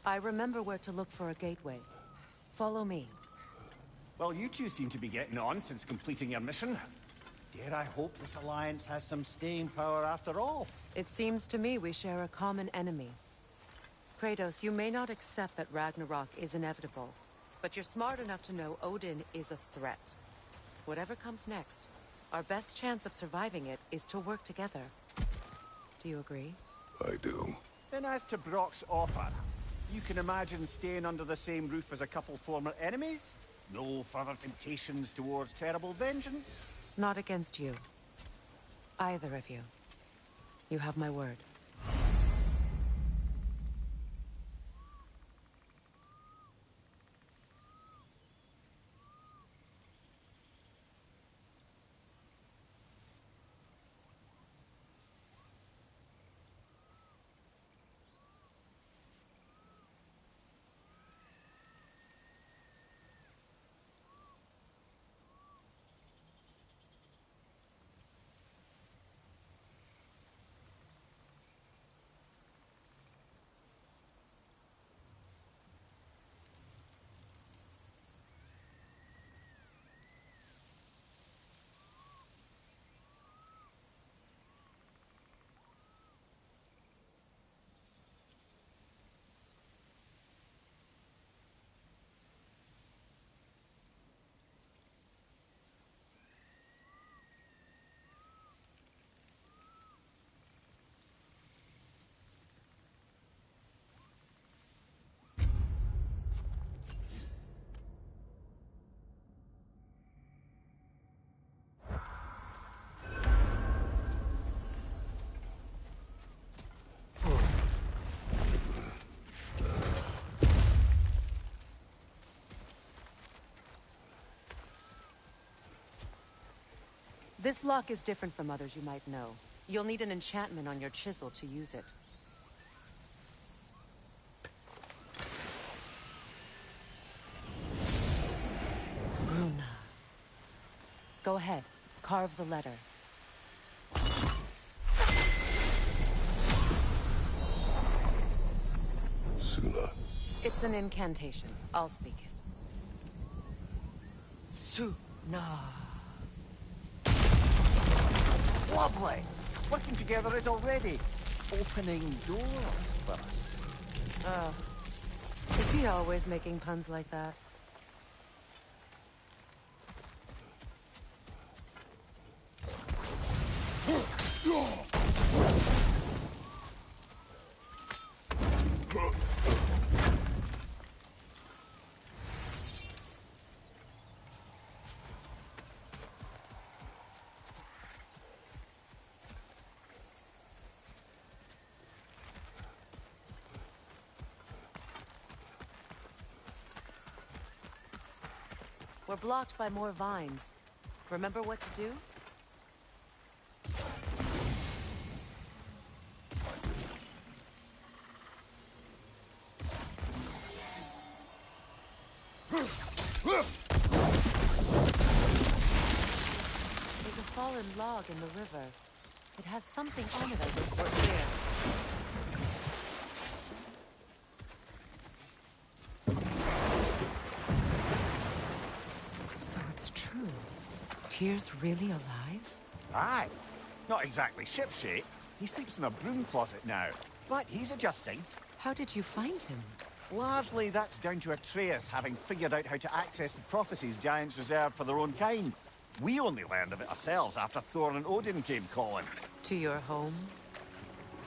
I remember where to look for a gateway. Follow me. Well, you two seem to be getting on since completing your mission. Dare I hope this alliance has some staying power after all? It seems to me we share a common enemy. Kratos, you may not accept that Ragnarok is inevitable, but you're smart enough to know Odin is a threat. Whatever comes next, our best chance of surviving it is to work together. Do you agree? I do. Then as to Brock's offer, you can imagine staying under the same roof as a couple former enemies? No further temptations towards terrible vengeance? Not against you. Either of you. You have my word. This lock is different from others you might know. You'll need an enchantment on your chisel to use it. Bruna. Go ahead. Carve the letter. Suna. It's an incantation. I'll speak it. Suna. Lovely! Working together is already opening doors for us. Oh. Is he always making puns like that? We're blocked by more vines. Remember what to do? There's a fallen log in the river. It has something on it I look for here. Tyr's really alive? Aye. Not exactly shipshape. He sleeps in a broom closet now. But he's adjusting. How did you find him? Largely that's down to Atreus having figured out how to access the prophecies giants reserved for their own kind. We only learned of it ourselves after Thor and Odin came calling. To your home?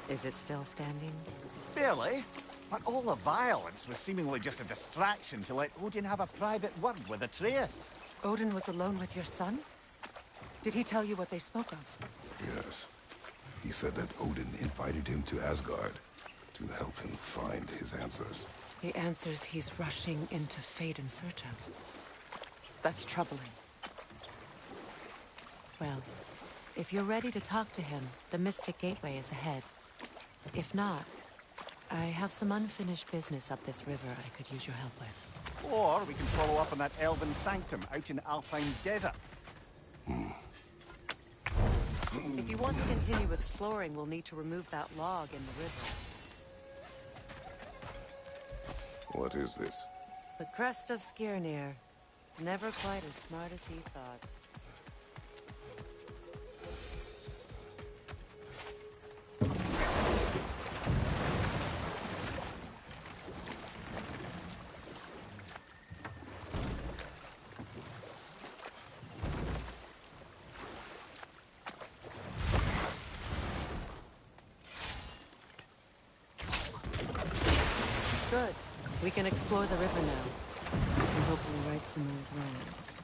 Is it still standing? Barely. But all the violence was seemingly just a distraction to let Odin have a private word with Atreus. Odin was alone with your son? Did he tell you what they spoke of? Yes. He said that Odin invited him to Asgard to help him find his answers. The answers he's rushing into fate in search of. That's troubling. Well, if you're ready to talk to him, the Mystic Gateway is ahead. If not, I have some unfinished business up this river I could use your help with. Or we can follow up on that elven sanctum out in Alpine's desert. If you want to continue exploring, we'll need to remove that log in the river. What is this? The crest of Skirnir. Never quite as smart as he thought. Good. We can explore the river now. And hopefully right some old wrongs.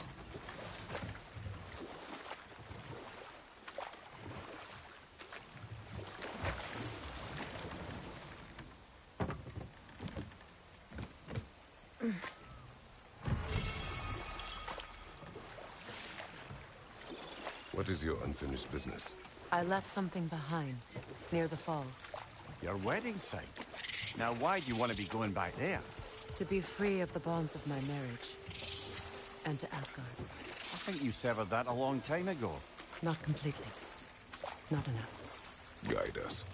What is your unfinished business? I left something behind, near the falls. Your wedding site. Now, why do you want to be going back there? To be free of the bonds of my marriage. And to Asgard. I think you severed that a long time ago. Not completely. Not enough. Guide us.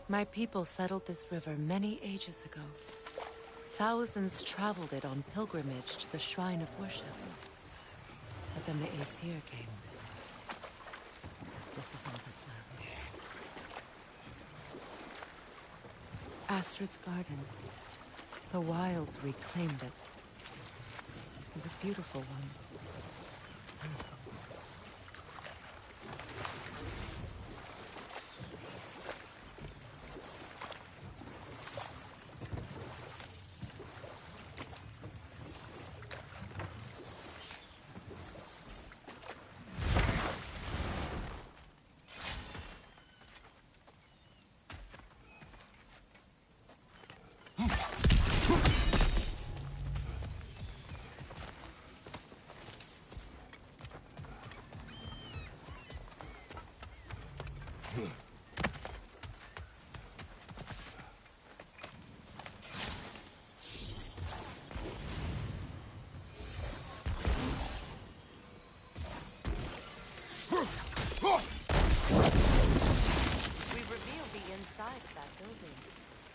My people settled this river many ages ago. Thousands traveled it on pilgrimage to the shrine of worship. But then the Aesir came. This is all that's left. Astrid's garden. The wilds reclaimed it. It was beautiful once. We revealed the inside of that building.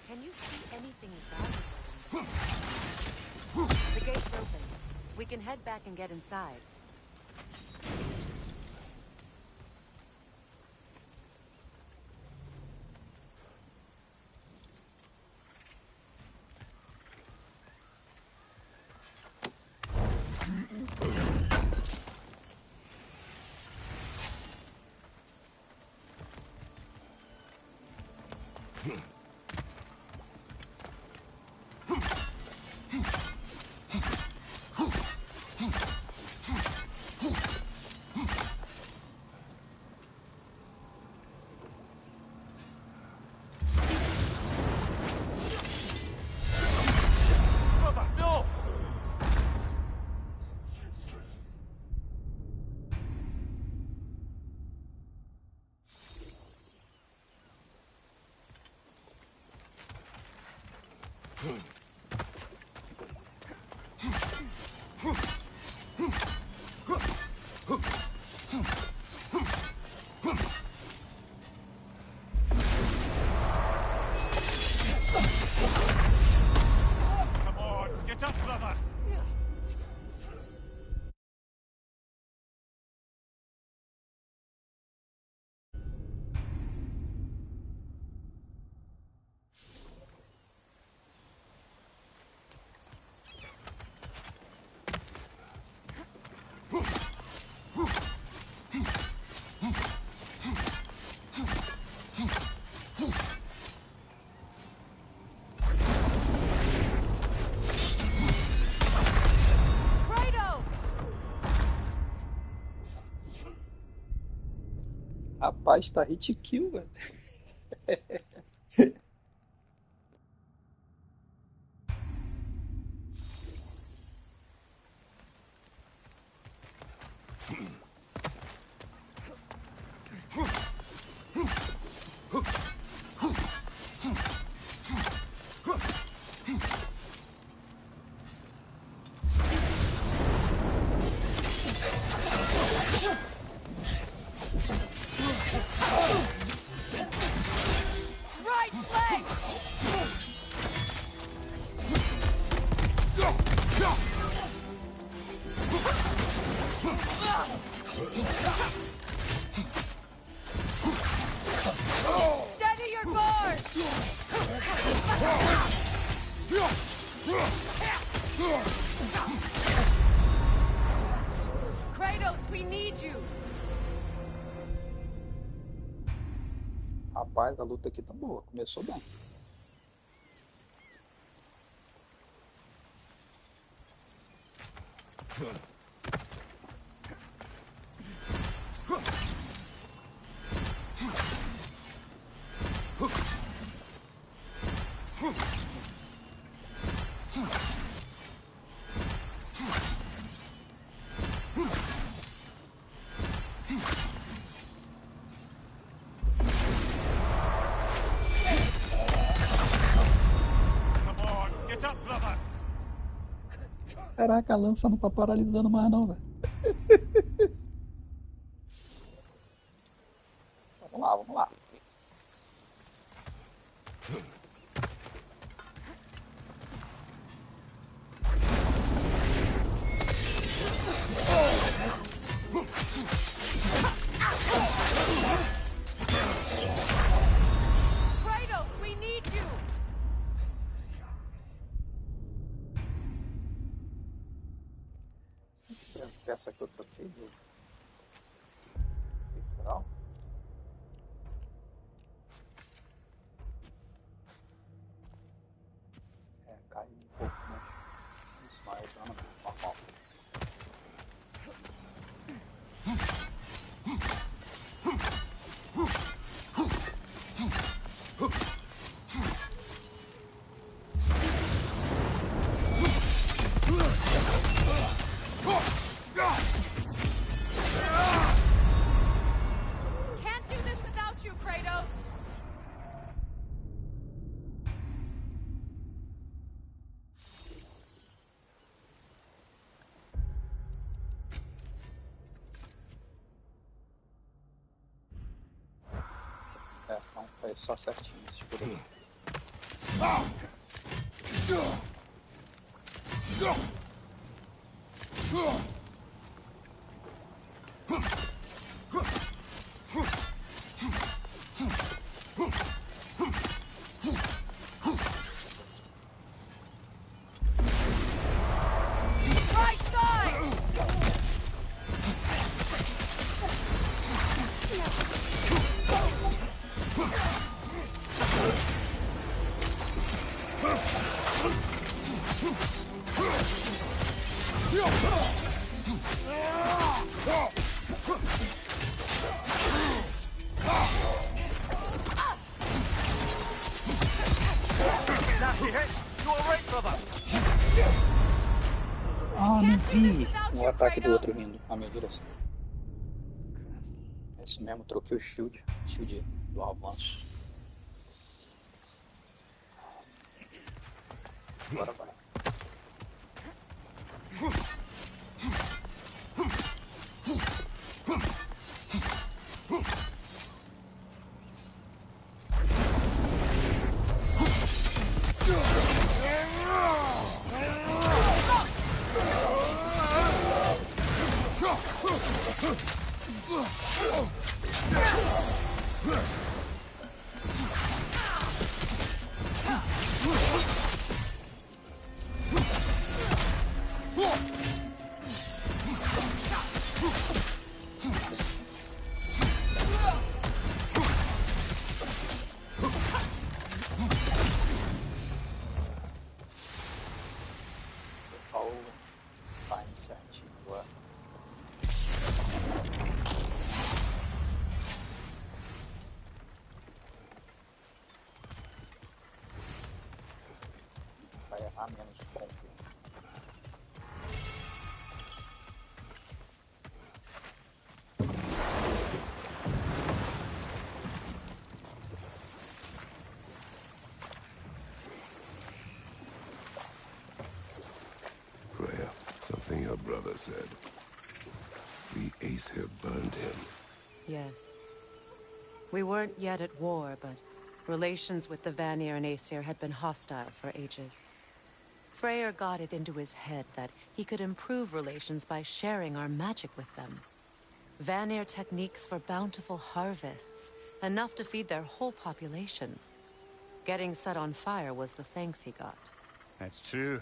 Can you see anything valuable? The gate's open. We can head back and get inside. Rapaz, tá hit kill, velho. Steady your guard! Kratos, we need you! Rapaz, a luta aqui tá boa. Começou bem. Come on, get up, brother! Caraca, a lança não tá paralisando mais não, velho. Vamos lá, vamos lá. Kratos, we need you! Essa aqui eu troquei do peitoral. É, caiu um pouco, mas isso não é dano normal. Can't do this without you, Kratos! É, então faz só certinho esse escuro aqui. Right side! Nasty hit! You alright, brother? Ah, não vi o ataque do outro vindo na minha direção. É isso mesmo, troquei o shield do avanço. Agora vai. Vai certinho agora. Vai errar menos ponto. Freya, something your brother said. The ace here burned him. Yes. We weren't yet at war, but relations with the Vanir and Aesir had been hostile for ages. Freyr got it into his head that he could improve relations by sharing our magic with them. Vanir techniques for bountiful harvests, enough to feed their whole population. Getting set on fire was the thanks he got. That's true.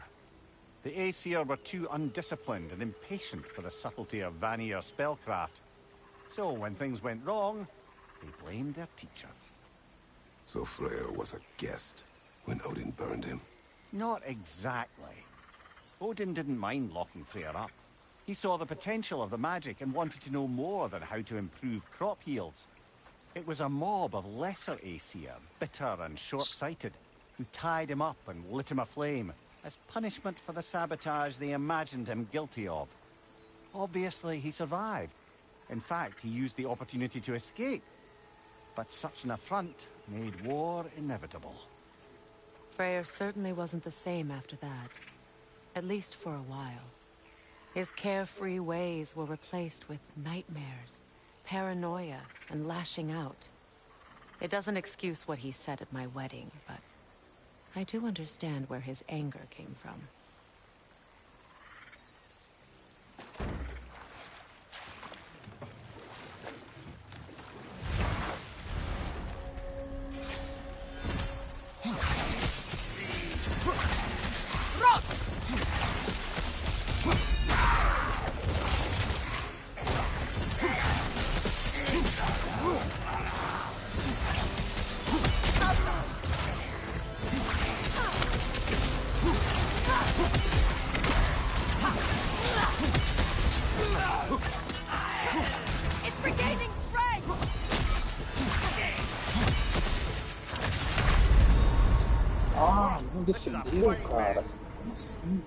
The Aesir were too undisciplined and impatient for the subtlety of Vanir spellcraft. So when things went wrong, they blamed their teacher. So Freyr was a guest when Odin burned him? Not exactly. Odin didn't mind locking Freyr up. He saw the potential of the magic and wanted to know more than how to improve crop yields. It was a mob of lesser Aesir, bitter and short-sighted, who tied him up and lit him aflame as punishment for the sabotage they imagined him guilty of. Obviously, he survived. In fact, he used the opportunity to escape. But such an affront made war inevitable. Freyr certainly wasn't the same after that. At least for a while. His carefree ways were replaced with nightmares, paranoia, and lashing out. It doesn't excuse what he said at my wedding, but I do understand where his anger came from. Ah, não defendeu, cara. Como assim?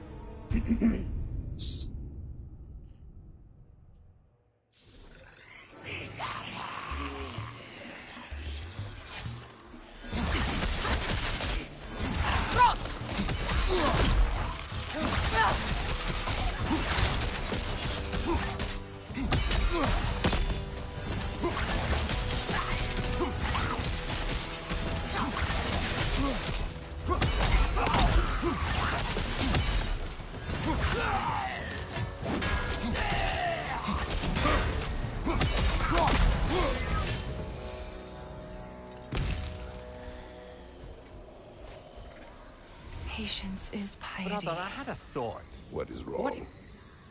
Patience is piety. Brother, I had a thought. What is wrong?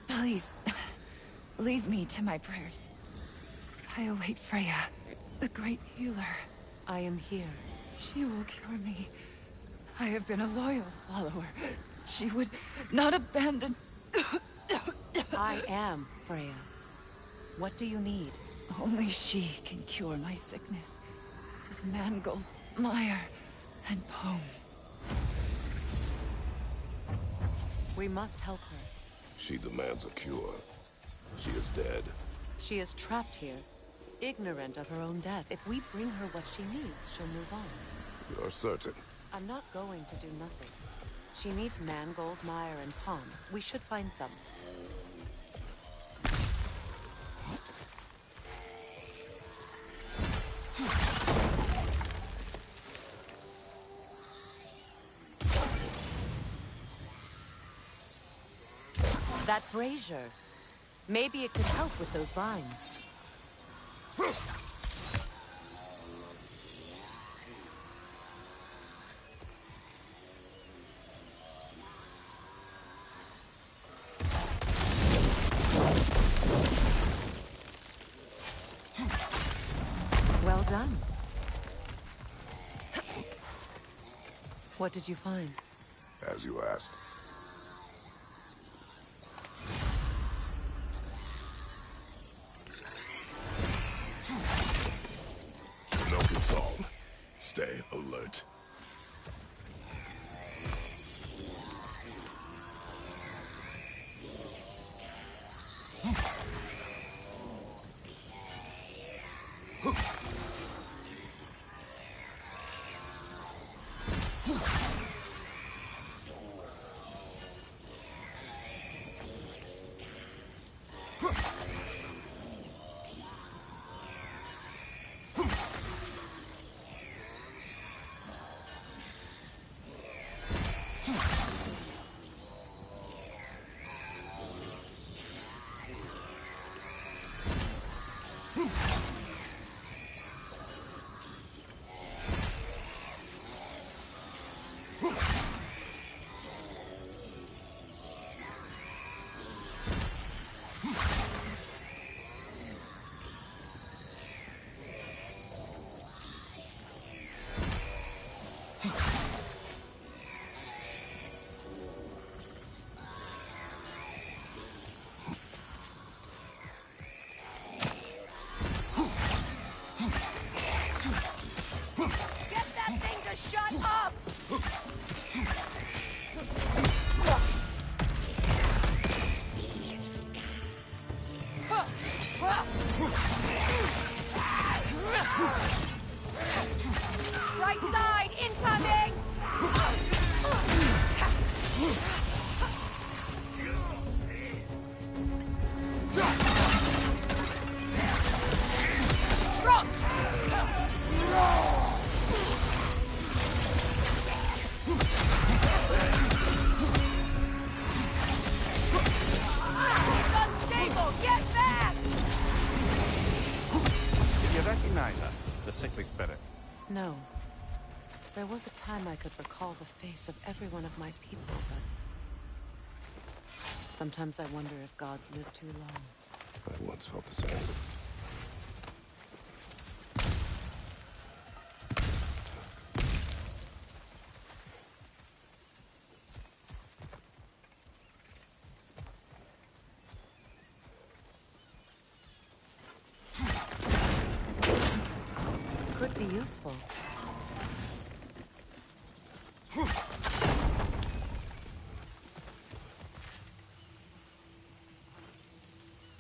Please, leave me to my prayers. I await Freya, the great healer. I am here. She will cure me. I have been a loyal follower. She would not abandon... I am Freya. What do you need? Only she can cure my sickness. With mangold, mire, and poem. We must help her. She demands a cure. She is dead. She is trapped here, ignorant of her own death. If we bring her what she needs, she'll move on. You're certain? I'm not going to do nothing. She needs mangold, mire, and palm. We should find some. That brazier. Maybe it could help with those vines. Well done. What did you find? As you asked. Stay alert. Right side, incoming! The sickly spirit. No. There was a time I could recall the face of every one of my people, but... sometimes I wonder if gods live too long. I once felt the same. Could be useful.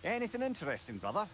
Anything interesting, brother?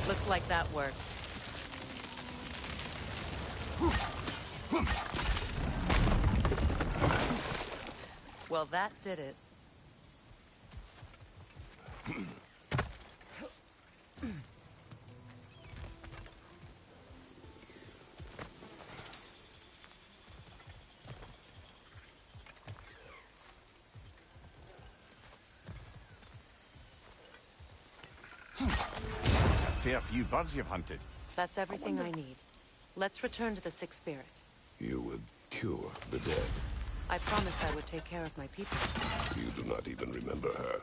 Looks like that worked. Well, that did it. Fair few birds you've hunted. That's everything I need. Let's return to the sick spirit. You would cure the dead. I promised I would take care of my people. You do not even remember her.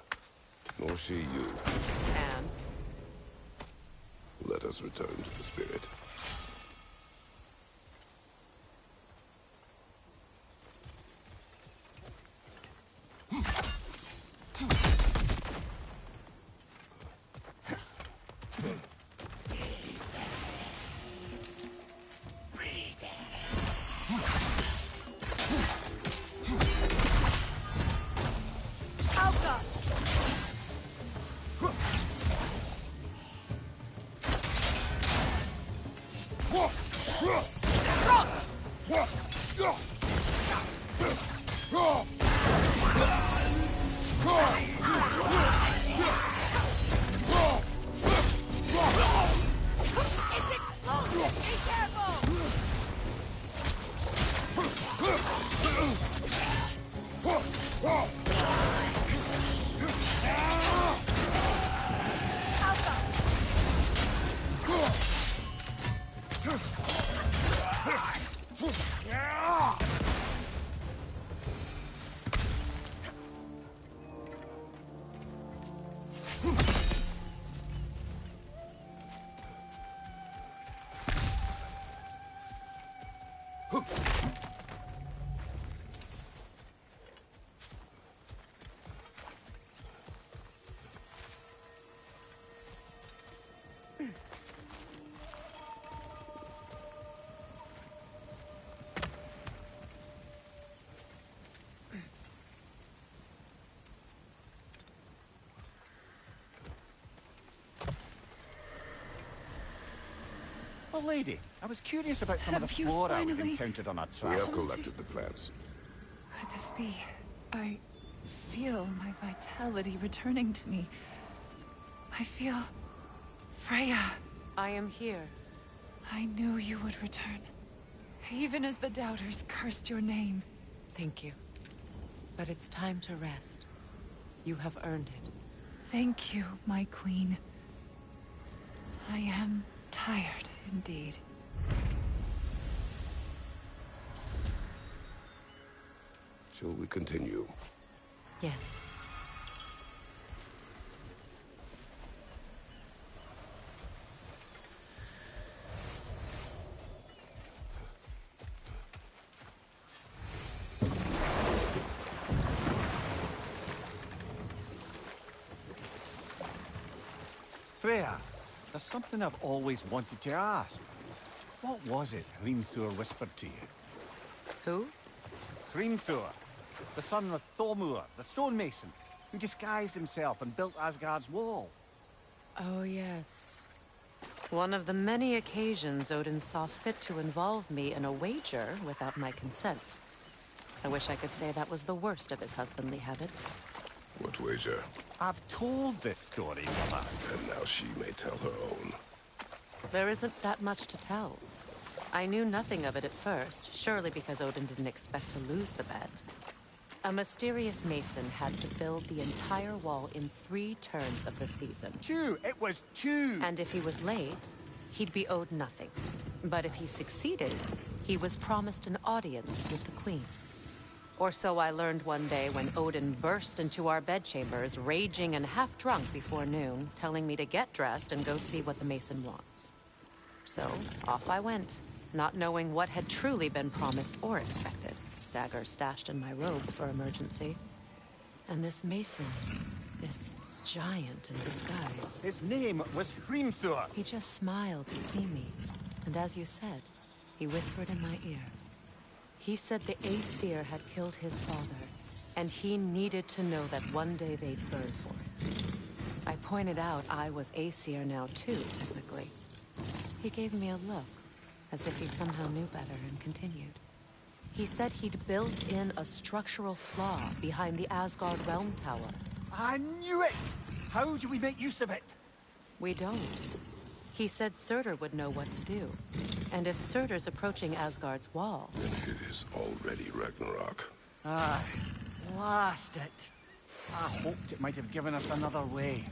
Nor she you. And? Let us return to the spirit. Well, lady, I was curious about some of the Have you flora we've finally- encountered on our We have travels. collected the plants. Could this be? I feel my vitality returning to me. I feel... Freya. I am here. I knew you would return. Even as the doubters cursed your name. Thank you. But it's time to rest. You have earned it. Thank you, my queen. I am tired indeed. Shall we continue? Yes. Freya, there's something I've always wanted to ask. What was it Hrimthur whispered to you? Who? Hrimthur, the son of Thormur, the stonemason, who disguised himself and built Asgard's wall. Oh, yes. One of the many occasions Odin saw fit to involve me in a wager without my consent. I wish I could say that was the worst of his husbandly habits. What wager? I've told this story, Mother. And now she may tell her own. There isn't that much to tell. I knew nothing of it at first, surely because Odin didn't expect to lose the bet. A mysterious mason had to build the entire wall in 3 turns of the season. 2! It was 2! And if he was late, he'd be owed nothing. But if he succeeded, he was promised an audience with the queen. Or so I learned one day when Odin burst into our bedchambers, raging and half-drunk before noon, telling me to get dressed and go see what the mason wants. So, off I went, not knowing what had truly been promised or expected. Dagger stashed in my robe for emergency. And this mason, this giant in disguise. His name was Hrimthur. He just smiled to see me. And as you said, he whispered in my ear. He said the Aesir had killed his father, and he needed to know that one day they'd burn for it. I pointed out I was Aesir now too, technically. He gave me a look, as if he somehow knew better, and continued. He said he'd built in a structural flaw behind the Asgard Realm Tower. I knew it! How do we make use of it? We don't. He said Surtur would know what to do. And if Surtur's approaching Asgard's wall... Then it is already Ragnarok. Aye, blast it. I hoped it might have given us another way.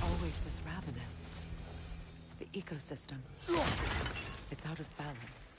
always this ravenous? The ecosystem. It's out of balance.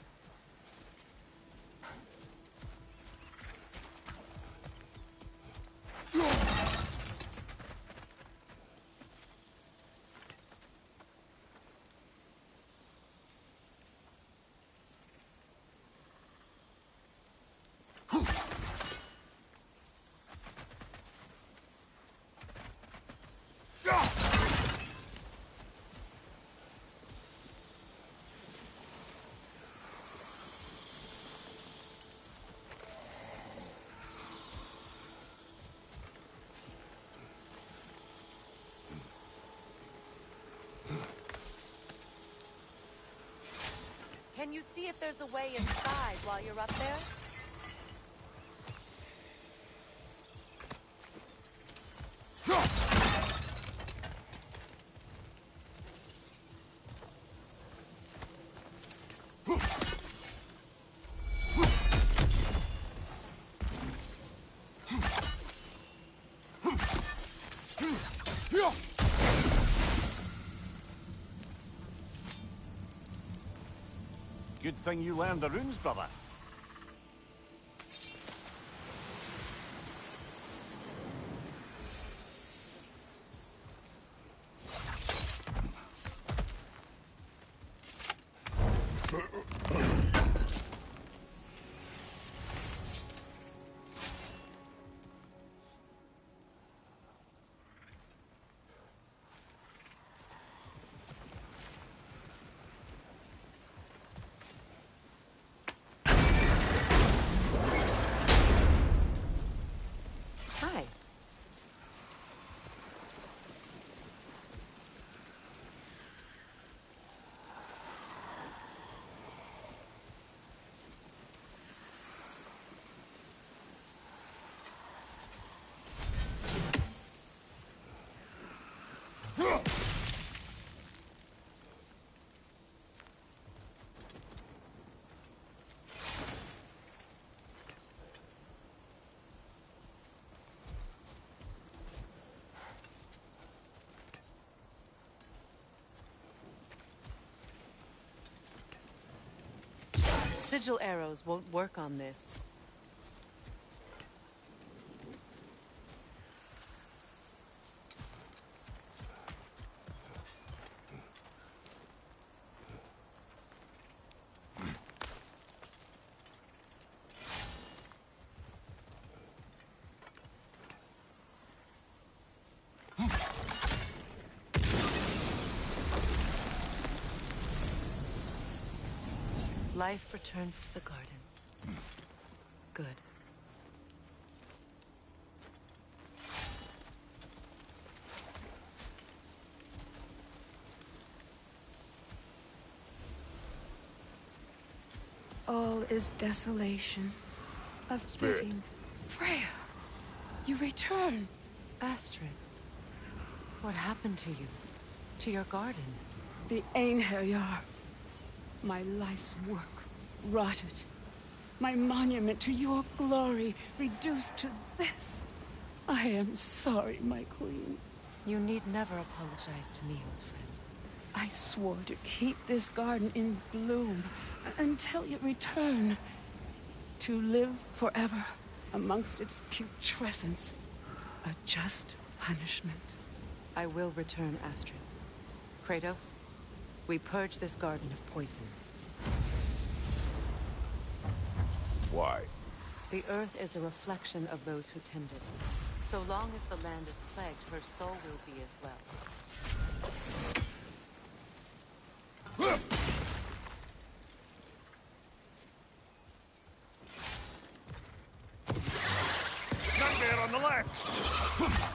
Can you see if there's a way inside while you're up there? Good thing you learned the runes, brother. Hi. Sigil arrows won't work on this. Life returns to the garden. Good. All is desolation. Of Spirit. fitting. Freya, you return. Astrid, what happened to you? To your garden? The Einherjar. My life's work rotted. My monument to your glory reduced to this. I am sorry, my queen. You need never apologize to me, old friend. I swore to keep this garden in bloom until you return. To live forever amongst its putrescence. A just punishment. I will return, Astrid. Kratos, we purge this garden of poison. Why? The earth is a reflection of those who tend it. So long as the land is plagued, her soul will be as well. Nightmare on the left!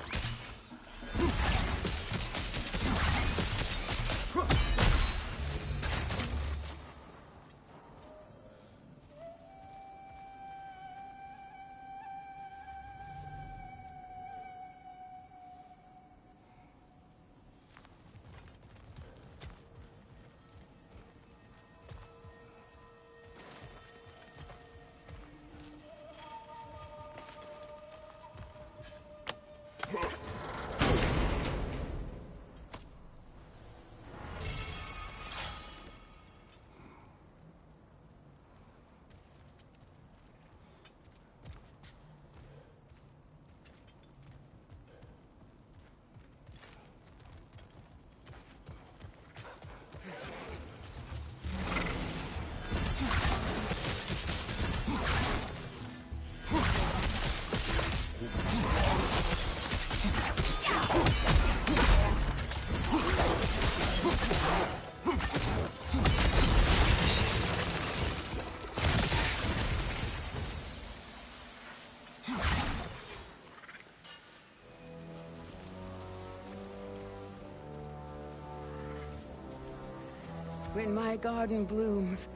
When my garden blooms,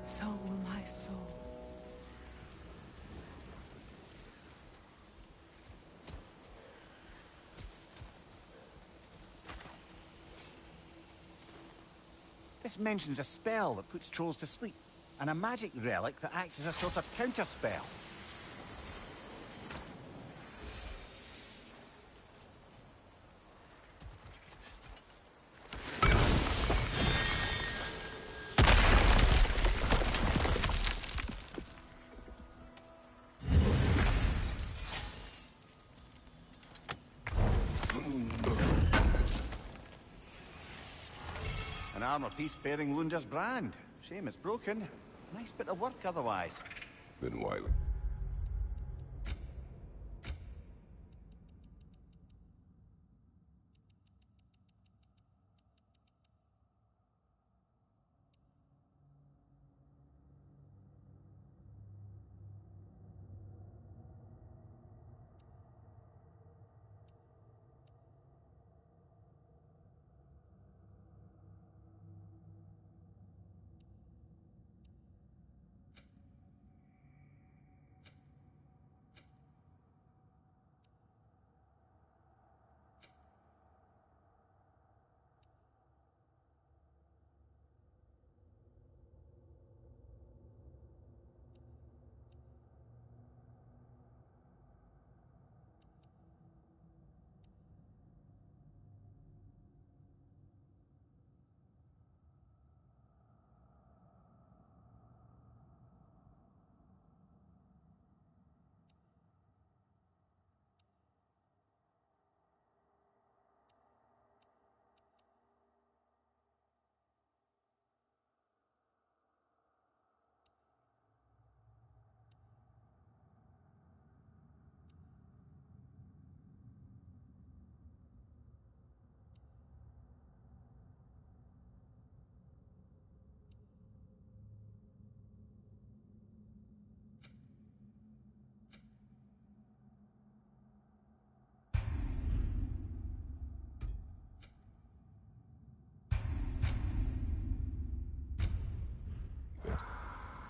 so will my soul. This mentions a spell that puts trolls to sleep, and a magic relic that acts as a sort of counter-spell. An armor piece bearing Lunda's brand. Shame it's broken. Nice bit of work otherwise. Been wily.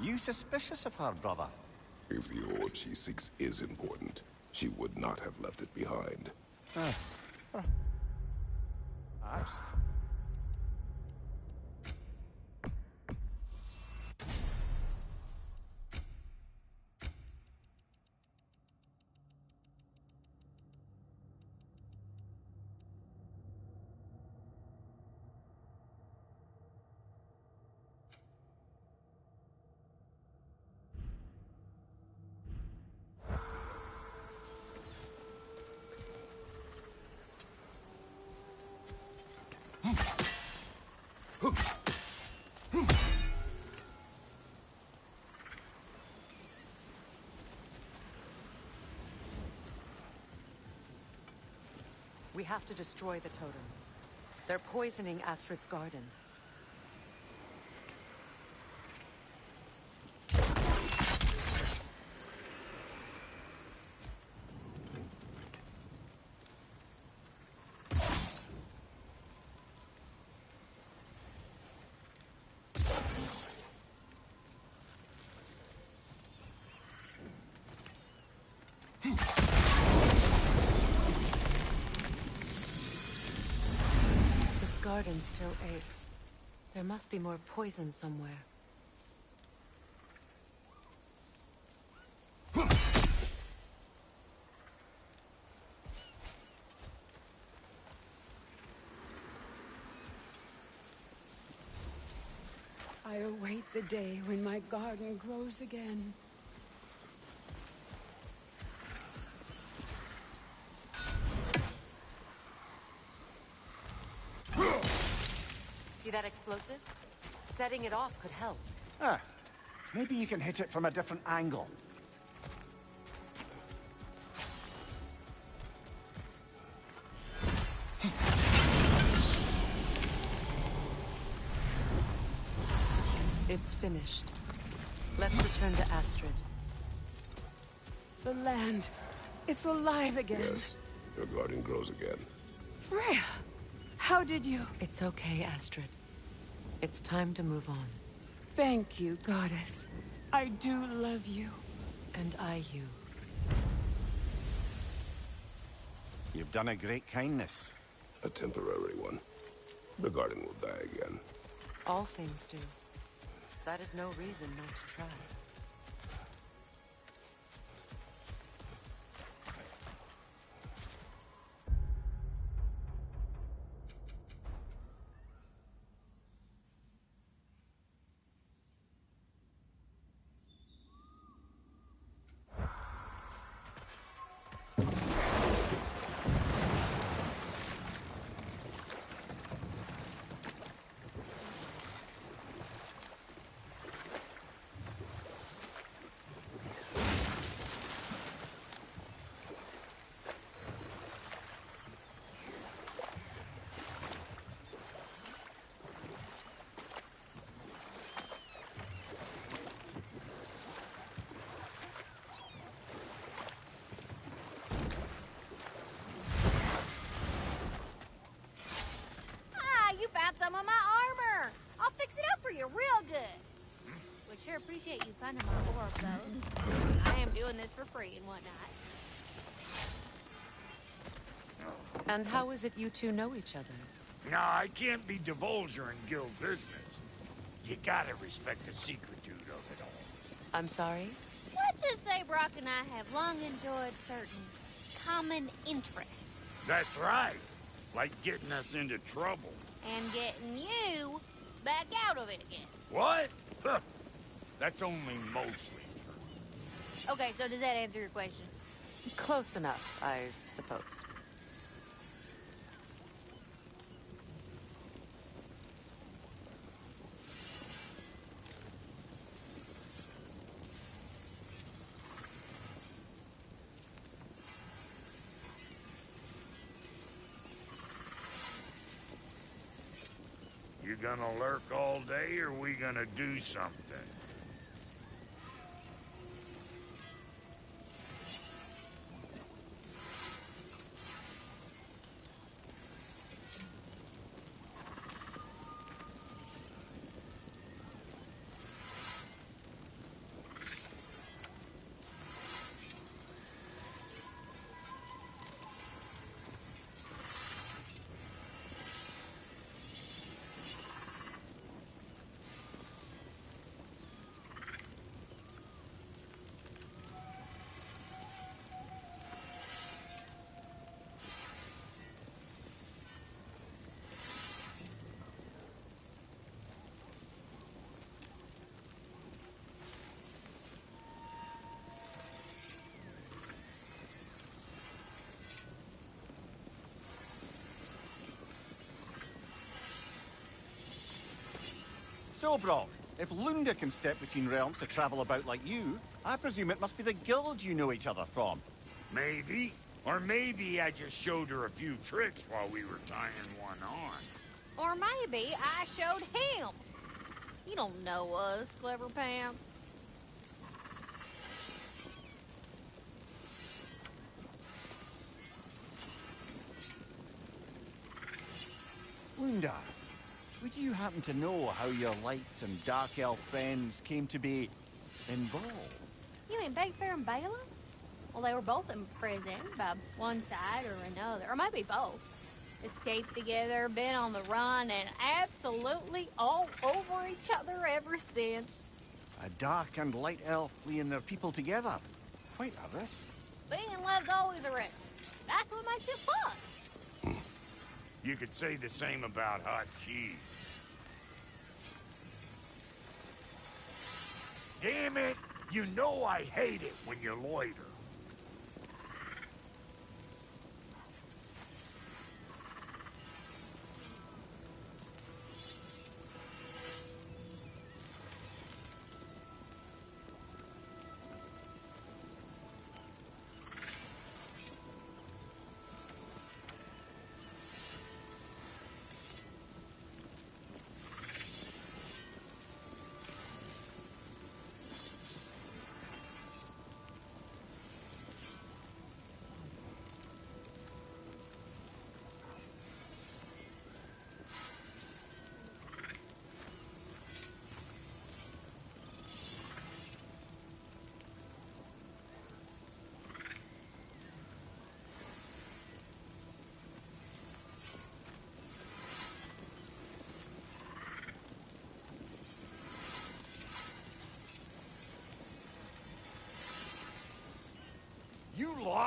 You suspicious of her, brother? If the orb she seeks is important, she would not have left it behind. Perhaps. We have to destroy the totems. They're poisoning Astrid's garden. Garden still aches. There must be more poison somewhere. I await the day when my garden grows again. See that explosive? Setting it off could help. Ah, maybe you can hit it from a different angle. It's finished. Let's return to Astrid. The land, it's alive again. Yes, your garden grows again. Freya, how did you? It's okay, Astrid. It's time to move on. Thank you, goddess. I do love you. And I you. You've done a great kindness. A temporary one. The garden will die again. All things do. That is no reason not to try. You found some of my armor. I'll fix it up for you real good. Would sure appreciate you finding my orb, though. I am doing this for free and whatnot. And how is it you two know each other? Nah, I can't be divulging guild business. You gotta respect the secretude of it all. I'm sorry? Let's just say Brock and I have long enjoyed certain common interests. That's right. Like getting us into trouble. And getting you back out of it again. What? Huh. That's only mostly true. Okay, so does that answer your question? Close enough, I suppose. You gonna lurk all day, or we gonna do something? So, Brock, if Lunda can step between realms to travel about like you, I presume it must be the guild you know each other from. Maybe. Or maybe I just showed her a few tricks while we were tying one on. Or maybe I showed him. You don't know us, Clever Pants. Lunda, would you happen to know how your light and dark elf friends came to be involved? You mean Big Fair and Bela? Well, they were both in prison by one side or another, or maybe both. Escaped together, been on the run, and absolutely all over each other ever since. A dark and light elf fleeing their people together. Quite a risk. Being in love's always a risk. That's what makes it fun. You could say the same about hot cheese. Damn it! You know I hate it when you loiter.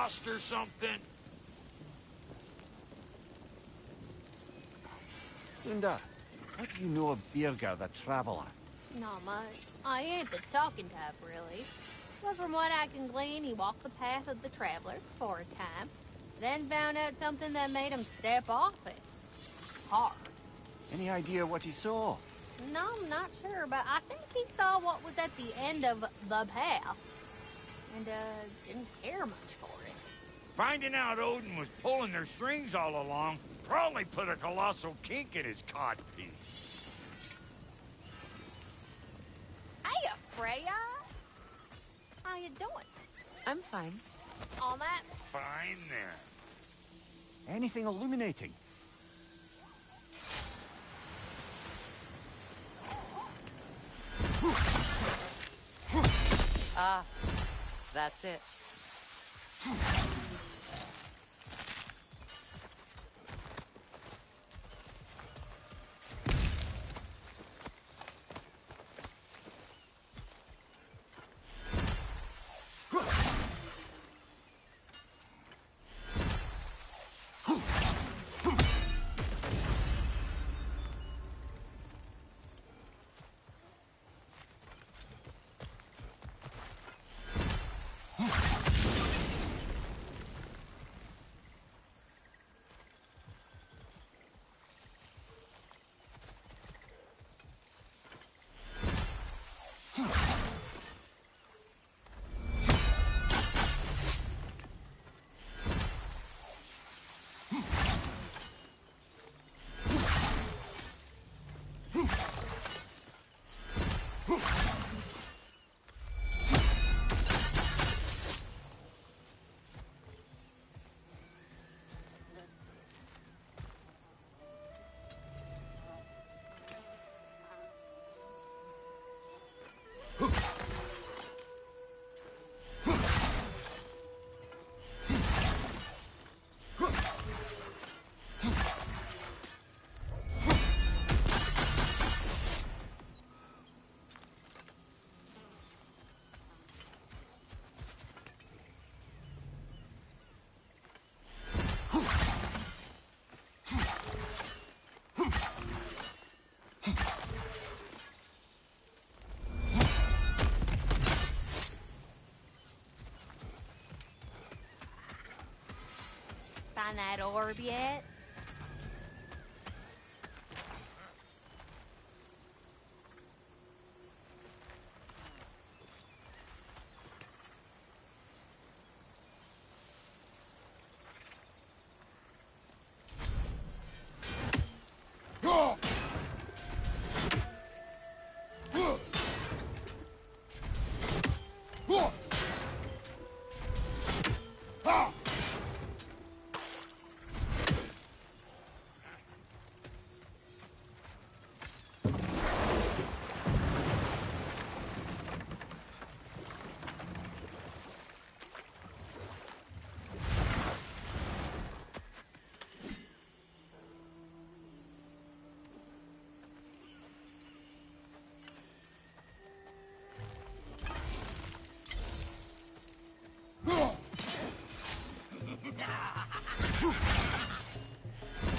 lost or something? Linda, what do you know of Birger the Traveler? Not much. I ain't the talking type, really. But from what I can glean, he walked the path of the traveler for a time, then found out something that made him step off it. Hard. Any idea what he saw? No, I'm not sure, but I think he saw what was at the end of the path. And, didn't care much for it. Finding out Odin was pulling their strings all along probably put a colossal kink in his codpiece. Hey, Freya! How you doing? I'm fine. All that? Fine then. Anything illuminating? Ah, that's it. Find that orb yet?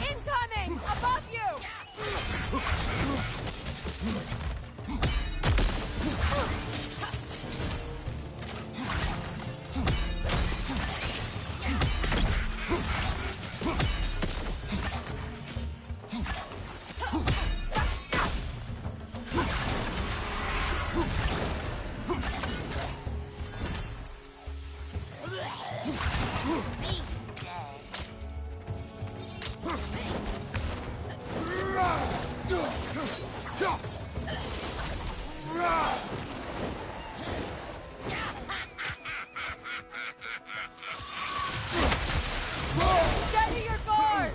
Incoming! Above you! Steady your guard!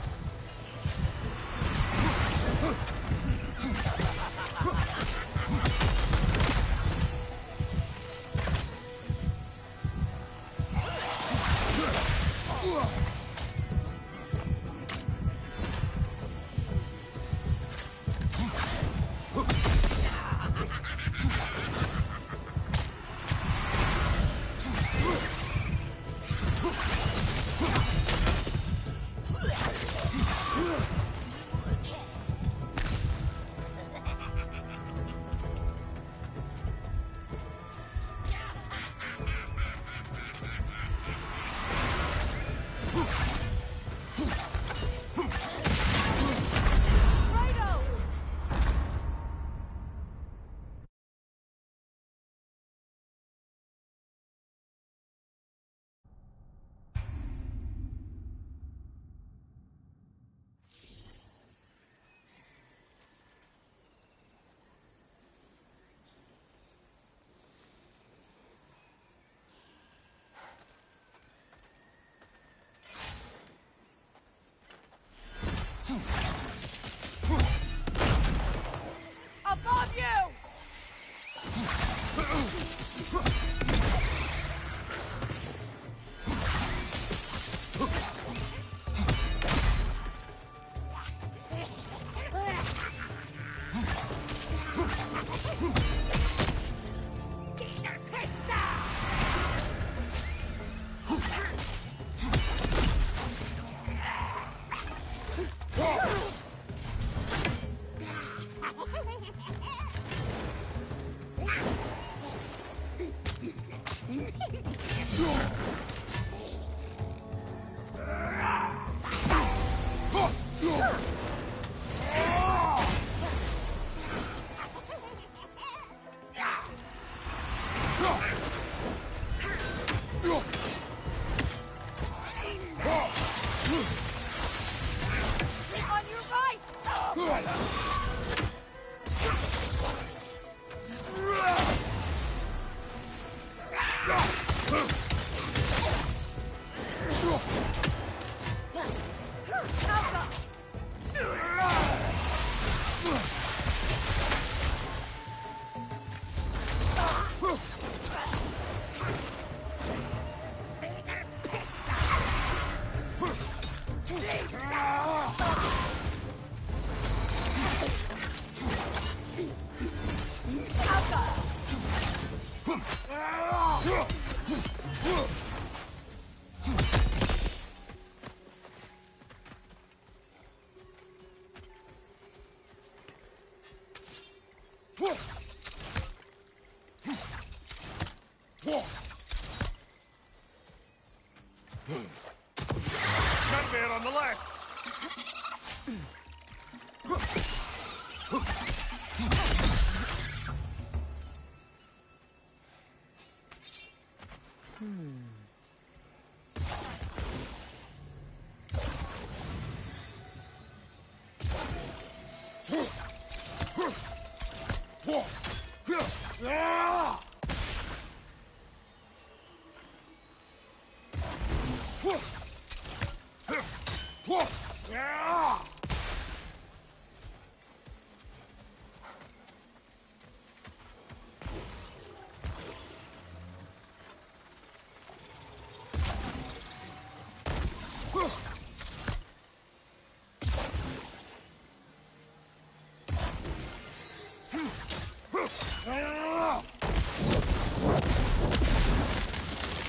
Gun man on the left.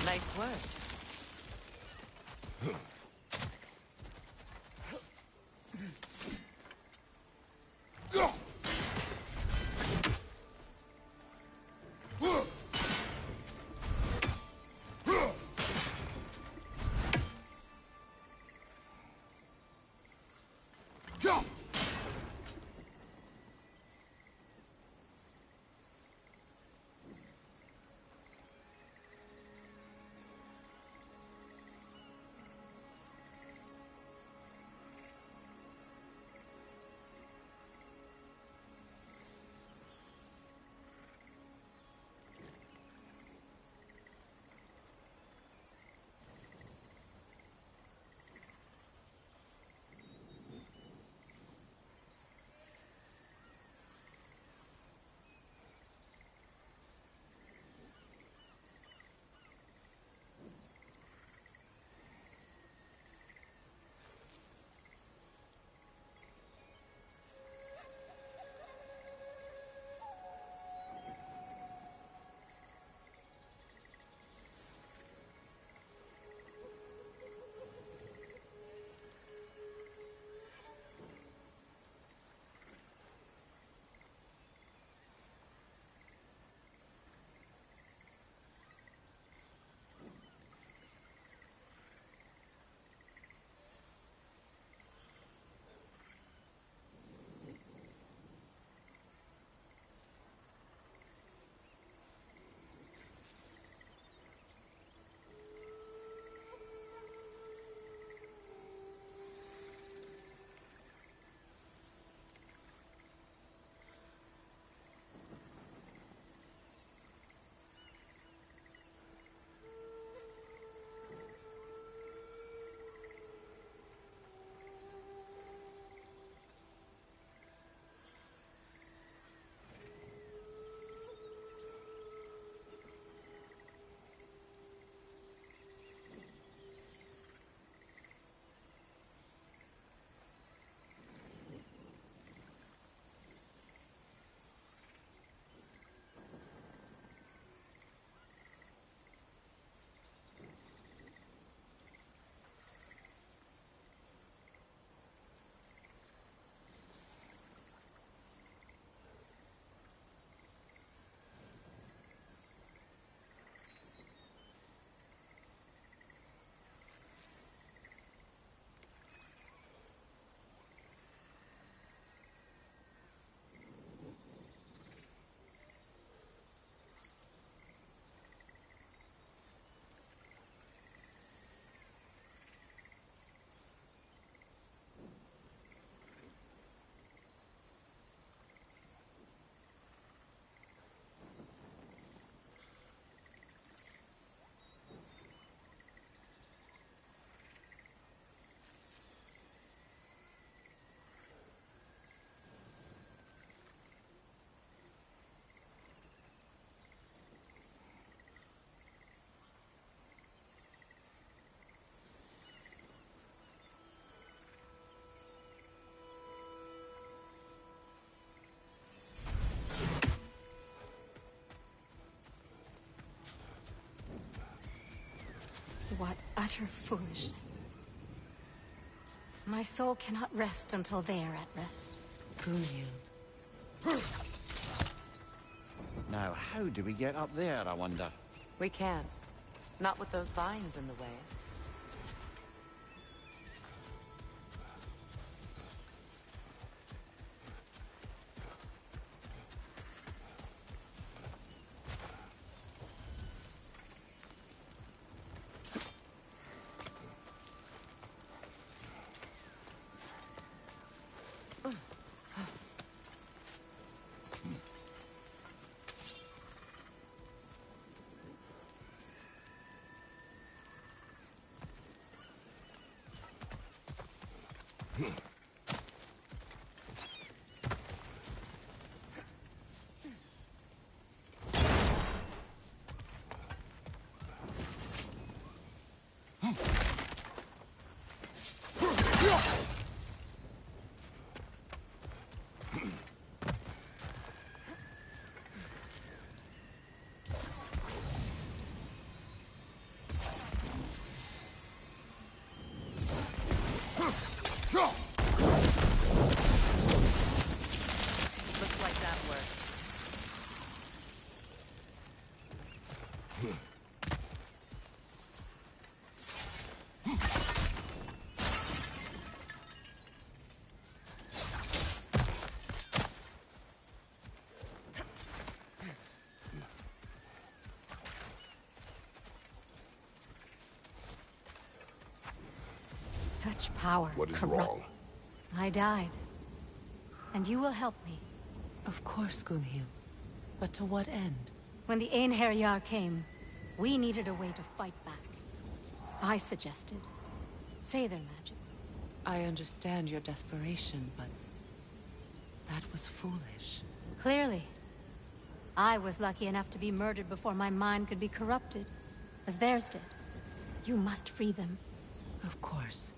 Nice work. Utter foolishness. My soul cannot rest until they are at rest. Gunhild. Now, how do we get up there, I wonder? We can't. Not with those vines in the way. Looks like that worked. Such power. What is corrupt. wrong? I died. And you will help me. Of course, Gunhild. But to what end? When the Einherjar came, we needed a way to fight back. I suggested say their magic. I understand your desperation, but that was foolish. Clearly. I was lucky enough to be murdered before my mind could be corrupted, as theirs did. You must free them. Of course.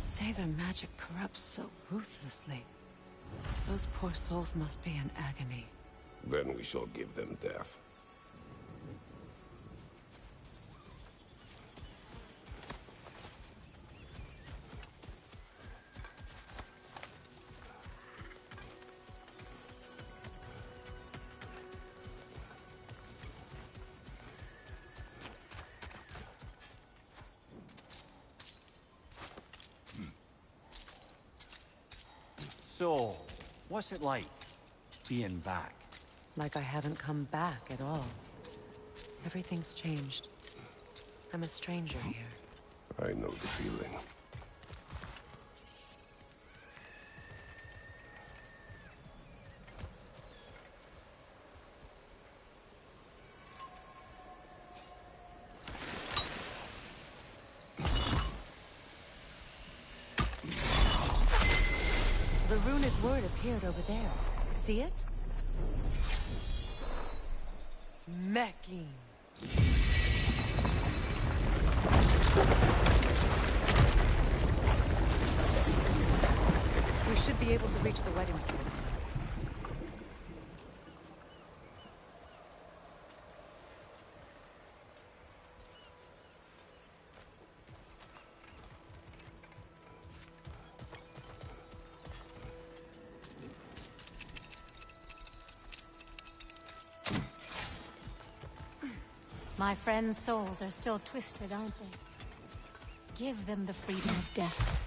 Say their magic corrupts so ruthlessly. Those poor souls must be in agony. Then we shall give them death. So, what's it like, being back? Like I haven't come back at all. Everything's changed. I'm a stranger here. I know the feeling. The runic word appeared over there. See it? Mecking. We should be able to reach the wedding site. My friends' souls are still twisted, aren't they? Give them the freedom of death.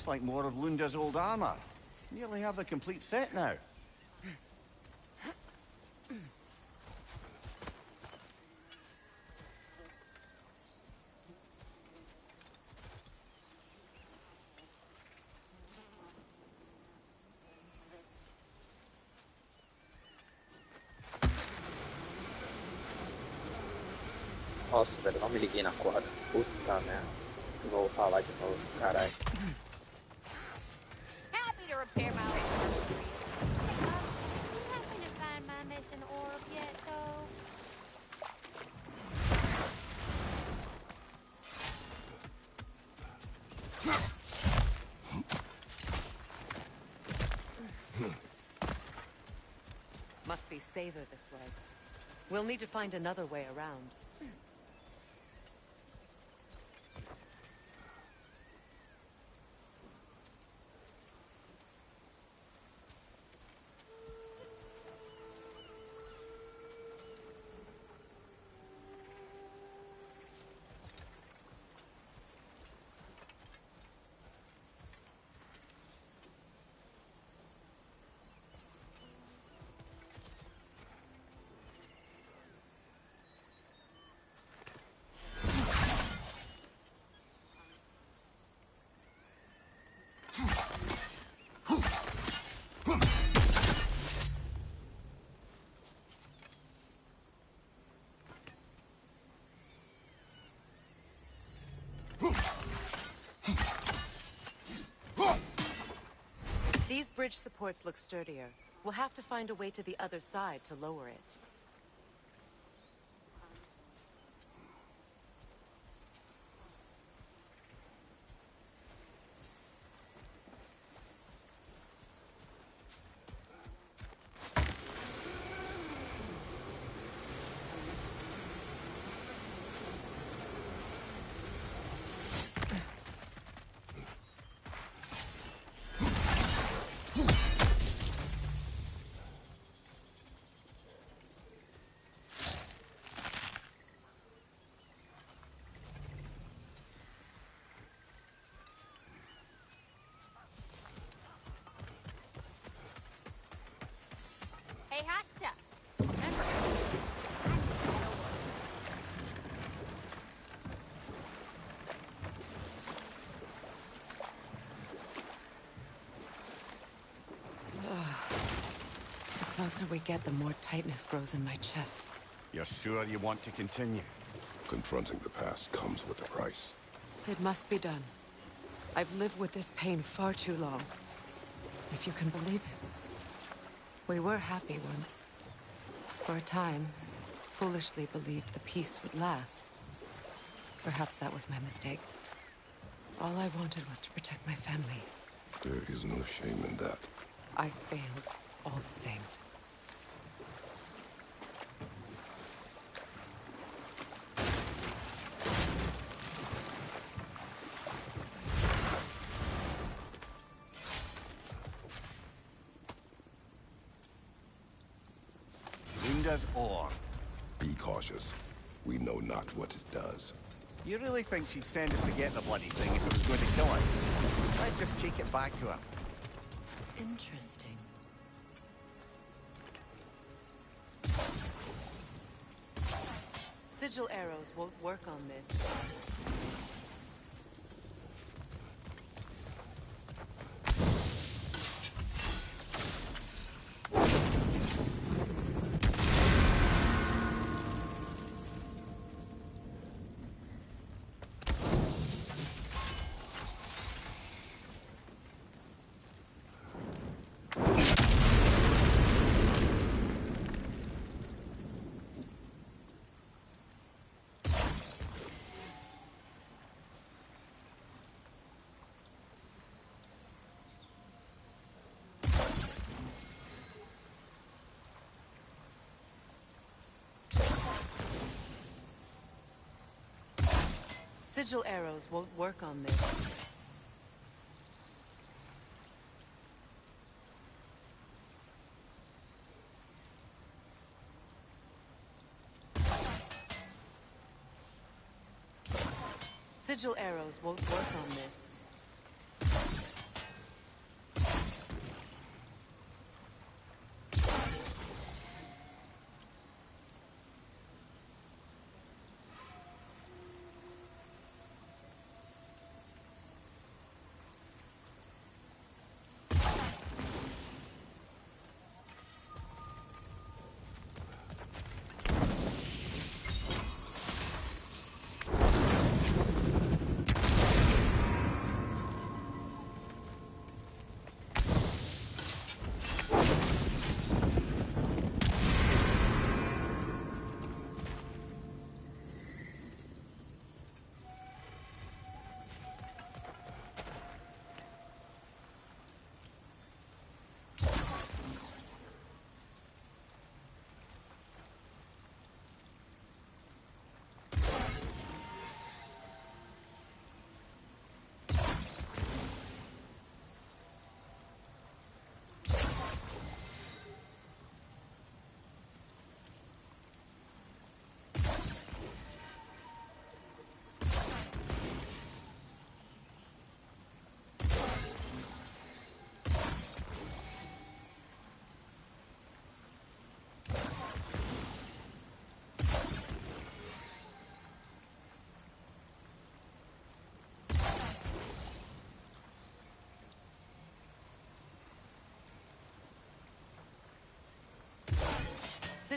looks like more of Lunda's old armor. Nearly have the complete set now. Nossa, velho, não me liguei na corda. Puta merda. Vou falar de novo, caralho. Happy to repair my own armor for you. You happen to find my missing orb yet, though? Must be safer this way. We'll need to find another way around. These bridge supports look sturdier. We'll have to find a way to the other side to lower it. Hey, hot stuff. Remember, The closer we get, the more tightness grows in my chest. You're sure you want to continue? Confronting the past comes with a price. It must be done. I've lived with this pain far too long. If you can believe it. We were happy once. For a time, foolishly believed the peace would last. Perhaps that was my mistake. All I wanted was to protect my family. There is no shame in that. I failed, all the same. Lunda's ore. Be cautious. We know not what it does. You really think she'd send us to get the bloody thing if it was going to kill us? Let's just take it back to her. Interesting. Sigil arrows won't work on this. Sigil arrows won't work on this. Sigil arrows won't work on this.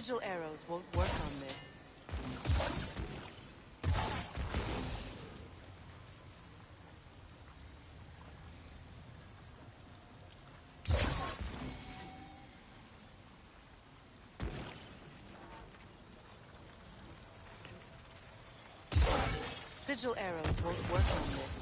Sigil arrows won't work on this. Sigil arrows won't work on this.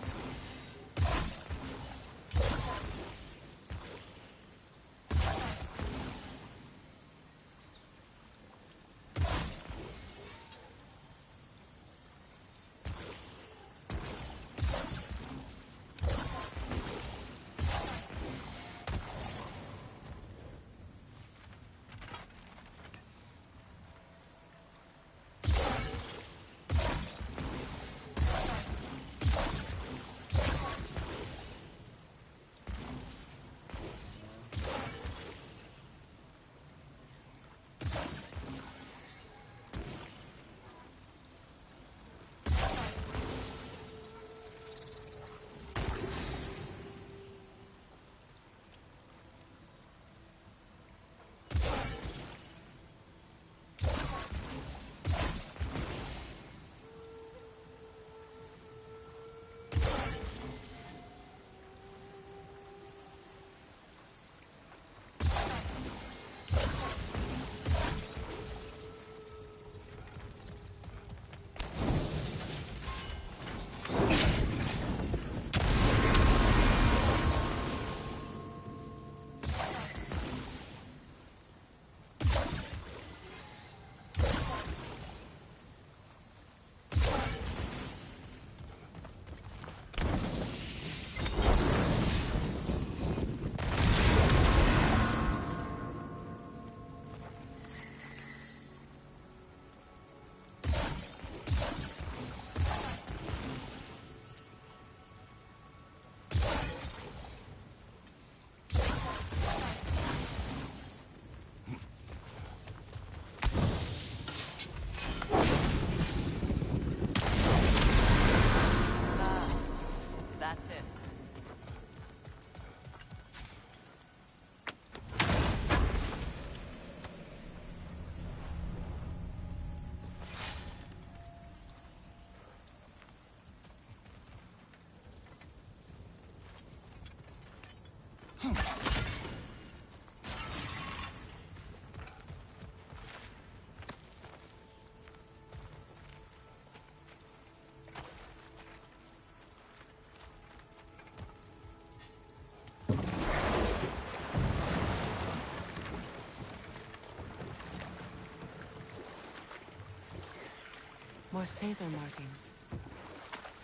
More Sather markings.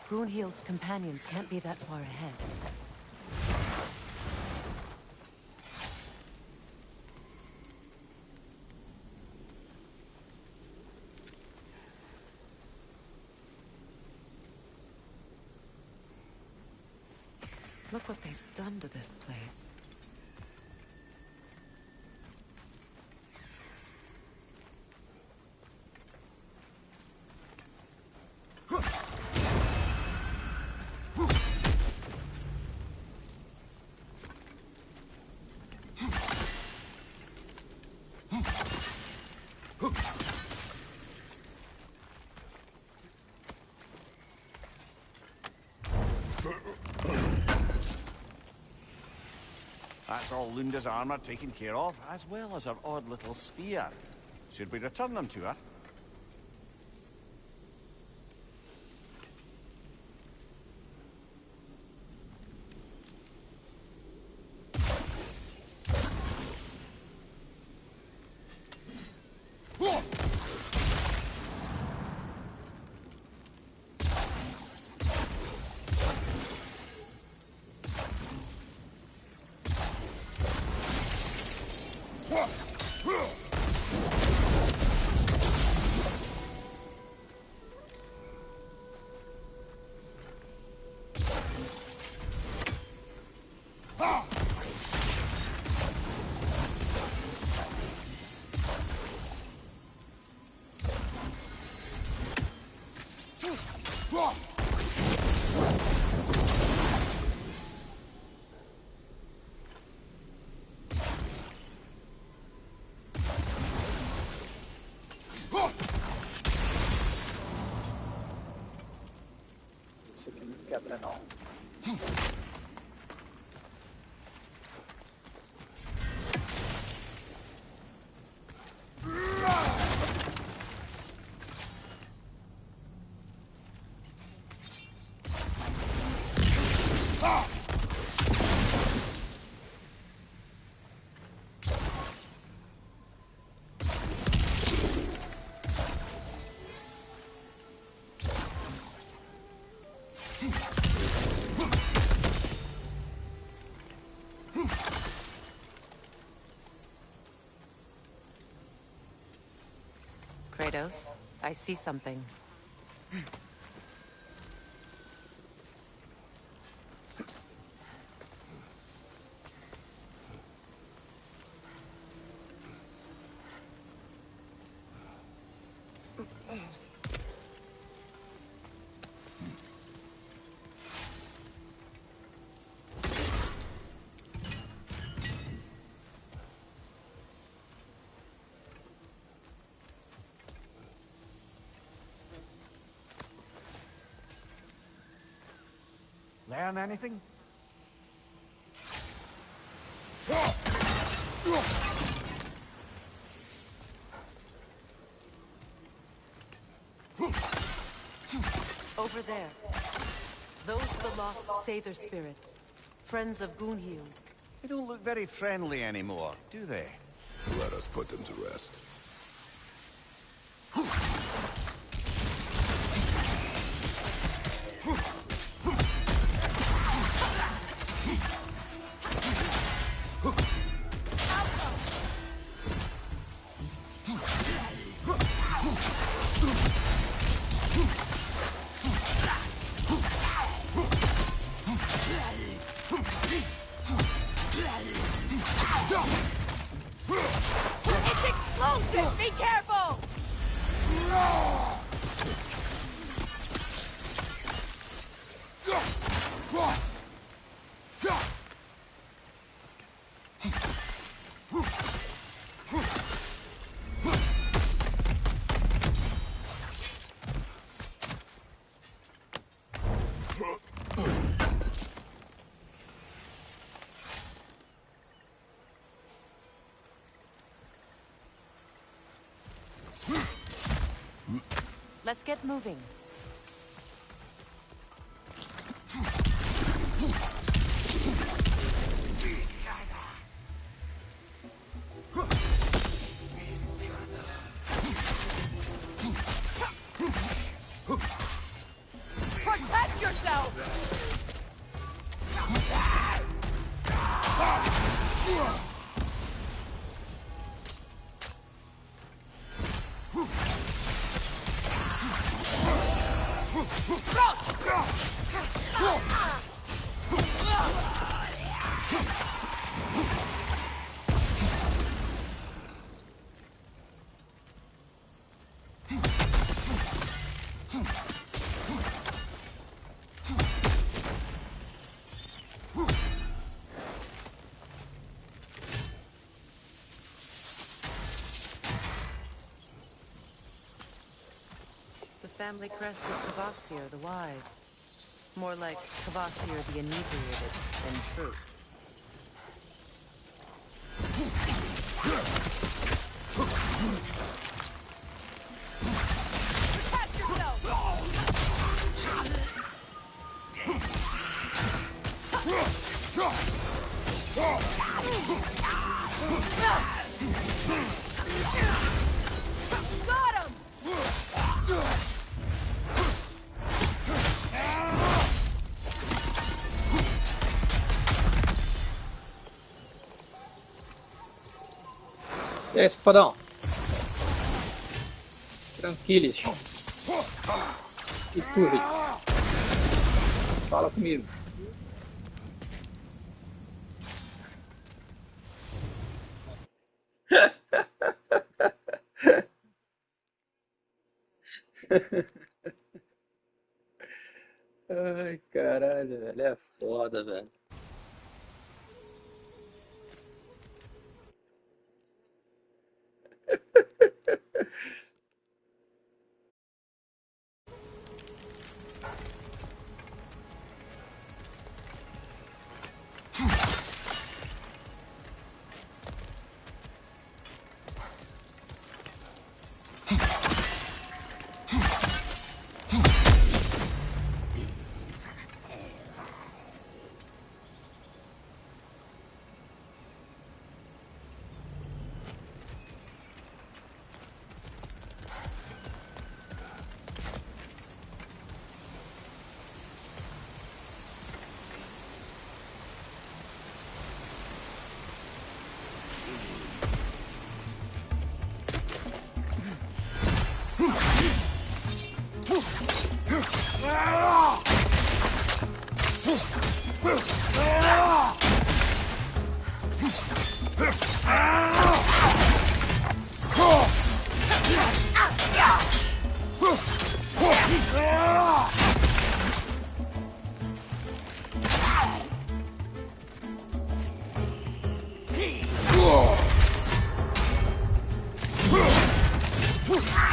Gunhild's companions can't be that far ahead. Look what they've done to this place. That's all Lunda's armor taken care of, as well as her odd little sphere. Should we return them to her? Isso aqui não quebra não. Kratos, I see something. Learn anything? Over there. Those the lost Sather spirits. Friends of Gunhild. They don't look very friendly anymore, do they? Let us put them to rest. It's explosive! Be careful! Let's get moving. Protect yourself! The family crest of Kvasir the Wise. More like Kvasir the Inebriated than true. Protect yourself! Got him! E aí, safadão? Tranquilos. E tu, Rick? Fala comigo. Ai, caralho, velho. É foda, velho.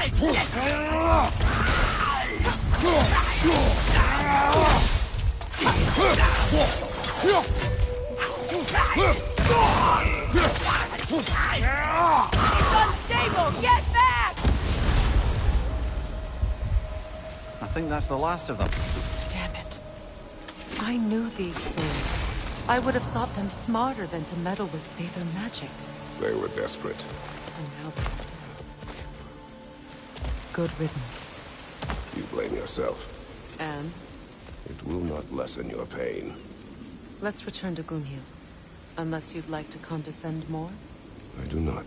Unstable! Get back! I think that's the last of them. Damn it. I knew these souls. I would have thought them smarter than to meddle with Sather magic. They were desperate. And now they're dead. Good riddance. You blame yourself. And It will not lessen your pain. let's return to Gunhild. Unless you'd like to condescend more? I do not.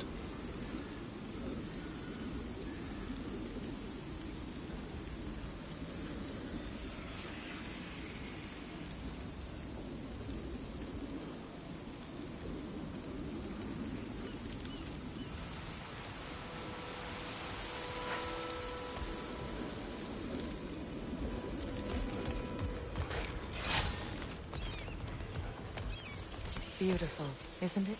Beautiful, isn't it?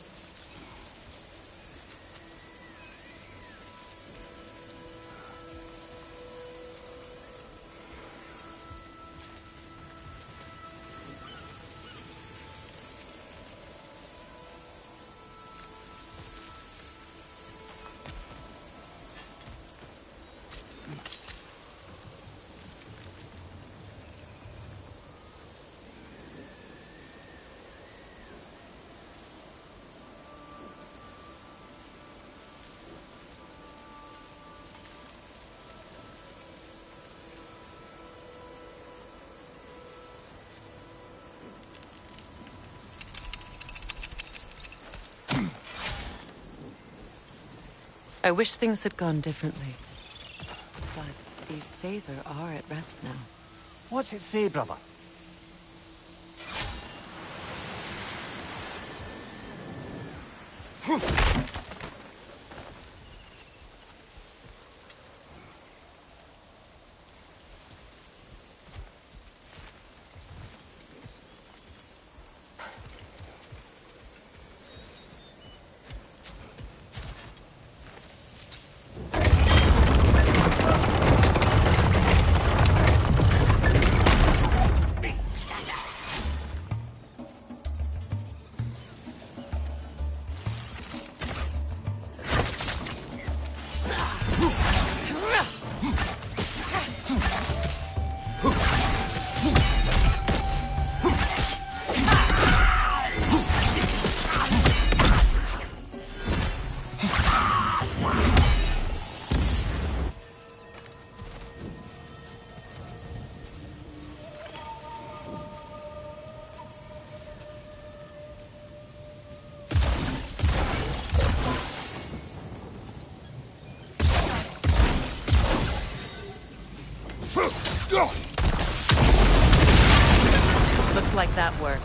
I wish things had gone differently. But these Sather are at rest now. What's it say, brother? Looks like that worked.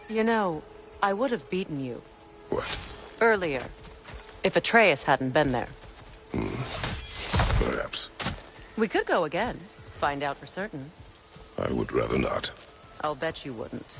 You know, I would have beaten you. What? Earlier. If Atreus hadn't been there. Perhaps. We could go again. Find out for certain. I would rather not. I'll bet you wouldn't.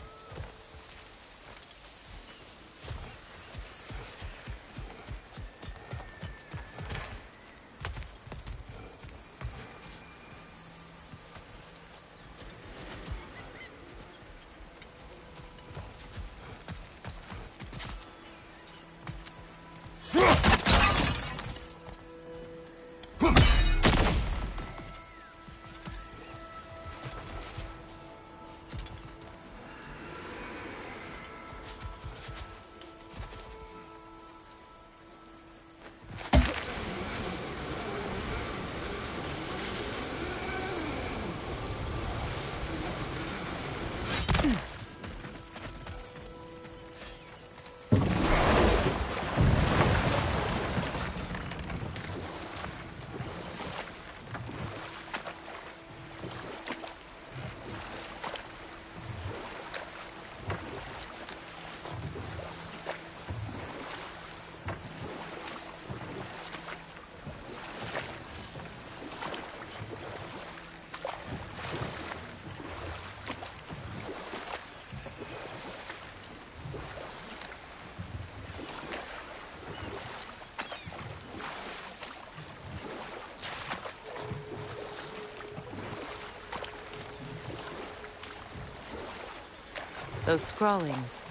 Those scrawlings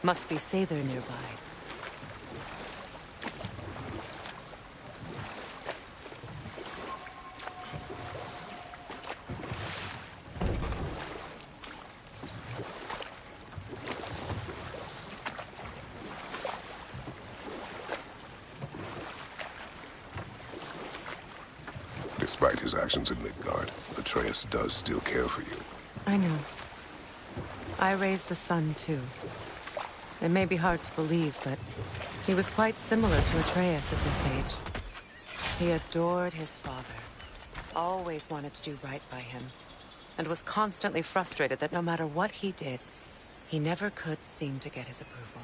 must be Sather nearby. Despite his actions in Midgard, Atreus does still care for you. I know. I raised a son, too. It may be hard to believe, but he was quite similar to Atreus at this age. He adored his father, always wanted to do right by him, and was constantly frustrated that no matter what he did, he never could seem to get his approval.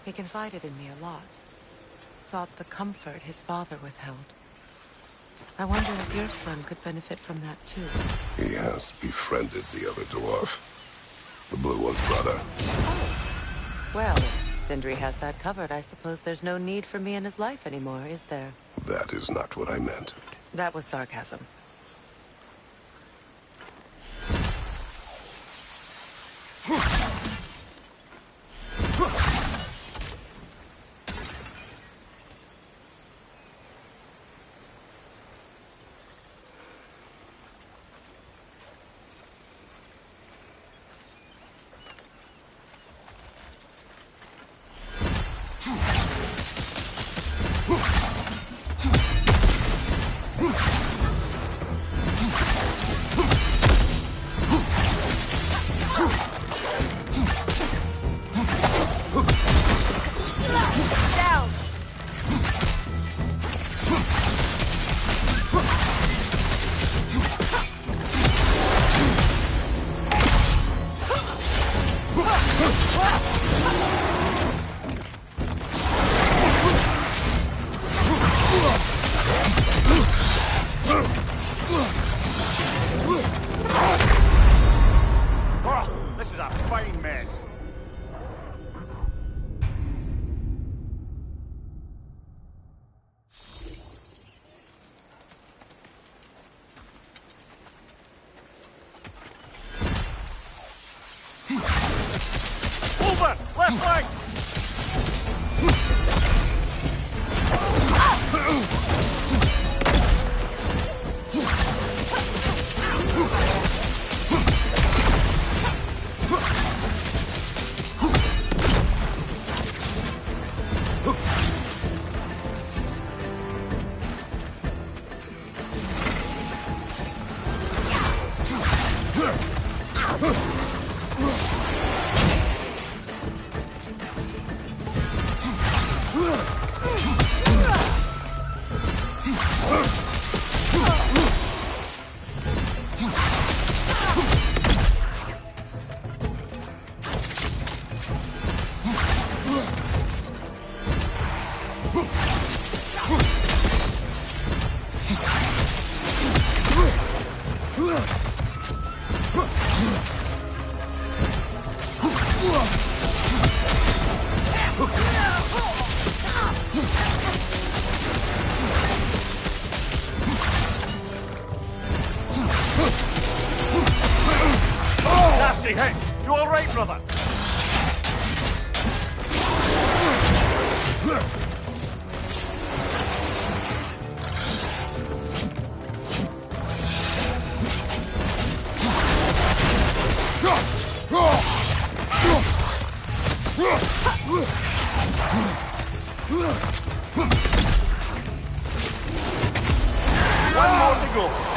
He confided in me a lot, sought the comfort his father withheld. I wonder if your son could benefit from that, too. He has befriended the other dwarf. The blue one's brother. Well, if Sindri has that covered, I suppose there's no need for me in his life anymore, is there? That is not what I meant. That was sarcasm. Nasty hit! You all right, brother? One more to go.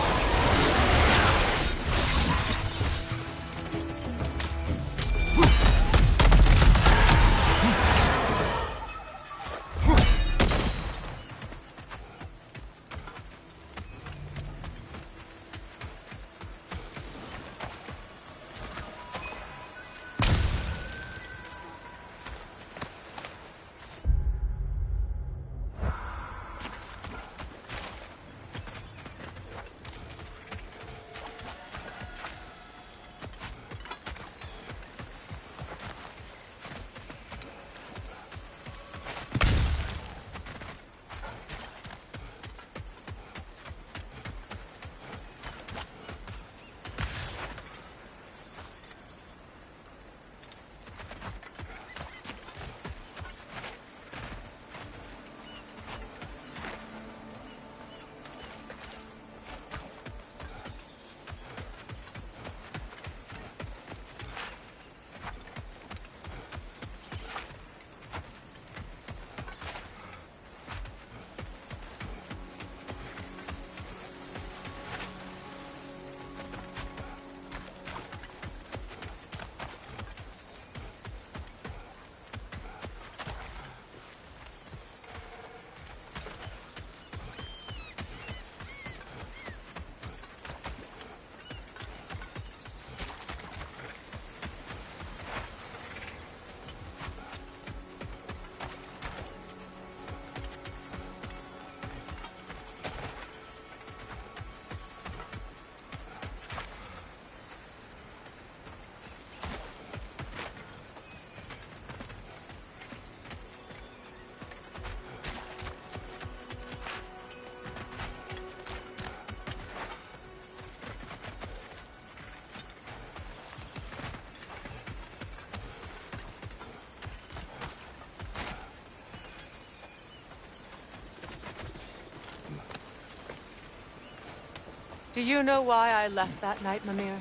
Do you know why I left that night, Mimir?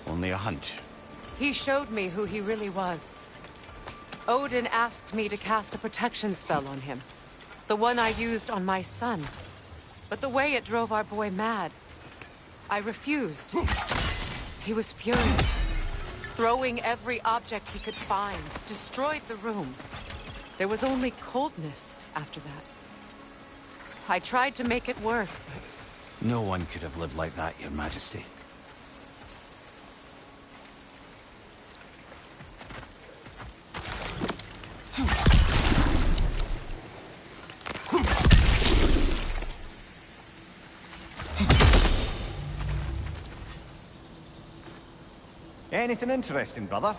Only a hunch. He showed me who he really was. Odin asked me to cast a protection spell on him. The one I used on my son. But the way it drove our boy mad, I refused. He was furious. Throwing every object he could find, destroyed the room. There was only coldness after that. I tried to make it work, but... No one could have lived like that, Your Majesty. Anything interesting, brother?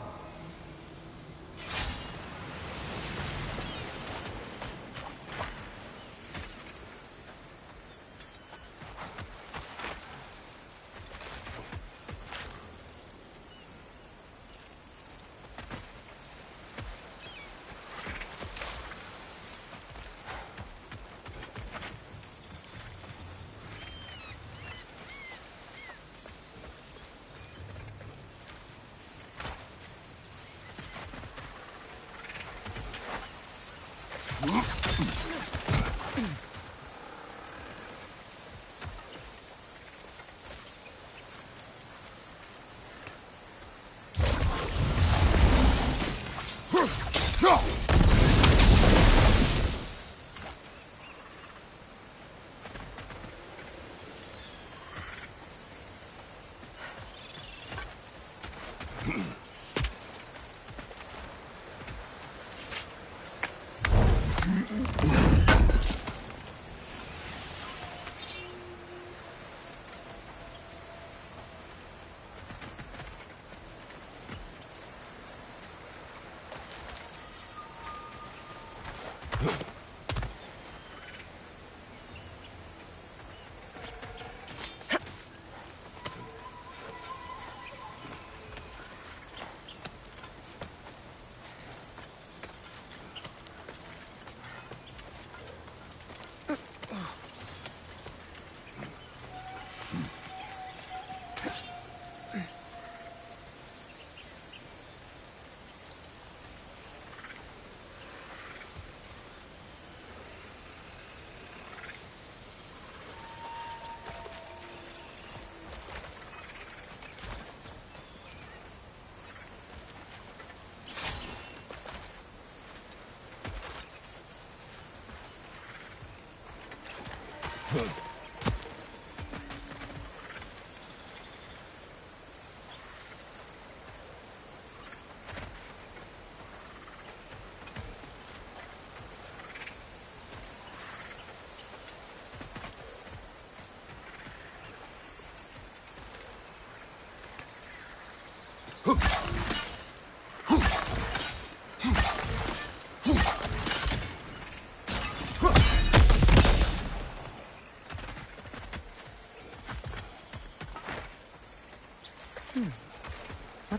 What's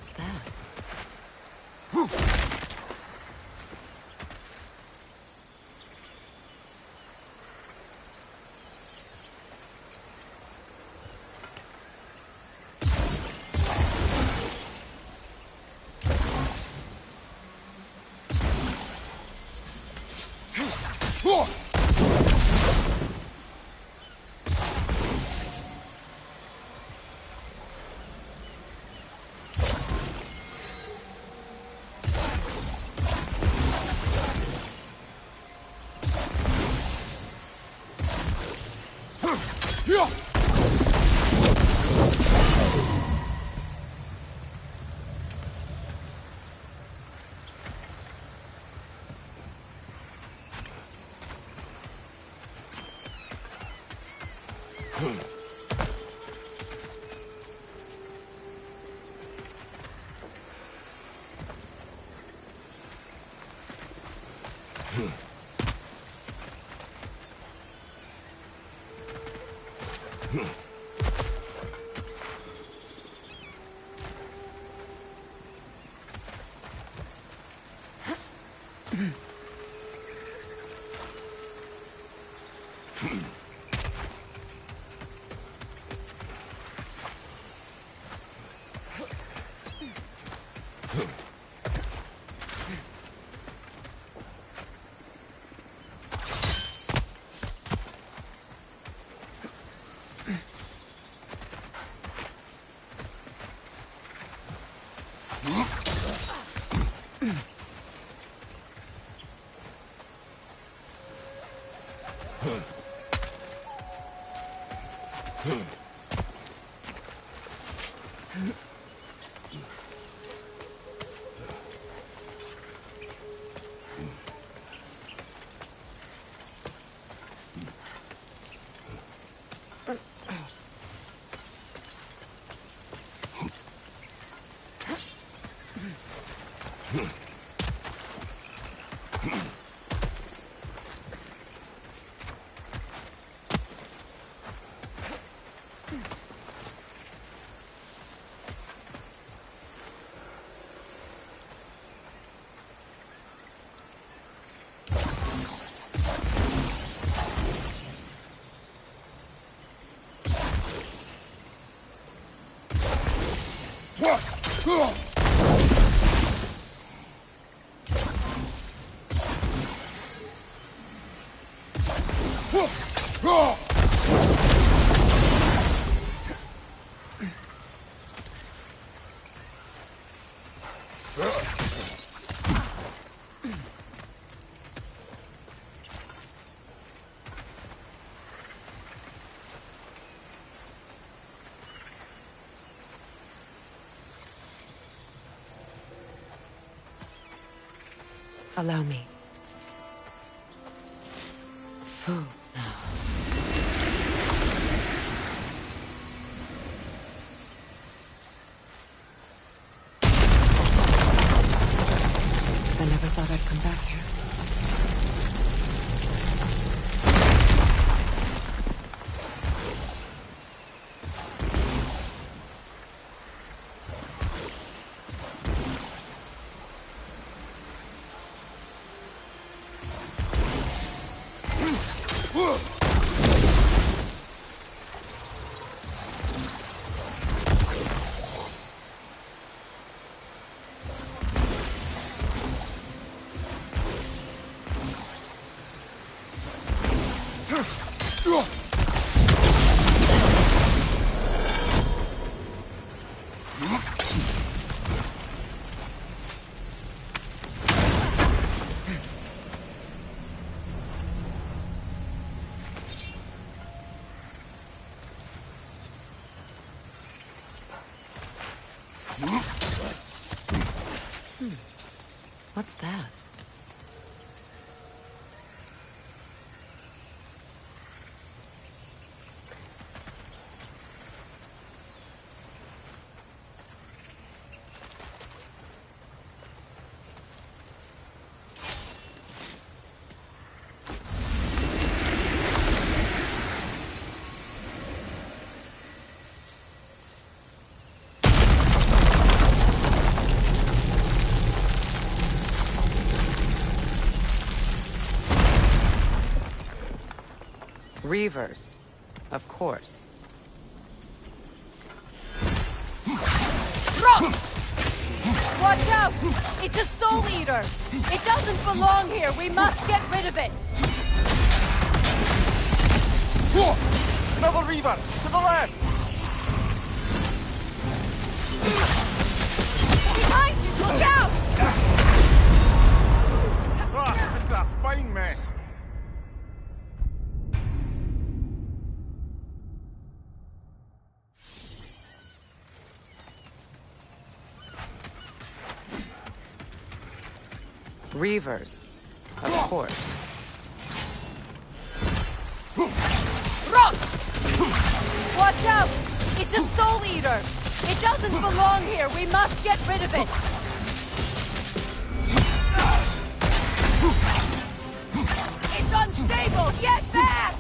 that? Allow me. Food now. I never thought I'd come back here. What's that? Reavers, of course. Run! Watch out! It's a soul eater! It doesn't belong here! We must get rid of it! Another Reaver! To the left! Behind you! Look out! Ah, this is a fine mess. Reavers, of course. Run! Watch out! It's a soul eater! It doesn't belong here! We must get rid of it! It's unstable! Get back!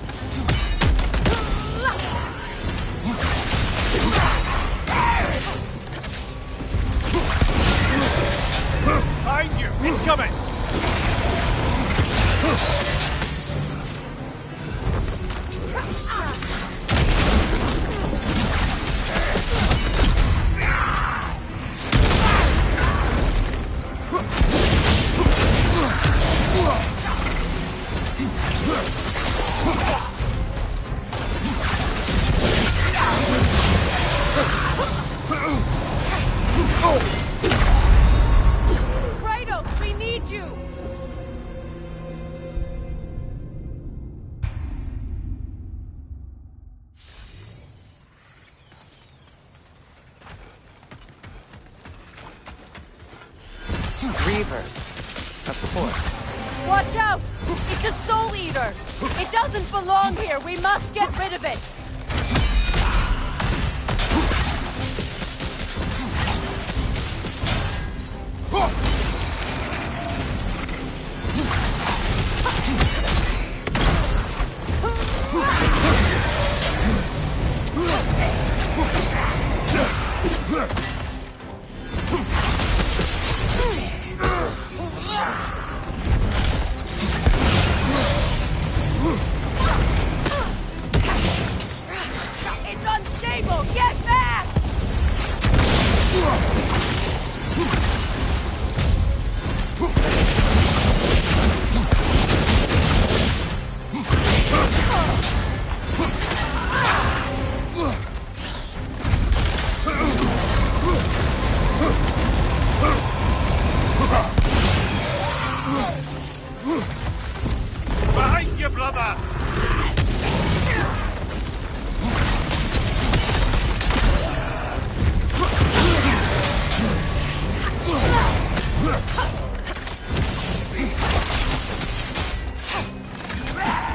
Behind you! Incoming! Kratos, we need you! Reavers, of course. Watch out! It's a soul eater! It doesn't belong here! We must get rid of it! It's unstable! Get back! Behind you, brother!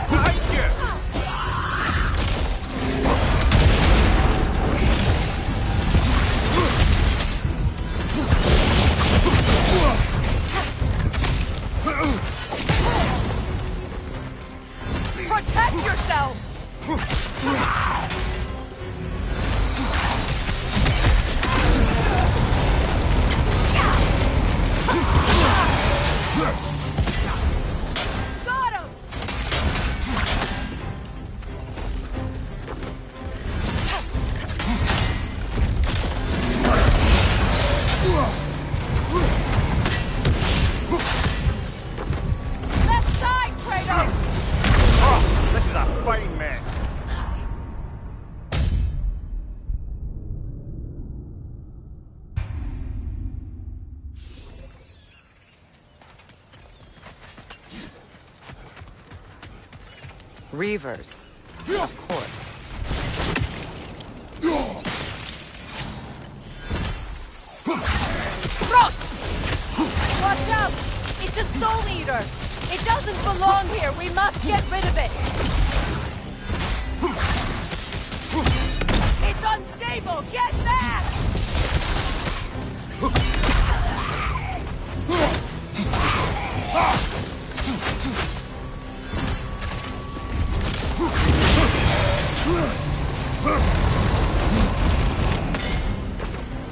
Behind you! Protect yourself! Got him! Left side, Kratos! Oh, this is a fine mess. Reavers, of course. Rot! Watch out! It's a soul eater! It doesn't belong here! We must get rid of it! It's unstable! Get back!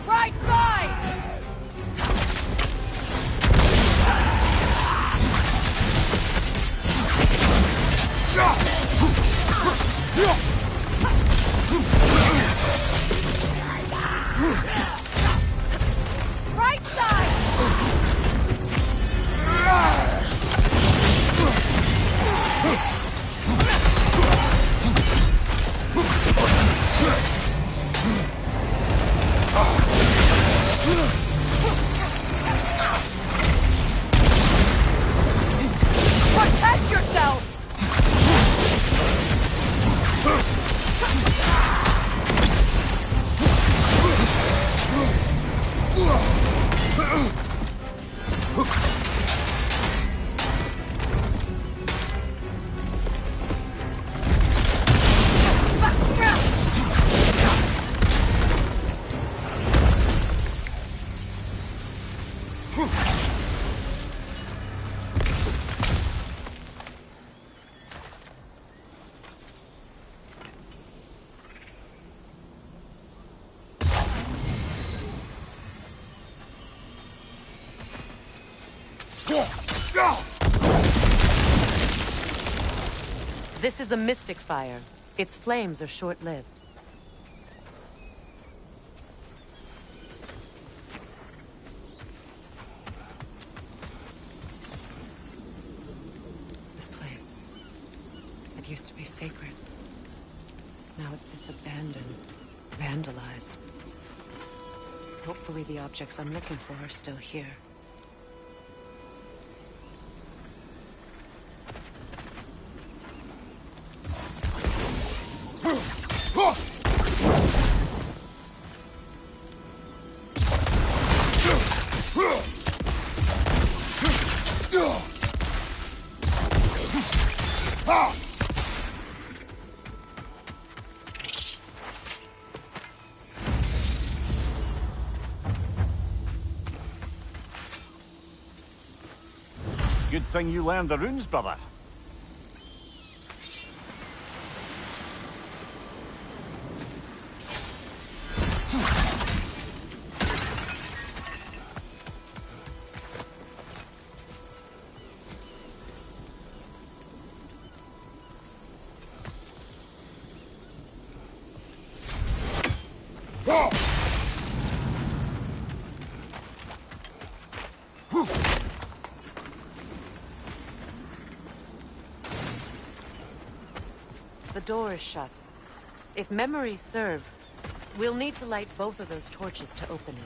Right side! This is a mystic fire. Its flames are short-lived. This place. It used to be sacred. Now it sits abandoned, vandalized. Hopefully the objects I'm looking for are still here. Good thing you learned the runes, brother. The door is shut. If memory serves, we'll need to light both of those torches to open it.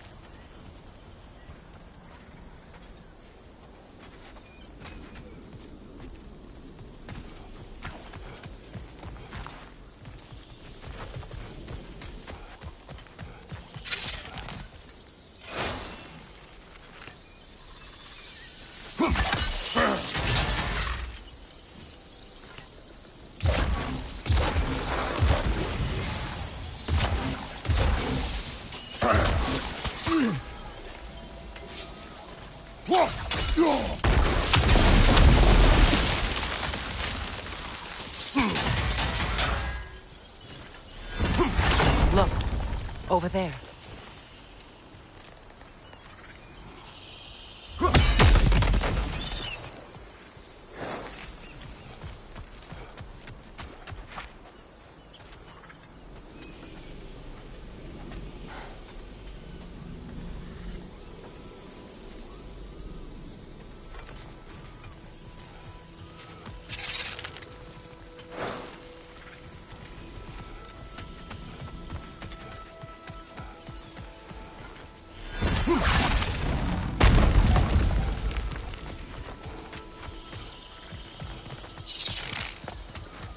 Look, over there.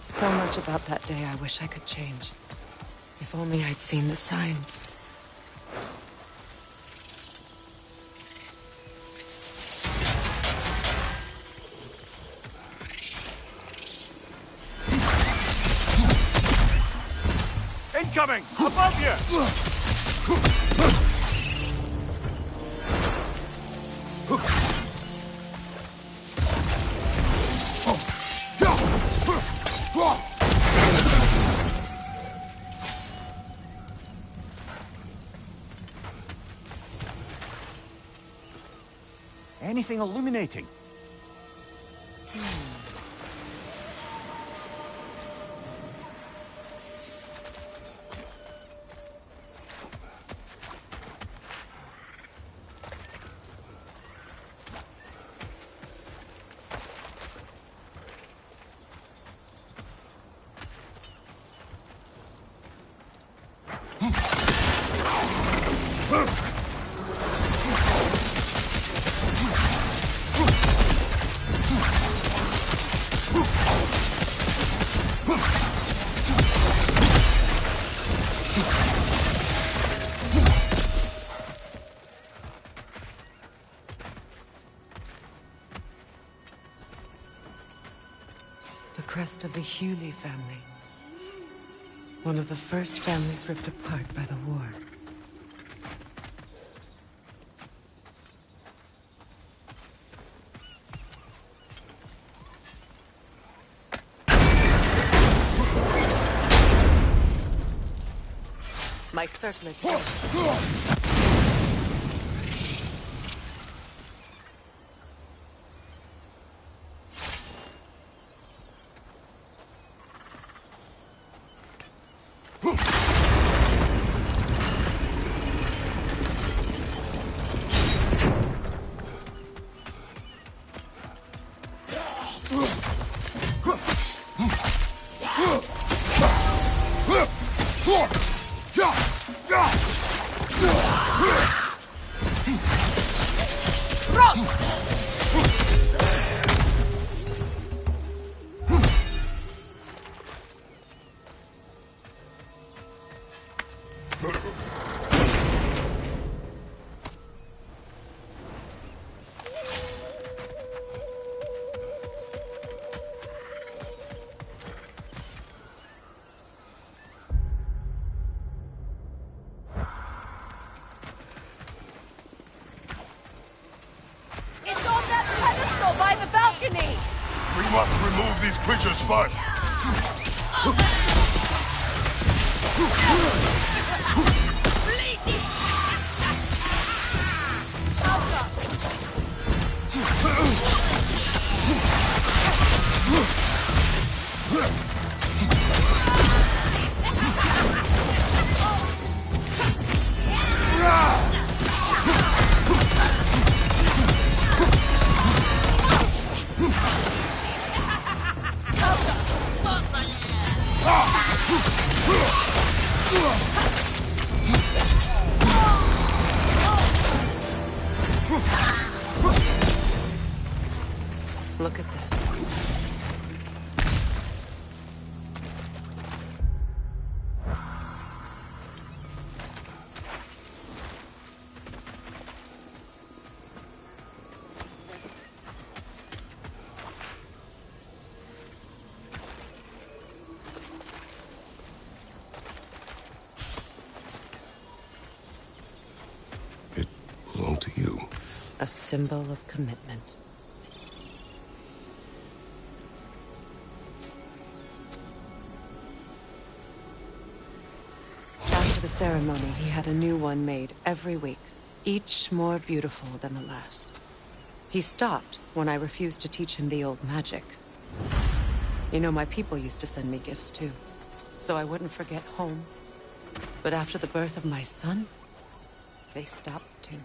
So much about that day I wish I could change. If only I'd seen the signs. Incoming! Above you! Anything illuminating? The crest of the Hewley family. One of the first families ripped apart by the war. My circlets. must remove these creatures first. Look at this. It belonged to you. A symbol of commitment. After the ceremony, he had a new one made every week, each more beautiful than the last. He stopped when I refused to teach him the old magic. You know, my people used to send me gifts too, so I wouldn't forget home. But after the birth of my son, they stopped too.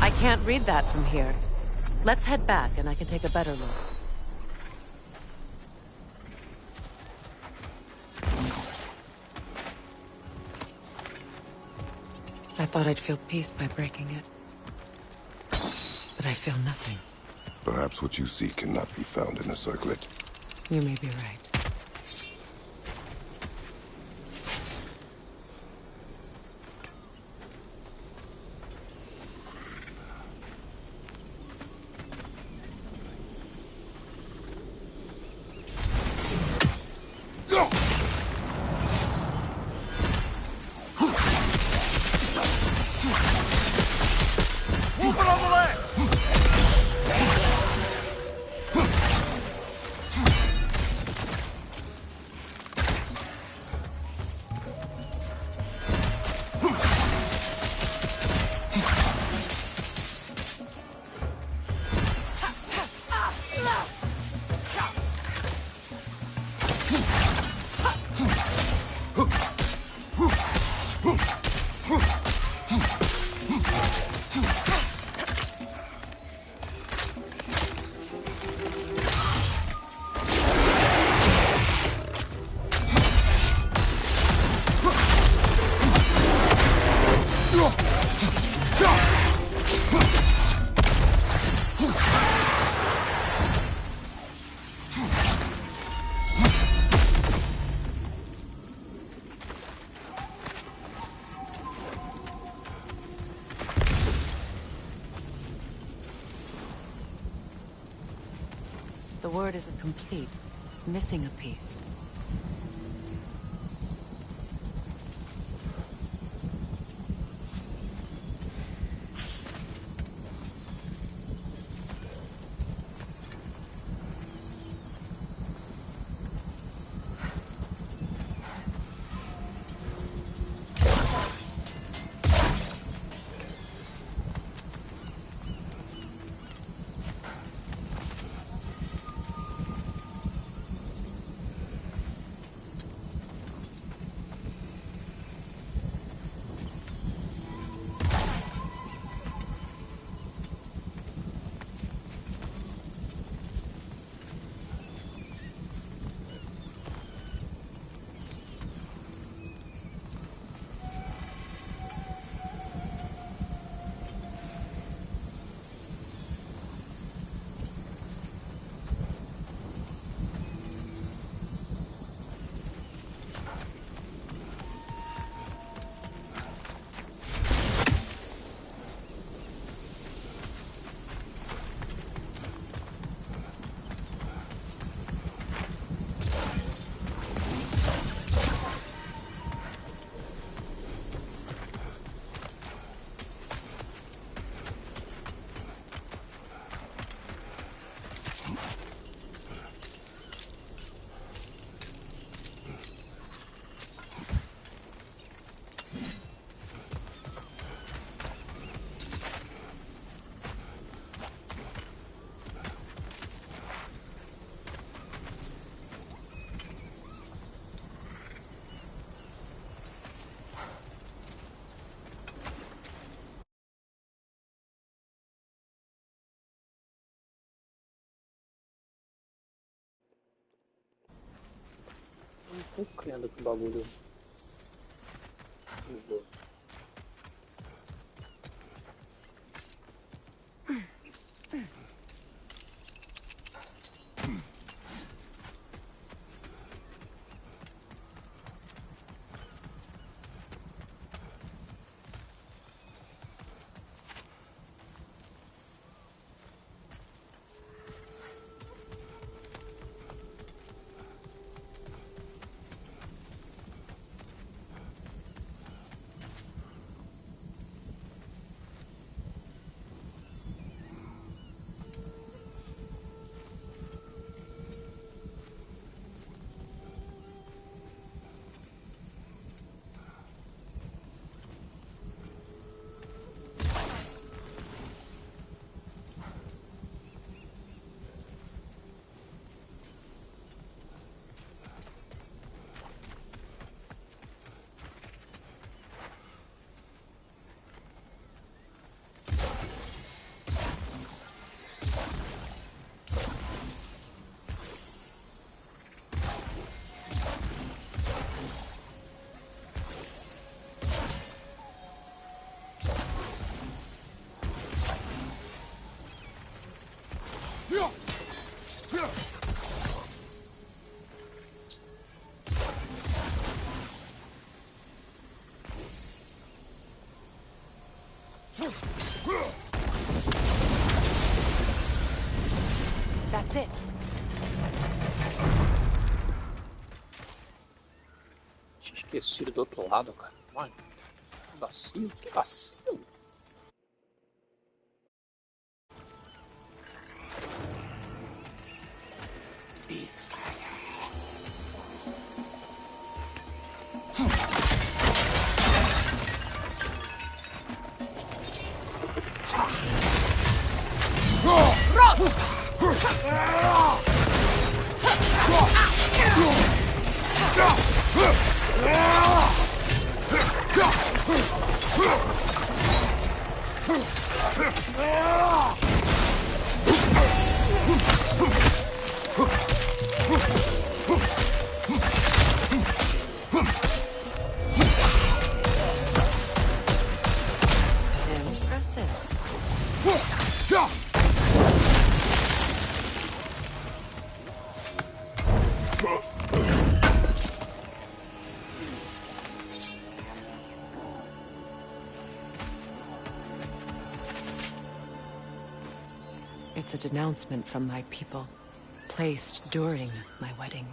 I can't read that from here. Let's head back and I can take a better look. I thought I'd feel peace by breaking it. But I feel nothing. Perhaps what you seek cannot be found in a circlet. You may be right. The word isn't complete. It's missing a piece. tô crendo que o bagulho mudou. That's it. Tinha esquecido do outro lado, cara. Mano, que vacilo, que vacilo. It's a denouncement from my people, placed during my wedding.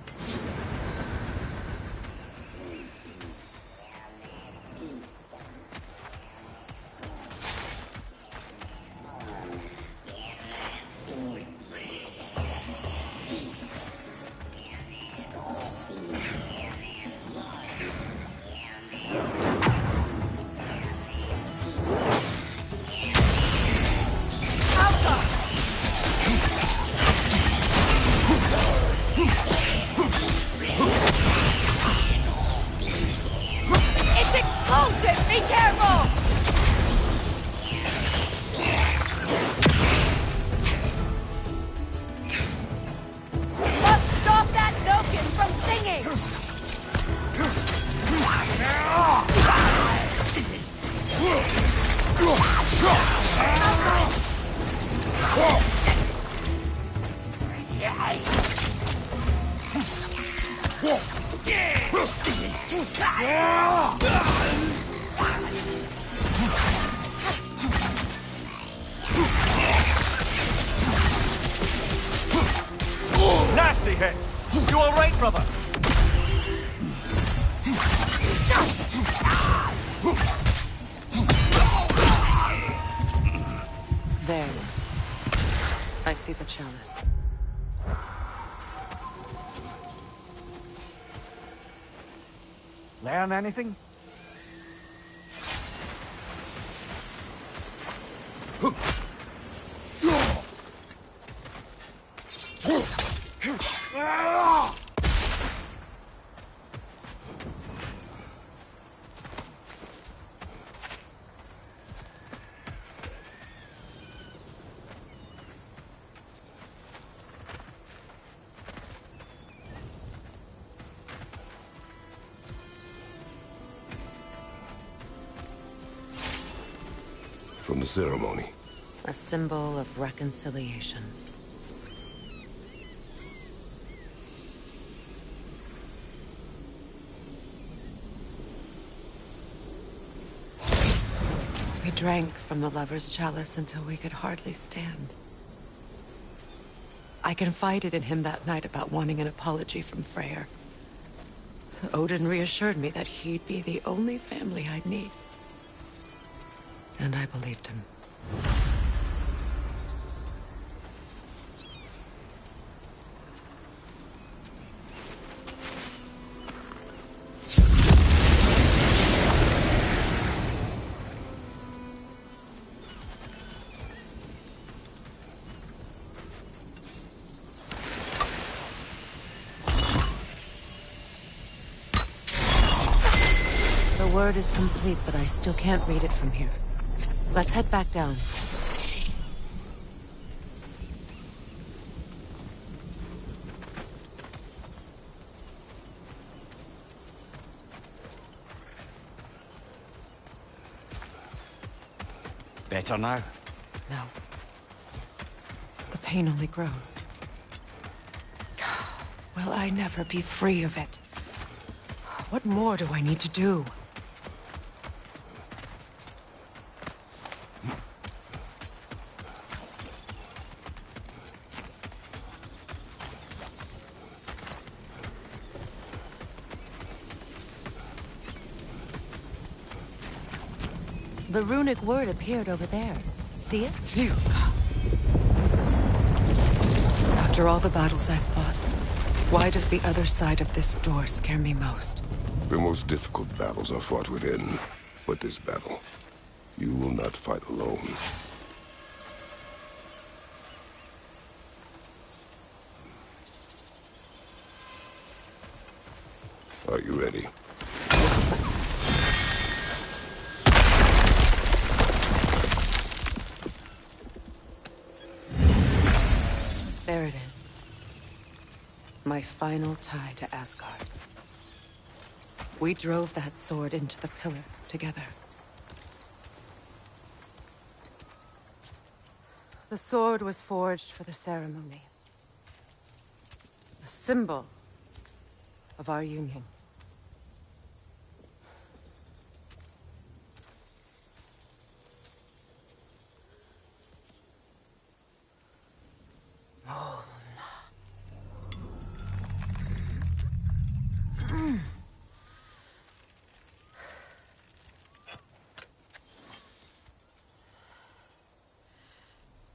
Nasty hit! You all right, brother? There. I see the chalice. Learn anything? from the ceremony. A symbol of reconciliation. We drank from the lover's chalice until we could hardly stand. I confided in him that night about wanting an apology from Freyr. Odin reassured me that he'd be the only family I'd need. And I believed him. The word is complete, but I still can't read it from here. Let's head back down. Better now? No. The pain only grows. Will I never be free of it? What more do I need to do? The runic word appeared over there. See it? Phew. After all the battles I've fought, why does the other side of this door scare me most? The most difficult battles are fought within. But this battle, you will not fight alone. Are you ready? There it is. My final tie to Asgard. We drove that sword into the pillar together. The sword was forged for the ceremony. A symbol of our union.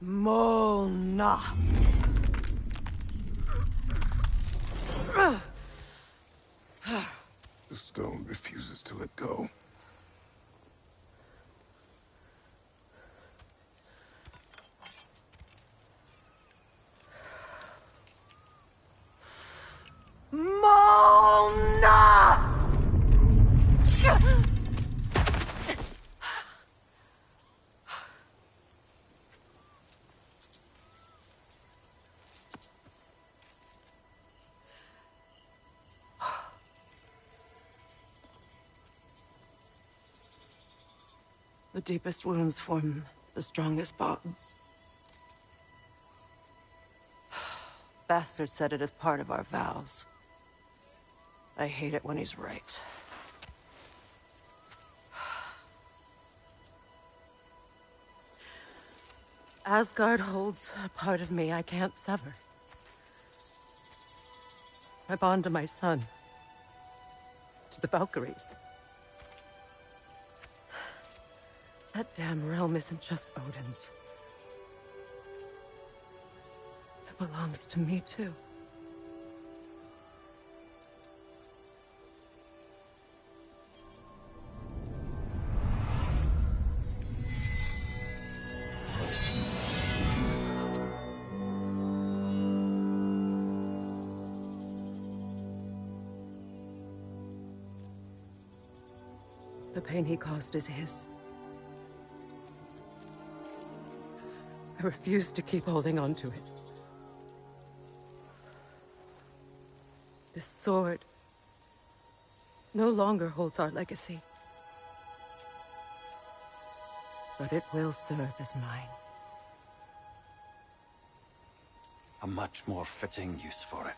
Mona. The stone refuses to let go. Mona! The deepest wounds form the strongest bonds. Bastard said it as part of our vows. I hate it when he's right. Asgard holds a part of me I can't sever. I bond to my son. To the Valkyries. That damn realm isn't just Odin's. It belongs to me, too. The pain he caused is his. I refuse to keep holding on to it. This sword no longer holds our legacy. but it will serve as mine. A much more fitting use for it.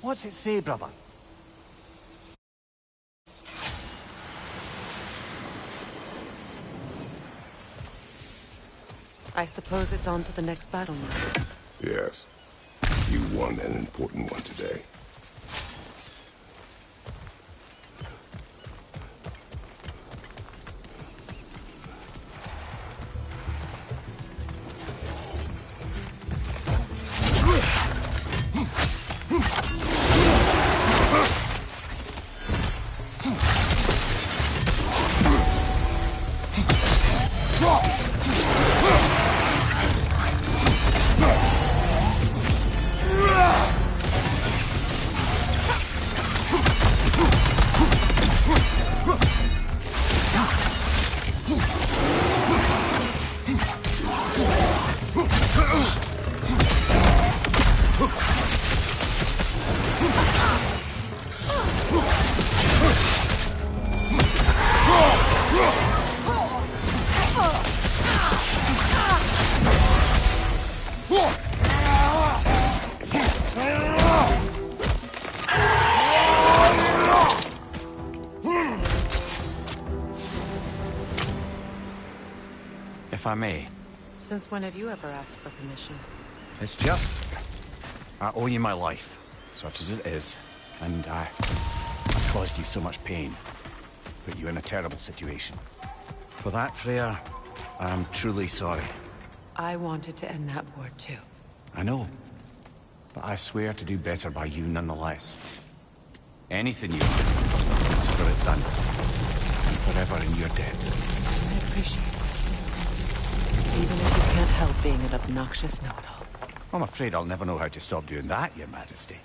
What's it say, brother? I suppose it's on to the next battle now. Yes. You won an important one today. If I may. Since when have you ever asked for permission? It's just... I owe you my life, such as it is. And I caused you so much pain. Put you in a terrible situation. For that, Freya, I'm truly sorry. I wanted to end that war too. I know. But I swear to do better by you nonetheless. Anything you do, consider it done. And forever in your debt. I appreciate it. Even if you can't help being an obnoxious know-it-all. I'm afraid I'll never know how to stop doing that, Your Majesty.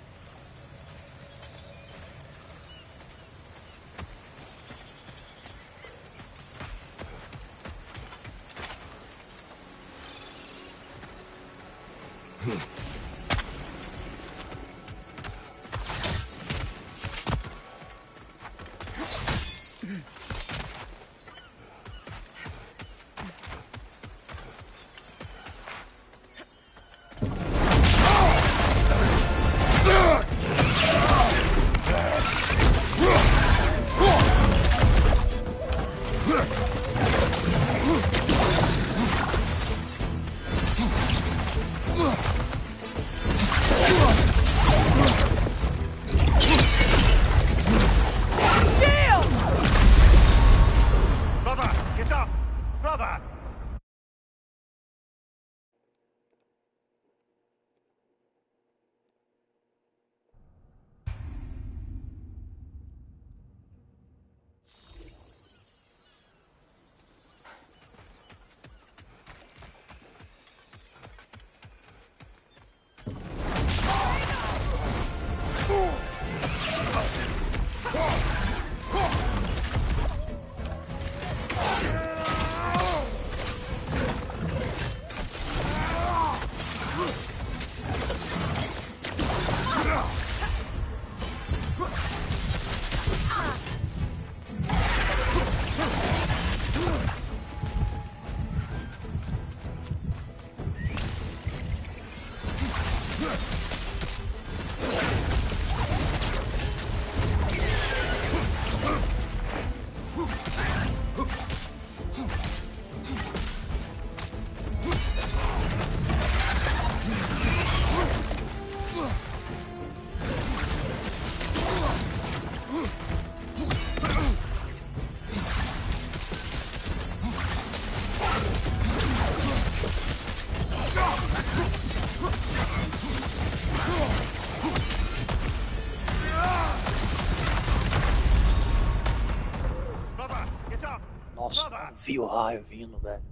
Vi o raio vindo, velho.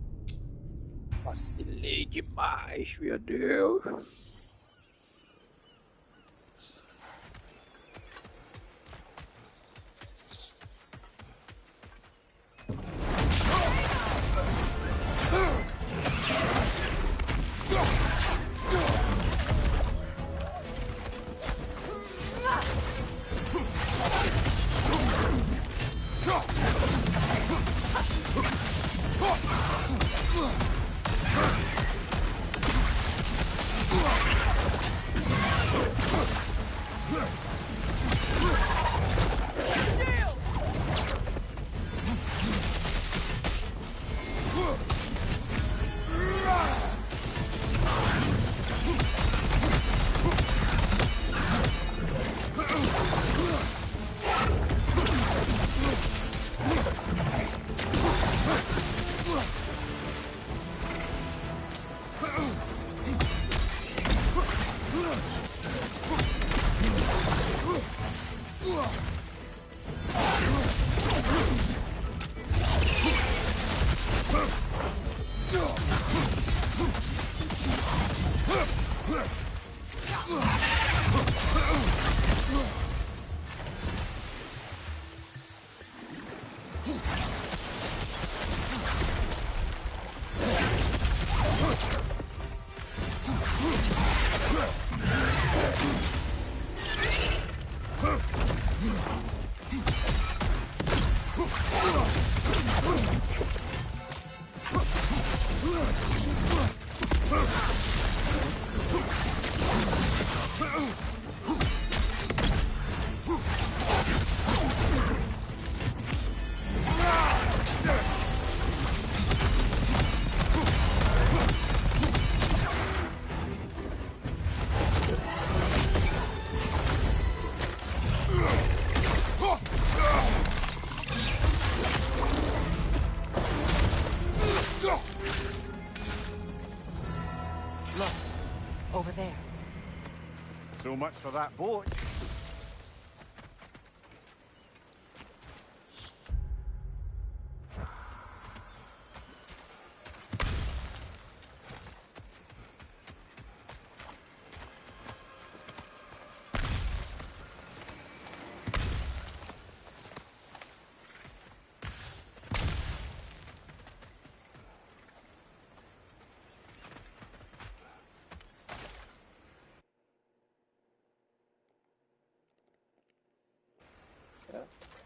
Vacilei demais, meu Deus. Over there. So much for that boat.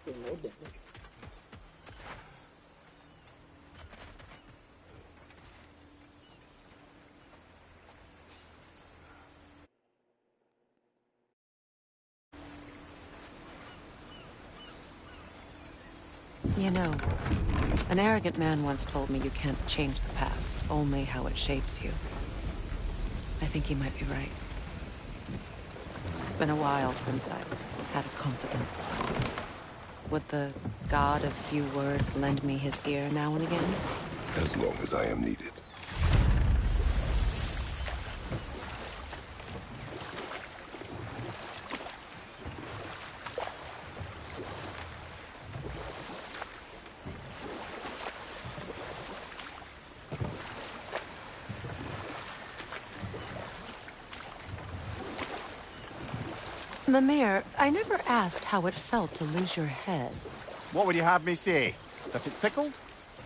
No damage. You know, an arrogant man once told me you can't change the past, only how it shapes you. I think he might be right. It's been a while since I've had a confidant. Would the god of few words lend me his ear now and again? As long as I am needed. Mimir, I never asked how it felt to lose your head. What would you have me say? That it tickled?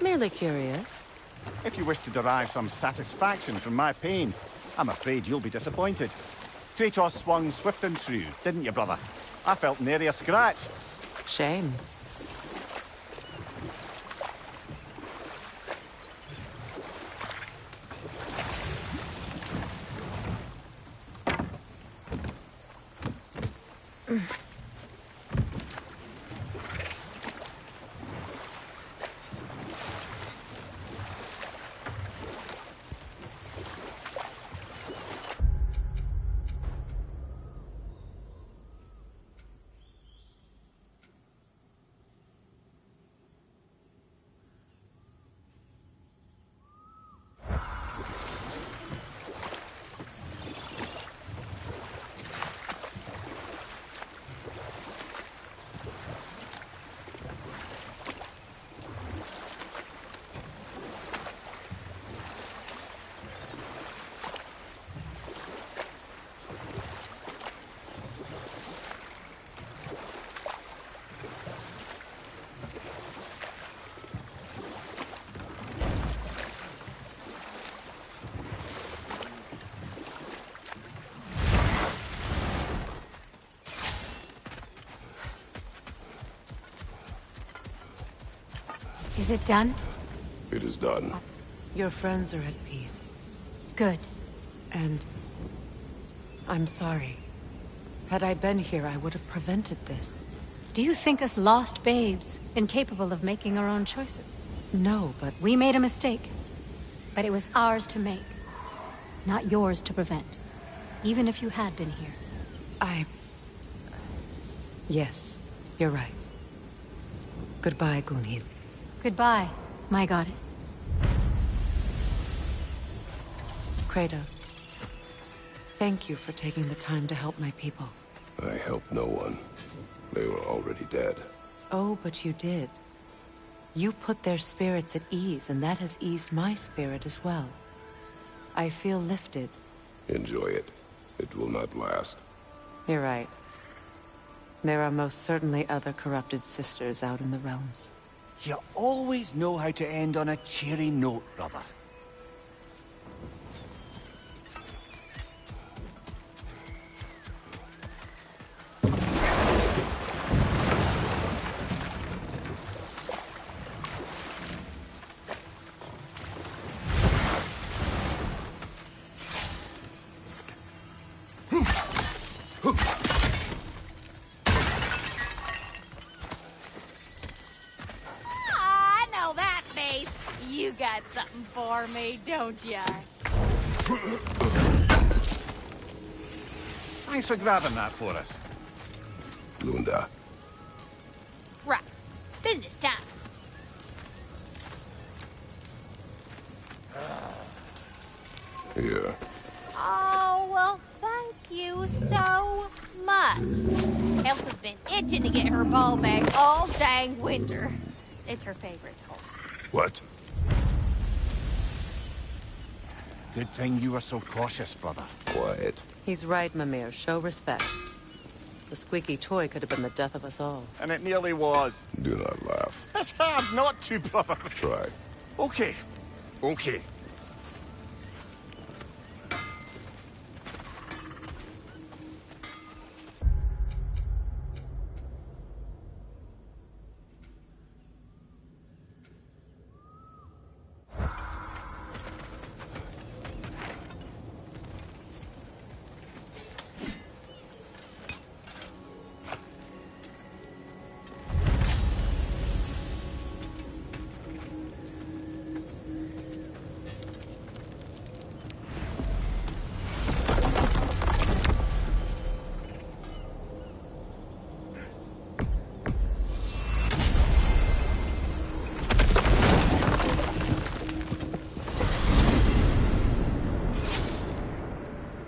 Merely curious. If you wish to derive some satisfaction from my pain, I'm afraid you'll be disappointed. Kratos swung swift and true, didn't you, brother? I felt nary a scratch. Shame. Is it done? It is done. Your friends are at peace. Good. And I'm sorry. Had I been here, I would have prevented this. Do you think us lost babes, incapable of making our own choices? No, but We made a mistake. But it was ours to make. Not yours to prevent. Even if you had been here. Yes, you're right. Goodbye, Gunhild. Goodbye, my goddess. Kratos. Thank you for taking the time to help my people. I helped no one. They were already dead. Oh, but you did. You put their spirits at ease, and that has eased my spirit as well. I feel lifted. Enjoy it. It will not last. You're right. There are most certainly other corrupted sisters out in the realms. You always know how to end on a cheery note, brother. I know that face. You got something for me, don't ya? Thanks for grabbing that for us. Lunda. Right. Business time. Here. Oh, well, thank you so much. Elf has been itching to get her bow back all dang winter. It's her favorite. What? Good thing you were so cautious, brother. Quiet. He's right, Mimir. Show respect. The squeaky toy could have been the death of us all. And it nearly was. Do not laugh. It's hard not to, brother. Try. Okay. Okay.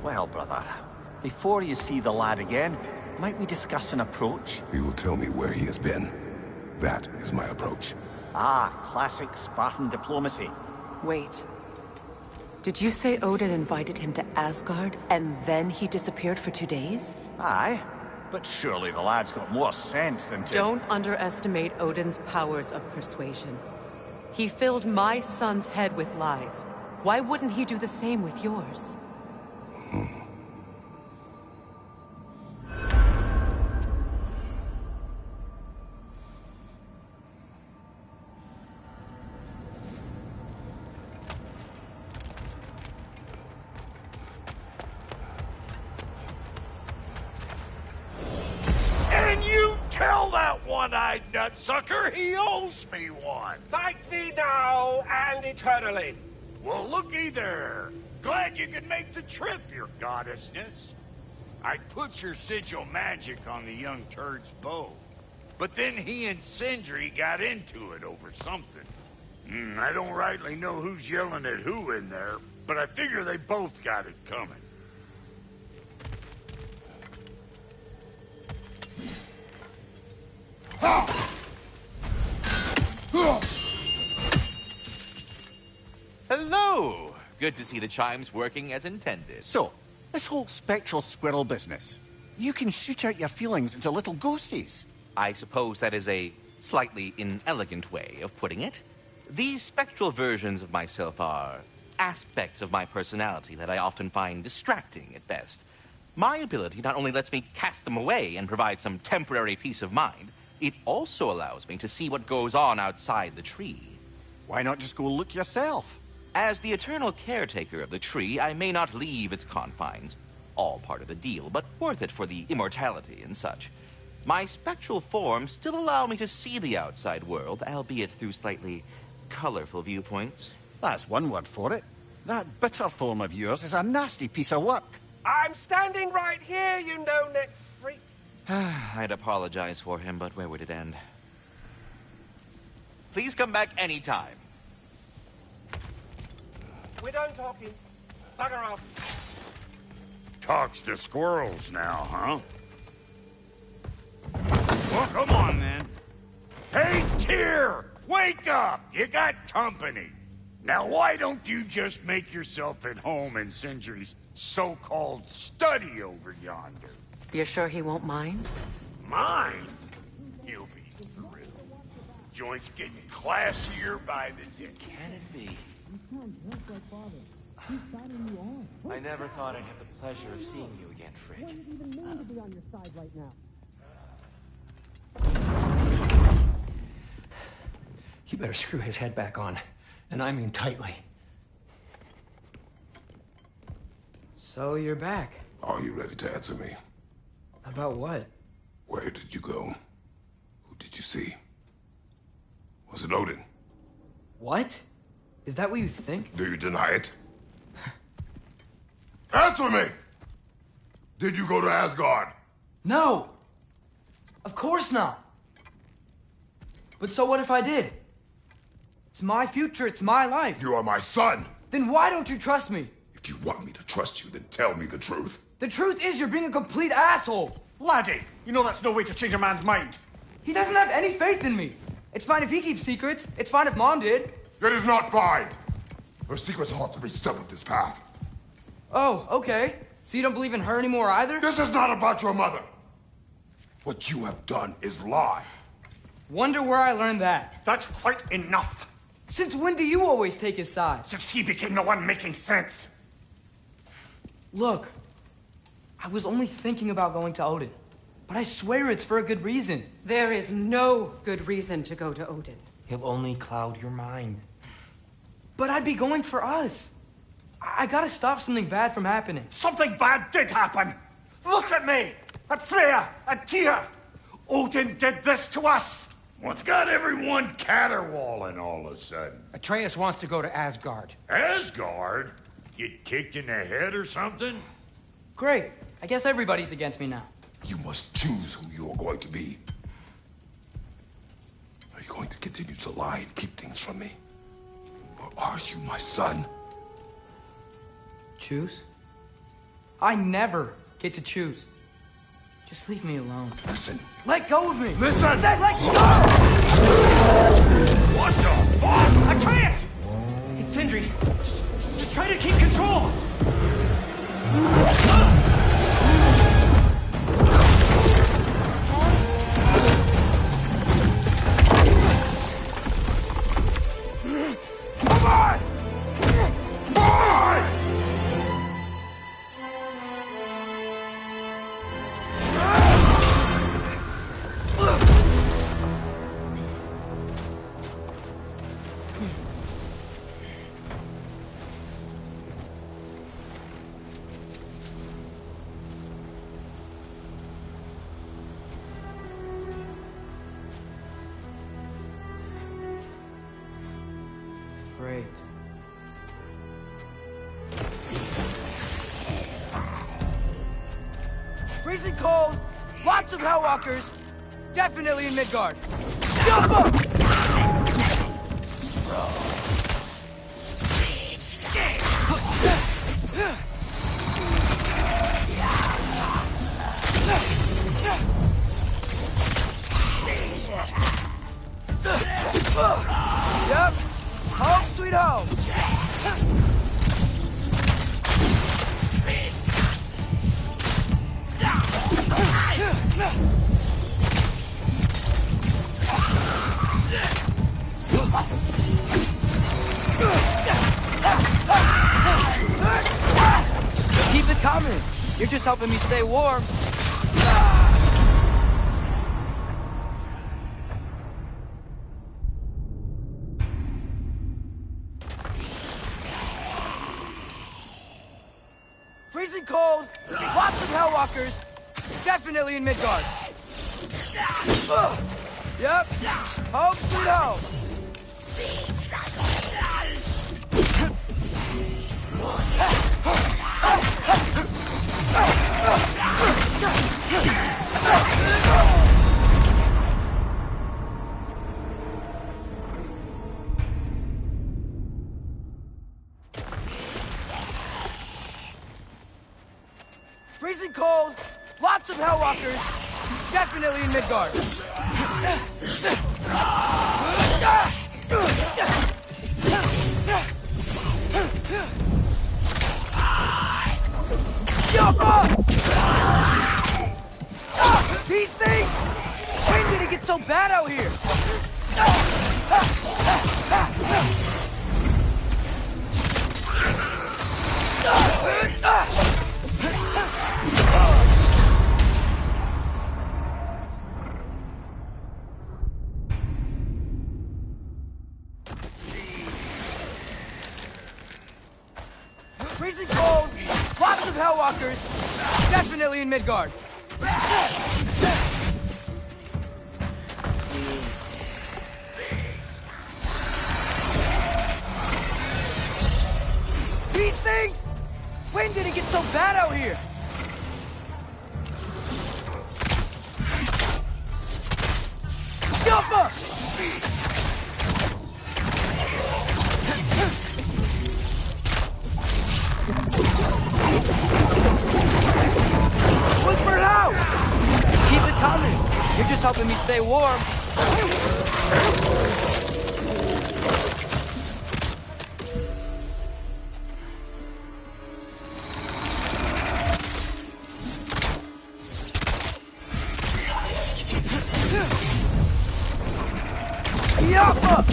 Well, brother, before you see the lad again, might we discuss an approach? He will tell me where he has been. That is my approach. Ah, classic Spartan diplomacy. Wait. Did you say Odin invited him to Asgard, and then he disappeared for 2 days? Aye, but surely the lad's got more sense than to... Don't underestimate Odin's powers of persuasion. He filled my son's head with lies. Why wouldn't he do the same with yours? And you tell that one-eyed nutsucker he owes me one. Thank me now and eternally. Well, looky there. Glad you could make the trip, your goddessness. I put your sigil magic on the young turd's bow. But then he and Sindri got into it over something. I don't rightly know who's yelling at who in there, but I figure they both got it coming. Hello! Good to see the chimes working as intended. So, this whole spectral squirrel business, you can shoot out your feelings into little ghosties. I suppose that is a slightly inelegant way of putting it. These spectral versions of myself are aspects of my personality that I often find distracting at best. My ability not only lets me cast them away and provide some temporary peace of mind, it also allows me to see what goes on outside the tree. Why not just go look yourself? As the eternal caretaker of the tree, I may not leave its confines. All part of the deal, but worth it for the immortality and such. My spectral forms still allow me to see the outside world, albeit through slightly colorful viewpoints. That's one word for it. That bitter form of yours is a nasty piece of work. I'm standing right here, you no-neck freak. I'd apologize for him, but where would it end? Please come back anytime. We're done talking. Bugger off. Talks to squirrels now, huh? Well, come on, then. Hey, Tyr! Wake up! You got company. Now, why don't you just make yourself at home in Sindri's so-called study over yonder? You're sure he won't mind? Mine? He'll be thrilled. Joint's getting classier by the day. Can it be? I never thought I'd have the pleasure of seeing you again, Frick. What does it even mean to be on your side right now? You better screw his head back on, and I mean tightly. So you're back. Are you ready to answer me? About what? Where did you go? Who did you see? Was it Odin? What? Is that what you think? Do you deny it? Answer me! Did you go to Asgard? No! Of course not! But so what if I did? It's my future, it's my life. You are my son! Then why don't you trust me? If you want me to trust you, then tell me the truth. The truth is you're being a complete asshole! Laddie, you know that's no way to change a man's mind. He doesn't have any faith in me. It's fine if he keeps secrets. It's fine if Mom did. It is not fine! Her secrets ought to be stuck with this path. Oh, okay. So you don't believe in her anymore either? This is not about your mother. What you have done is lie. Wonder where I learned that. That's quite enough. Since when do you always take his side? Since he became the one making sense. Look, I was only thinking about going to Odin, but I swear it's for a good reason. There is no good reason to go to Odin. He'll only cloud your mind. But I'd be going for us. I gotta stop something bad from happening. Something bad did happen. Look at me, at Freya, at Tyr. Odin did this to us. What's got everyone caterwauling all of a sudden? Atreus wants to go to Asgard. Asgard? Get kicked in the head or something? Great. I guess everybody's against me now. You must choose who you are going to be. Are you going to continue to lie and keep things from me? Or are you my son? Choose? I never get to choose. Just leave me alone. Listen. Let go of me! Listen! I said let go! What the fuck? Atreus! It's Sindri. Just try to keep control! Come on! Boy! Great. Freezing cold, lots of Hellwalkers, definitely in Midgard. Jump up! Yep. Home sweet home. Keep it coming. You're just helping me stay warm. Freezing cold, lots of Hellwalkers, definitely in Midgard. Yep, home sweet home. Freezing cold, lots of Hellwalkers, definitely in Midgard. These things! When did it get so bad out here? Freezing cold, lots of Hellwalkers, definitely in Midgard. These things? When did it get so bad out here? Yuppa! Whisper it out! Keep it coming. You're just helping me stay warm. Yappa!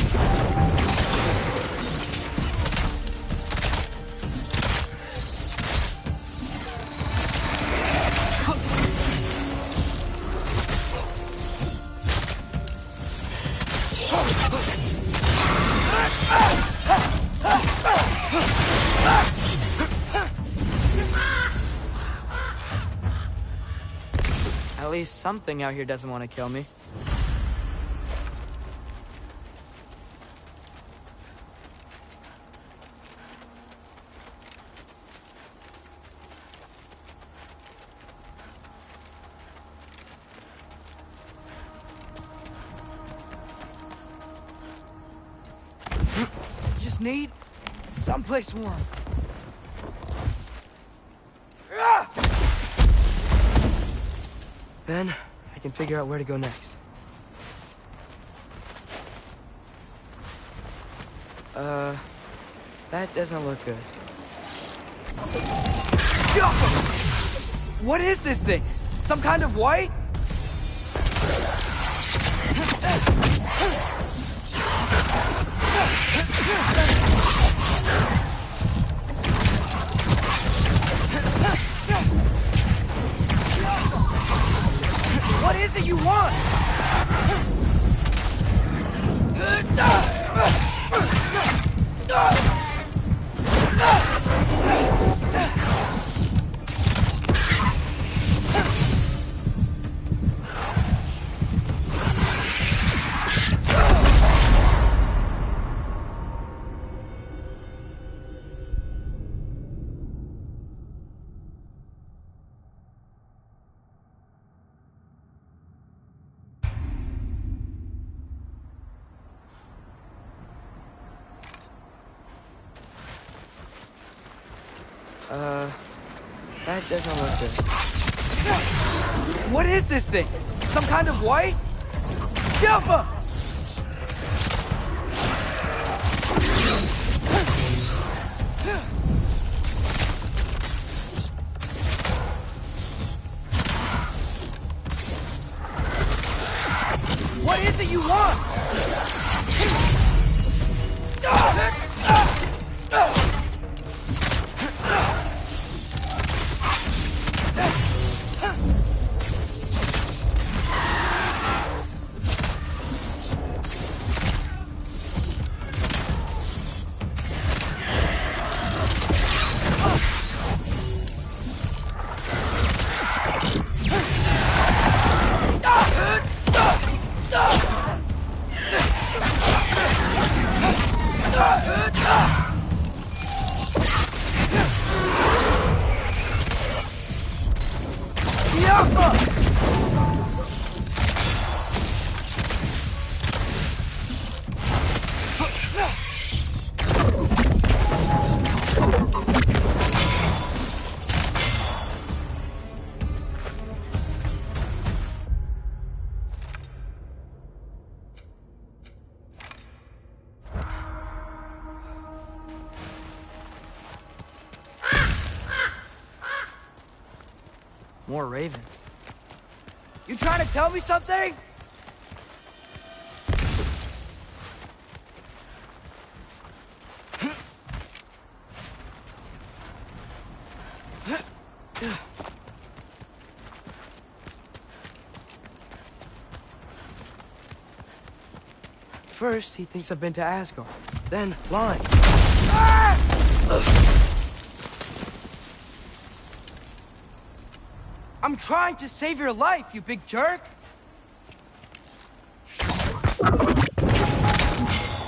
At least something out here doesn't want to kill me. Just need someplace warm. Then I can figure out where to go next. That doesn't look good. What is this thing? Some kind of white? What is it you want? That doesn't look good. What is this thing? Some kind of white? Yuppa! What is it you want? More ravens. You trying to tell me something? First, he thinks I've been to Asgard. Then, lying. I'm trying to save your life, you big jerk!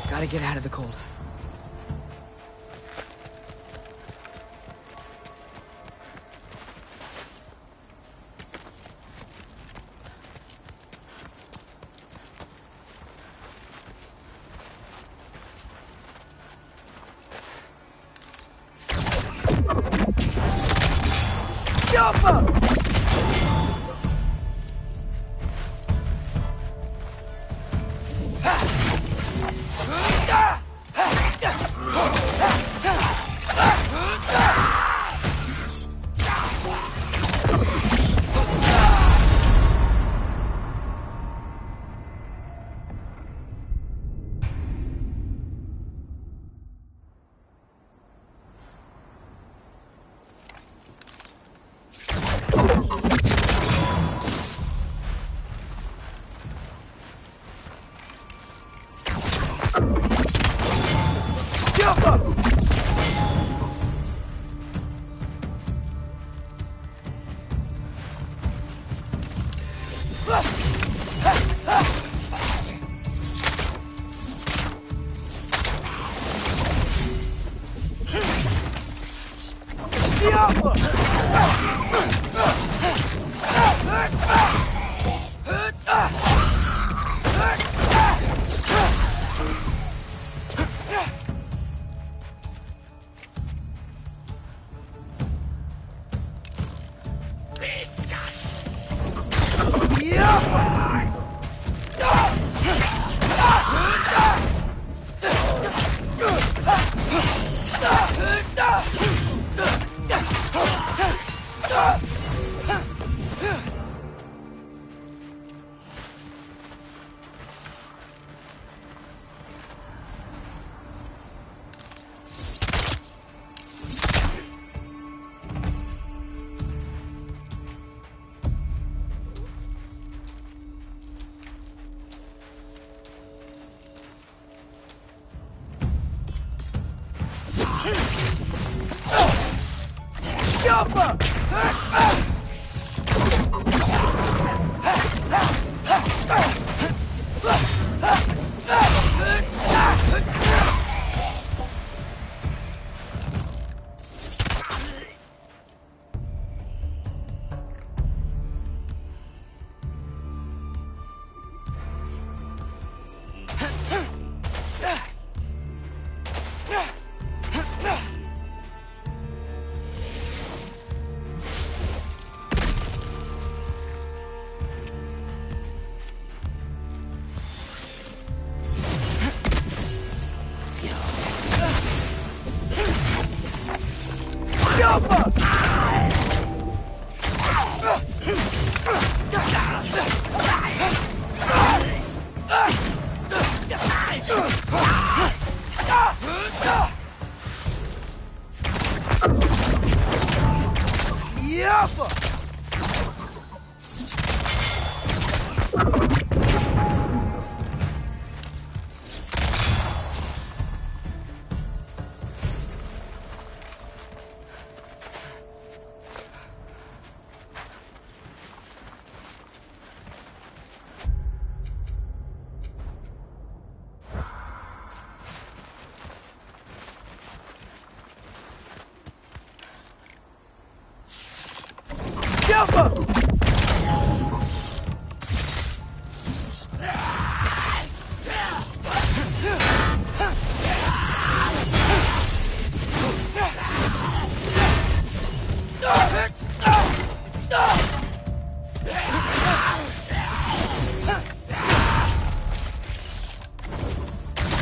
Gotta get out of the cold.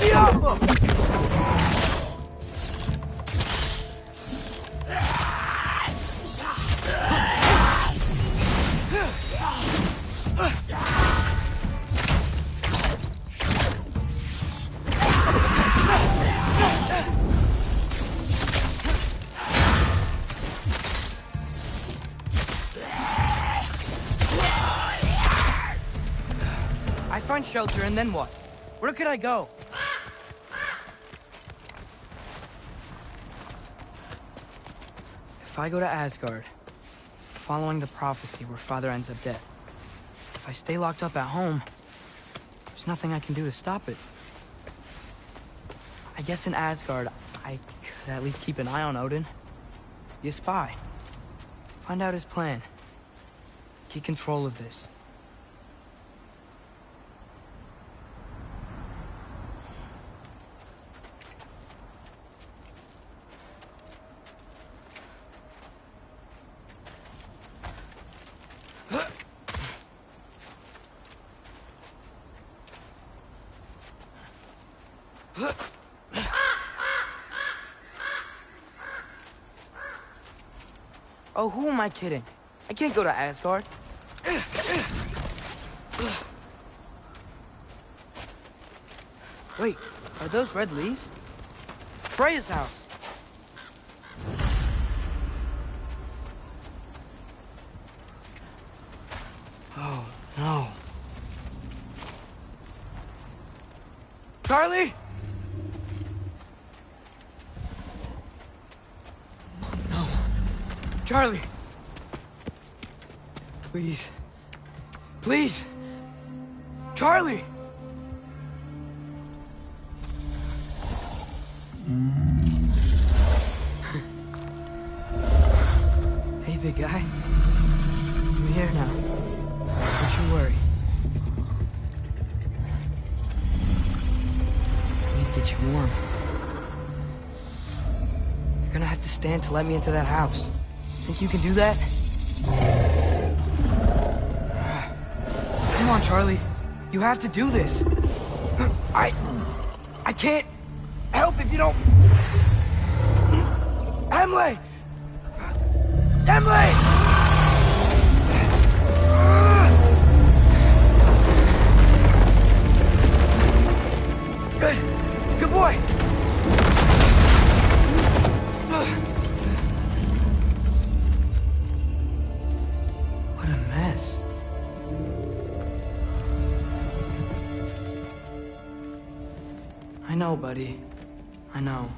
me up! I find shelter, and then what? Where could I go? If I go to Asgard, following the prophecy where Father ends up dead, if I stay locked up at home, there's nothing I can do to stop it. I guess in Asgard, I could at least keep an eye on Odin. Be a spy. Find out his plan. Get control of this. Oh, who am I kidding? I can't go to Asgard. Wait, are those red leaves? Freya's house. Oh, no. Charlie? No. Charlie! Please. Please! Charlie! Hey, big guy. I'm here now. Don't you worry. I need to get you warm. You're gonna have to stand to let me into that house. Think you can do that? Come on, Charlie. You have to do this. I can't help if you don't... Emily! Emily! Good boy! What a mess. I know, buddy. I know.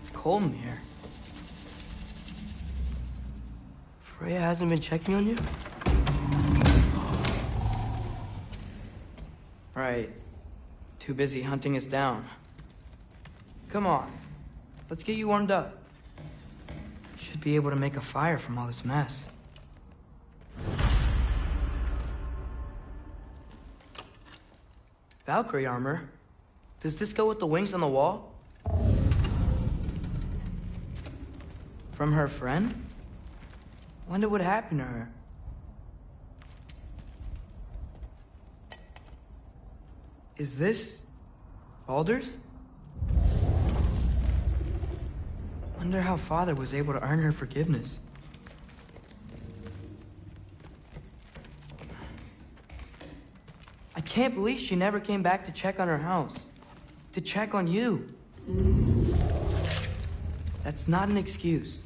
It's cold in here. Freya hasn't been checking on you? Right. Too busy hunting us down. Come on. Let's get you warmed up. Should be able to make a fire from all this mess. Valkyrie armor? Does this go with the wings on the wall? From her friend? Wonder what happened to her. Is this Baldur's? Wonder how Father was able to earn her forgiveness. I can't believe she never came back to check on her house. To check on you. That's not an excuse.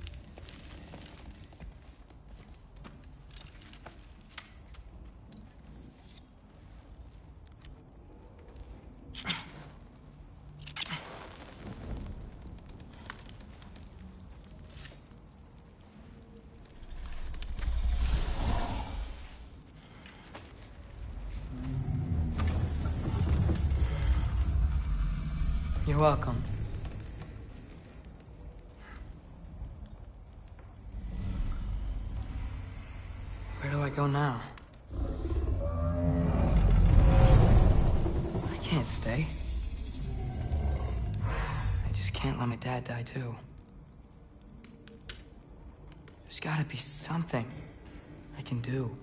You're welcome. Where do I go now? I can't stay. I just can't let my dad die too. There's gotta be something I can do.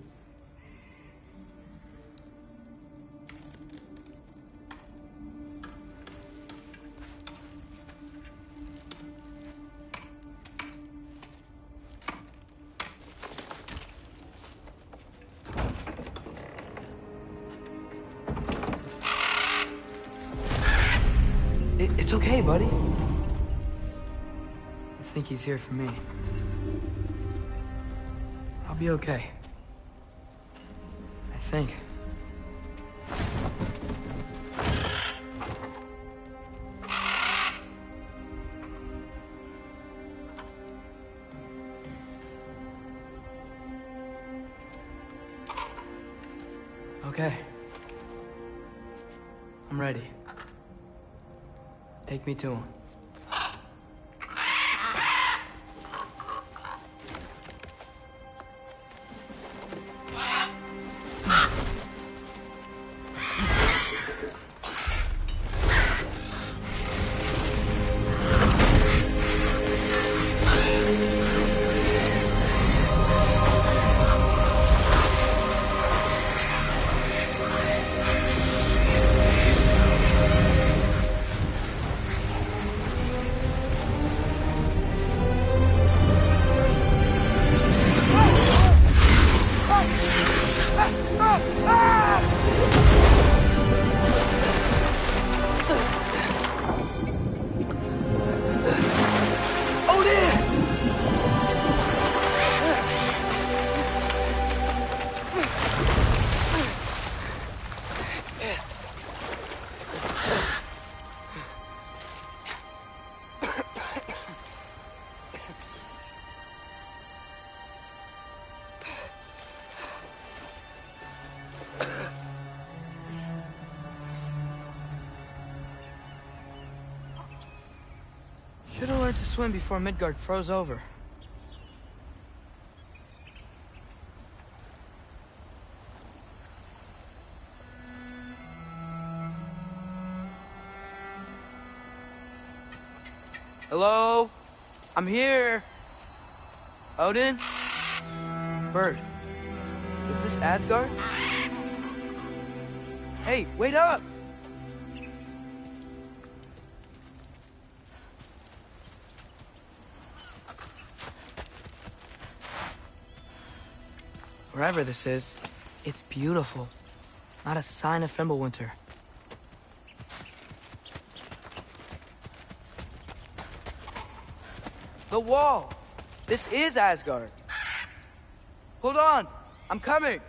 It's okay, buddy. I think he's here for me. I'll be okay. I think. Okay. I'm ready. Take me to him. Should have learned to swim before Midgard froze over. Hello? I'm here. Odin? Bird. Is this Asgard? Hey, wait up! Wherever this is, it's beautiful. Not a sign of Fimbulwinter. The wall! This is Asgard. Hold on! I'm coming!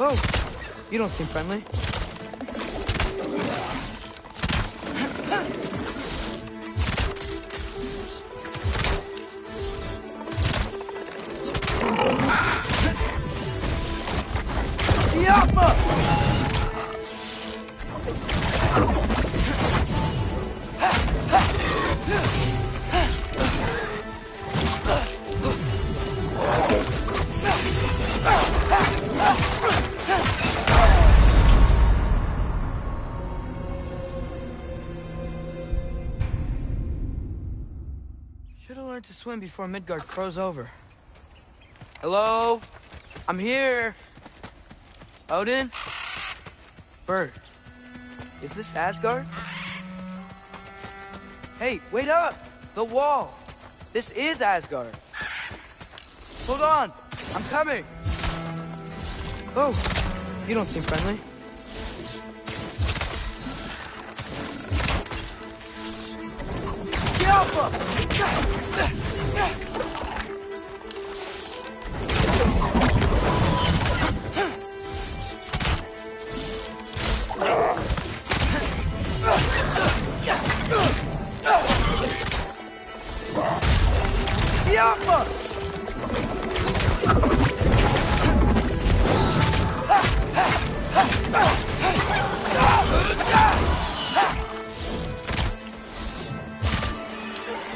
Oh, you don't seem friendly. Should have learned to swim before Midgard froze over. Hello? I'm here. Odin? Bird. Is this Asgard? Hey, wait up! The wall! This is Asgard. Hold on! I'm coming! Oh, you don't seem friendly.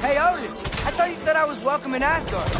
Hey, Odin! I thought you said I was welcome in Asgard.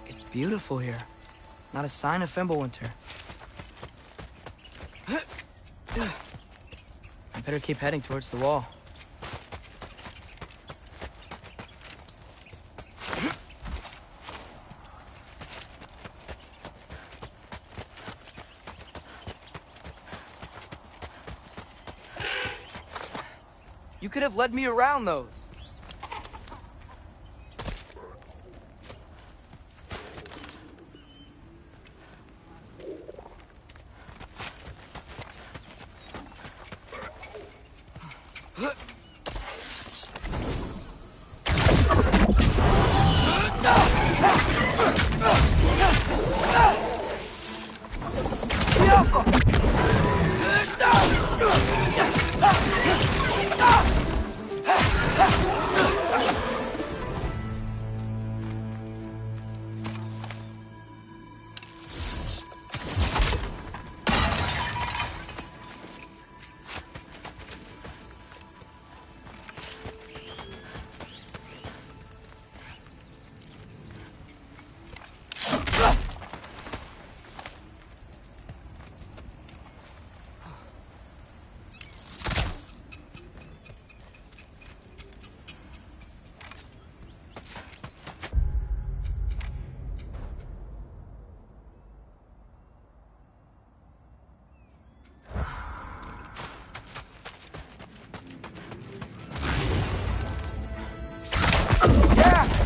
It's beautiful here. Not a sign of Fimbulwinter. I better keep heading towards the wall. You could have led me around those.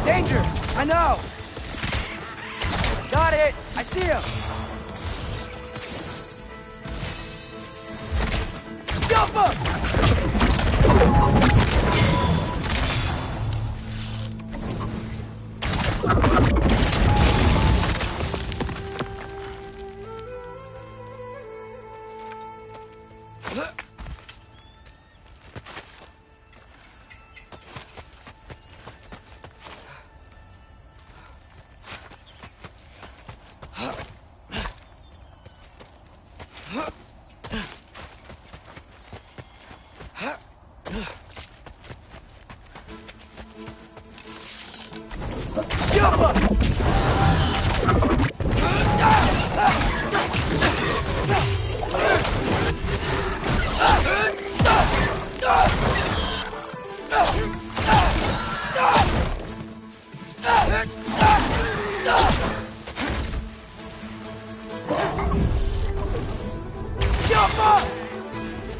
Danger! I know! Got it! I see him! Jump up!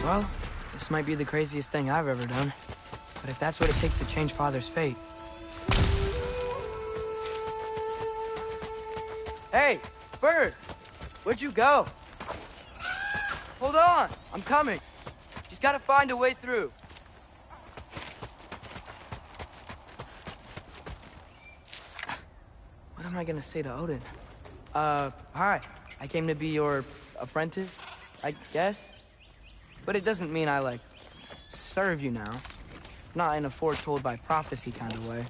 Well, this might be the craziest thing I've ever done. But if that's what it takes to change Father's fate... Hey, Bird! Where'd you go? Hold on! I'm coming! Just gotta find a way through. What am I gonna say to Odin? Hi. I came to be your apprentice, I guess? But it doesn't mean I, like, serve you now. Not in a foretold by prophecy kind of way.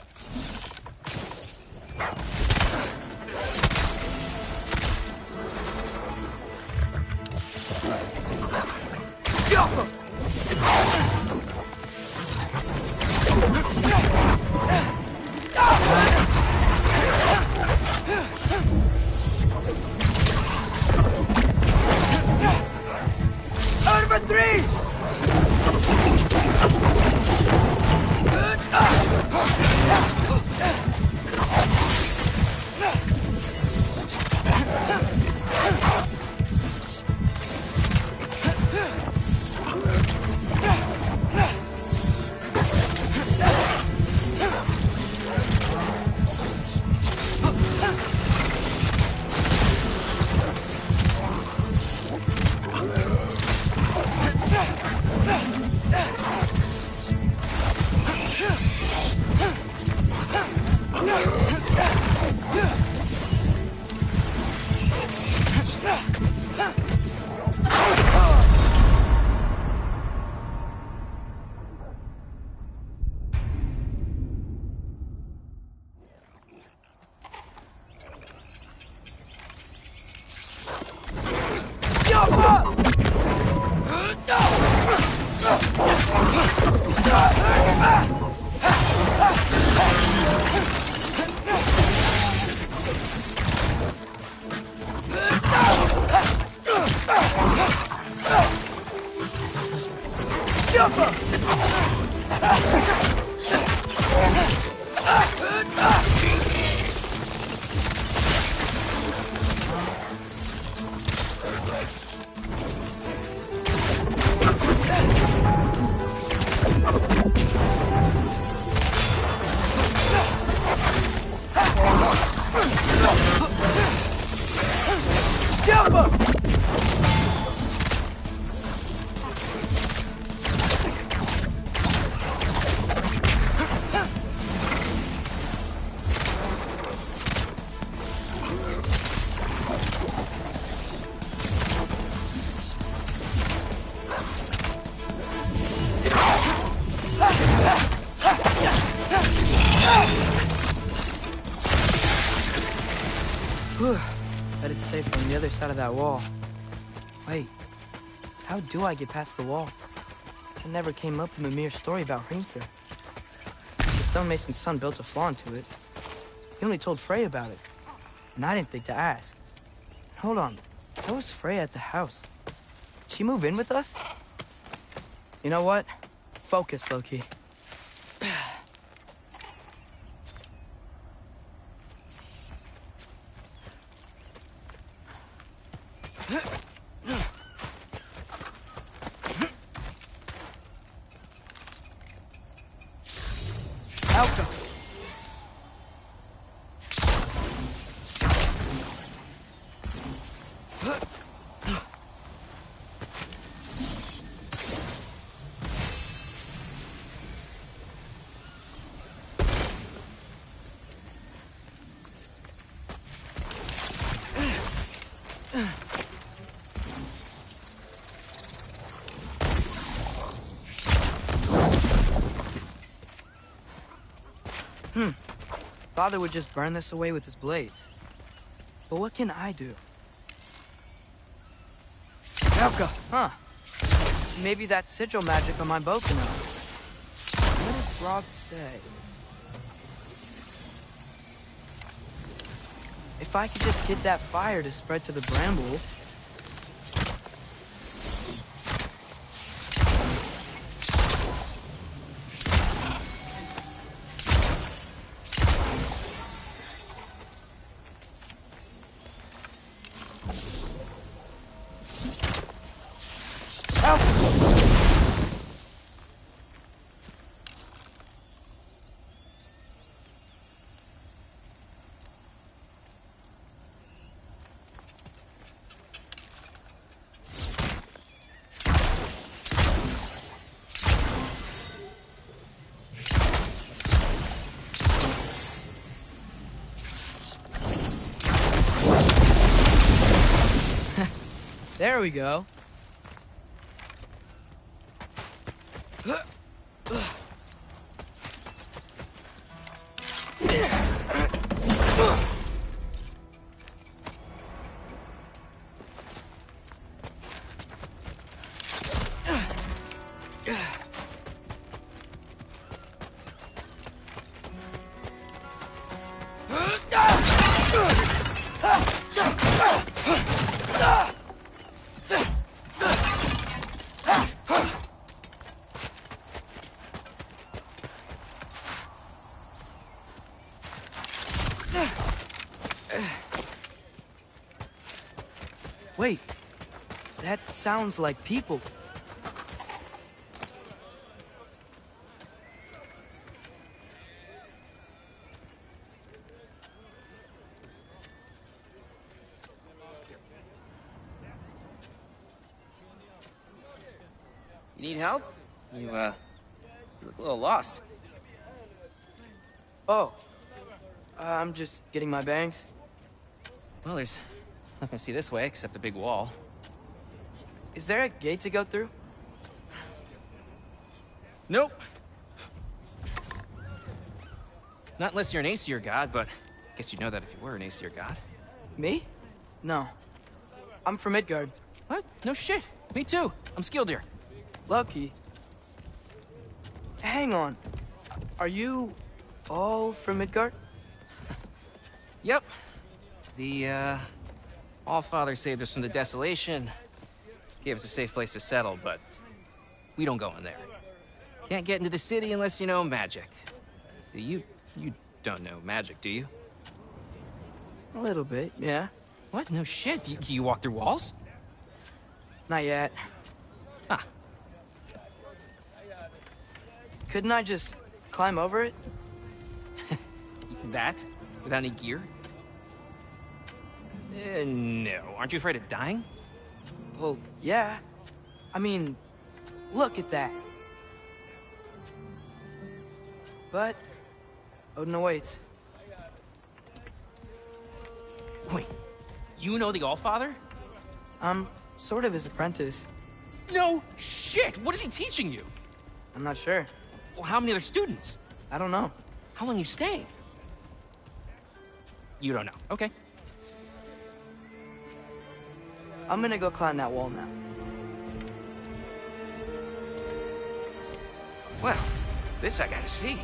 Out of three! Whew. Bet it's safe on the other side of that wall. Wait, how do I get past the wall? It never came up in Mimir's story about Hrimthur. The stonemason's son built a flaw into it. He only told Frey about it, and I didn't think to ask. Hold on, how was Frey at the house? Did she move in with us? You know what? Focus, Loki. Father would just burn this away with his blades. But what can I do? Elka, huh? Maybe that sigil magic on my bow can help. What did Rob say? If I could just get that fire to spread to the bramble... There we go. Wait, that sounds like people. You need help? You look a little lost. Oh, I'm just getting my bangs. Well, there's nothing to see this way except the big wall. Is there a gate to go through? Nope. Not unless you're an Aesir god, but I guess you'd know that if you were an Aesir god. Me? No. I'm from Midgard. What? No shit. Me too. I'm Skildir. Lucky. Hang on. Are you all from Midgard? Yep. The, Allfather saved us from the desolation. Gave us a safe place to settle, but we don't go in there. Can't get into the city unless you know magic. You don't know magic, do you? A little bit, yeah. What? No shit. You walk through walls? Not yet. Ah. Couldn't I just climb over it? That? Without any gear? No. Aren't you afraid of dying? Well, yeah. I mean, look at that. But Odin awaits. Wait, you know the Allfather? I'm sort of his apprentice. No shit! What is he teaching you? I'm not sure. Well, how many other students? I don't know. How long you staying? You don't know. Okay. I'm gonna go climb that wall now. Well, this I gotta see.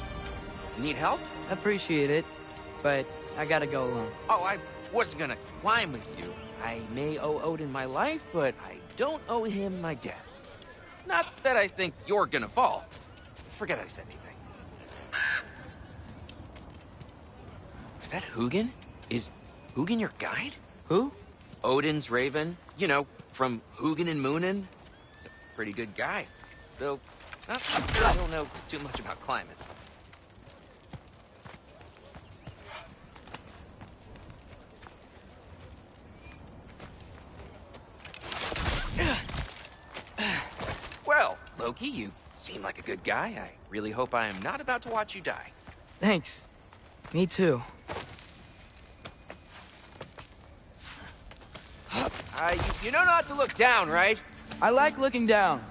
Need help? Appreciate it, but I gotta go alone. Oh, I wasn't gonna climb with you. I may owe Odin my life, but I don't owe him my death. Not that I think you're gonna fall. Forget I said anything. Is that Hugin? Is Hugin your guide? Who? Odin's raven. You know, from Hugin and Moonin. He's a pretty good guy. Though, I don't know too much about climbing. Well, Loki, you seem like a good guy. I really hope I am not about to watch you die. Thanks. Me too. You know not to look down, right? I like looking down.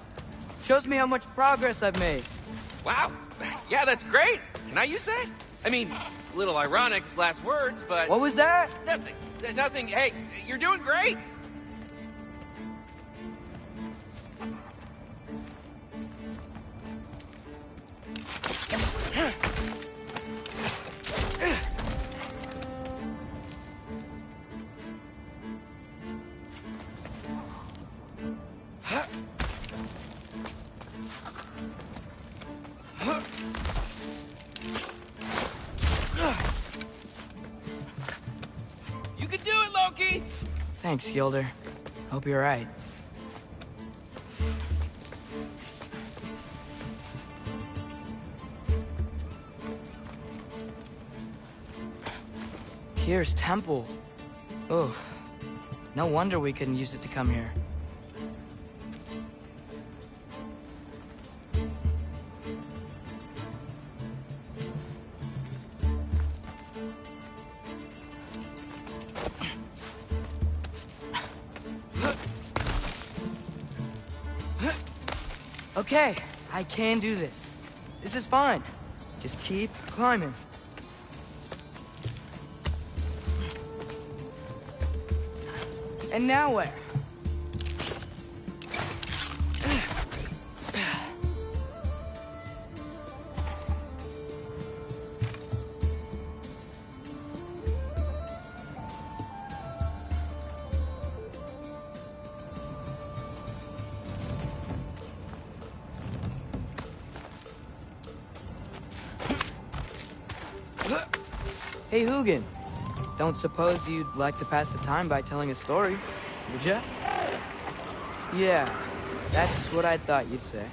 Shows me how much progress I've made. Wow. Yeah, that's great. Can I use that? I mean, a little ironic, his last words, but... What was that? Nothing. Nothing. Hey, you're doing great. You can do it, Loki! Thanks, Gilder. Hope you're right. Here's temple. Oh, no wonder we couldn't use it to come here. Okay, I can do this. This is fine. Just keep climbing. And now where? Hey, Hugin. Don't suppose you'd like to pass the time by telling a story, would ya? Yeah, that's what I thought you'd say.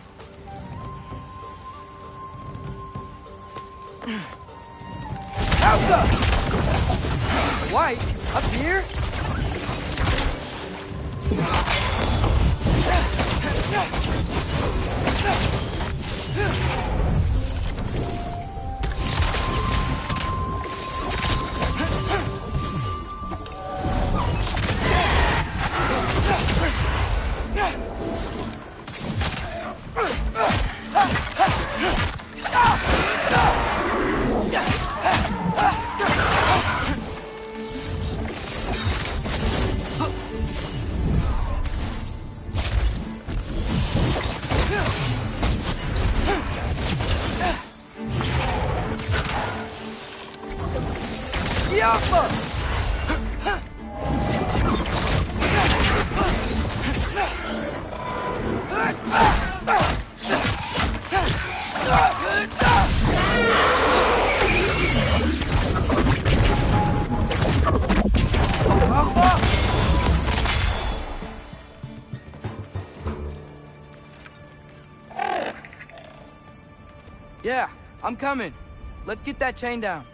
Alpha! White? Up here? Yeah, I'm coming. Let's get that chain down.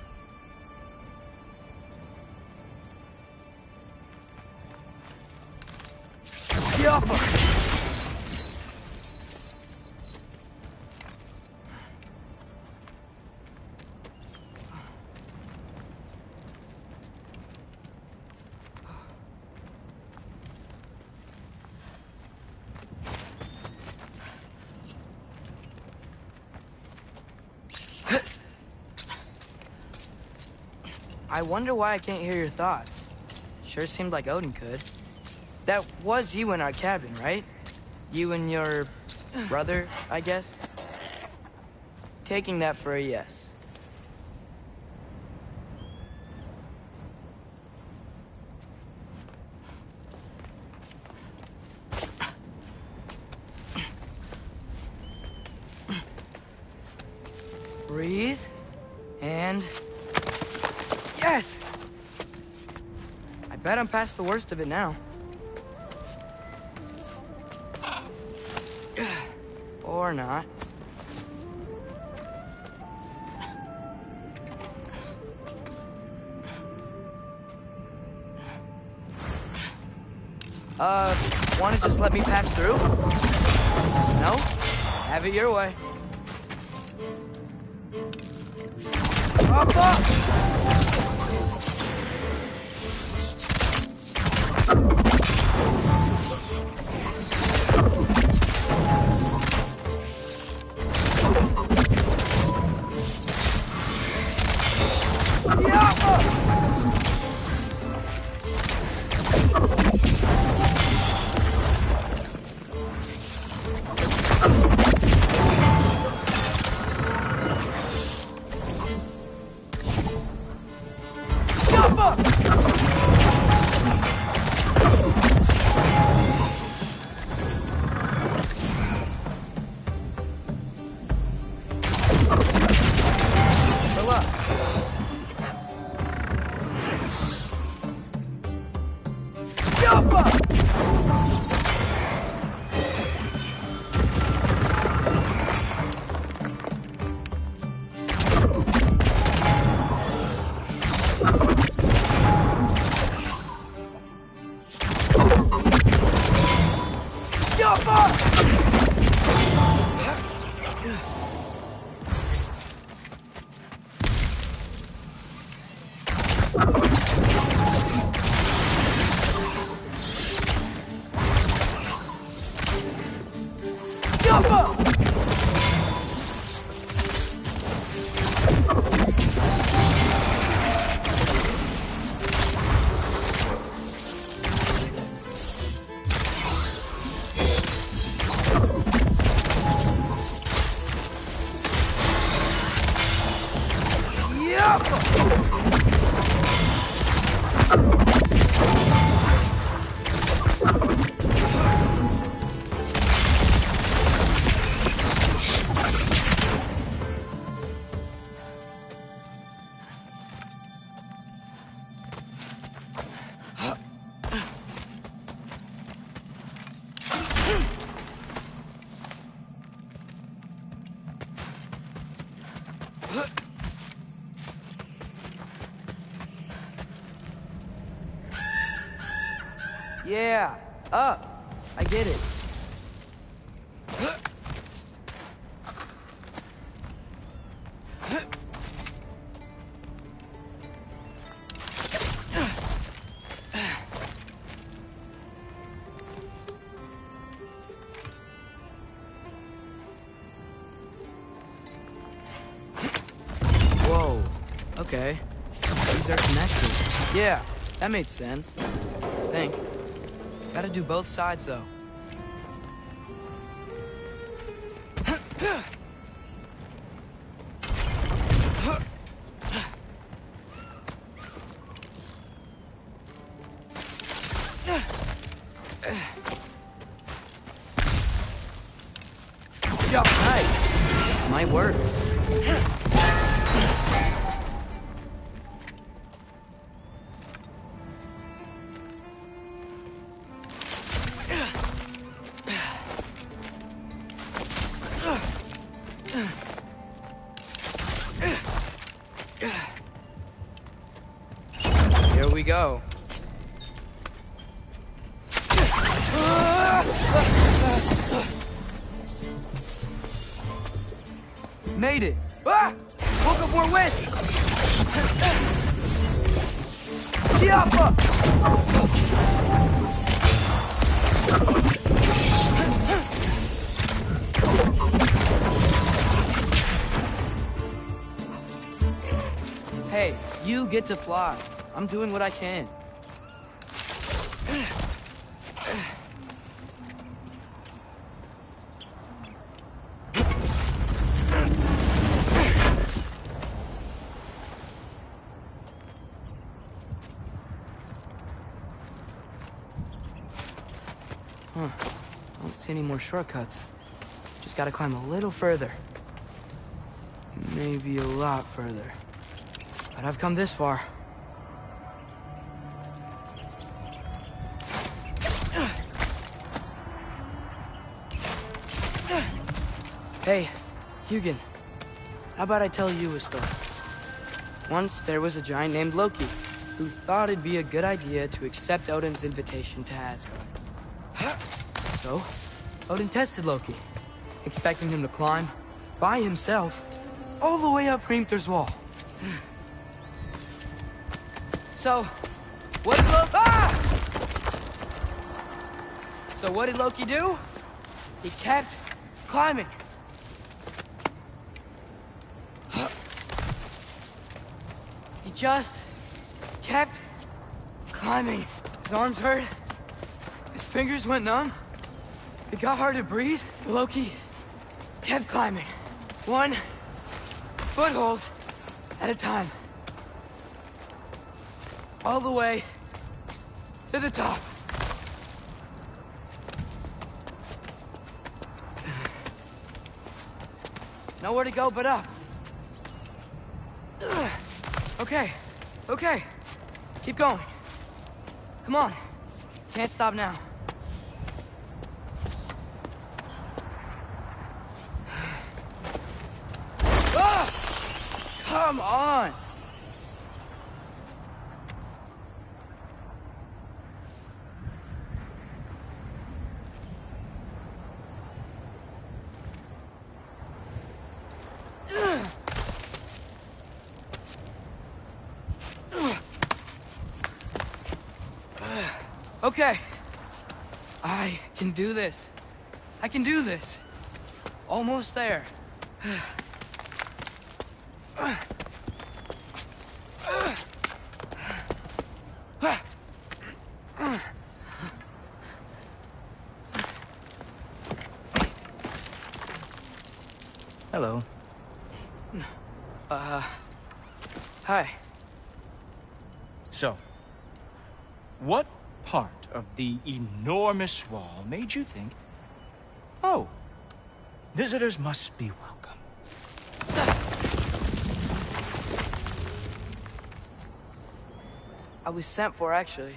I wonder why I can't hear your thoughts. Sure seemed like Odin could. That was you in our cabin, right? You and your brother, I guess? Taking that for a yes. Breathe, and... Yes! I bet I'm past the worst of it now. Or not. Wanna just let me pass through? No? Have it your way. Up, up! Yeah, up. I get it. Whoa, okay. These are connected. Yeah, that made sense. I think. Gotta do both sides, though. Nice. This might work. Here we go. Made it! Ah! Woke up more wind! Hey, you get to fly. I'm doing what I can. Huh. Don't see any more shortcuts. Just gotta climb a little further. Maybe a lot further. But I've come this far. Hey, Hugin. How about I tell you a story? Once there was a giant named Loki who thought it'd be a good idea to accept Odin's invitation to Asgard. So, Odin tested Loki, expecting him to climb by himself all the way up Hrimthur's wall. So, what did Loki do? He kept climbing. He just kept climbing. His arms hurt. His fingers went numb. It got hard to breathe. Loki kept climbing. One foothold at a time. All the way to the top. Nowhere to go but up. Okay. Keep going. Come on. Can't stop now. Come on! Okay. I can do this. I can do this. Almost there. Hello. Hi. So, what part of the enormous wall made you think, oh, visitors must be welcome? I was sent for, actually.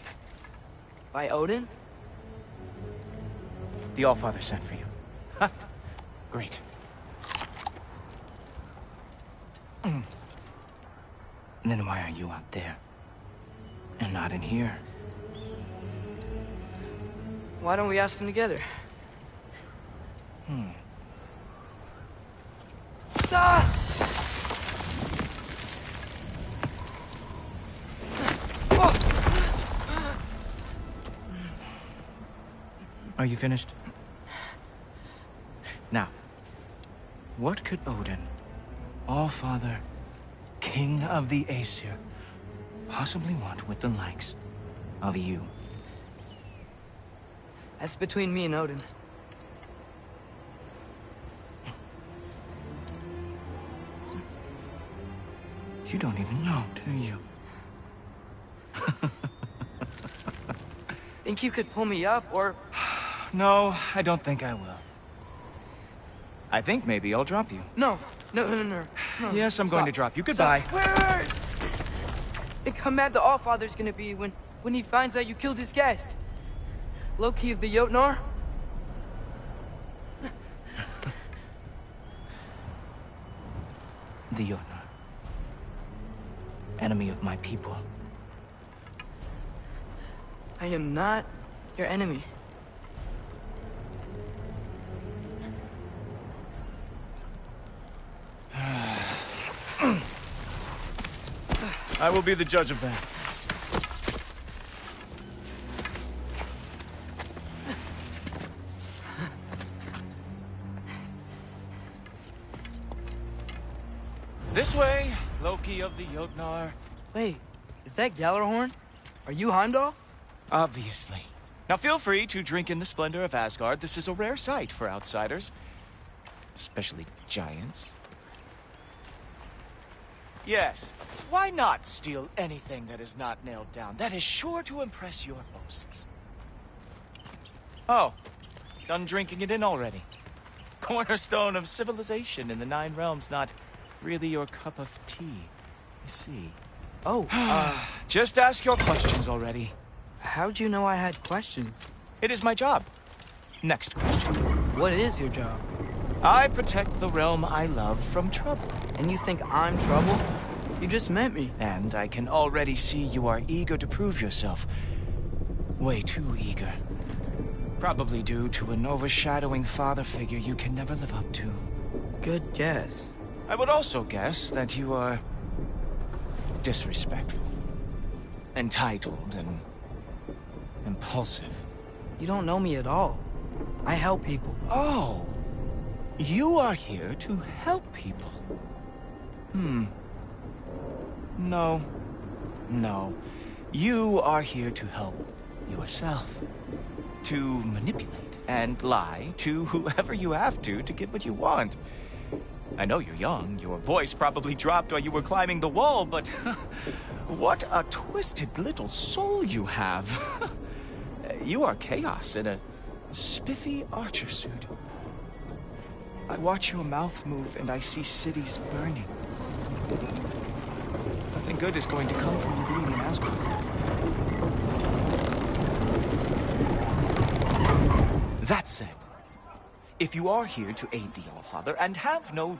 By Odin? The Allfather sent for you. Ha! Great. Then why are you out there? And not in here? Why don't we ask them together? Ah! Are you finished? Now, what could Odin, Allfather, King of the Aesir, possibly want with the likes of you? That's between me and Odin. You don't even know, do you? Think you could pull me up, or... No, I don't think I will. I think maybe I'll drop you. No. Yes, I'm going to drop you. Goodbye. Wait. Think how mad the Allfather's gonna be when he finds out you killed his guest. Loki of the Jotnar? The Jotnar. Enemy of my people. I am not your enemy. I will be the judge of that. This way, Loki of the Jotnar. Wait, is that Gjallarhorn? Are you Heimdall? Obviously. Now feel free to drink in the splendor of Asgard. This is a rare sight for outsiders. Especially giants. Yes, why not steal anything that is not nailed down? That is sure to impress your hosts. Oh, done drinking it in already. Cornerstone of civilization in the 9 realms, not really your cup of tea, you see. Oh, Just ask your questions already. how'd you know I had questions? It is my job. Next question. What is your job? I protect the realm I love from trouble. And you think I'm trouble? You just met me. And I can already see you are eager to prove yourself. Way too eager. Probably due to an overshadowing father figure you can never live up to. Good guess. I would also guess that you are disrespectful, entitled, and impulsive. You don't know me at all. I help people. Oh, you are here to help people. No. You are here to help yourself. To manipulate and lie to whoever you have to get what you want. I know you're young. Your voice probably dropped while you were climbing the wall, but what a twisted little soul you have. You are chaos in a spiffy archer suit. I watch your mouth move and I see cities burning. Nothing good is going to come from you being in Asgard. That said, if you are here to aid the Allfather and have no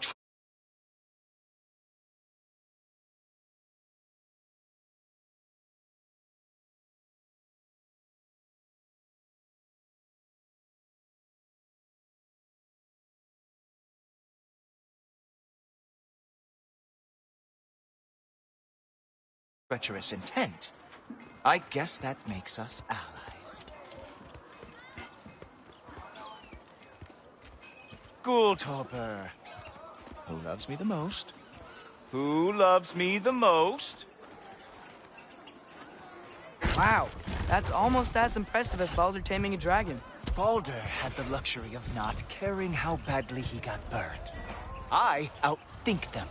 treacherous intent, I guess that makes us allies. Ghoultoper. Who loves me the most? Who loves me the most? Wow, that's almost as impressive as Baldur taming a dragon. Baldur had the luxury of not caring how badly he got burned. I outthink them.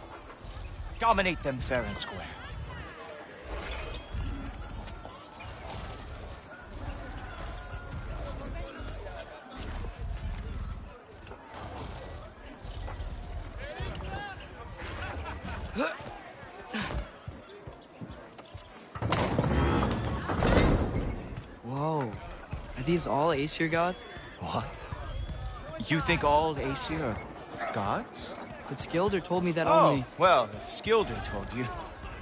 Dominate them fair and square. Whoa. Are these all Aesir gods? What? You think all Aesir are gods? But Skilder told me that only... well, if Skilder told you,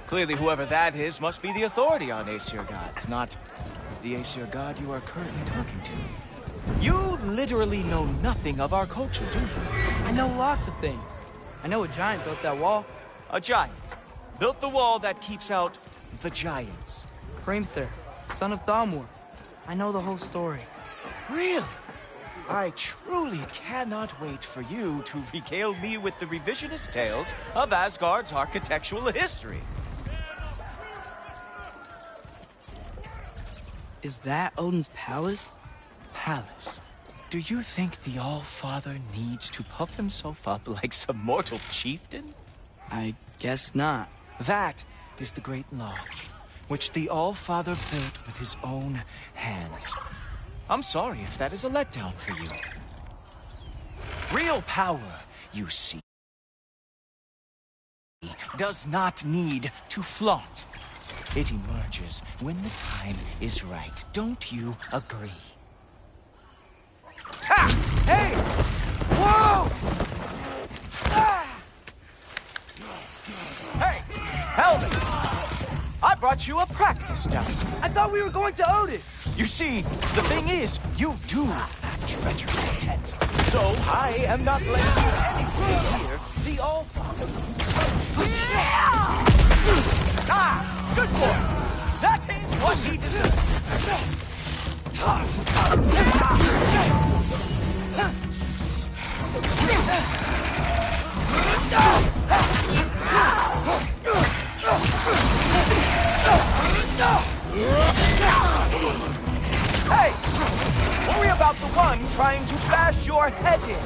clearly whoever that is must be the authority on Aesir gods, not the Aesir god you are currently talking to. You literally know nothing of our culture, do you? I know lots of things. I know a giant built that wall. A giant built the wall that keeps out the giants. Hrimthur, son of Thamur. I know the whole story. Really? I truly cannot wait for you to regale me with the revisionist tales of Asgard's architectural history. Is that Odin's palace? Palace? Do you think the All-Father needs to puff himself up like some mortal chieftain? I guess not. That is the Great Lodge, which the All-Father built with his own hands. I'm sorry if that is a letdown for you. Real power, you see, does not need to flaunt. It emerges when the time is right. Don't you agree? Ha! Hey! Whoa! Ah! Hey! Helmets! I brought you a practice dummy. I thought we were going to Odin! You see, the thing is, you do have treacherous intent. So, I am not letting you anything here. The All-Father. Ah! Good boy! That is what he deserves. Hey! Worry about the one trying to bash your head in.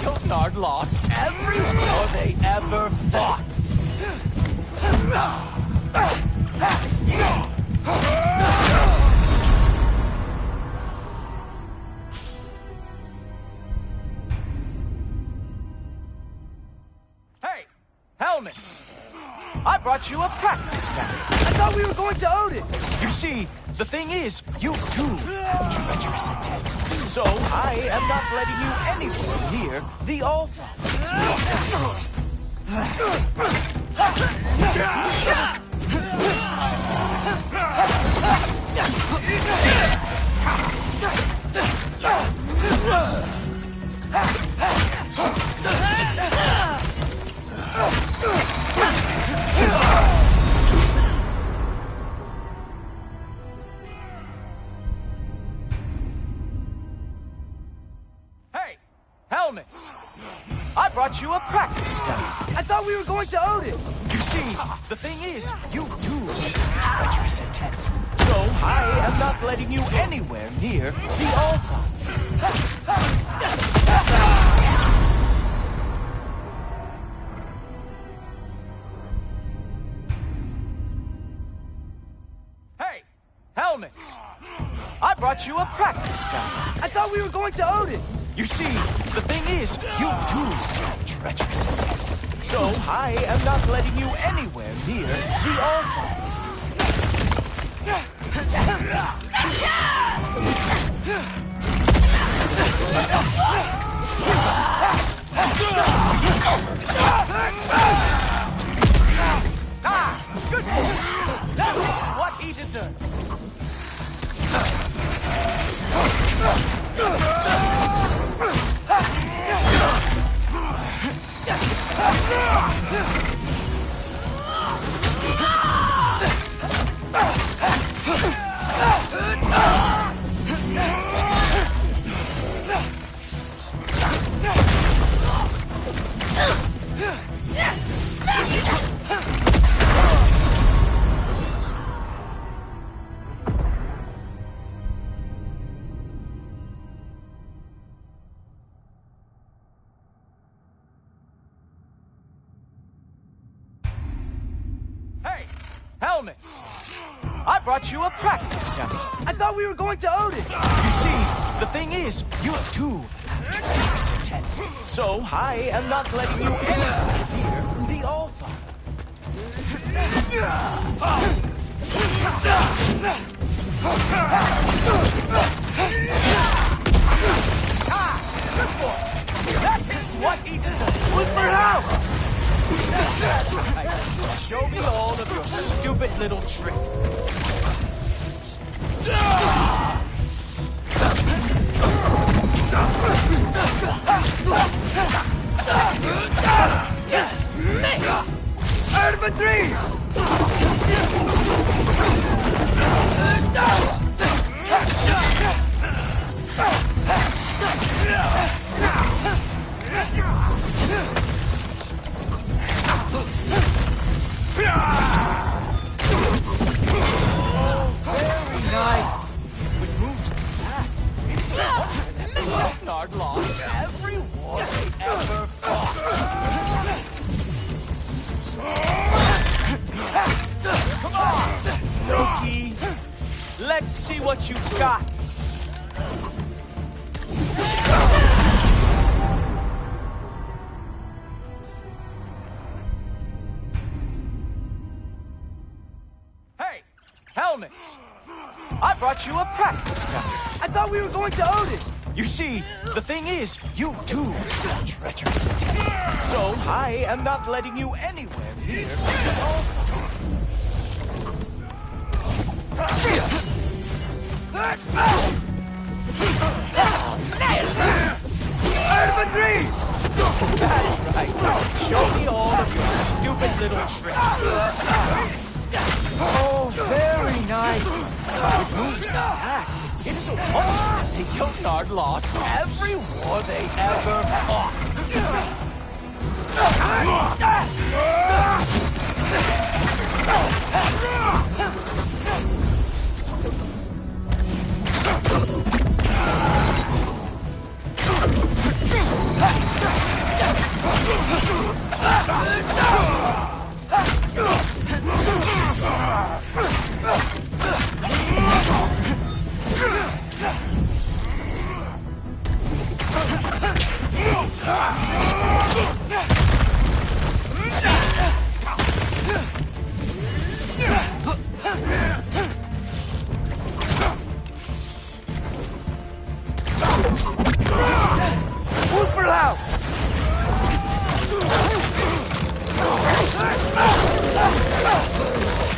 Jotnard lost every war they ever fought. Hey, helmets! I brought you a practice gun. I thought we were going to Odin. You see, the thing is, you too have treacherous intent. So I am not letting you anywhere near the All-Father. Hey, helmets! I brought you a practice gun. I thought we were going to Odin. You see, the thing is, you too have treacherous intent. So I am not letting you anywhere near the All-Father. Hey, helmets! I brought you a practice gun. I thought we were going to Odin. You see, the thing is, you too have treacherous intent. So I am not letting you anywhere near the All-Father. Ah, good boy. That was what he deserved. Hey, helmets! I brought you a practice dummy. I thought we were going to Odin. You see, the thing is, you too have treacherous intent. So I am not letting you anywhere near the All-Father. Ah, good boy. That is what he deserves. Look for help! Show me all of your stupid little tricks. Infantry! Very nice. Which moves back. It's Ragnarok lost every war they ever fought. Come on, Loki. Let's see what you've got. Hey, helmets! I brought you a practice gun. I thought we were going to Odin. You see, the thing is, you too have treacherous intent. So I am not letting you anywhere near the All-Father. Infantry! That's right. Show me all of your stupid little tricks. Oh, very nice. Which moves back. It is a wonder that the Jotnard lost every war they ever fought.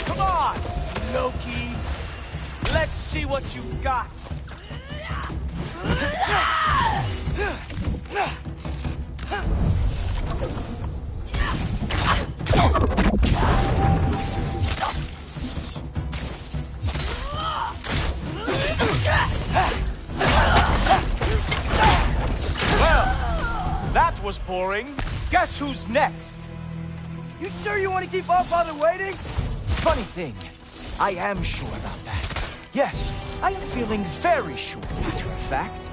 Come on, Loki. Let's see what you got. Well, that was boring. Guess who's next? You sure you want to keep our father waiting? Funny thing, I am sure about that. Yes, I am feeling very sure, matter of fact.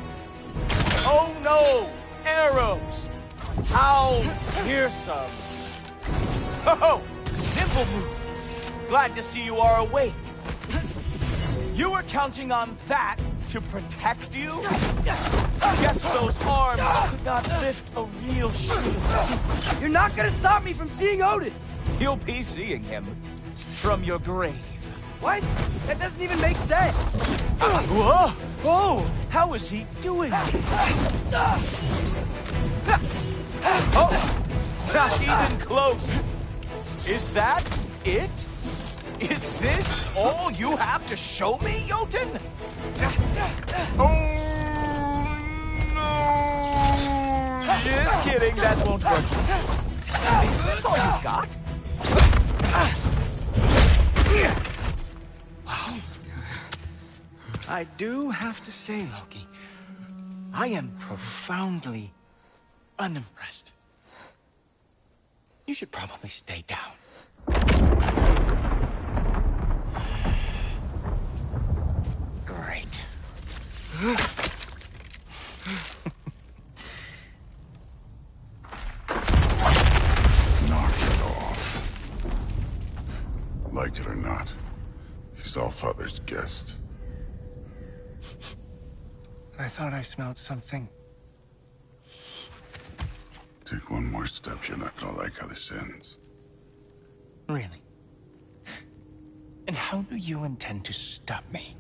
Oh no! Arrows! How fearsome! Oh, simple move. Glad to see you are awake. You were counting on that to protect you? Guess those arms could not lift a real shield. You're not gonna stop me from seeing Odin! You'll be seeing him from your grave. What? That doesn't even make sense! Whoa! Oh! How is he doing? Oh! Not even close! Is that it? Is this all you have to show me, Jotun? Oh, no! Just kidding, that won't work. Is this all you got? Wow. I do have to say, Loki, I am profoundly unimpressed. You should probably stay down. Great. Knock it off. Like it or not, he's Allfather's guest. I thought I smelled something. Take one more step, you're not gonna like how this ends. Really? And how do you intend to stop me?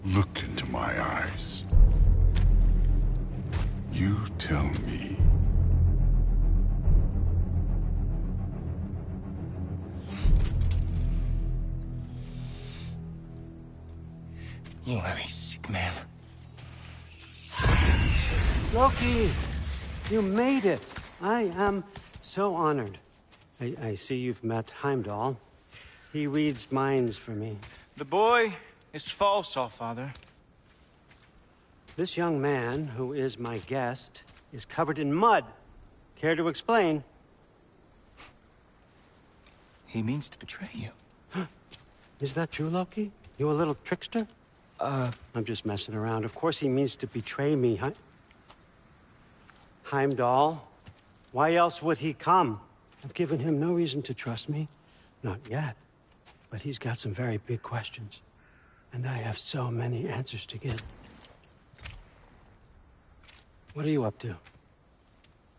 Look into my eyes. You tell me. You are a sick man. Loki, you made it. I am so honored. I see you've met Heimdall. He reads minds for me. The boy is false, Allfather. This young man, who is my guest, is covered in mud. Care to explain? He means to betray you. Is that true, Loki? You a little trickster? I'm just messing around. Of course he means to betray me. Heimdall? Why else would he come? I've given him no reason to trust me. Not yet. But he's got some very big questions. And I have so many answers to give. What are you up to?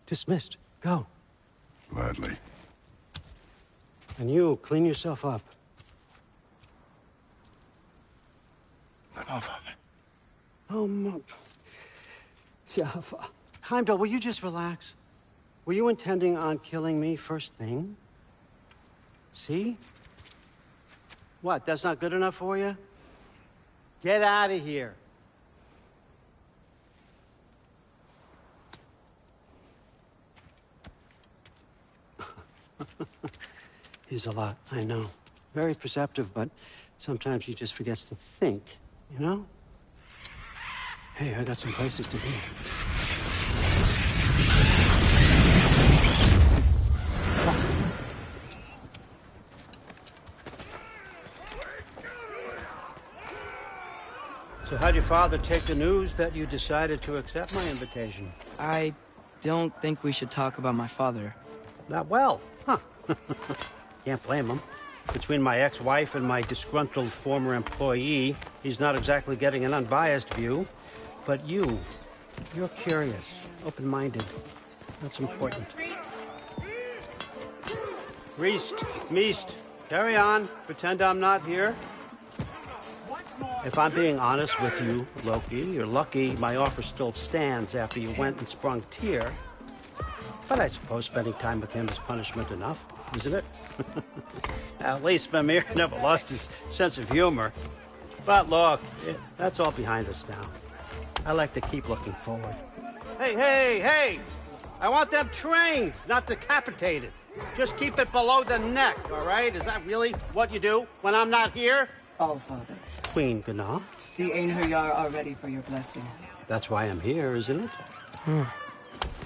Dismissed. Go. Gladly. And you, clean yourself up. But Allfather. Oh, Heimdall, will you just relax? Were you intending on killing me first thing? See? What, that's not good enough for you? Get out of here. He's a lot, I know. Very perceptive, but sometimes he just forgets to think, you know? Hey, I got some places to be. So how'd your father take the news that you decided to accept my invitation? I don't think we should talk about my father. That well, huh? Can't blame him. Between my ex-wife and my disgruntled former employee, he's not exactly getting an unbiased view. But you're curious, open-minded. That's important. Meest, carry on. Pretend I'm not here. If I'm being honest with you, Loki, you're lucky my offer still stands after you went and sprung Tyr. But I suppose spending time with him is punishment enough, isn't it? At least Mimir never lost his sense of humor. But look, that's all behind us now. I like to keep looking forward. Hey! I want them trained, not decapitated. Just keep it below the neck, all right? Is that really what you do when I'm not here? Allfather. Queen Gná. The Einherjar are ready for your blessings. That's why I'm here, isn't it?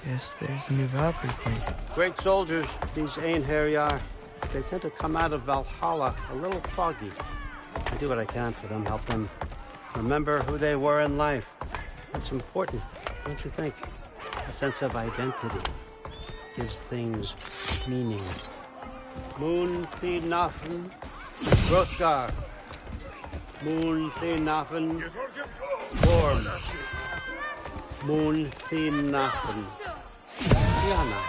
Guess there's a new Valkyrie queen. Great soldiers, these Einherjar. They tend to come out of Valhalla a little foggy. I do what I can for them, help them remember who they were in life. That's important, don't you think? A sense of identity gives things meaning. Moon Thinafen, Hrothgar. Moon Thinafen, Gorm. Moon Thinafen, Diana.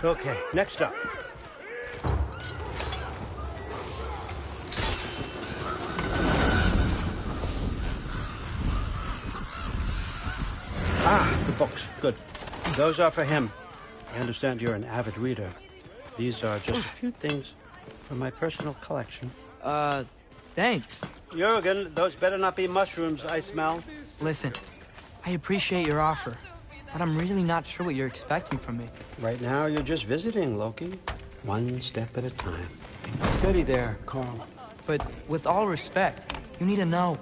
Okay, next up. The books. Good. Those are for him. I understand you're an avid reader. These are just a few things from my personal collection. Thanks. Jurgen, those better not be mushrooms I smell. Listen, I appreciate your offer, but I'm really not sure what you're expecting from me. Right now, you're just visiting, Loki. One step at a time. Steady there, Carl. But with all respect, you need to know.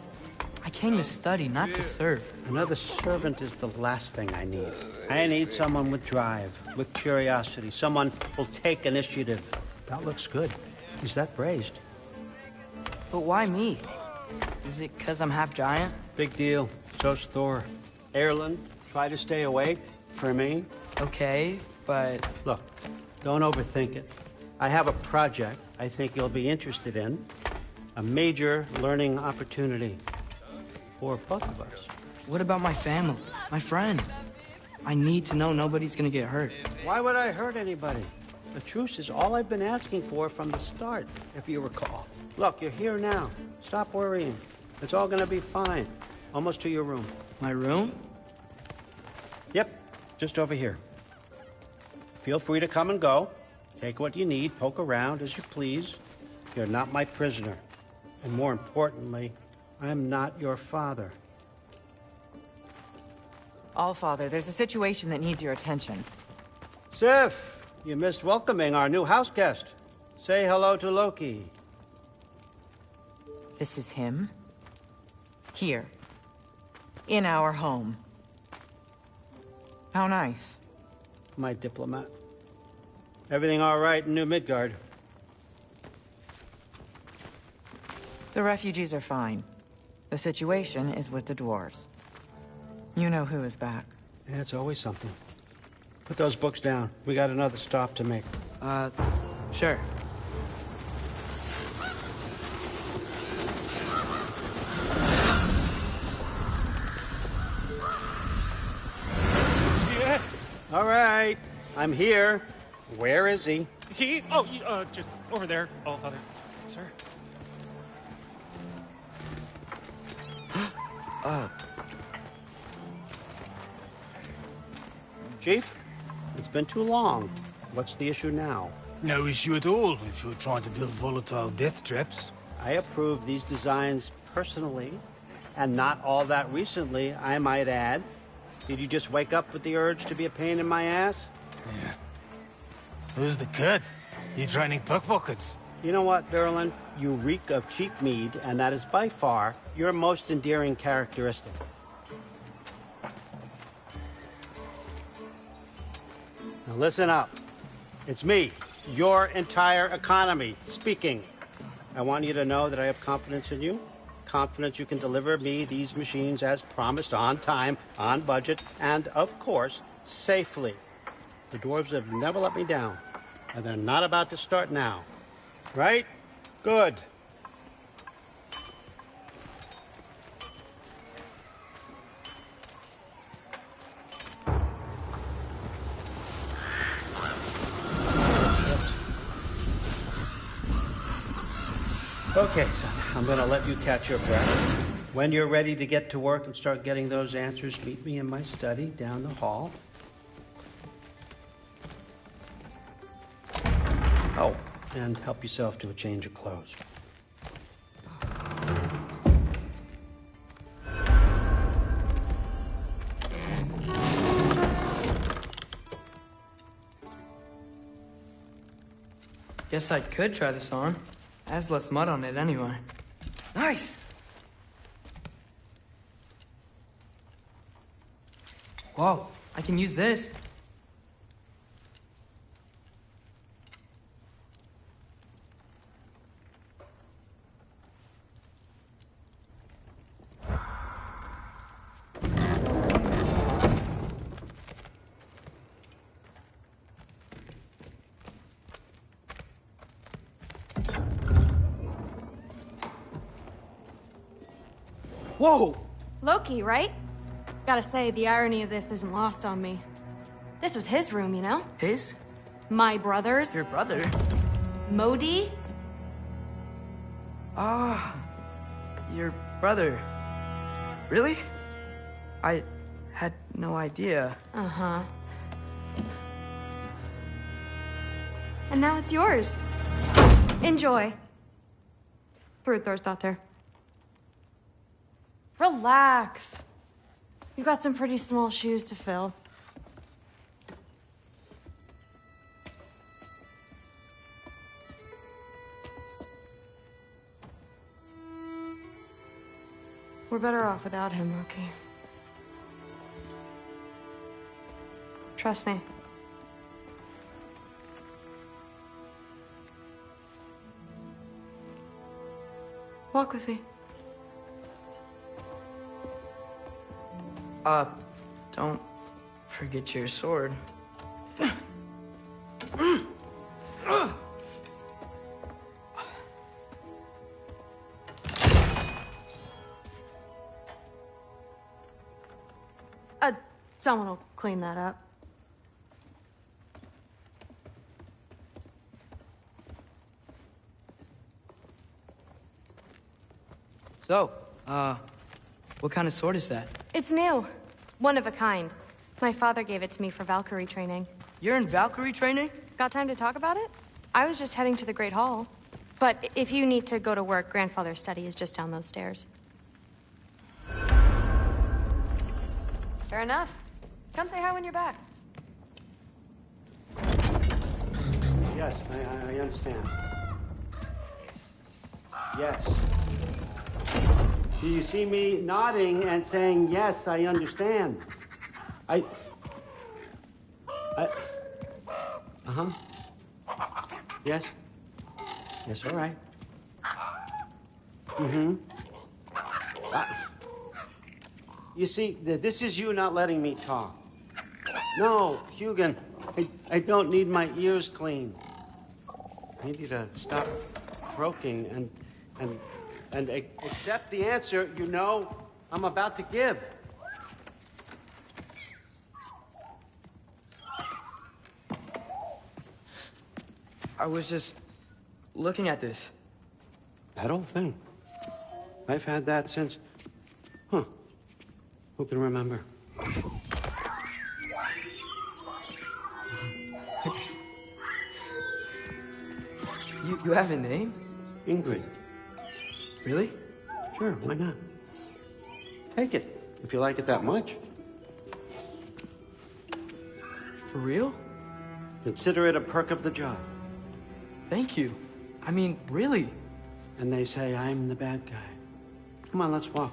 I came to study, not to serve. Another servant is the last thing I need. I need someone with drive, with curiosity, someone who'll take initiative. That looks good. Is that praised? But why me? Is it because I'm half giant? Big deal. So's Thor. Erlen, try to stay awake for me. Okay, but... Look, don't overthink it. I have a project I think you'll be interested in. A major learning opportunity. For both of us. What about my family? My friends? I need to know nobody's gonna get hurt. Why would I hurt anybody? The truce is all I've been asking for from the start, if you recall. Look, you're here now. Stop worrying. It's all gonna be fine. Almost to your room. My room? Yep, just over here. Feel free to come and go. Take what you need, poke around as you please. You're not my prisoner. And more importantly, I'm not your father. Allfather, there's a situation that needs your attention. Sif, you missed welcoming our new house guest. Say hello to Loki. This is him. Here. In our home. How nice. My diplomat. Everything all right in New Midgard? The refugees are fine. The situation is with the dwarves. You know who is back. Yeah, it's always something. Put those books down. We got another stop to make. Sure. Yeah. All right. I'm here. Where is he? Just over there, Allfather. Sir. Chief, it's been too long. What's the issue now? No issue at all if you're trying to build volatile death traps. I approve these designs personally, and not all that recently, I might add. Did you just wake up with the urge to be a pain in my ass? Yeah. Who's the cut? You training pickpockets? You know what, Derlin? You reek of cheap mead, and that is by far your most endearing characteristic. Now listen up. It's me, your entire economy. Speaking, I want you to know that I have confidence in you. Confidence you can deliver me these machines as promised, on time, on budget, and, of course, safely. The dwarves have never let me down, and they're not about to start now. Right? Good. Okay, son, I'm gonna let you catch your breath. When you're ready to get to work and start getting those answers, meet me in my study down the hall. Oh, and help yourself to a change of clothes. Guess I could try this on. It has less mud on it anyway. Nice! Whoa, I can use this. Whoa! Loki, right? Gotta say, the irony of this isn't lost on me. This was his room, you know? His? My brother's. Your brother? Modi? Ah, your brother. Really? I had no idea. Uh-huh. And now it's yours. Enjoy. Brudthor's. Relax. You got some pretty small shoes to fill. We're better off without him, Loki. Trust me. Walk with me. Don't forget your sword. Someone will clean that up. So, what kind of sword is that? It's new. One of a kind. My father gave it to me for Valkyrie training. You're in Valkyrie training? Got time to talk about it? I was just heading to the Great Hall. But if you need to go to work, Grandfather's study is just down those stairs. Fair enough. Come say hi when you're back. Yes, I understand. Yes. Do you see me nodding and saying, yes, I understand? Uh-huh. Yes? Yes, all right. Mm-hmm. You see, this is you not letting me talk. No, Hugin, I don't need my ears cleaned. I need you to stop croaking and accept the answer you know I'm about to give. I was just looking at this. That old thing. I've had that since... Huh. Who can remember? You have a name? Ingrid. Really? Sure, why not? Take it, if you like it that much. For real? Consider it a perk of the job. Thank you. I mean, really. And they say I'm the bad guy. Come on, let's walk.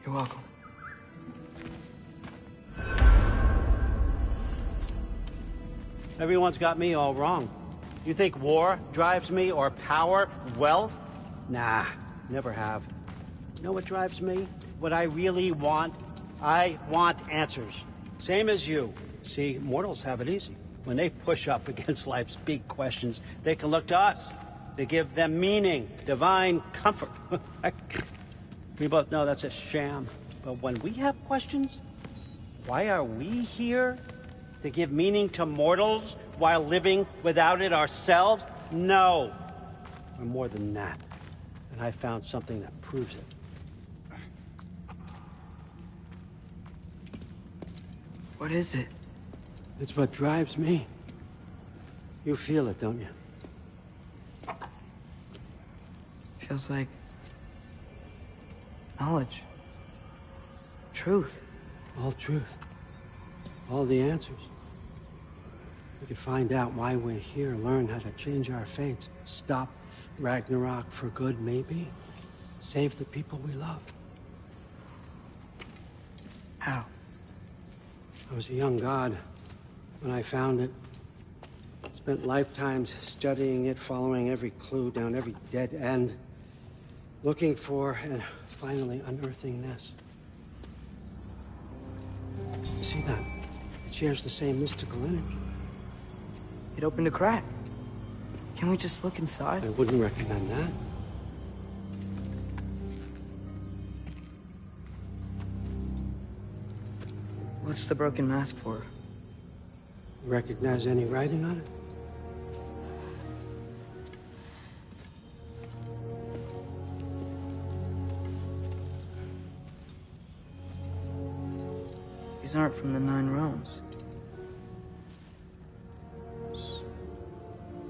You're welcome. Everyone's got me all wrong. You think war drives me, or power, wealth? Nah, never have. You know what drives me? What I really want? I want answers. Same as you. See, mortals have it easy. When they push up against life's big questions, they can look to us. They give them meaning, divine comfort. We both know that's a sham. But when we have questions, why are we here? To give meaning to mortals while living without it ourselves? No. We're more than that. And I found something that proves it. What is it? It's what drives me. You feel it, don't you? Feels like knowledge. Truth. All truth. All the answers. We could find out why we're here, learn how to change our fates, stop Ragnarok for good, maybe. Save the people we love. How? I was a young god when I found it. Spent lifetimes studying it, following every clue down every dead end, looking for and finally unearthing this. You see that? It shares the same mystical energy. It opened a crack. Can we just look inside? I wouldn't recommend that. What's the broken mask for? Recognize any writing on it? These aren't from the 9 realms.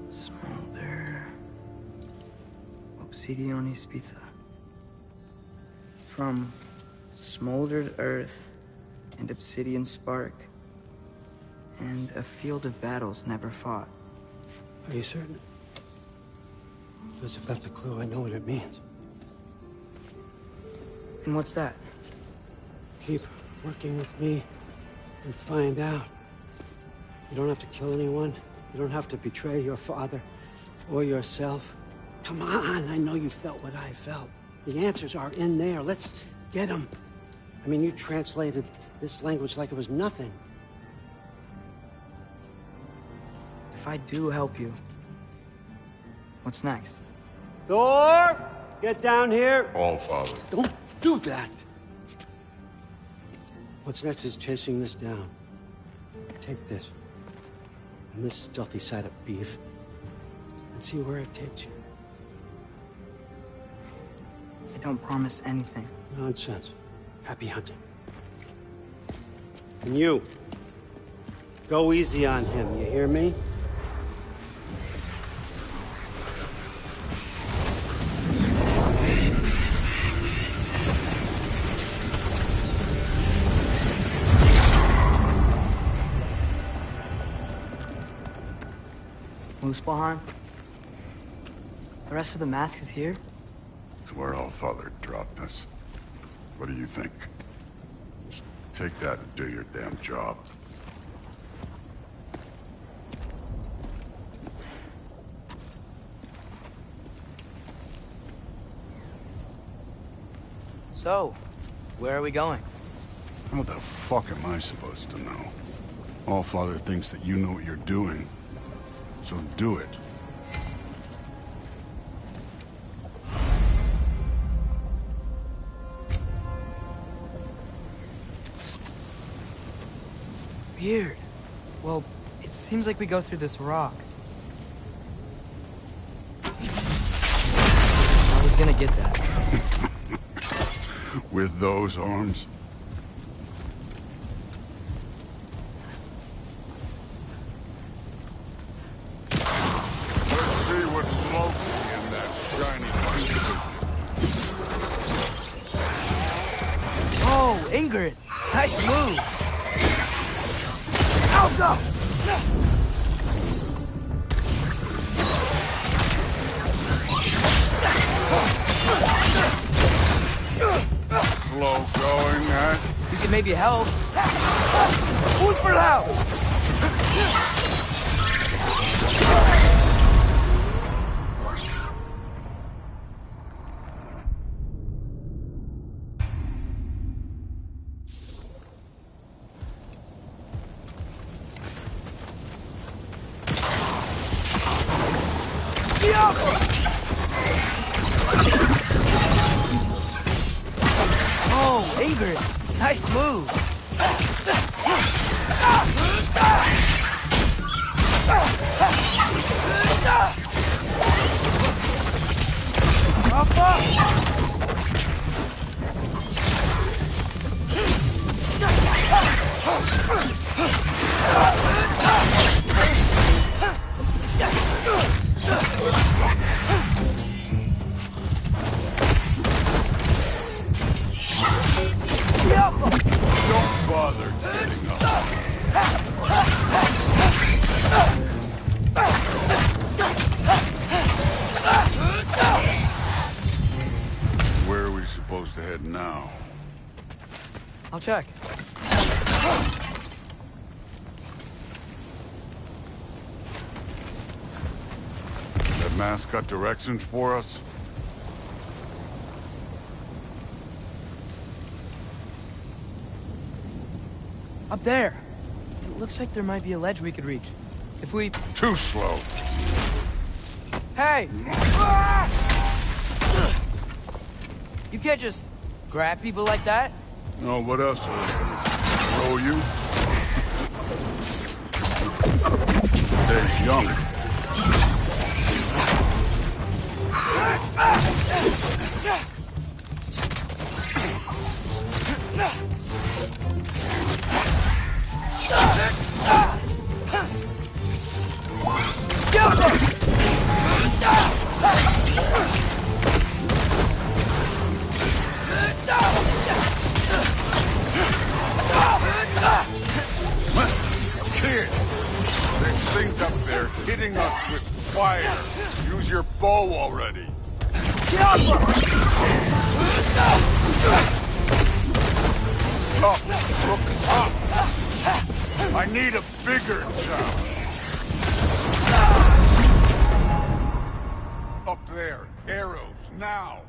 Smolder. Obsidione Spitha. From smoldered earth and obsidian spark. And a field of battles never fought. Are you certain? Because if that's a clue, I know what it means. And what's that? Keep working with me and find out. You don't have to kill anyone. You don't have to betray your father or yourself. Come on, I know you felt what I felt. The answers are in there. Let's get them. I mean, you translated this language like it was nothing. If I do help you, what's next? Thor! Get down here! All Father. Don't do that! What's next is chasing this down. Take this, and this stealthy side of beef, and see where it takes you. I don't promise anything. Nonsense. Happy hunting. And you, go easy on him, you hear me? Muspelheim? The rest of the mask is here? It's where All Father dropped us. What do you think? Just take that and do your damn job. So, where are we going? What the fuck am I supposed to know? All Father thinks that you know what you're doing. So do it. Weird. Well, it seems like we go through this rock. I was gonna get that. With those arms? Oh, Ingrid! Nice move! Elsa! Slow go. could maybe help. Food for now! Oh, Ingrid, nice move. Don't bother getting up. Where are we supposed to head now? I'll check. That mask got directions for us? Up there. It looks like there might be a ledge we could reach. If we... Too slow. Hey! You can't just grab people like that. No, what else are they gonna throw you? They're young. Kid, there's things up there hitting us with fire. Use your bow already. Up, look up. I need a bigger jump. Up there, arrows, now.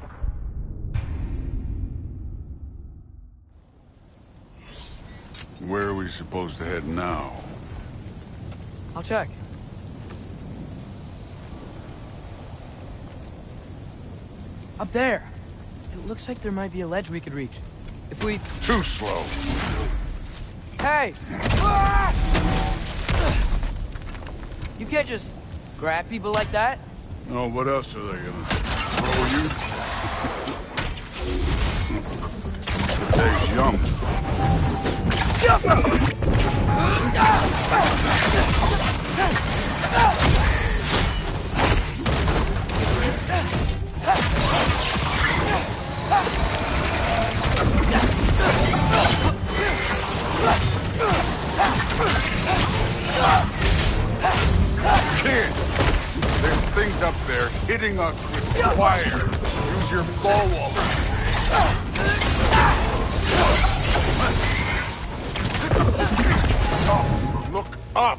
Where are we supposed to head now? I'll check. Up there. It looks like there might be a ledge we could reach. If we... Too slow. Hey! You can't just grab people like that. No, what else are they gonna throw you? They're young. Kid, there's things up there hitting us with fire. Use your bow already. Oh, look up!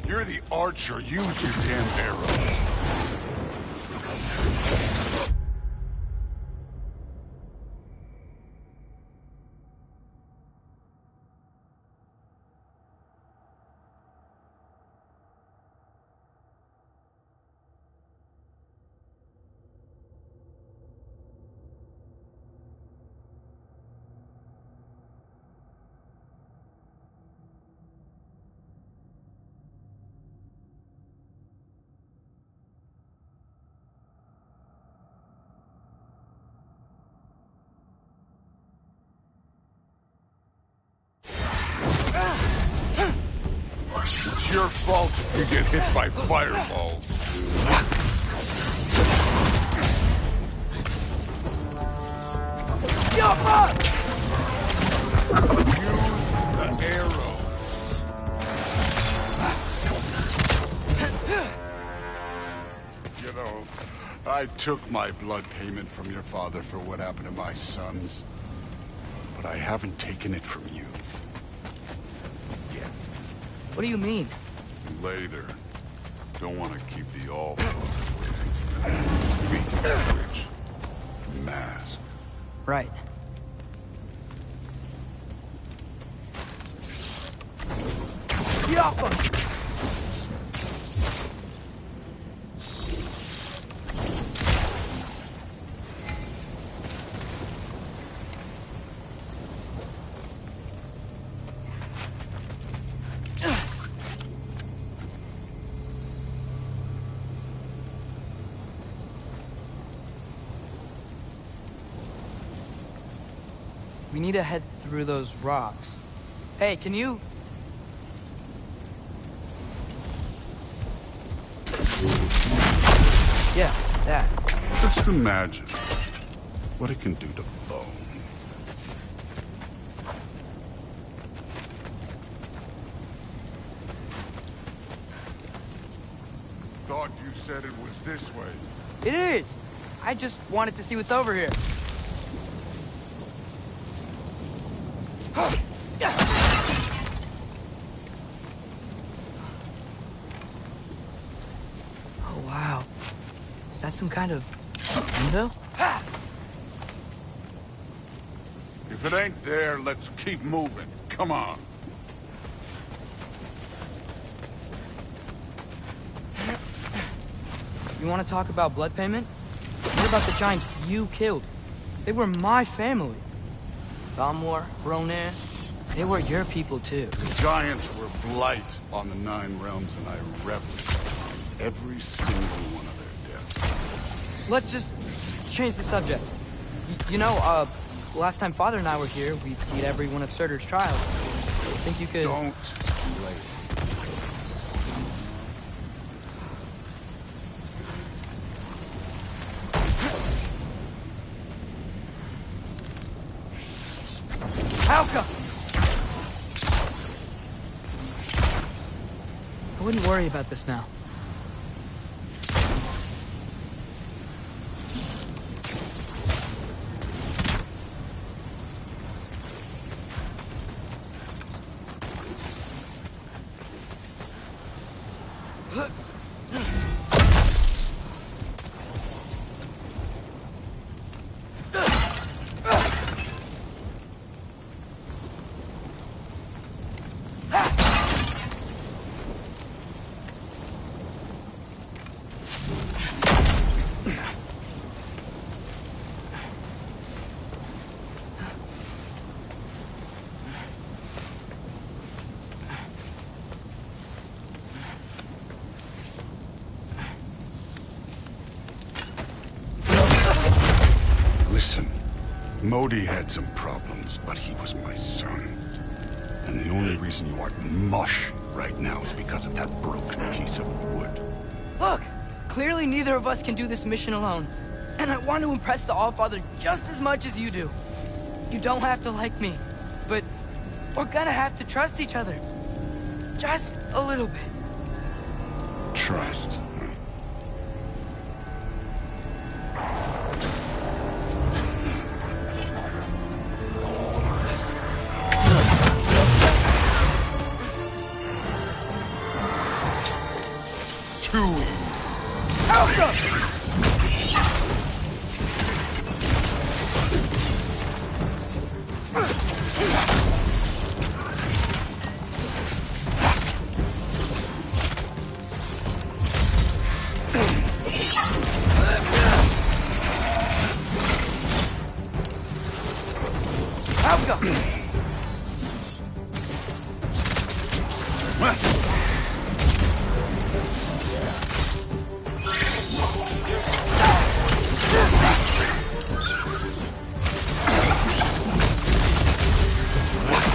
You're the archer. Use your damn arrows. It's your fault if you get hit by fireballs. Use the arrow. You know, I took my blood payment from your father for what happened to my sons. But I haven't taken it from you. Yet. What do you mean? Later. Don't want to keep the All-Father waiting. Speaking of which, mask. Right. Get off him! We need to head through those rocks. Hey, can you... Yeah, that. Just imagine what it can do to bone. Thought you said it was this way. It is! I just wanted to see what's over here. Oh, wow. Is that some kind of window? If it ain't there, let's keep moving. Come on. You want to talk about blood payment? What about the giants you killed? They were my family. Thamor, Ronan, they were your people too. The giants were blight on the 9 realms, and I reveled in every single one of their deaths. Let's just change the subject. You know, last time Father and I were here, we beat every one of Surtur's trials. Think you could... Don't delay. How come? I wouldn't worry about this now. Listen, Modi had some problems, but he was my son. And the only reason you aren't mush right now is because of that broken piece of wood. Look! Clearly neither of us can do this mission alone. And I want to impress the Allfather just as much as you do. You don't have to like me, but we're gonna have to trust each other. Just a little bit. Trust.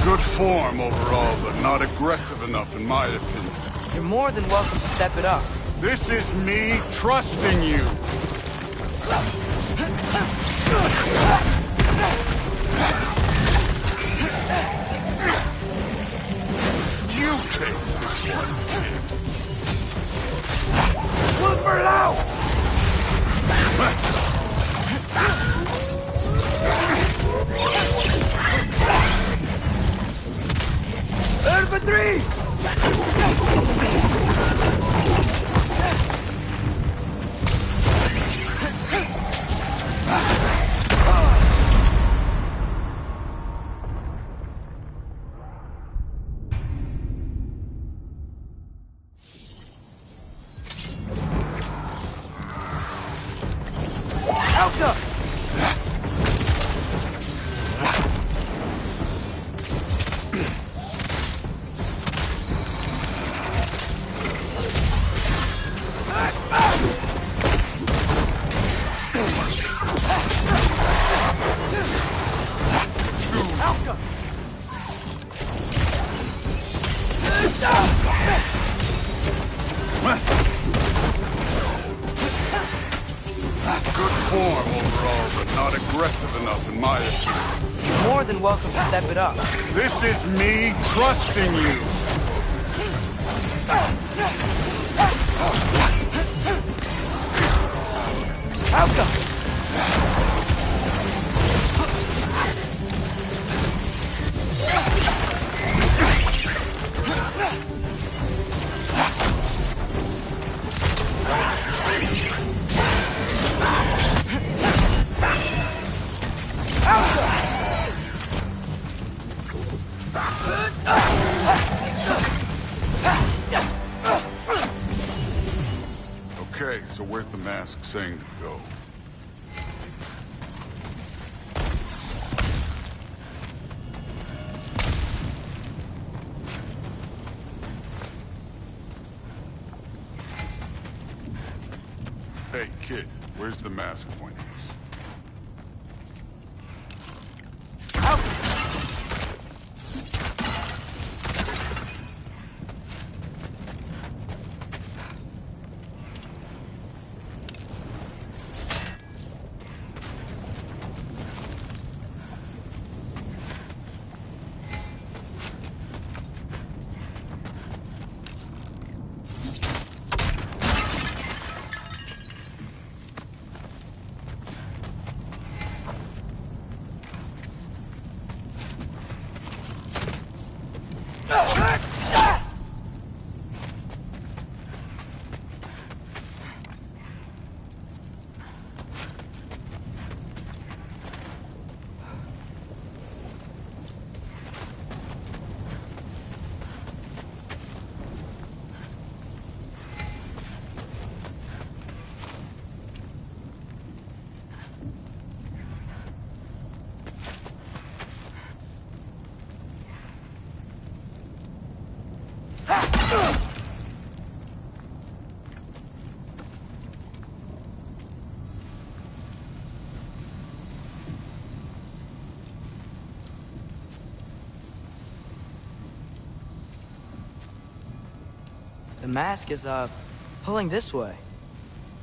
Good form overall, but not aggressive enough in my opinion. You're more than welcome to step it up. This is me trusting you. You take this one, kid. Move for low! 3! Good form overall, but not aggressive enough in my opinion. You're more than welcome to step it up. This is me trusting you. Okay, so where's the mask saying to go? Hey, kid, where's the mask pointing us? The mask is, pulling this way.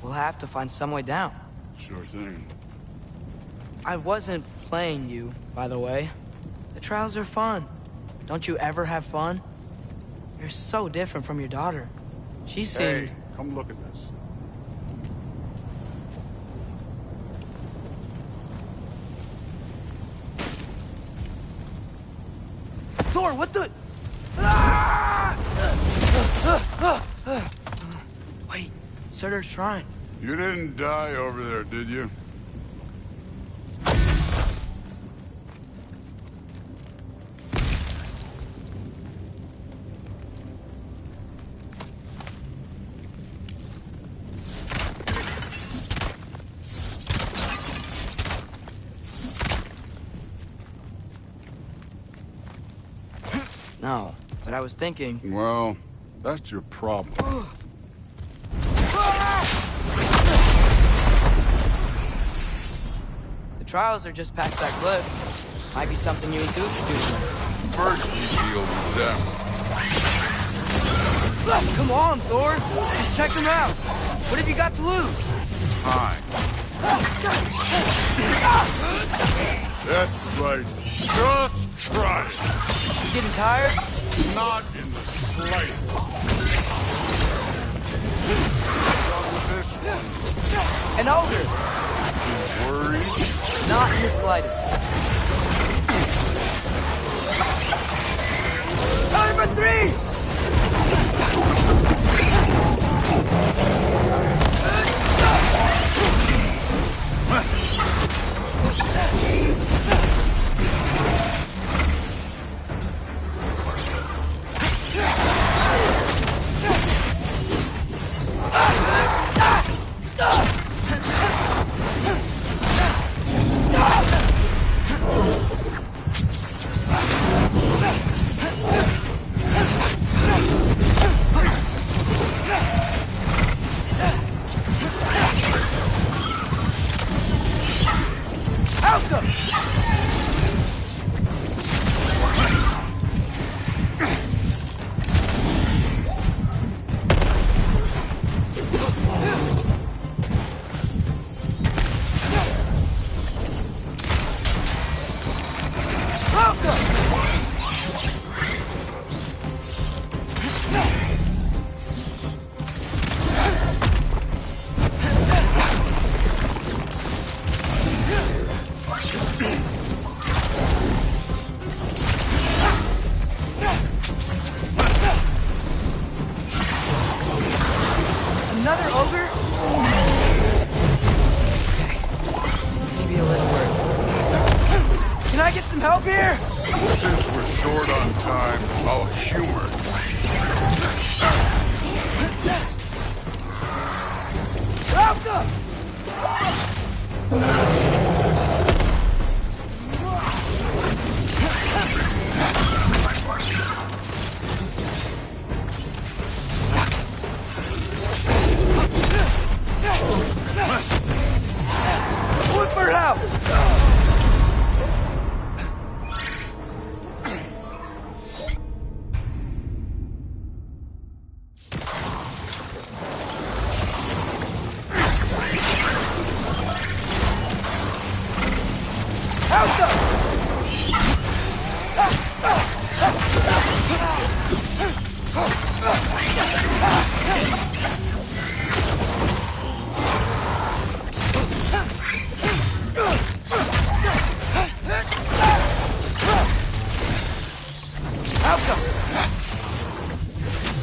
We'll have to find some way down. Sure thing. I wasn't playing you, by the way. The trials are fun. Don't you ever have fun? You're so different from your daughter. She seemed... Hey, come look at this. Thor, what the... Wait, Surtur's shrine. You didn't die over there, did you? No, but I was thinking... Well, that's your problem. The trials are just past that cliff. Might be something you and Duke could do. First, you deal with them. Come on, Thor. Just check them out. What have you got to lose? Time. That's right. Just try it. You getting tired? Not in the slightest. And older. You worried? Not in the slightest. 3! Another ogre? Maybe a little work. Can I get some help here? Since we're short on time, I'll humor. Welcome! Look for help!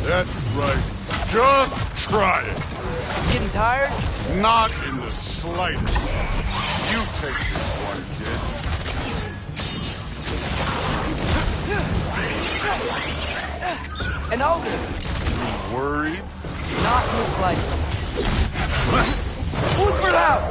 That's right. Just try it. Getting tired? Not in the slightest. You take this one, kid. An ogre. You worried? Not in the slightest. Look for help!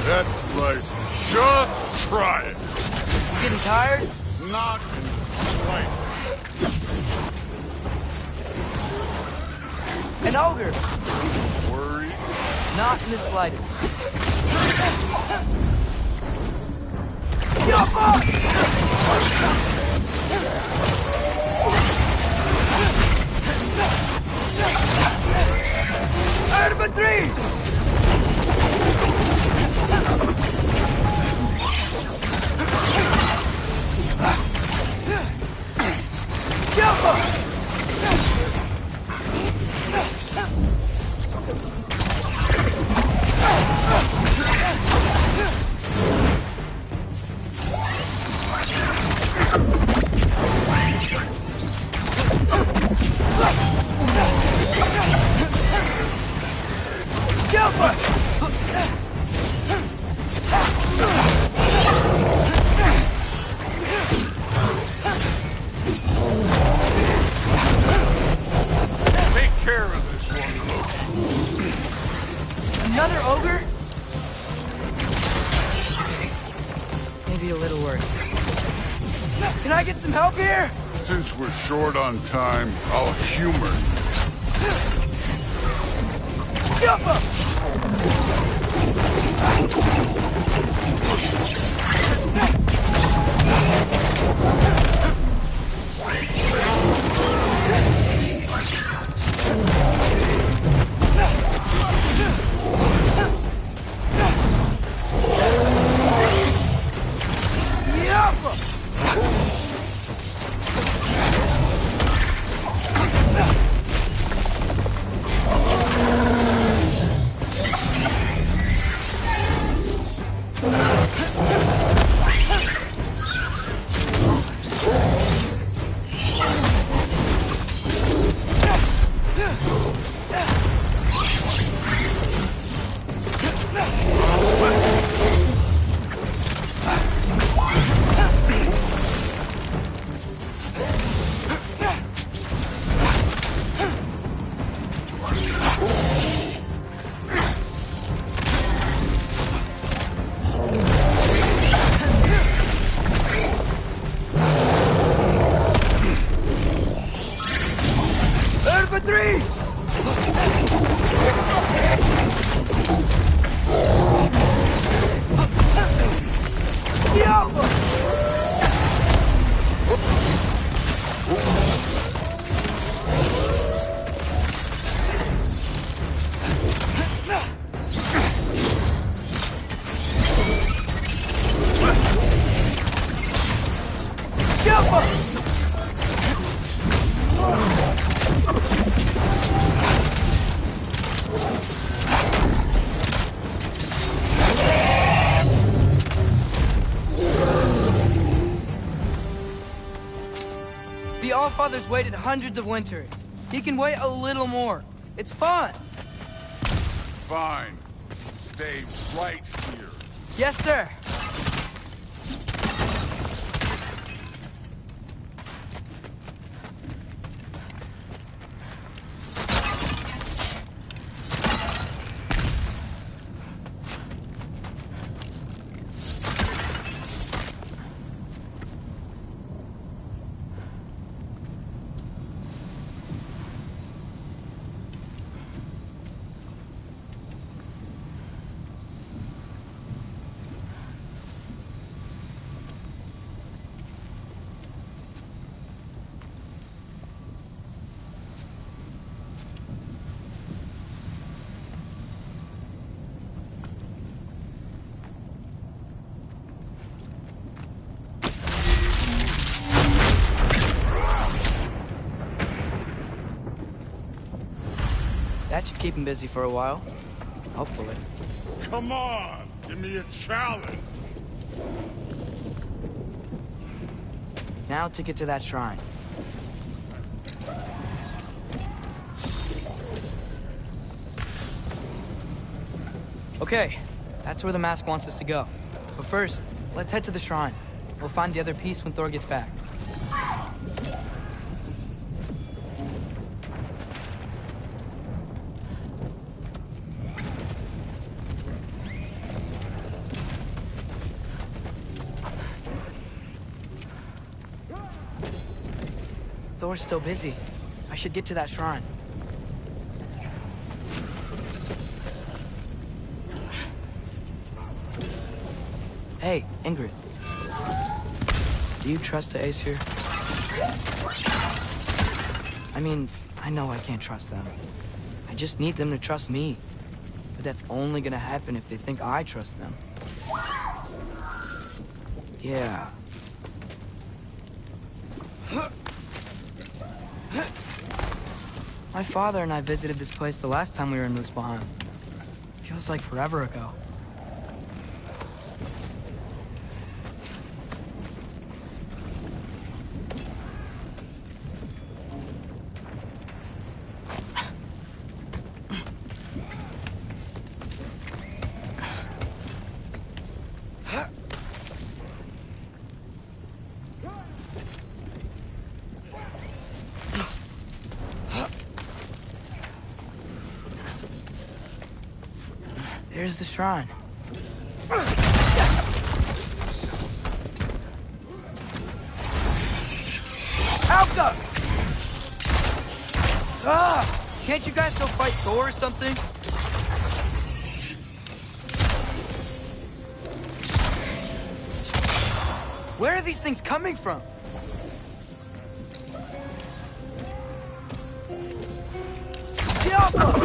That's right. Just try it. Getting tired? Not in the slightest. An ogre. Worried? Not in the slightest. Jump up! Urban 3! Jump up! Jump up! Take care of this one, Loki. Another ogre? Maybe a little work. Can I get some help here? Since we're short on time, I'll humor you. Jump up! The Allfather's waited hundreds of winters. He can wait a little more. It's fun. Fine. Stay right here. Yes, sir. That should keep him busy for a while. Hopefully. Come on! Give me a challenge! Now to get to that shrine. Okay, that's where the mask wants us to go. But first, let's head to the shrine. We'll find the other piece when Thor gets back. Thor's still busy. I should get to that shrine. Hey, Ingrid. Do you trust the Ace here? I mean, I know I can't trust them. I just need them to trust me. But that's only gonna happen if they think I trust them. Yeah. My father and I visited this place the last time we were in Muspelheim. Feels like forever ago. There's the shrine. Alka! Ah! Can't you guys go fight Thor or something? Where are these things coming from? Alka!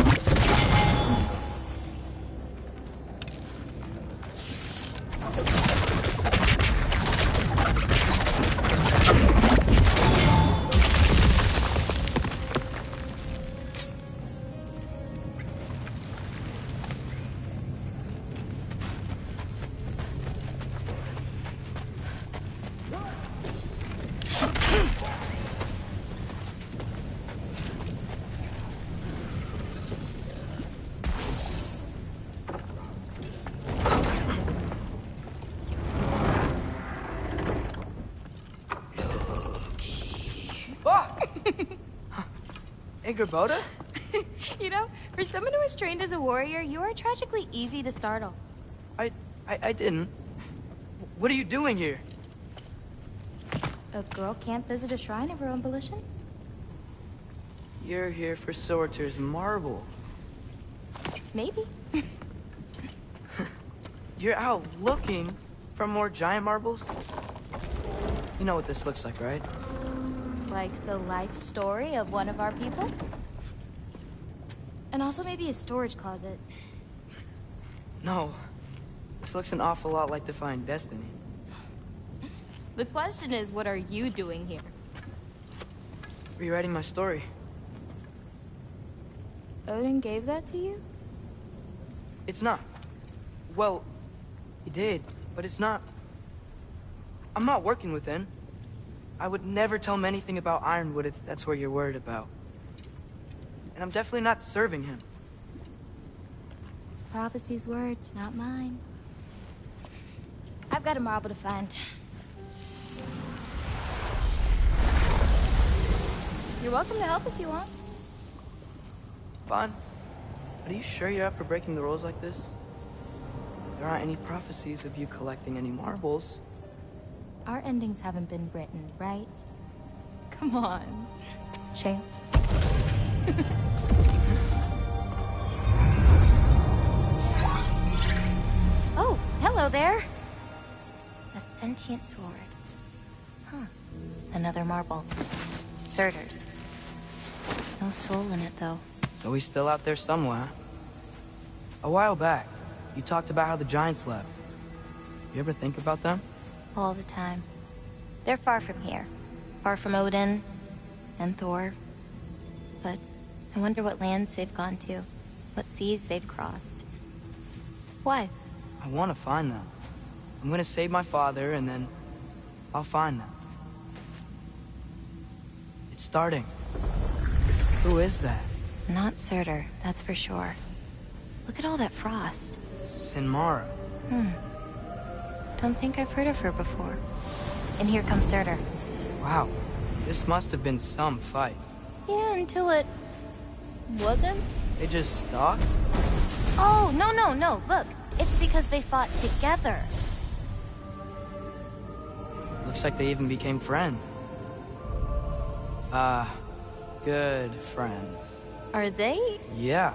Boda? You know, for someone who was trained as a warrior, you are tragically easy to startle. I didn't. What are you doing here? A girl can't visit a shrine of her own volition? You're here for Sorter's marble. Maybe. You're out looking for more giant marbles? You know what this looks like, right? Like the life story of one of our people? And also maybe a storage closet. No. This looks an awful lot like Defying Destiny. The question is, what are you doing here? Rewriting my story. Odin gave that to you? It's not. Well, he did, but it's not. I'm not working with him. I would never tell him anything about Ironwood if that's what you're worried about. And I'm definitely not serving him. It's Prophecy's words, not mine. I've got a marble to find. You're welcome to help if you want. Fine. But are you sure you're up for breaking the rules like this? There aren't any prophecies of you collecting any marbles. Our endings haven't been written, right? Come on. Shale. Oh, hello there. A sentient sword. Huh. Another marble. Surtur's. No soul in it, though. So he's still out there somewhere. A while back, you talked about how the giants left. You ever think about them? All the time. They're far from here. Far from Odin and Thor. But I wonder what lands they've gone to. What seas they've crossed. Why? I want to find them. I'm gonna save my father, and then I'll find them. It's starting. Who is that? Not Surtur, that's for sure. Look at all that frost. Sinmara. Don't think I've heard of her before. And here comes Surtur. Wow. This must have been some fight. Yeah, until it... wasn't? They just stopped? Oh, no. Look, it's because they fought together. Looks like they even became friends. Good friends. Are they? Yeah,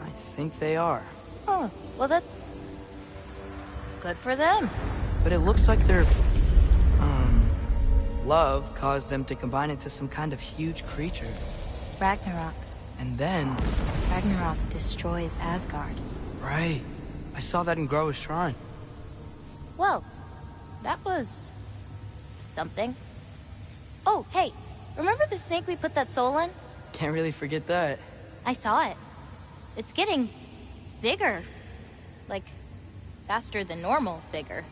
I think they are. Oh, well that's... good for them. But it looks like their... love caused them to combine into some kind of huge creature. Ragnarok. And then... Ragnarok destroys Asgard. Right. I saw that in Groa's shrine. Well, that was... something. Oh, hey, remember the snake we put that soul in? Can't really forget that. I saw it. It's getting... bigger. Like, faster than normal bigger.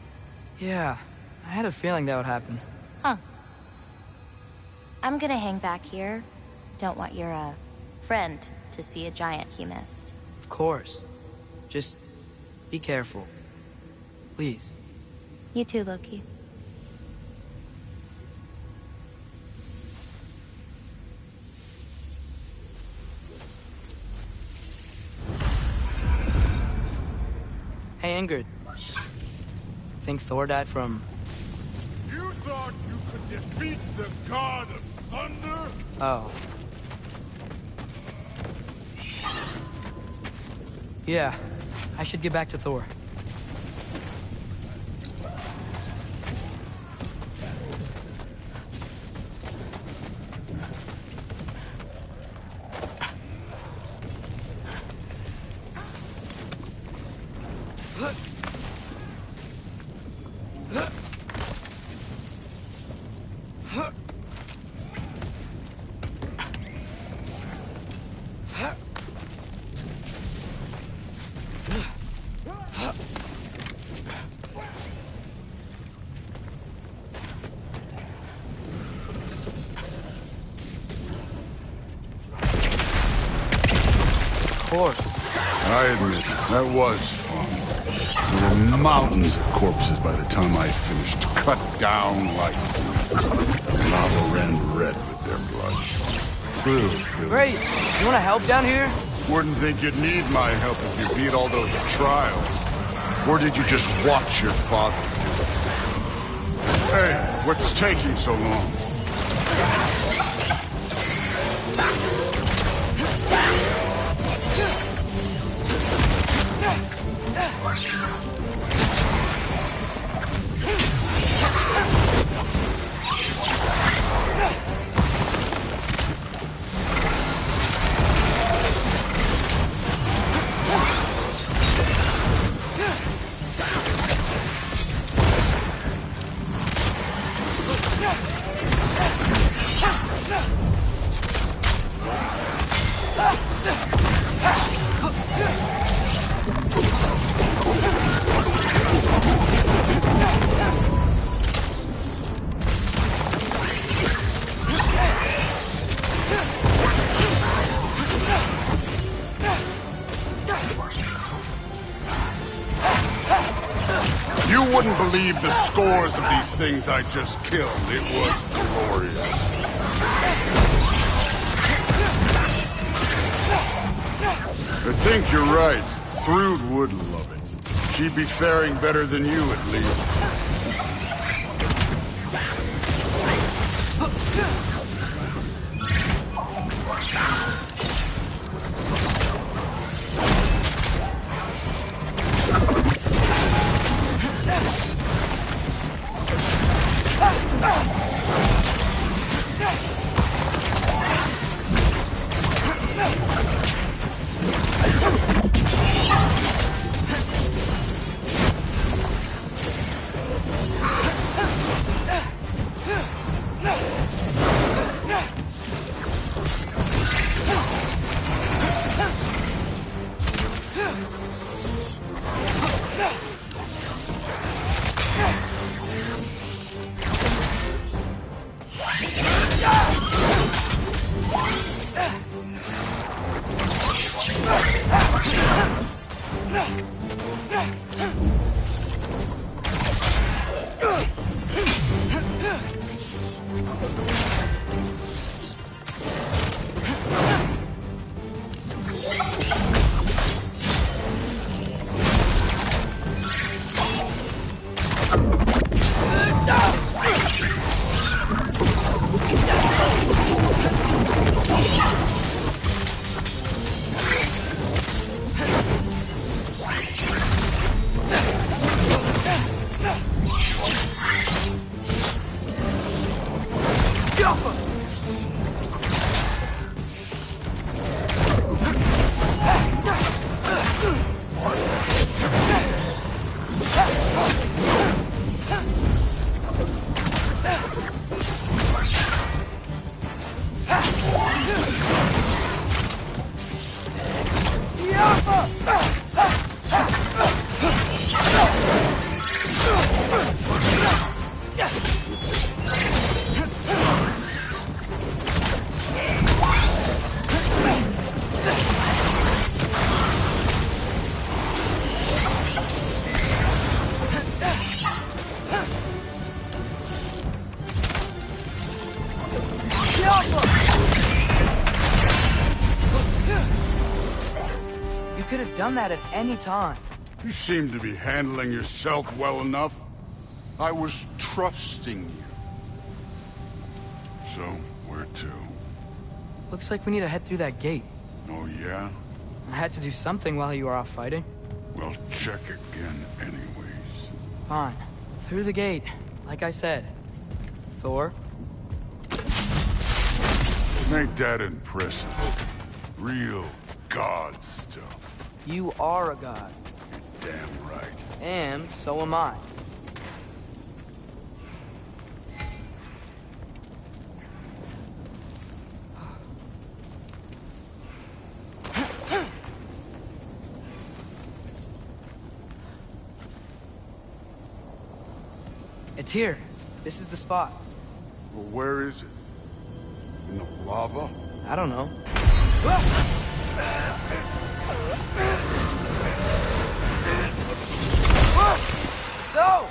Yeah, I had a feeling that would happen. Huh. I'm gonna hang back here. Don't want your, friend to see a giant he missed. Of course. Just be careful. Please. You too, Loki. Hey, Ingrid. Think Thor died from... You thought you could defeat the god of thunder? Oh. Yeah, I should get back to Thor. I admit, that was fun. There were mountains of corpses by the time I finished, cut down like lava ran red with their blood. True. Great. You want to help down here? Wouldn't think you'd need my help if you beat all those trials. Or did you just watch your father do it? Hey, what's taking so long? You wouldn't believe the scores of these things I just killed. It was glorious. I think you're right. Thrud would love it. She'd be faring better than you, at least. Done that at any time. You seem to be handling yourself well enough. I was trusting you. So, where to? Looks like we need to head through that gate. Oh, yeah? I had to do something while you were off fighting. Well, check again anyways. Fine. Through the gate, like I said. Thor? Ain't that impressive? Real god stuff. You are a god. You're damn right. And so am I. It's here. This is the spot. Well, where is it? In the lava? I don't know. No!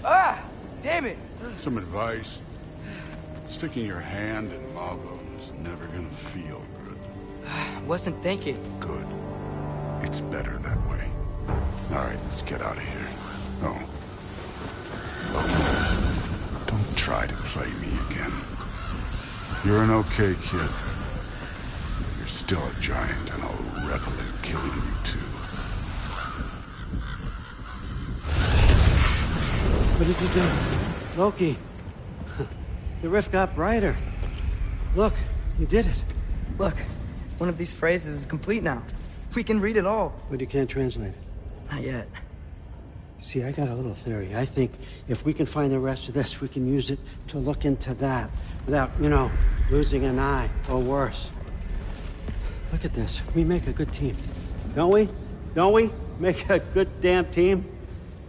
Ah! Damn it! Some advice. Sticking your hand in lava is never gonna feel good. Wasn't thinking. Good. It's better that way. Alright, let's get out of here. Oh. Look, don't try to play me again. You're an okay kid. You're still a giant, and I'll revel in killing you too. What did you do? Loki. The rift got brighter. Look, you did it. Look, one of these phrases is complete now. We can read it all. But you can't translate it. Not yet. See, I got a little theory. I think if we can find the rest of this, we can use it to look into that without, you know, losing an eye or worse. Look at this. We make a good team. Don't we? Don't we? Make a good damn team?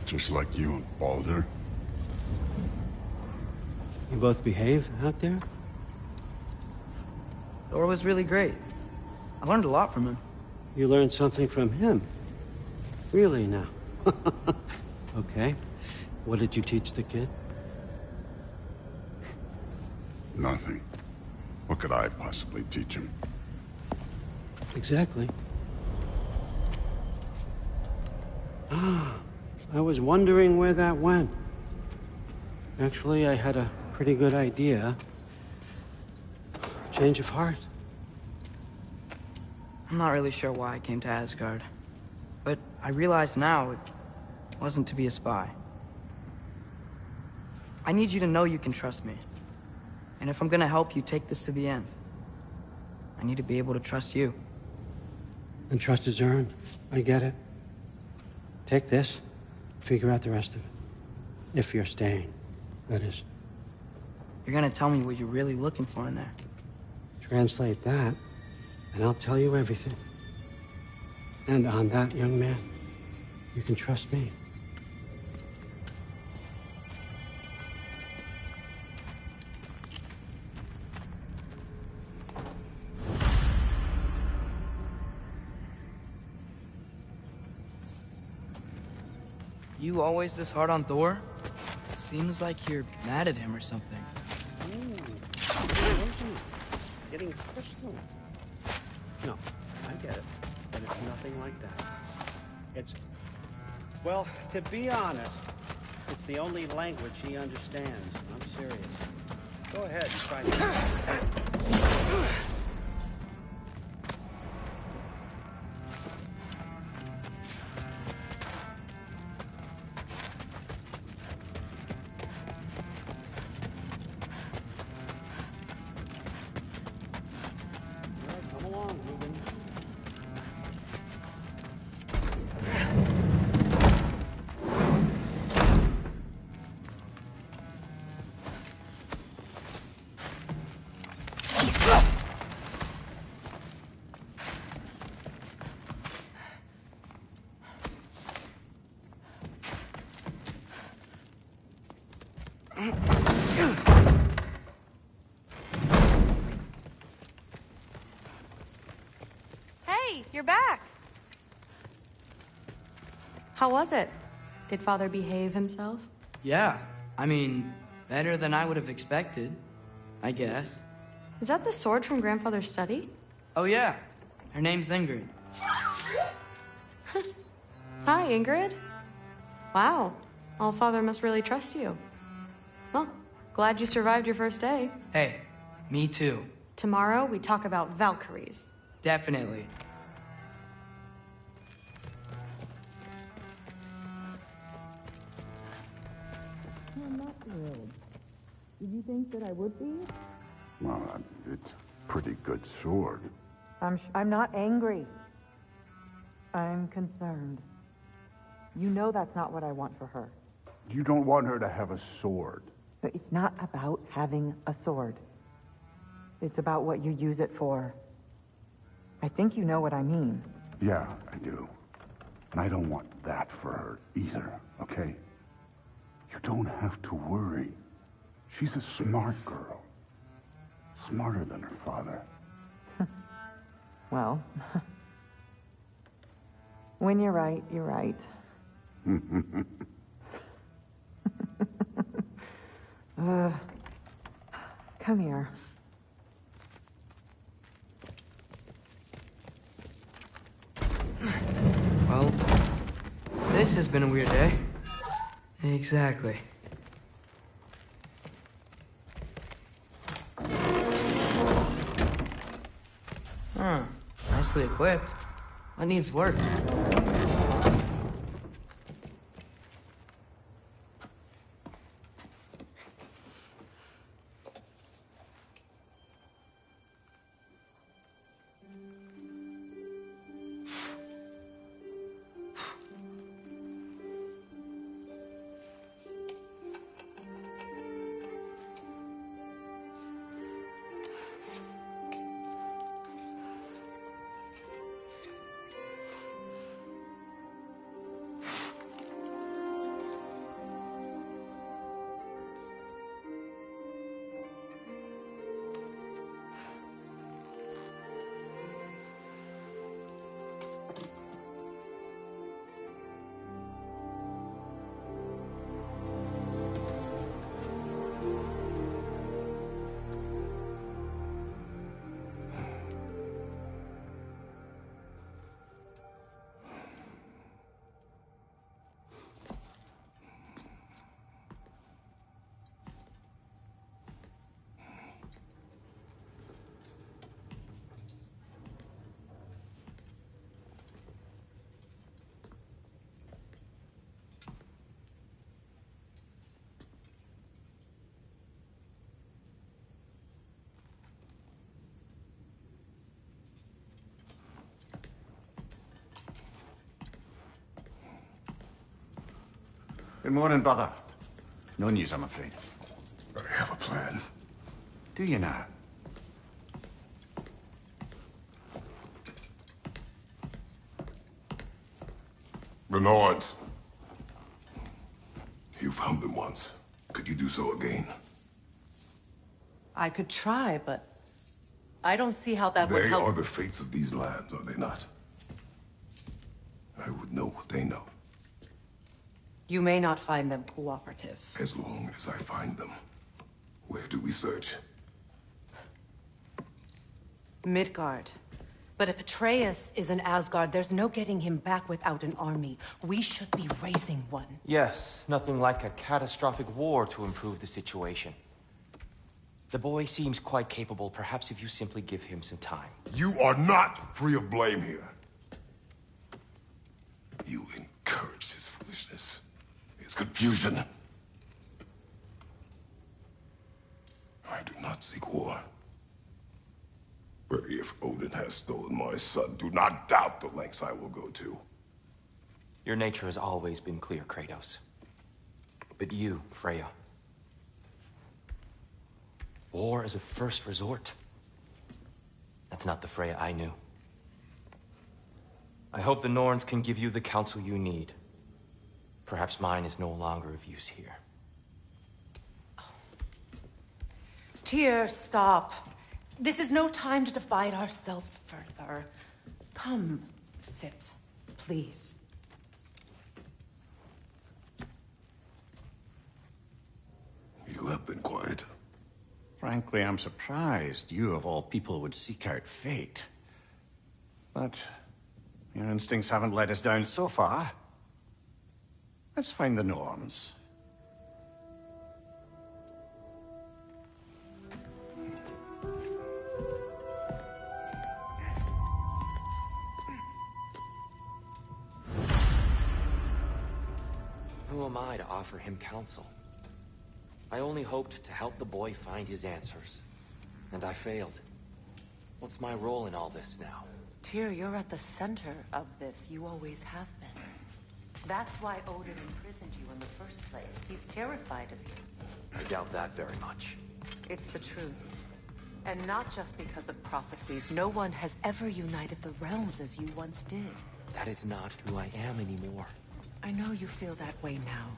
Just like you and Baldur. You both behave out there? Thor was really great. I learned a lot from him. You learned something from him? Really now? Okay. What did you teach the kid? Nothing. What could I possibly teach him? Exactly. I was wondering where that went. Actually, I had a pretty good idea. Change of heart. I'm not really sure why I came to Asgard. But I realize now it wasn't to be a spy. I need you to know you can trust me. And if I'm gonna help you take this to the end, I need to be able to trust you. And trust is earned. I get it. Take this, figure out the rest of it. If you're staying, that is. You're gonna tell me what you're really looking for in there. Translate that, and I'll tell you everything. And on that, young man, you can trust me. You always this hard on Thor? Seems like you're mad at him or something. Getting personal. No, I get it. But it's nothing like that. It's... Well, to be honest, it's the only language he understands. I'm serious. Go ahead and try to... Hey, you're back. How was it? Did Father behave himself? Yeah, I mean, better than I would have expected, I guess. Is that the sword from Grandfather's study? Oh yeah, her name's Ingrid. Hi, Ingrid. Wow, Allfather must really trust you. Well, glad you survived your first day. Hey, me too. Tomorrow, we talk about Valkyries. Definitely. I'm not thrilled. Did you think that I would be? Well, it's a pretty good sword. I'm not angry. I'm concerned. You know that's not what I want for her. You don't want her to have a sword. But it's not about having a sword. It's about what you use it for. I think you know what I mean. Yeah, I do. And I don't want that for her either, okay? You don't have to worry. She's a smart girl. Smarter than her father. Well, when you're right, you're right. Come here. Well, this has been a weird day. Exactly. Huh. Nicely equipped. That needs work. Good morning, brother. No news, I'm afraid. I have a plan. Do you now? The Norns. You found them once. Could you do so again? I could try, but I don't see how that would help. They are the fates of these lands, are they not? I would know what they know. You may not find them cooperative. As long as I find them. Where do we search? Midgard. But if Atreus is in Asgard, there's no getting him back without an army. We should be raising one. Yes, nothing like a catastrophic war to improve the situation. The boy seems quite capable. Perhaps if you simply give him some time. You are not free of blame here. You encouraged his foolishness, his confusion. I do not seek war. But if Odin has stolen my son, do not doubt the lengths I will go to. Your nature has always been clear, Kratos. But you, Freya. War is a first resort. That's not the Freya I knew. I hope the Norns can give you the counsel you need. Perhaps mine is no longer of use here. Tyr, stop. This is no time to divide ourselves further. Come, sit, please. You have been quiet. Frankly, I'm surprised you, of all people, would seek out fate. But your instincts haven't let us down so far. Let's find the Norns. Who am I to offer him counsel? I only hoped to help the boy find his answers. And I failed. What's my role in all this now? Tyr, you're at the center of this. You always have been. That's why Odin imprisoned you in the first place. He's terrified of you. I doubt that very much. It's the truth. And not just because of prophecies. No one has ever united the realms as you once did. That is not who I am anymore. I know you feel that way now.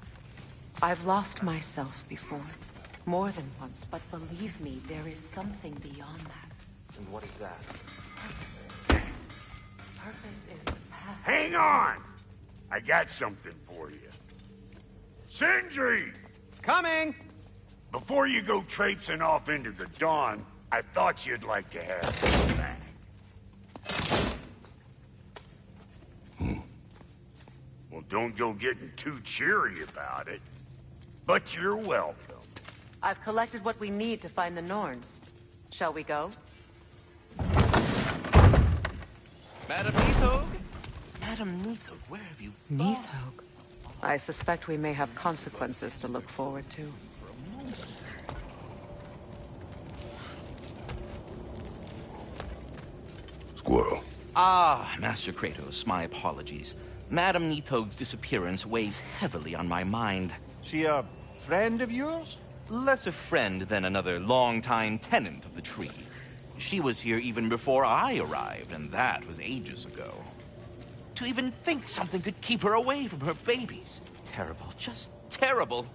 I've lost myself before. More than once, but believe me, there is something beyond that. And what is that? Purpose is the path. Hang on! I got something for you. Sindri! Coming! Before you go traipsing off into the dawn, I thought you'd like to have this back. Well, don't go getting too cheery about it. But you're welcome. I've collected what we need to find the Norns. Shall we go? Madam Nithog? Madam Nithog, where have you gone? Nithog? I suspect we may have consequences to look forward to. Squirrel. Ah, Master Kratos, my apologies. Madam Nithog's disappearance weighs heavily on my mind. She a friend of yours? Less a friend than another longtime tenant of the tree. She was here even before I arrived, and that was ages ago. To even think something could keep her away from her babies. Terrible, just terrible.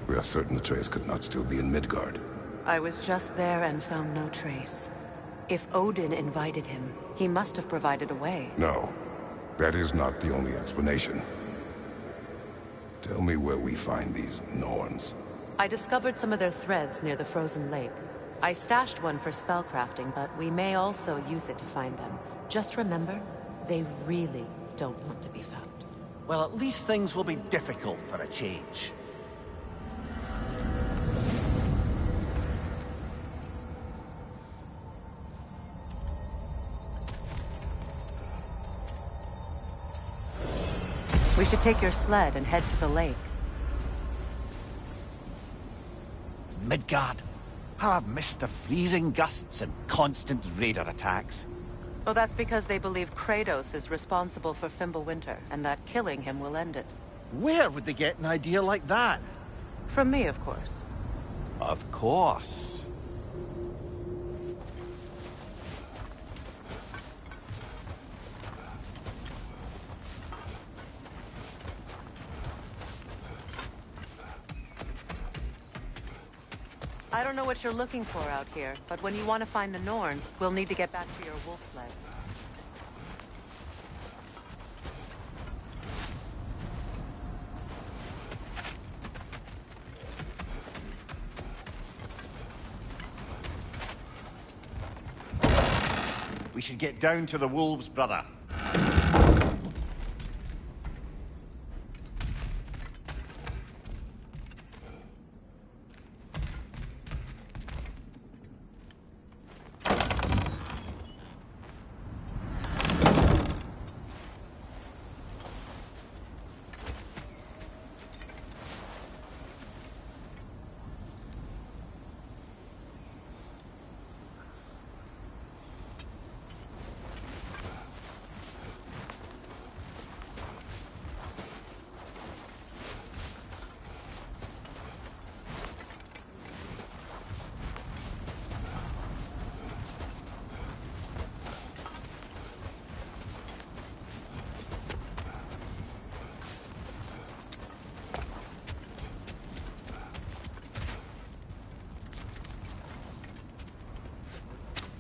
We are certain the trace could not still be in Midgard. I was just there and found no trace. If Odin invited him, he must have provided a way. No, that is not the only explanation. Tell me where we find these Norns. I discovered some of their threads near the frozen lake. I stashed one for spellcrafting, but we may also use it to find them. Just remember, they really don't want to be found. Well, at least things will be difficult for a change. We should take your sled and head to the lake. Midgard. How I've missed the freezing gusts and constant raider attacks. Well, that's because they believe Kratos is responsible for Fimbulwinter, and that killing him will end it. Where would they get an idea like that? From me, of course. Of course. I don't know what you're looking for out here, but when you want to find the Norns, we'll need to get back to your wolf sled. We should get down to the wolves, brother.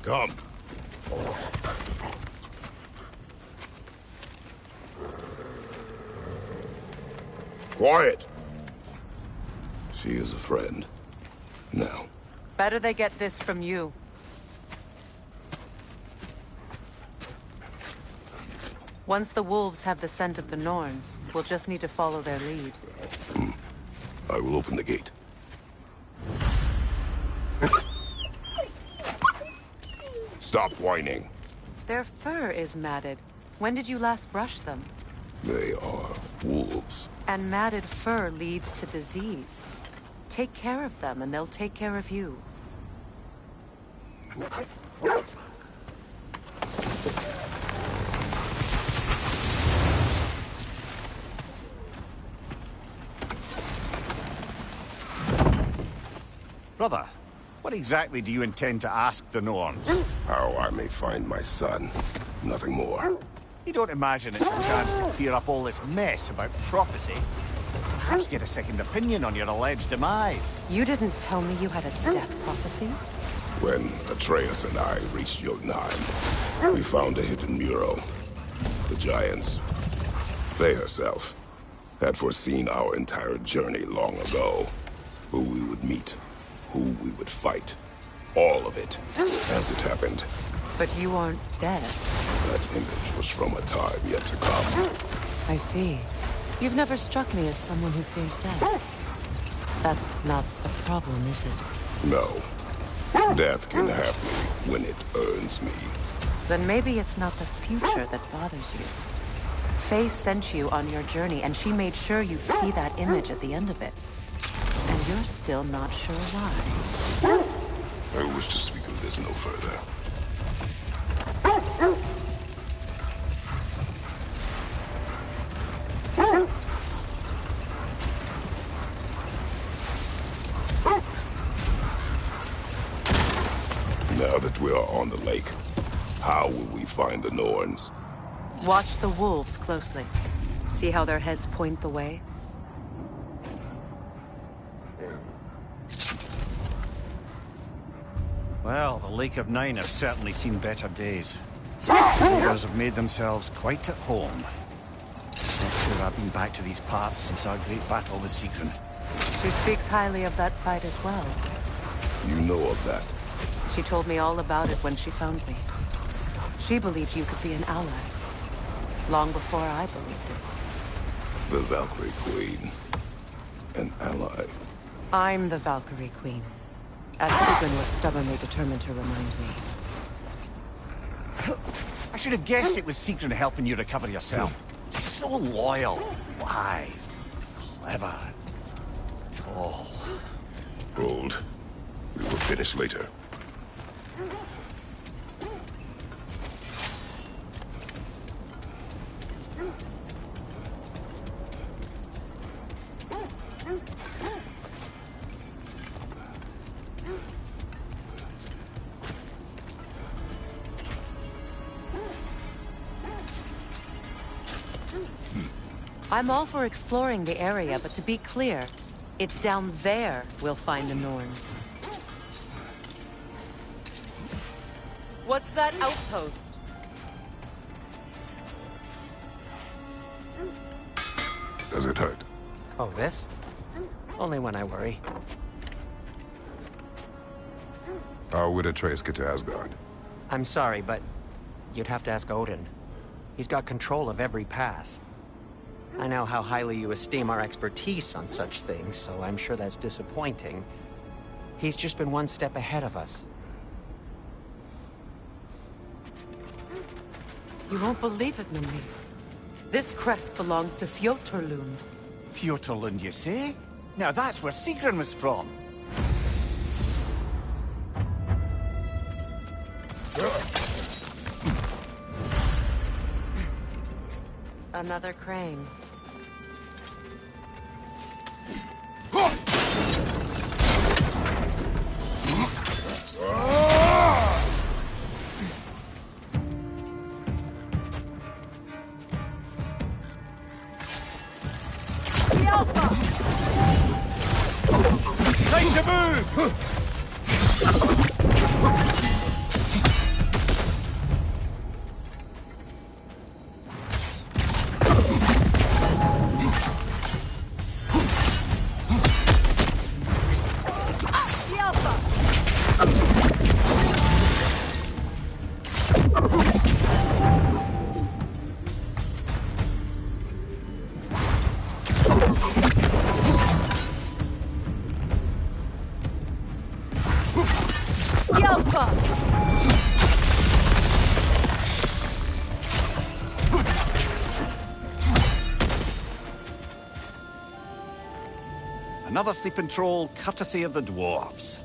Come. Quiet. She is a friend. Now. Better they get this from you. Once the wolves have the scent of the Norns, we'll just need to follow their lead. I will open the gate. Stop whining. Their fur is matted. When did you last brush them? They are wolves. And matted fur leads to disease. Take care of them, and they'll take care of you. Brother, what exactly do you intend to ask the Norns? How I may find my son. Nothing more. You don't imagine it's a chance to clear up all this mess about prophecy? Perhaps get a second opinion on your alleged demise. You didn't tell me you had a death prophecy? When Atreus and I reached Jotunheim, we found a hidden mural. The Giants, they herself, had foreseen our entire journey long ago. Who we would meet, who we would fight. All of it, as it happened. But you aren't dead. That image was from a time yet to come. I see. You've never struck me as someone who fears death. That's not a problem, is it? No. Death can have me when it earns me. Then maybe it's not the future that bothers you. Faye sent you on your journey, and she made sure you'd see that image at the end of it. And you're still not sure why. I wish to speak of this no further. Now that we are on the lake, how will we find the Norns? Watch the wolves closely. See how their heads point the way? Well, the Lake of Nine has certainly seen better days. Players have made themselves quite at home. Not sure I've been back to these parts since our great battle with Sigrun. She speaks highly of that fight as well. You know of that? She told me all about it when she found me. She believed you could be an ally. Long before I believed it. The Valkyrie Queen. An ally. I'm the Valkyrie Queen. As Sigrun was stubbornly determined to remind me. I should have guessed it was Sigrun helping you recover yourself. She's so loyal, wise, clever, tall. Hold. We will finish later. I'm all for exploring the area, but to be clear, it's down there we'll find the Norns. What's that outpost? Does it hurt? Oh, this? Only when I worry. How would Atreus get to Asgard? I'm sorry, but you'd have to ask Odin. He's got control of every path. I know how highly you esteem our expertise on such things, so I'm sure that's disappointing. He's just been one step ahead of us. You won't believe it, Mimir. This crest belongs to Fjoturlund. Fjoturlund, you say? Now that's where Sigrun was from. Another crane. Time to move! Another sleeping troll, courtesy of the dwarves.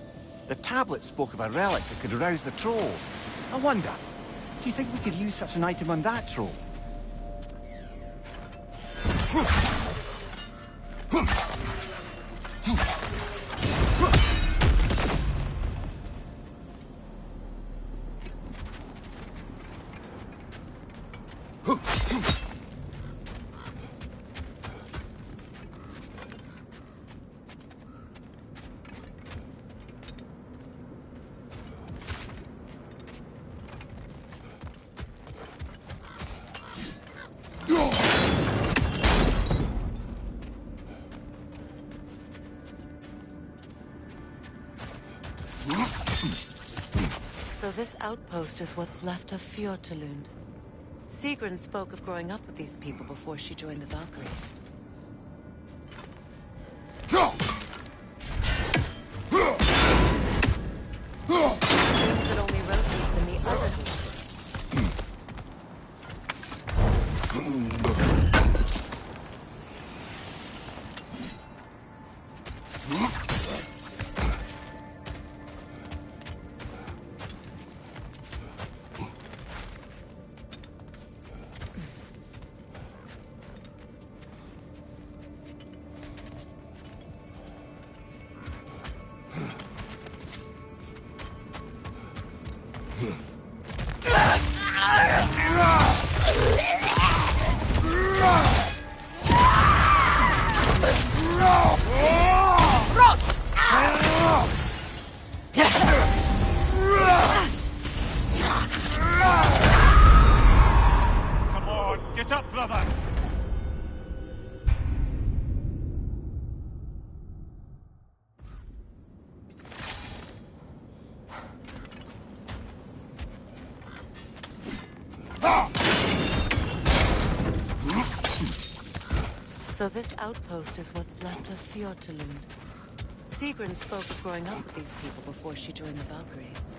The tablet spoke of a relic that could rouse the trolls. I wonder, do you think we could use such an item on that troll? So this outpost is what's left of Fjoturlund. Sigrun spoke of growing up with these people before she joined the Valkyries. Seems it only rotates in the other direction. Get up, brother! So this outpost is what's left of Fjordtulund. Sigrun spoke of growing up with these people before she joined the Valkyries.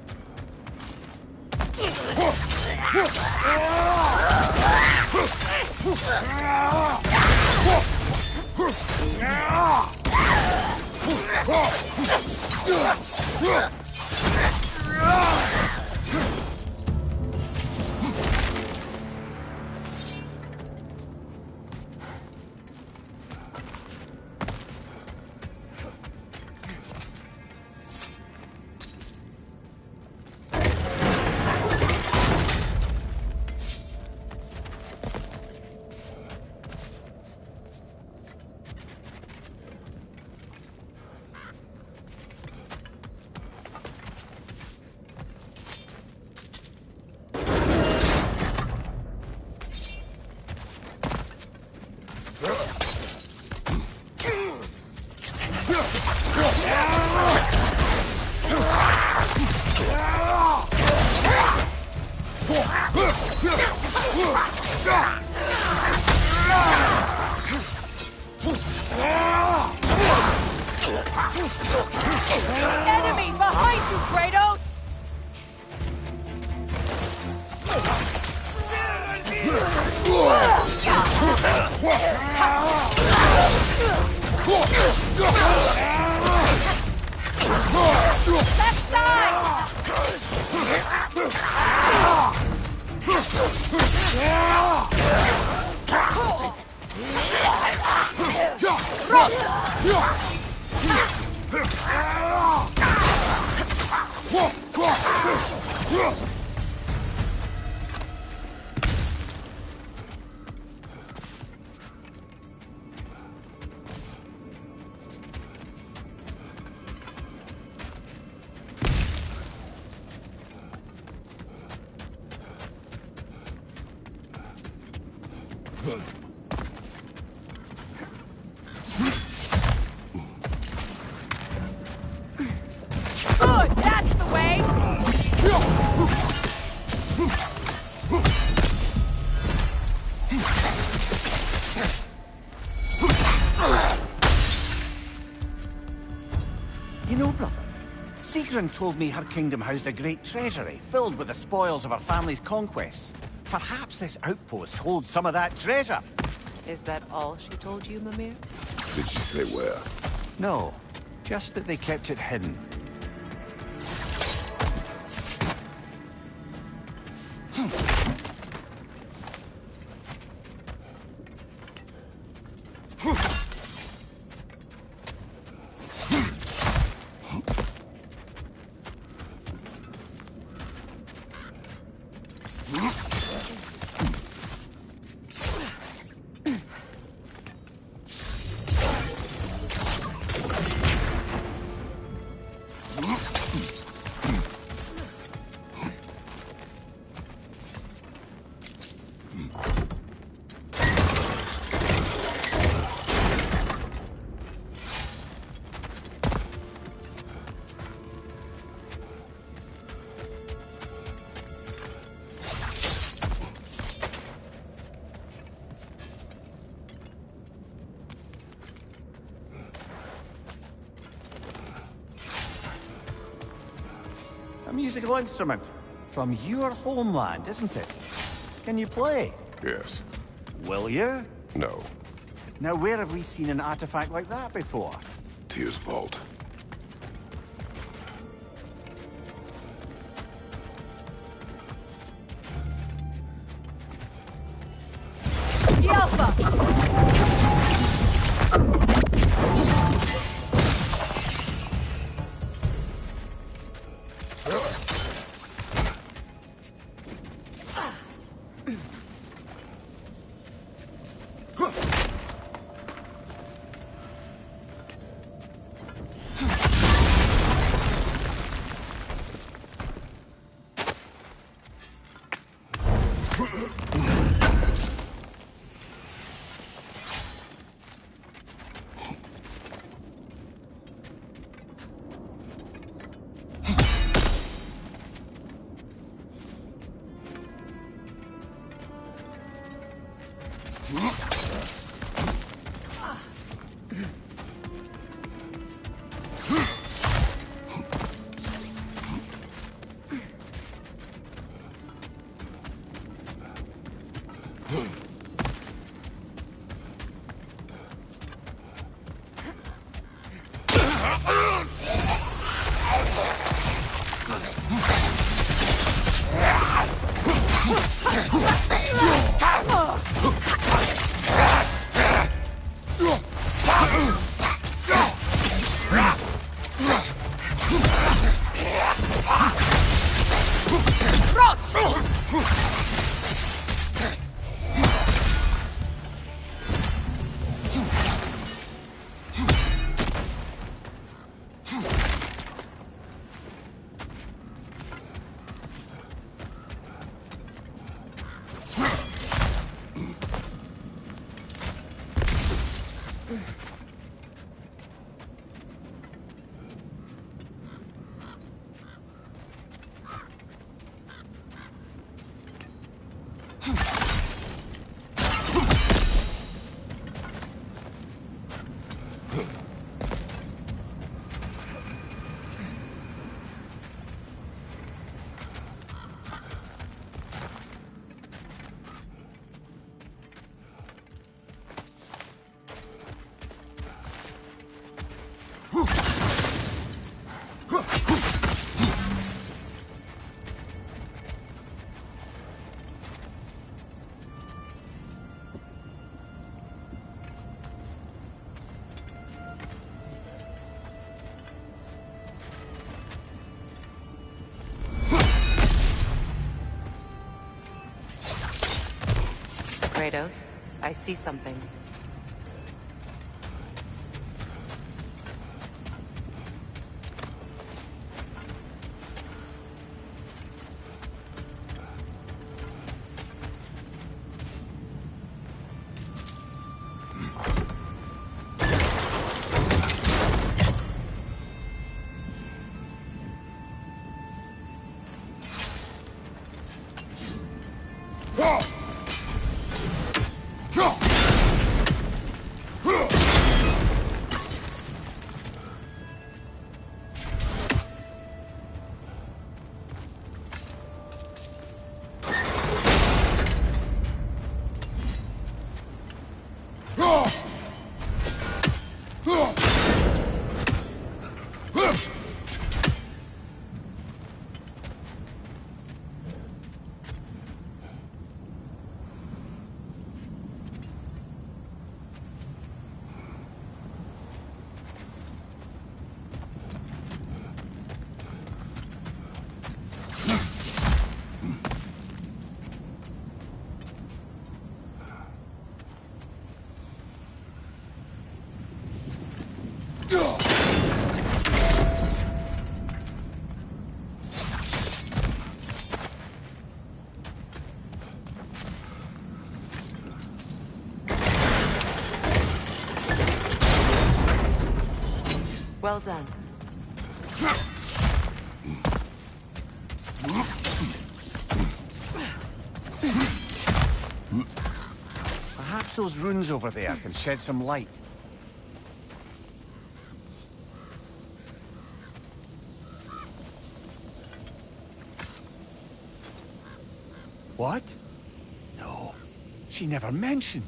Enemy behind you, Kratos! Left side! Good, that's the way! You know, brother, Sigrun told me her kingdom housed a great treasury filled with the spoils of her family's conquests. Perhaps this outpost holds some of that treasure. Is that all she told you, Mimir? Did she say where? No, just that they kept it hidden. A musical instrument from your homeland, isn't it? Can you play? Yes. Will you? No. Now, where have we seen an artifact like that before? Tears Vault. Kratos, I see something. Well done. Perhaps those runes over there can shed some light. What? No, she never mentioned.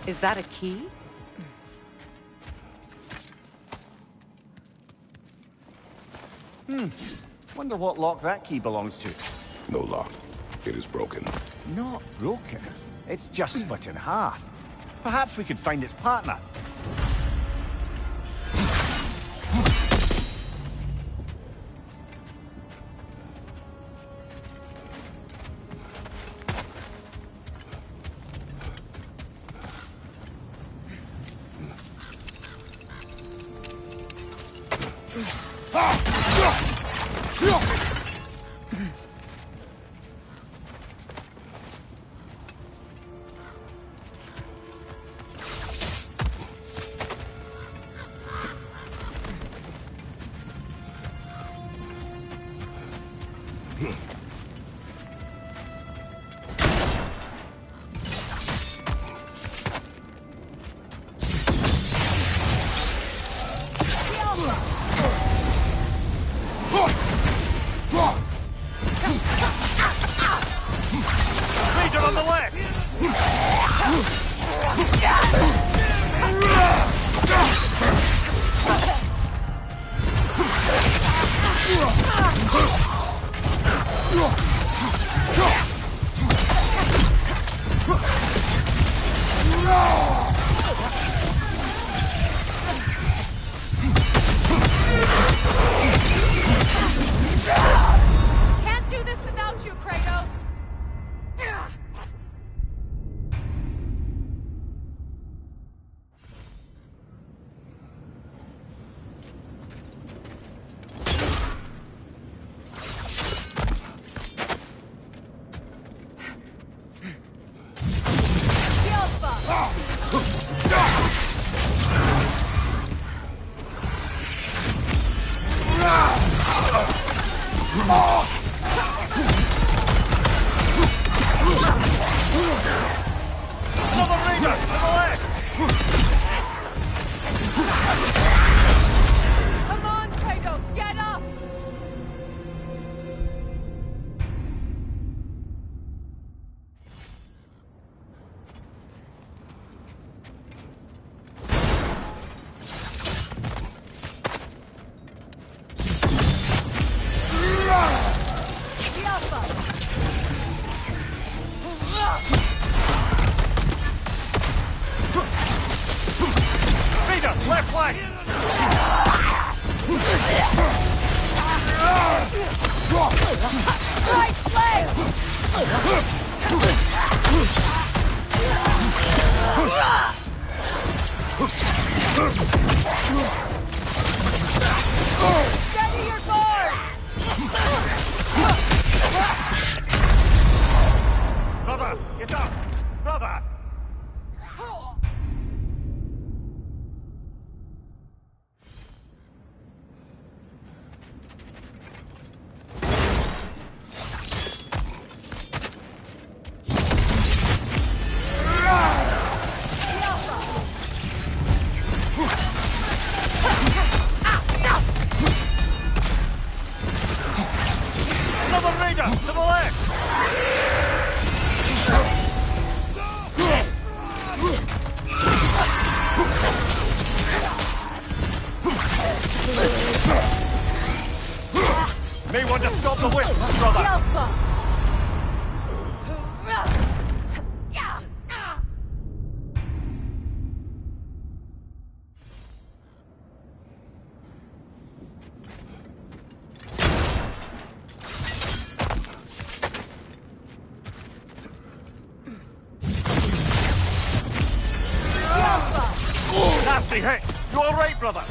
Is that a key? Wonder what lock that key belongs to. No lock. It is broken. Not broken. It's just split in half. Perhaps we could find its partner. Can't do this without you, Kratos! Come on, Kratos, get up! Rita, left flank! Right flank! Steady your board! Brother, get up! Brother! Another Raider, to the left! May want to stop the whip, brother! Nasty hit! You all right, brother?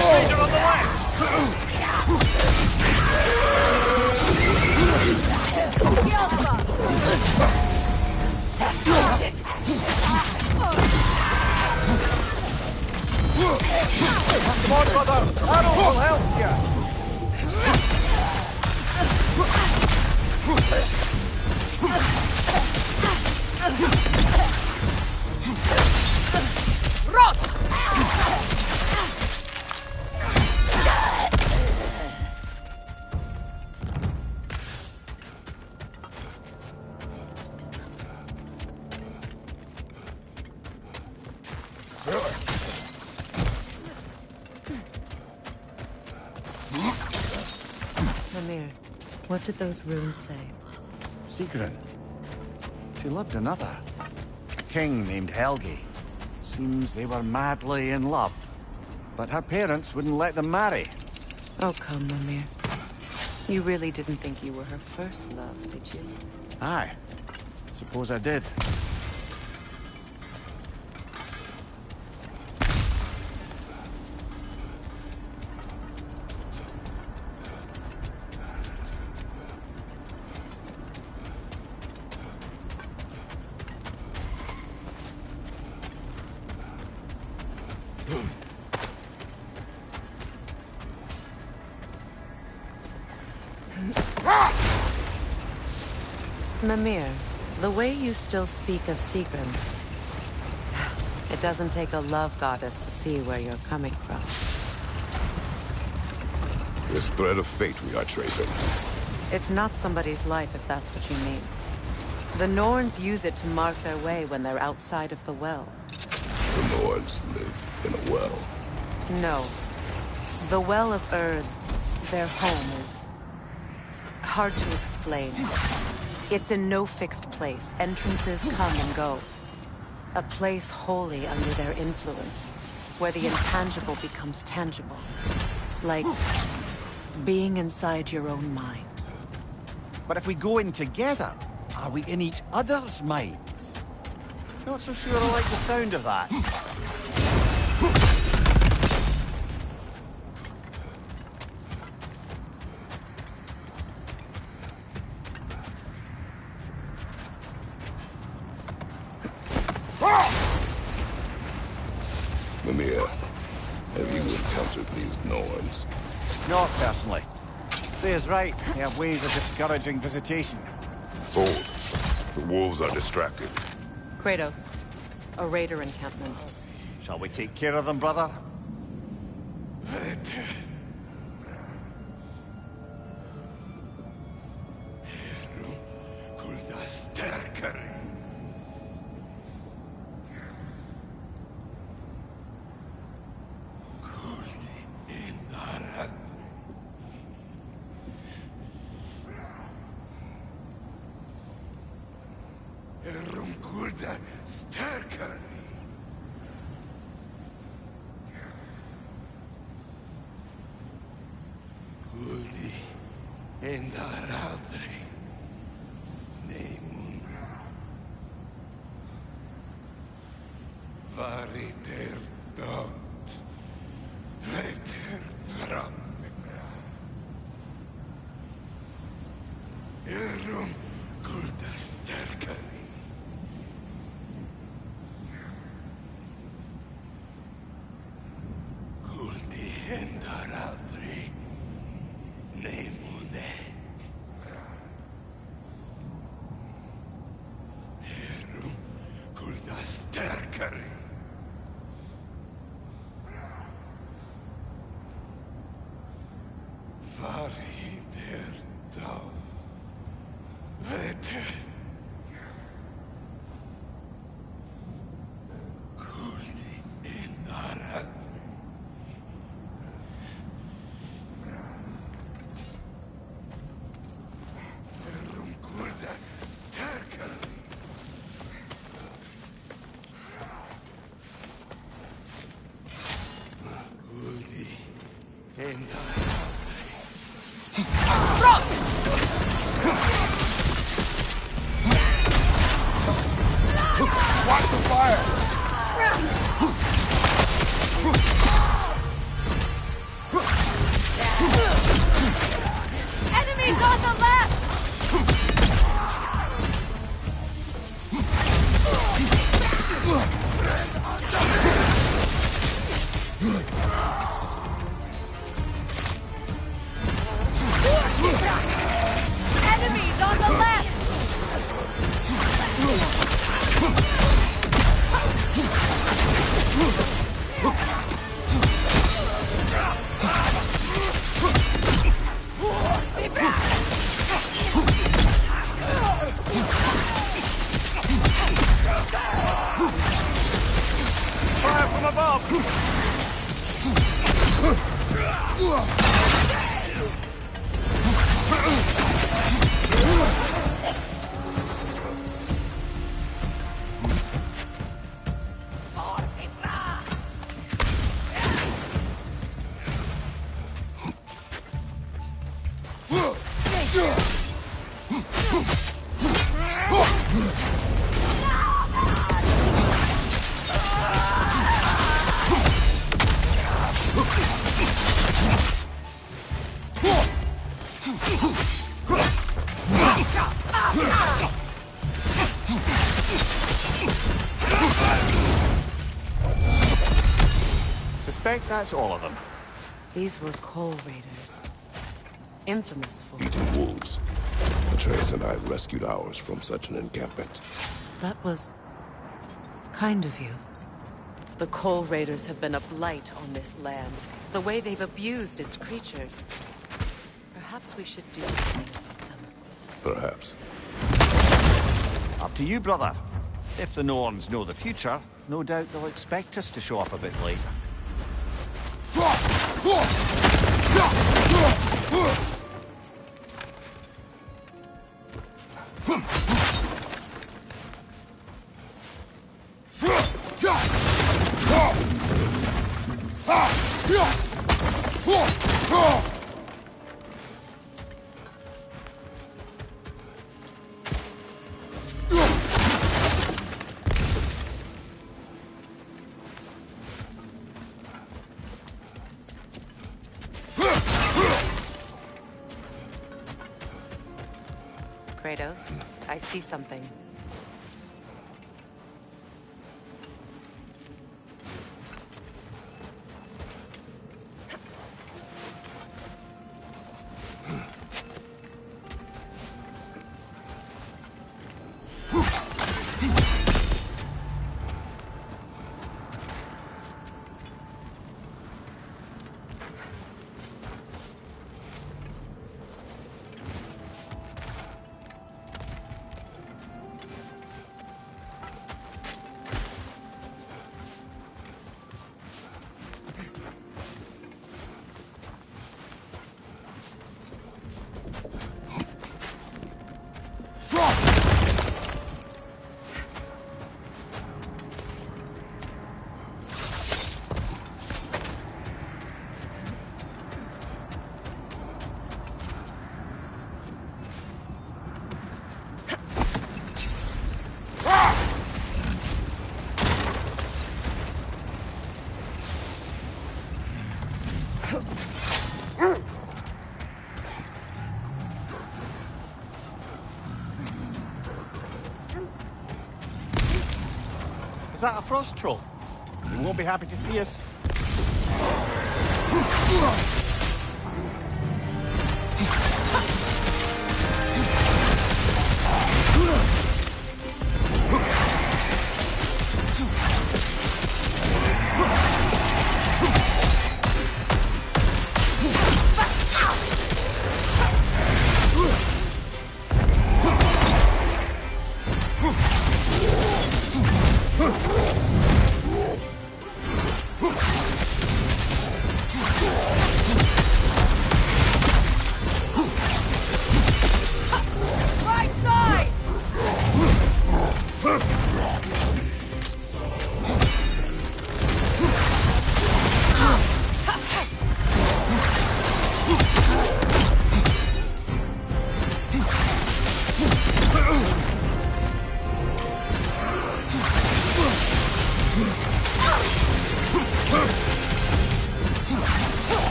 Raider on the left! Come on, brother! Arrow will help you! Rot! Mimir, what did those runes say? Sigrun. She loved another. A king named Helgi. Seems they were madly in love. But her parents wouldn't let them marry. Oh, come, Mimir. You really didn't think you were her first love, did you? Aye. Suppose I did. Mimir, the way you still speak of Sigrun, it doesn't take a love goddess to see where you're coming from. This thread of fate we are tracing. It's not somebody's life, if that's what you mean. The Norns use it to mark their way when they're outside of the well. The Norns live in a well. No. The Well of Earth, their home, is hard to explain. It's in no fixed place. Entrances come and go. A place wholly under their influence, where the intangible becomes tangible. Like being inside your own mind. But if we go in together, are we in each other's minds? Not so sure I like the sound of that. Mimir, have you encountered these Norns? Not personally. Thay's right. They have ways of discouraging visitation. Hold. The wolves are distracted. Kratos, a raider encampment. Shall we take care of them, brother? Watch the fire! Enemies on the left! Enemies on the left! Fire from above! Suspect that's all of them. These were coal raiders. Infamous for Eating wolves. Atreus and I rescued ours from such an encampment. That was kind of you. The coal raiders have been a blight on this land. The way they've abused its creatures. Perhaps we should do something about them. Perhaps. Up to you, brother. If the Norns know the future, no doubt they'll expect us to show up a bit late. Kratos, I see something. Is that a frost troll? You won't be happy to see us.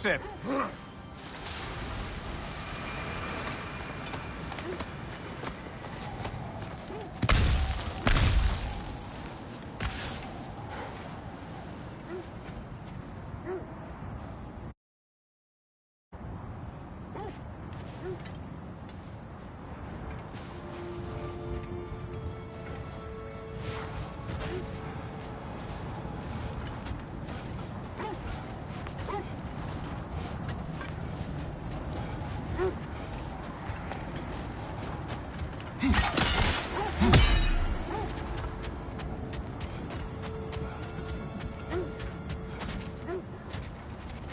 Impressive!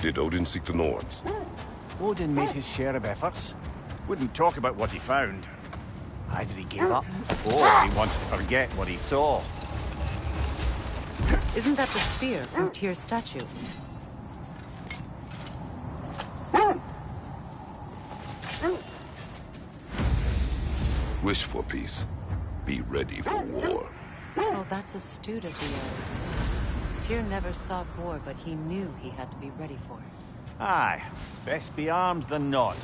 Did Odin seek the Norns? Odin made his share of efforts. Wouldn't talk about what he found. Either he gave up, or he wanted to forget what he saw. Isn't that the spear from Tyr's statue? Wish for peace. Be ready for war. Oh, that's astute of the old. Tyr never sought war, but he knew he had to be ready for it. Aye. Best be armed than not.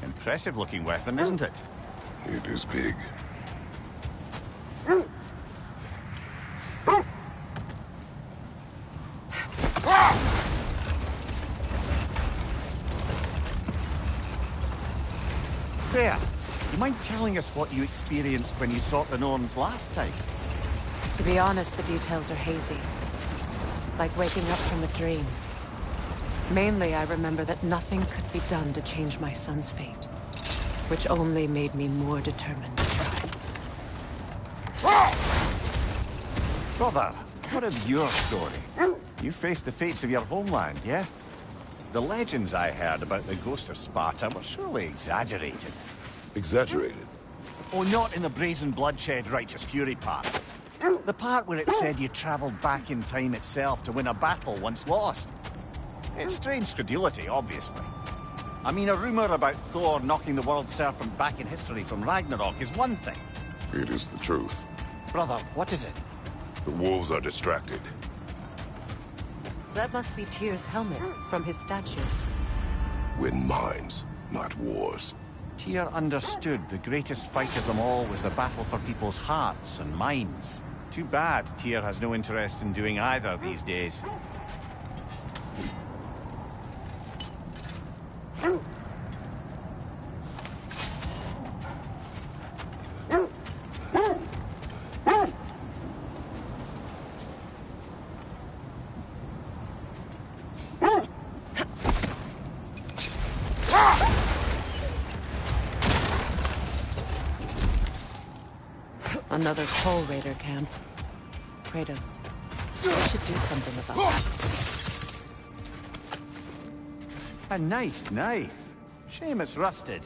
Impressive-looking weapon, isn't it? It is big. There. You mind telling us what you experienced when you sought the Norns last time? To be honest, the details are hazy. Like waking up from a dream. Mainly, I remember that nothing could be done to change my son's fate. Which only made me more determined to try. Brother, what of your story? You faced the fates of your homeland, yeah? The legends I heard about the ghost of Sparta were surely exaggerated. Exaggerated? Oh, not in the brazen bloodshed righteous fury part. The part where it said you traveled back in time itself to win a battle once lost. It's strange credulity, obviously. I mean, a rumor about Thor knocking the world serpent back in history from Ragnarok is one thing. It is the truth. Brother, what is it? The wolves are distracted. That must be Tyr's helmet from his statue. Win minds, not wars. Tyr understood the greatest fight of them all was the battle for people's hearts and minds. Too bad Tyr has no interest in doing either these days. Another Coal Raider camp. Kratos, we should do something about that. A nice knife. Shame it's rusted.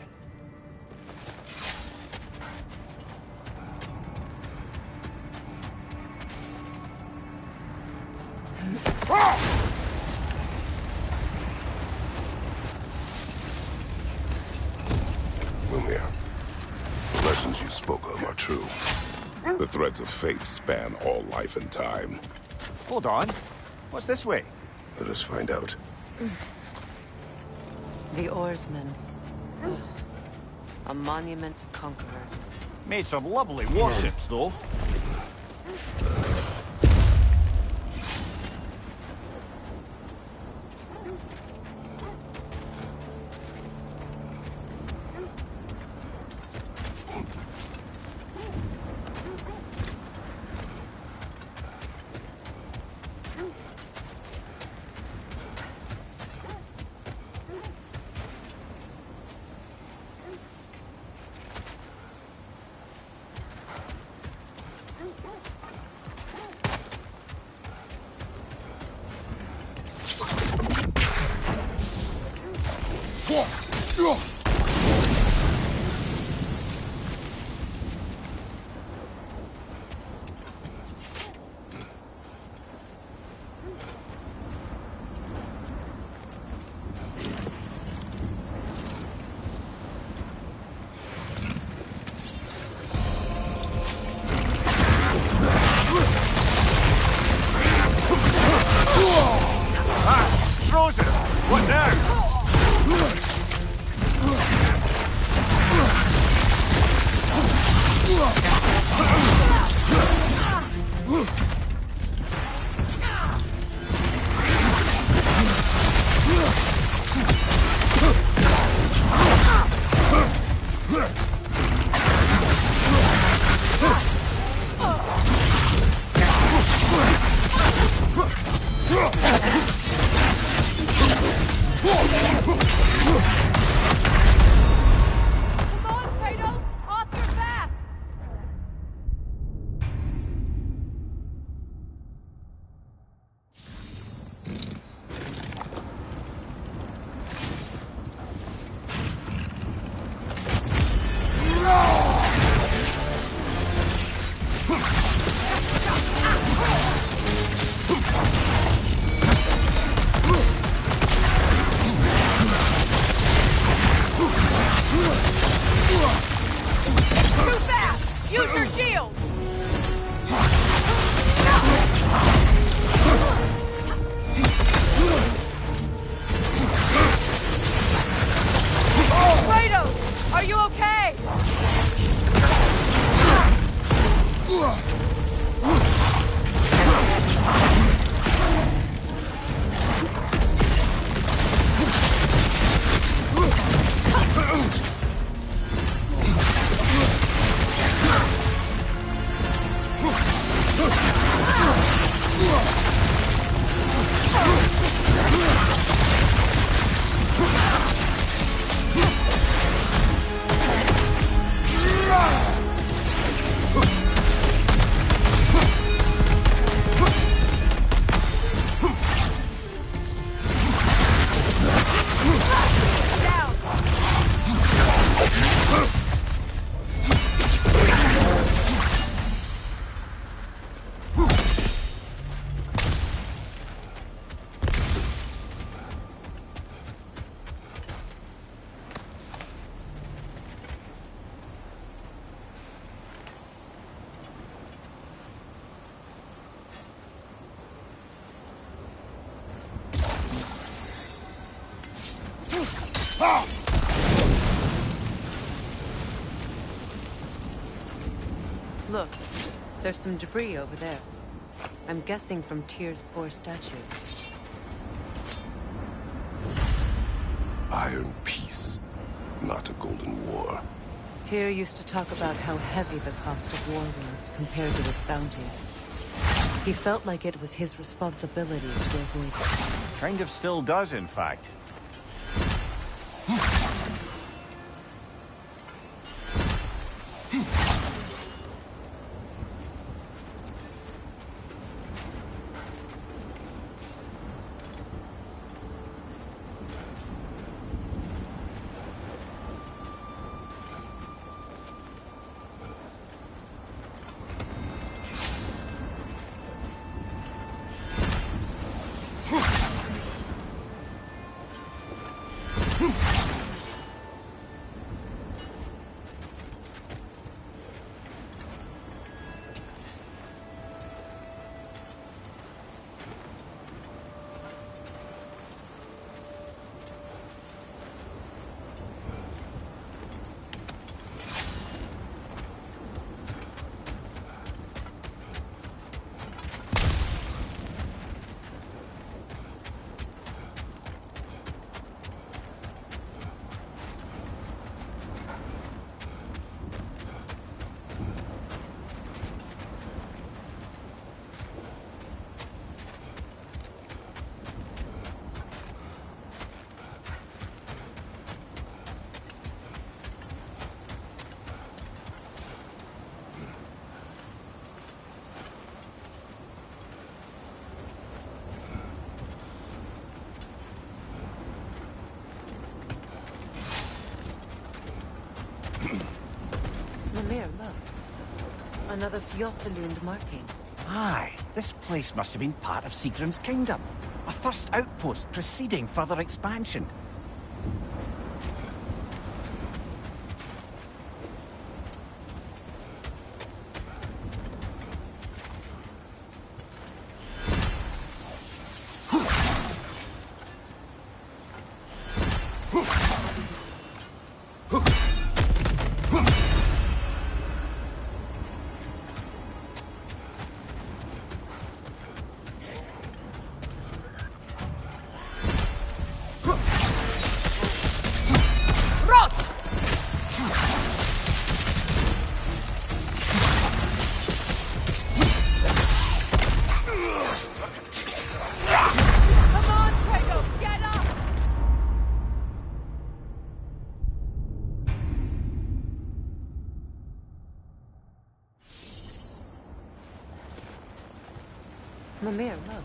Mimir, the legends you spoke of are true. The threads of fate span all life and time. Hold on. What's this way? Let us find out. The Oarsmen. A monument to conquerors. Made some lovely warships, though. Look, there's some debris over there. I'm guessing from Tyr's poor statue. Iron peace, not a golden war. Tyr used to talk about how heavy the cost of war was compared to its bounties. He felt like it was his responsibility to avoid it. Kind of still does, in fact. Mimir, look. Another Fjotalund marking. Aye, this place must have been part of Sigrun's kingdom. A first outpost preceding further expansion. Mimir, look.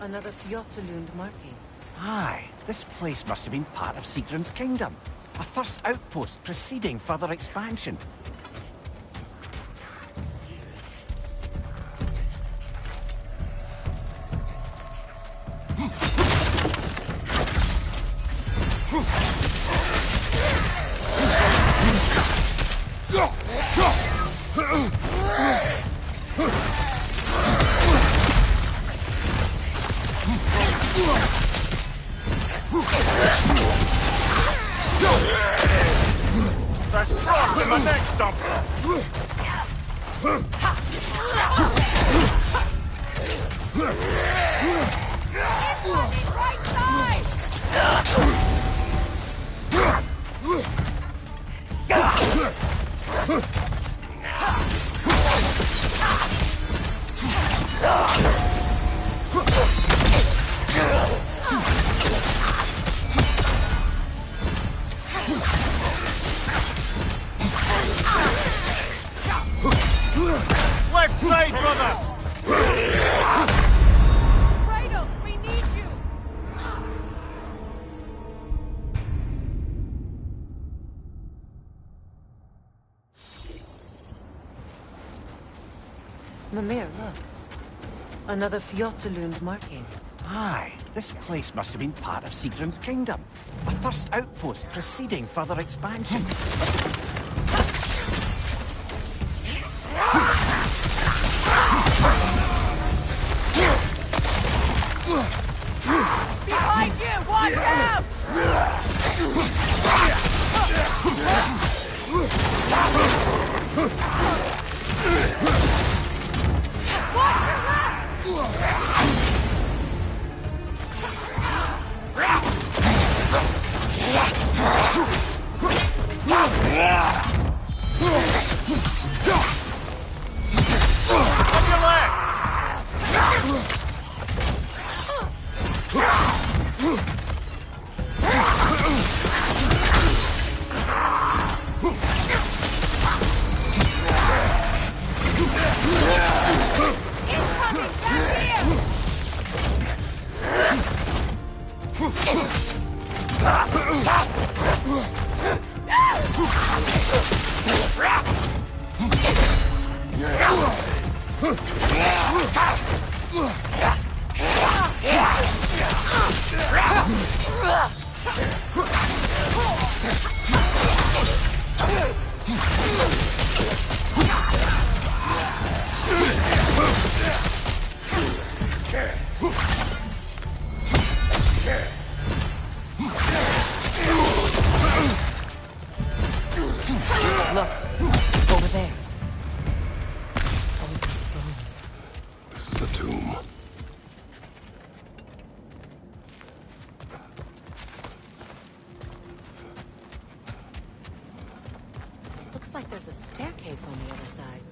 Another Fjotalund marking. Aye, this place must have been part of Sigrun's kingdom. A first outpost preceding further expansion. Ah! Another Fjotalund marking. Aye, this place must have been part of Sigrun's kingdom. A first outpost preceding further expansion. Behind you! Watch out! Watch your left! Look, over there. This is a tomb. Looks like there's a staircase on the other side.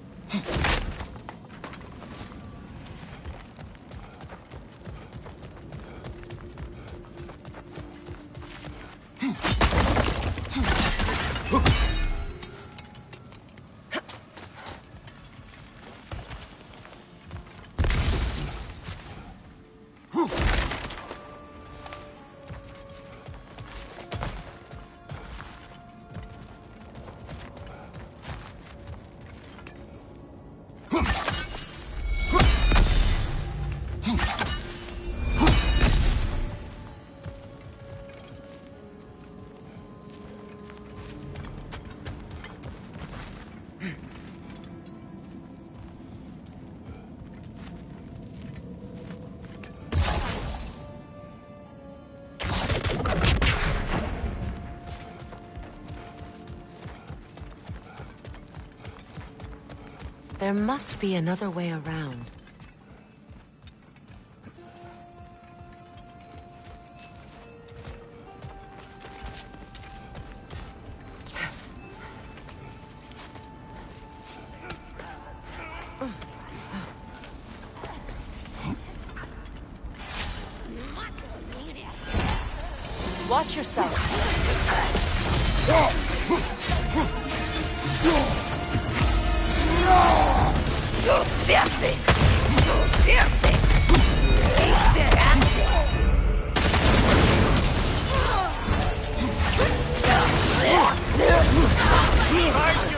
There must be another way around. Watch yourself.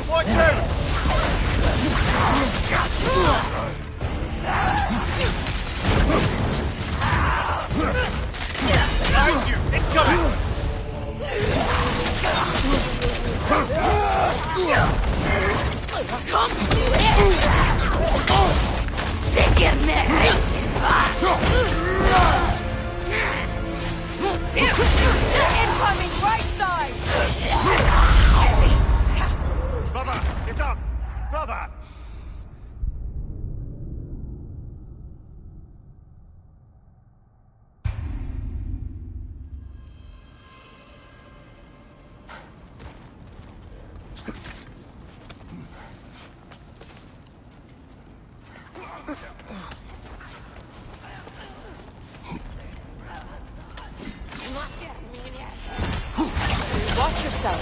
Watch out! Behind you! It's coming! Come incoming right side! Brother, get up! Brother! Watch yourself.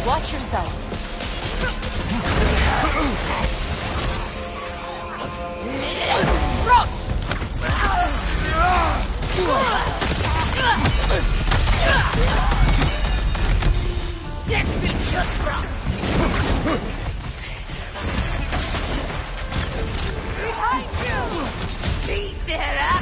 Watch yourself. Behind you! Beat that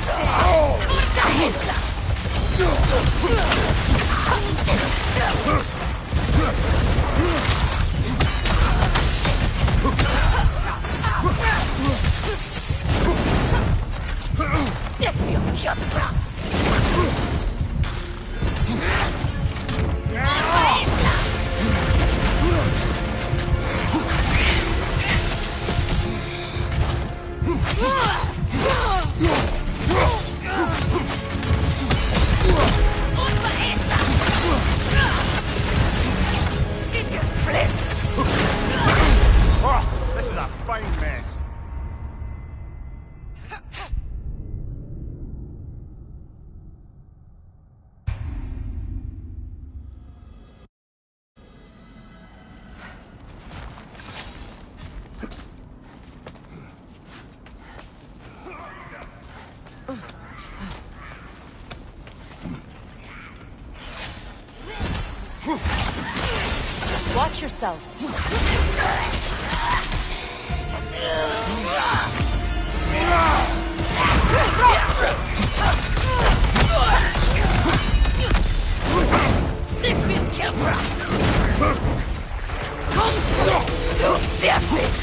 Oh, this is a fine mess. Watch yourself. This will kill Come to death!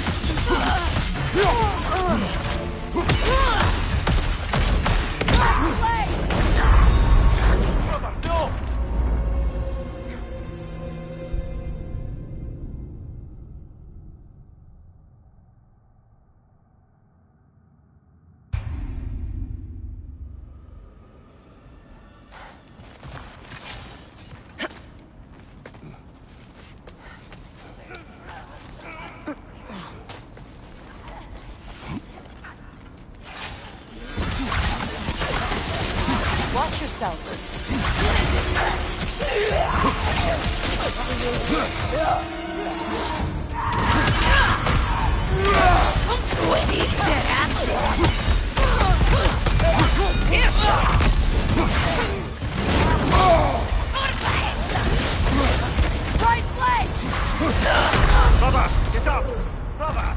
Watch yourself. Right leg! Brother, get up! Brother!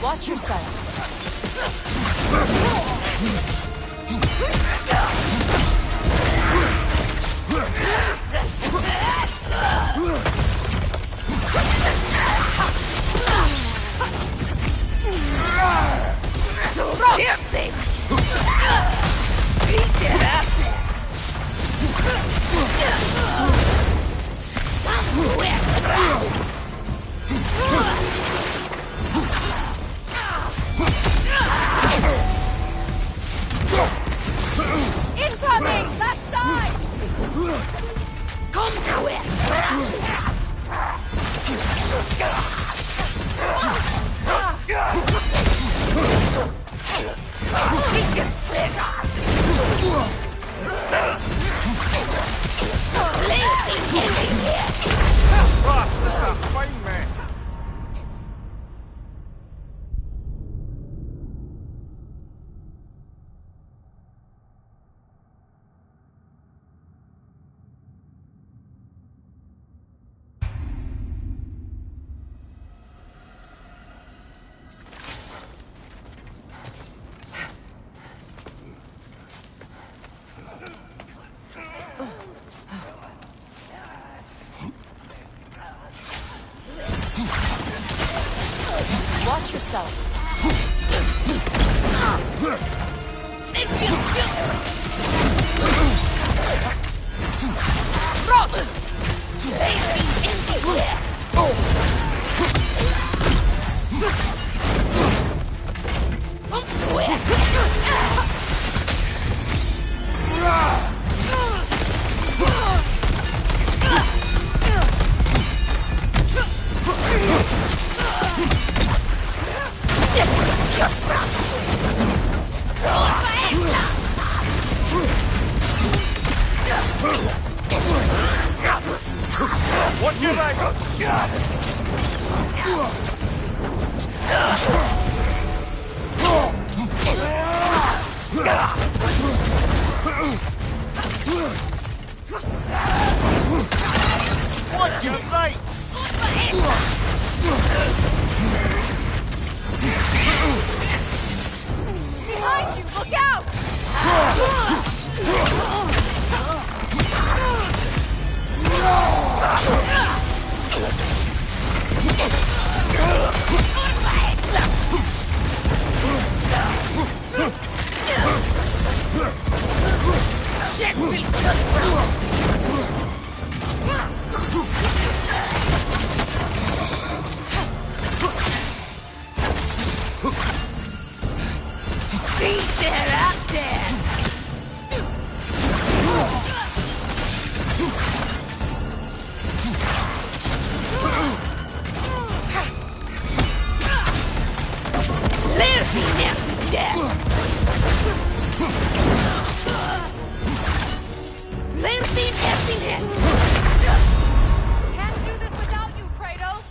Watch yourself. Incoming! Left side! Come to it! Ross, this is a fine mess. Watch yourself. Watch your back! Watch your right! Behind you! Look out! Shit will be there out there! Live me now to death! Live me emptiness! Can't do this without you, Kratos!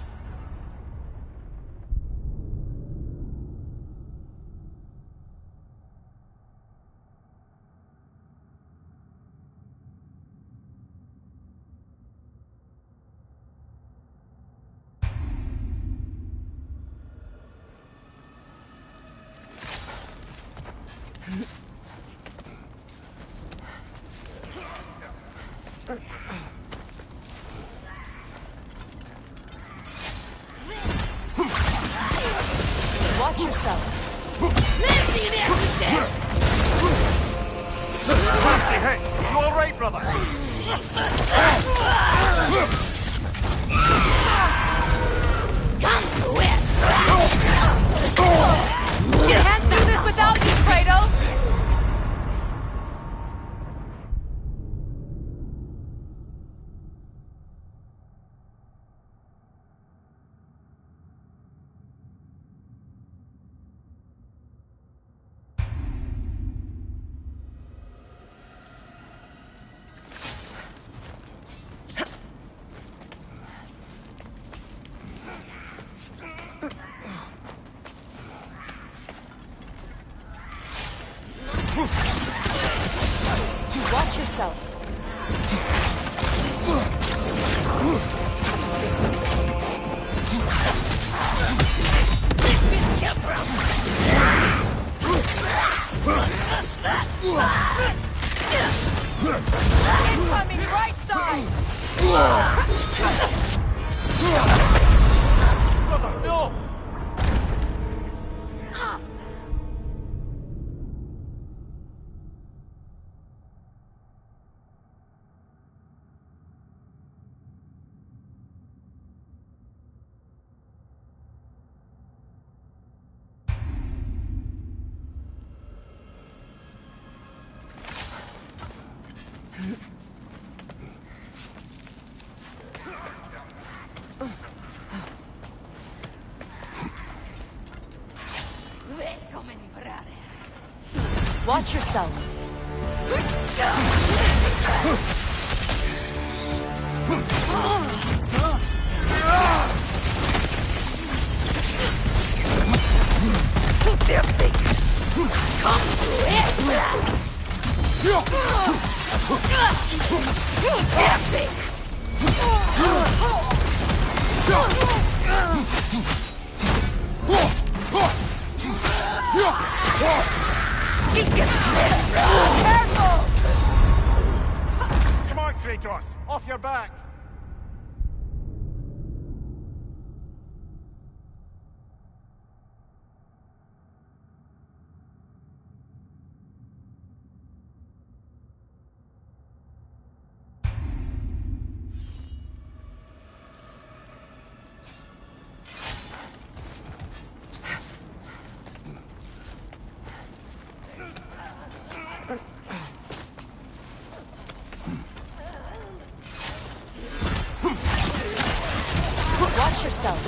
Watch yourself. Live me emptiness! Hey, you all right, brother? Come to it! Can't do this without you, Kratos! Watch yourself. Incoming right side! Brother, no! Watch yourself. Come to it! Epic! Careful! Come on, Kratos! Off your back! Watch yourself.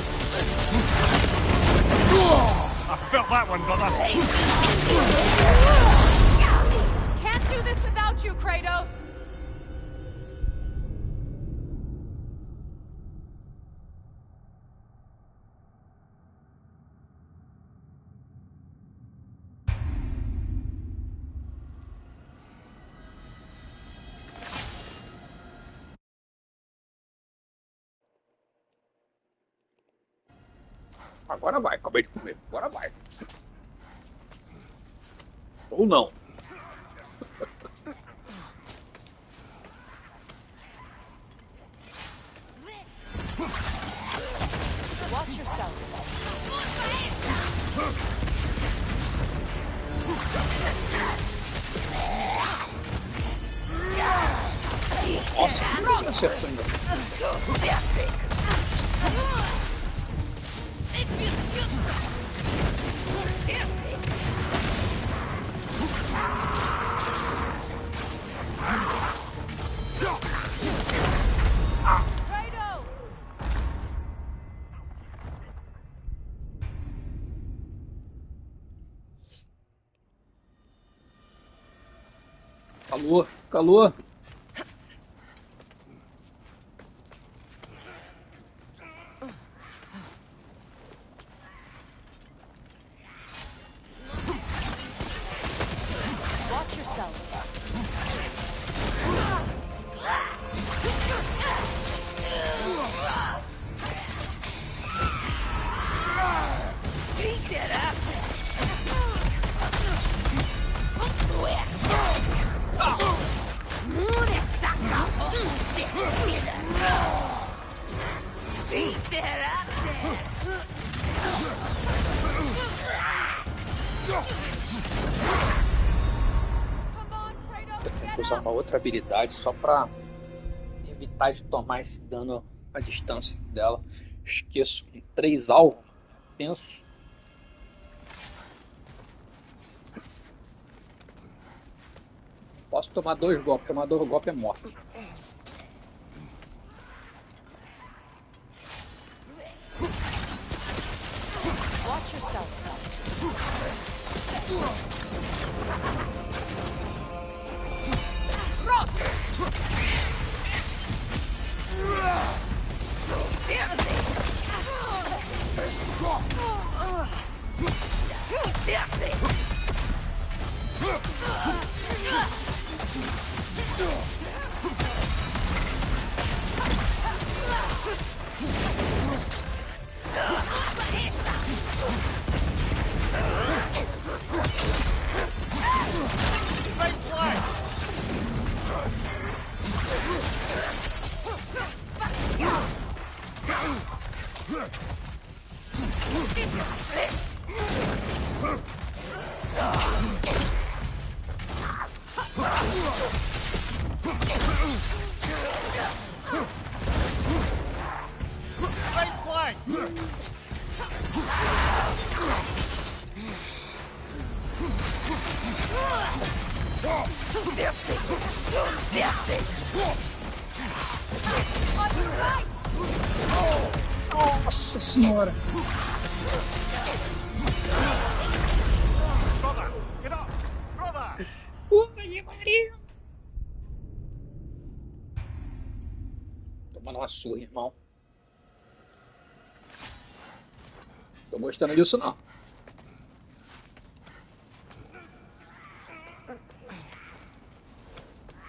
I felt that one, brother. Can't do this without you, Kratos! Agora vai, acabei de comer. Agora vai. Ou não. Watch yourself. Nossa, não acertou ainda. Calor, calor. Watch yourself. Eu tenho que usar uma outra habilidade só pra evitar de tomar esse dano à distância dela. Esqueço, com 3 alvos, tenso. Posso tomar 2 golpes, tomar 2 golpes é morte. Watch yourself. Nossa senhora! Puta que pariu! Tomando uma surra, irmão. Tô gostando disso não.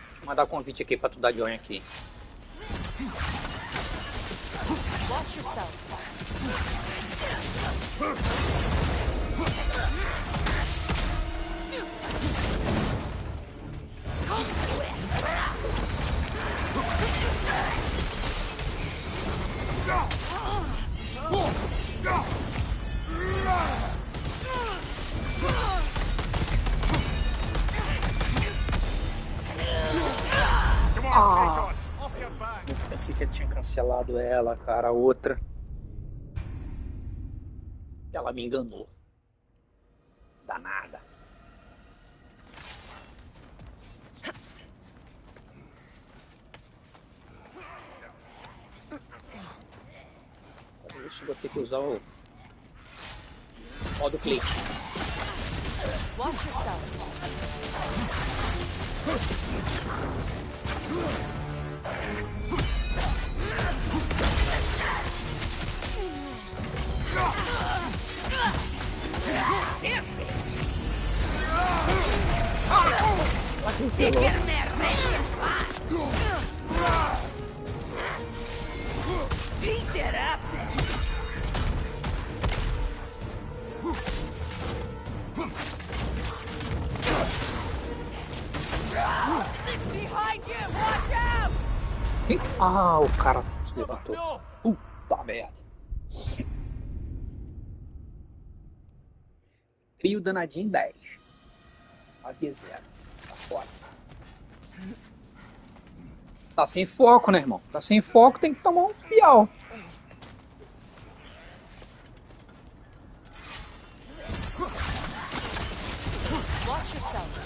Deixa eu mandar convite aqui pra tu dar join aqui. Watch yourself. Ah, eu pensei que eu tinha cancelado ela, cara, a outra. Ela me enganou. Danada. Para isso eu vou ter que usar o modo clique. Watch yourself. Ah, o cara se levantou. Puta merda. Trio danadinho em 10. Quase 0. Tá fora. Tá sem foco, né, irmão? Tá sem foco, tem que tomar um piau. Watch yourself.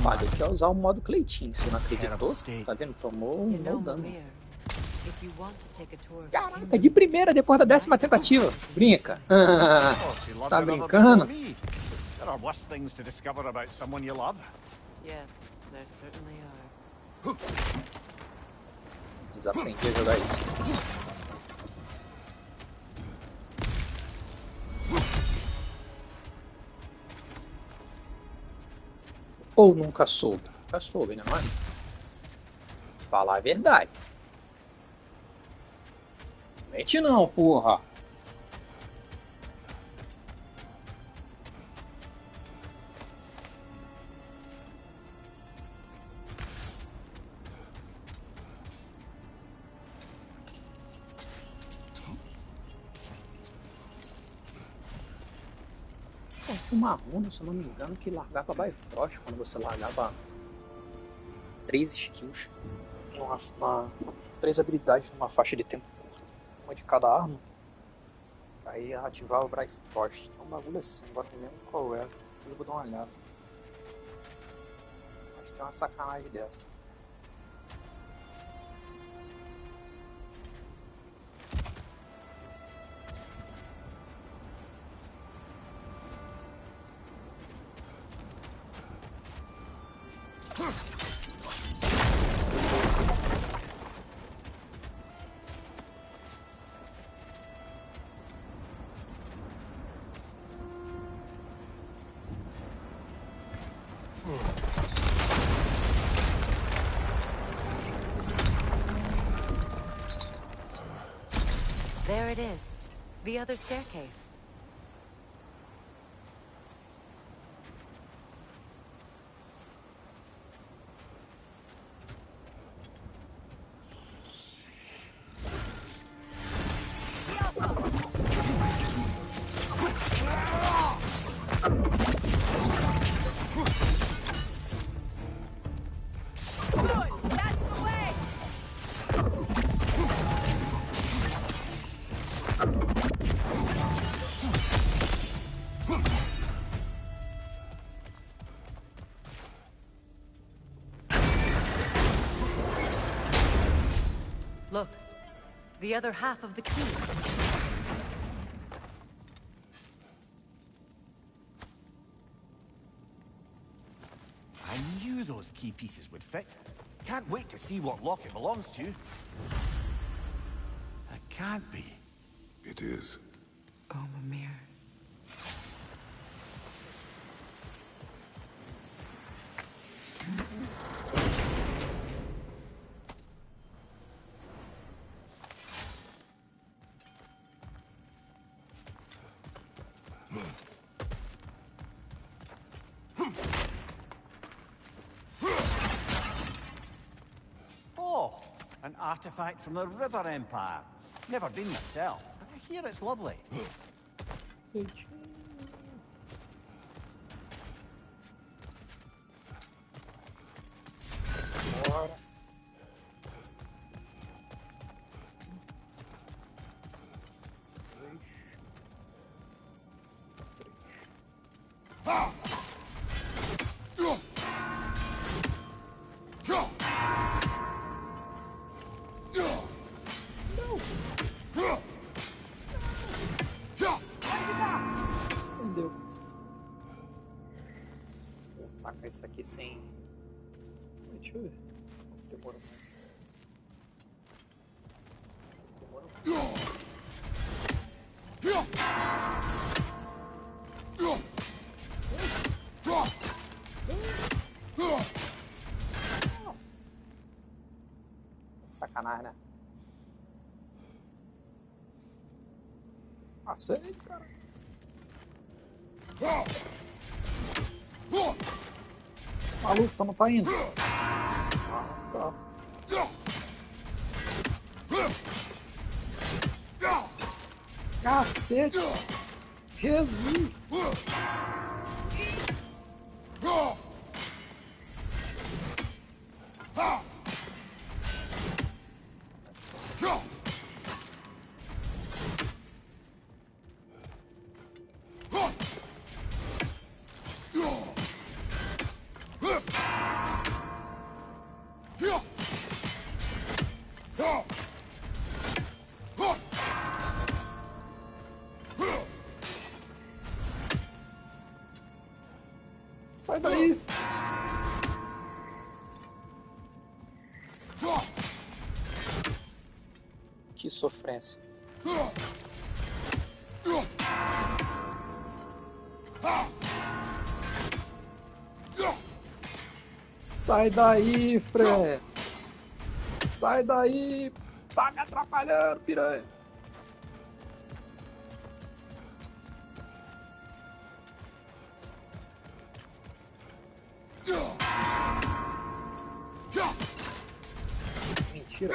Vale, quer usar o modo Cleitinho, se não acreditou. Tá vendo? Tomou um bom dano. Caraca, de primeira depois da 10ª tentativa. Brinca. Tá brincando? There are worse things to discover about someone you love. Yes, there certainly are. Desaprendi a jogar isso. Ou nunca soube? Nunca soube, né, mano? Falar a verdade. Mente não, porra. Tinha uma runa, se eu não me engano, que largava Bifrost quando você largava 3 skills, 3 habilidades numa faixa de tempo curta, uma de cada arma. Aí ativava o Bifrost. Tinha um bagulho assim, agora não lembro qual era. Eu vou dar uma olhada. Acho que é uma sacanagem dessa. There it is. The other staircase. Look, the other half of the key. I knew those key pieces would fit. Can't wait to see what lock it belongs to. It can't be. It is. Oh, Mimir. Oh, an artifact from the River Empire. Never been myself, but I hear it's lovely. Bora. Entendeu? Vou tacar isso aqui sem. Deixa eu ver. Demorou mais. Demorou. Sacanagem, né? Aceita, cara. Maluco, só não tá indo. Tá. Cacete! Jesus! Sai daí! Que sofrência. Sai daí, Fred! Sai daí! Tá me atrapalhando, piranha! Mentira!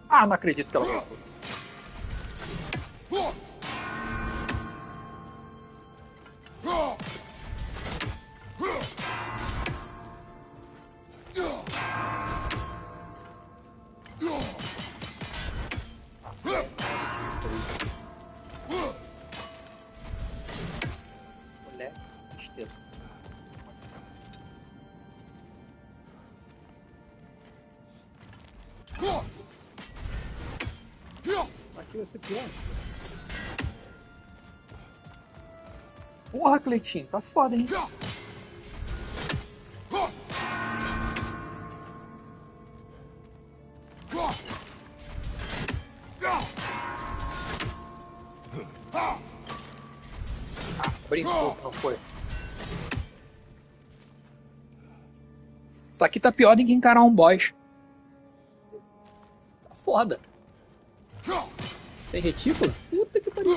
Ah, não acredito que ela matou. Moleque, tristeza. Aqui vai ser pior. Porra, Cleitinho, tá foda, hein? Brincou que não foi. Isso aqui tá pior do que encarar um boss. Tá foda. Sem retícula? Puta que pariu.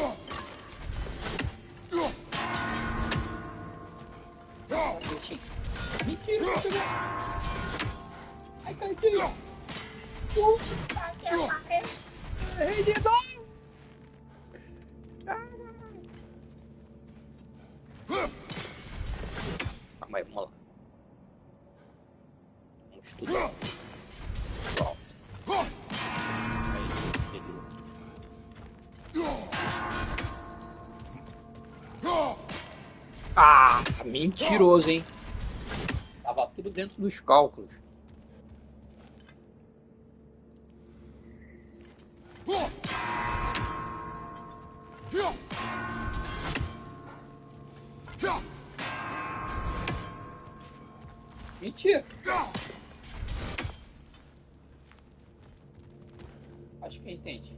Mentira. Ai, Cleitinho. Puta que pariu. Rei de dó. Calma aí, vamos lá. Vamos estudar. Pronto. Ah, mentiroso, hein? Tava tudo dentro dos cálculos. Mentira. Acho que entendi.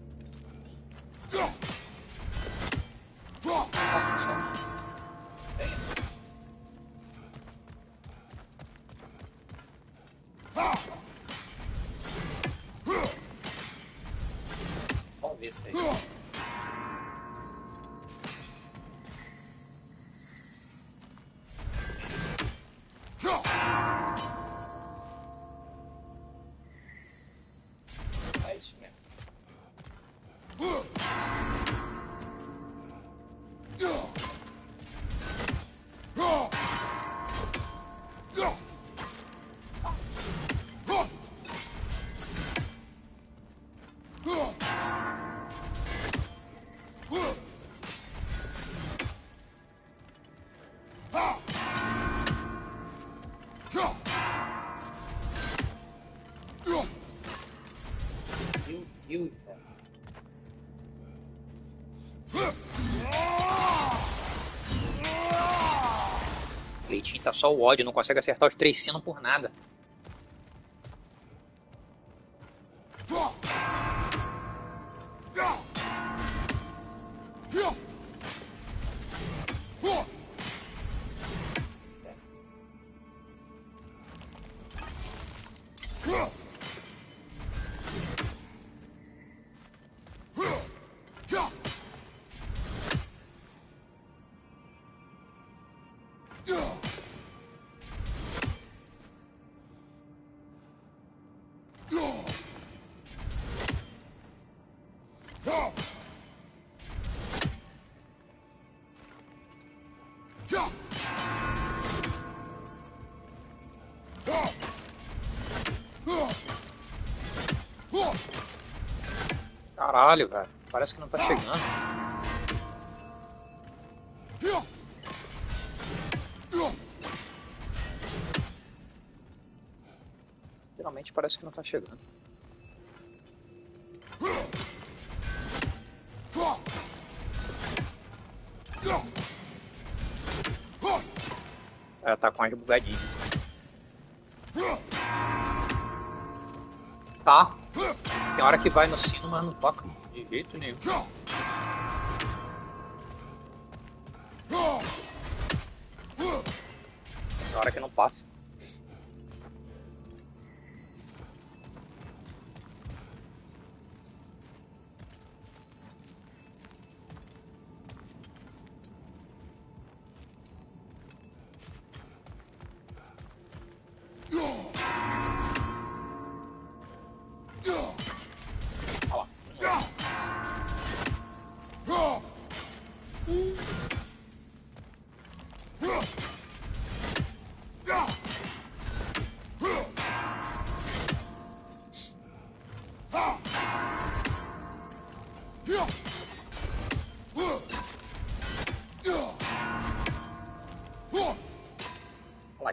Leitinho tá só o ódio, não consegue acertar os 3 sinos por nada. Caralho, velho. Parece que não tá chegando. Geralmente parece que não tá chegando. É, tá com as bugadinhas. Tá. Tem hora que vai no sino, mas não toca de jeito nenhum. Tem hora que não passa.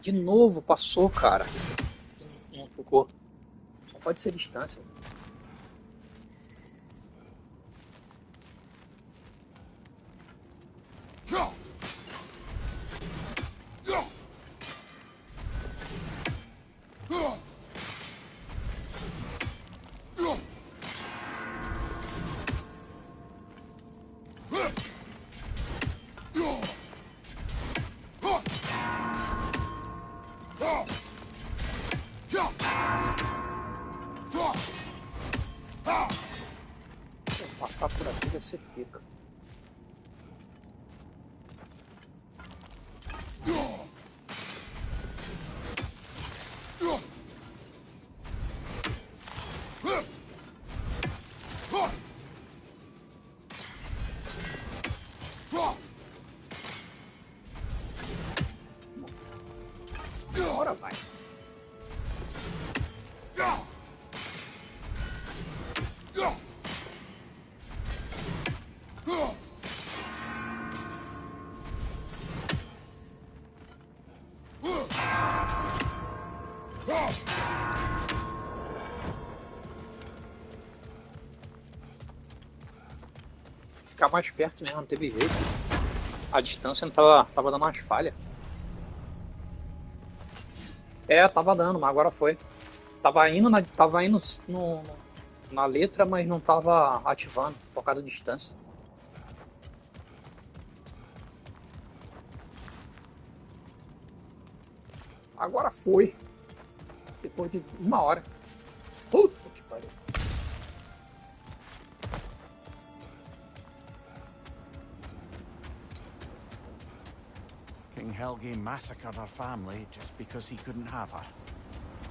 De novo passou, cara. Não tocou. Só pode ser distância. Passar por aqui vai ser pica. Agora vai. Ficar mais perto mesmo, não teve jeito. A distância não tava dando umas falhas. É, tava dando, mas agora foi. Tava indo na letra, mas não tava ativando por causa da distância. Agora foi. Depois de 1 hora. Puta que pariu. King Helge massacred her family just because he couldn't have her.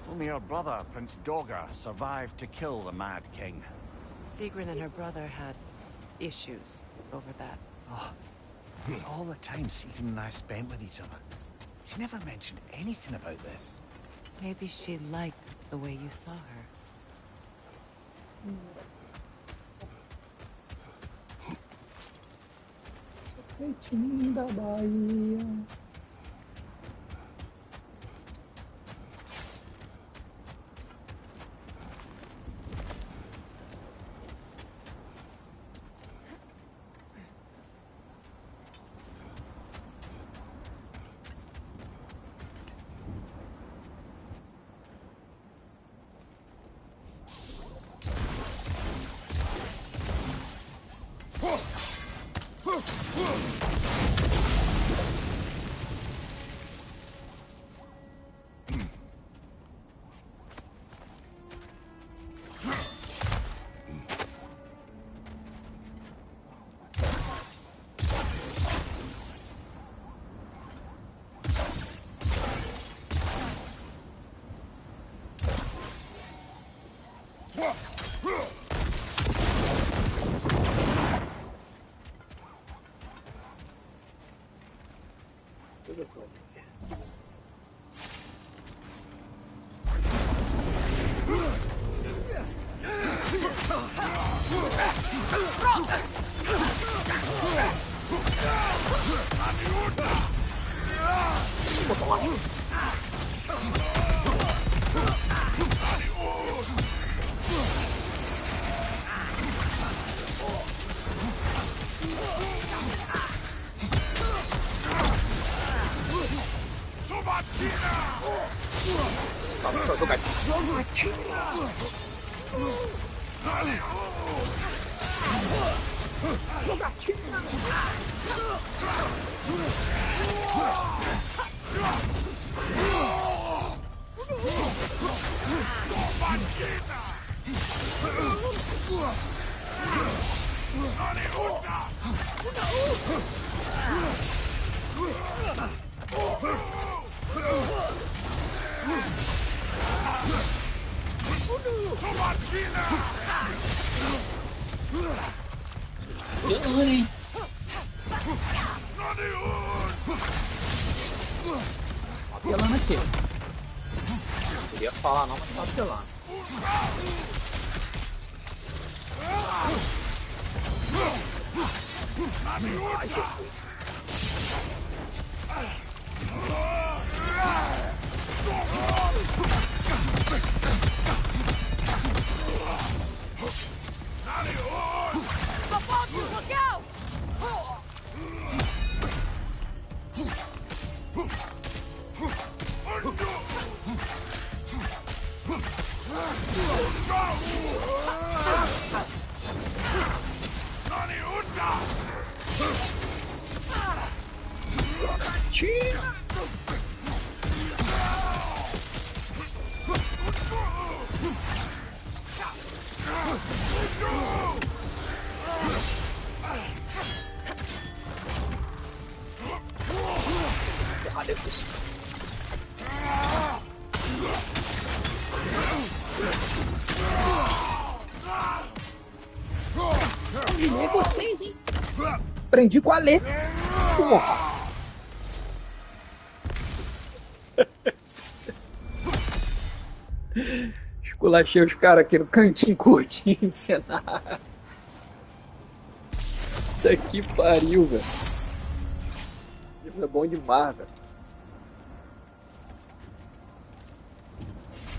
Only her brother, Prince Dogger, survived to kill the Mad King. Sigrun and her brother had issues over that. Oh, all the time Sigrun and I spent with each other. She never mentioned anything about this. Maybe she liked the way you saw her. Leitinho da Bahia. Tudo bom. Vamos pra jogatina. Hein? Apelando aqui. Não queria falar não, mas tá apelando. Ai, Jesus. Look out! Eliminei vocês, hein? Aprendi com a Lê. Porra. Esculachei os caras aqui no cantinho curtinho de cenário. Puta que pariu, velho. Isso é bom demais, velho.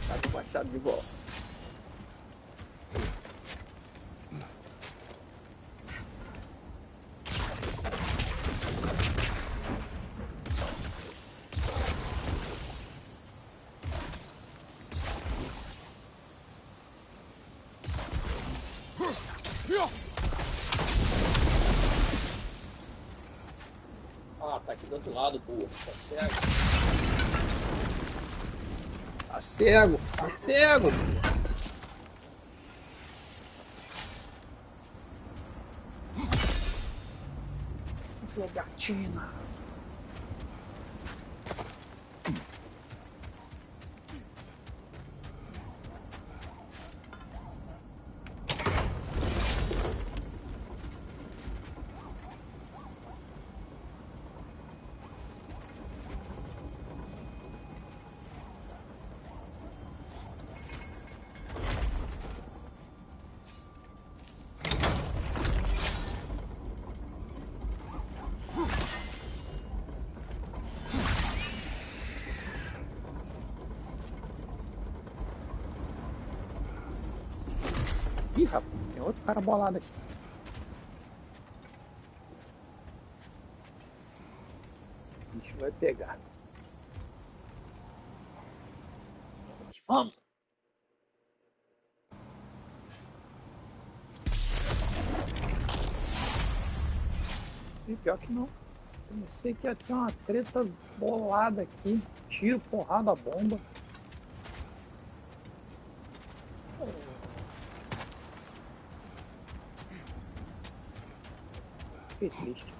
Tá com o machado de volta. Ah, tá aqui do outro lado, burro. Tá cego. Tá cego. Tá cego. Jogatina. Ih, rapaz, tem outro cara bolado aqui. O bicho vai pegar. Vamos! E pior que não. Eu não sei que ia ter uma treta bolada aqui. Tiro, porrada, bomba. Que triste.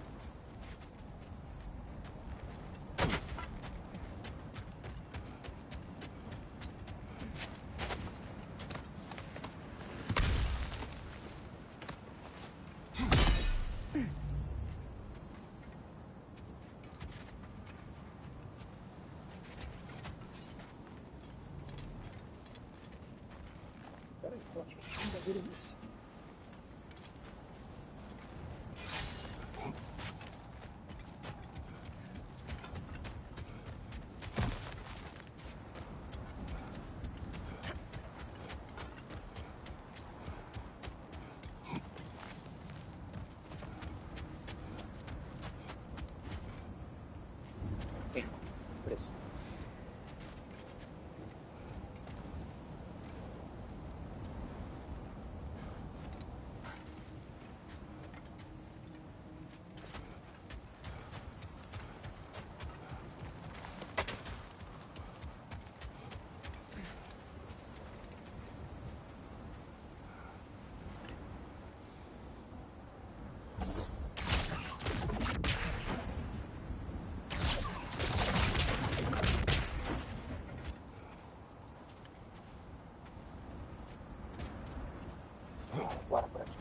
Bora por aqui.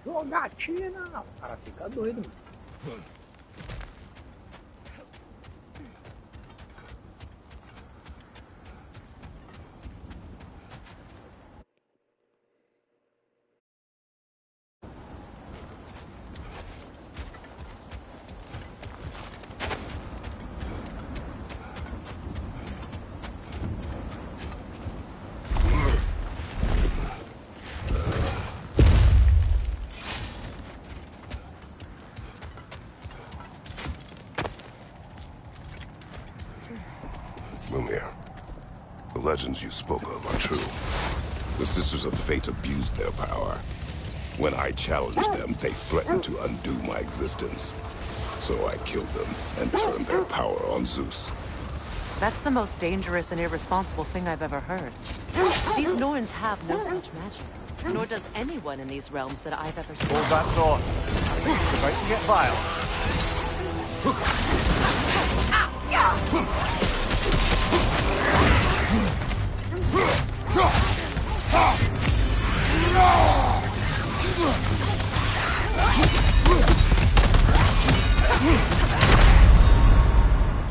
Jogatina! O cara fica doido, mano. The legends you spoke of are true. The Sisters of Fate abused their power. When I challenged them, they threatened to undo my existence. So I killed them and turned their power on Zeus. That's the most dangerous and irresponsible thing I've ever heard. These Norns have no such magic. Nor does anyone in these realms that I've ever seen. Hold that thought. It's about to get violent.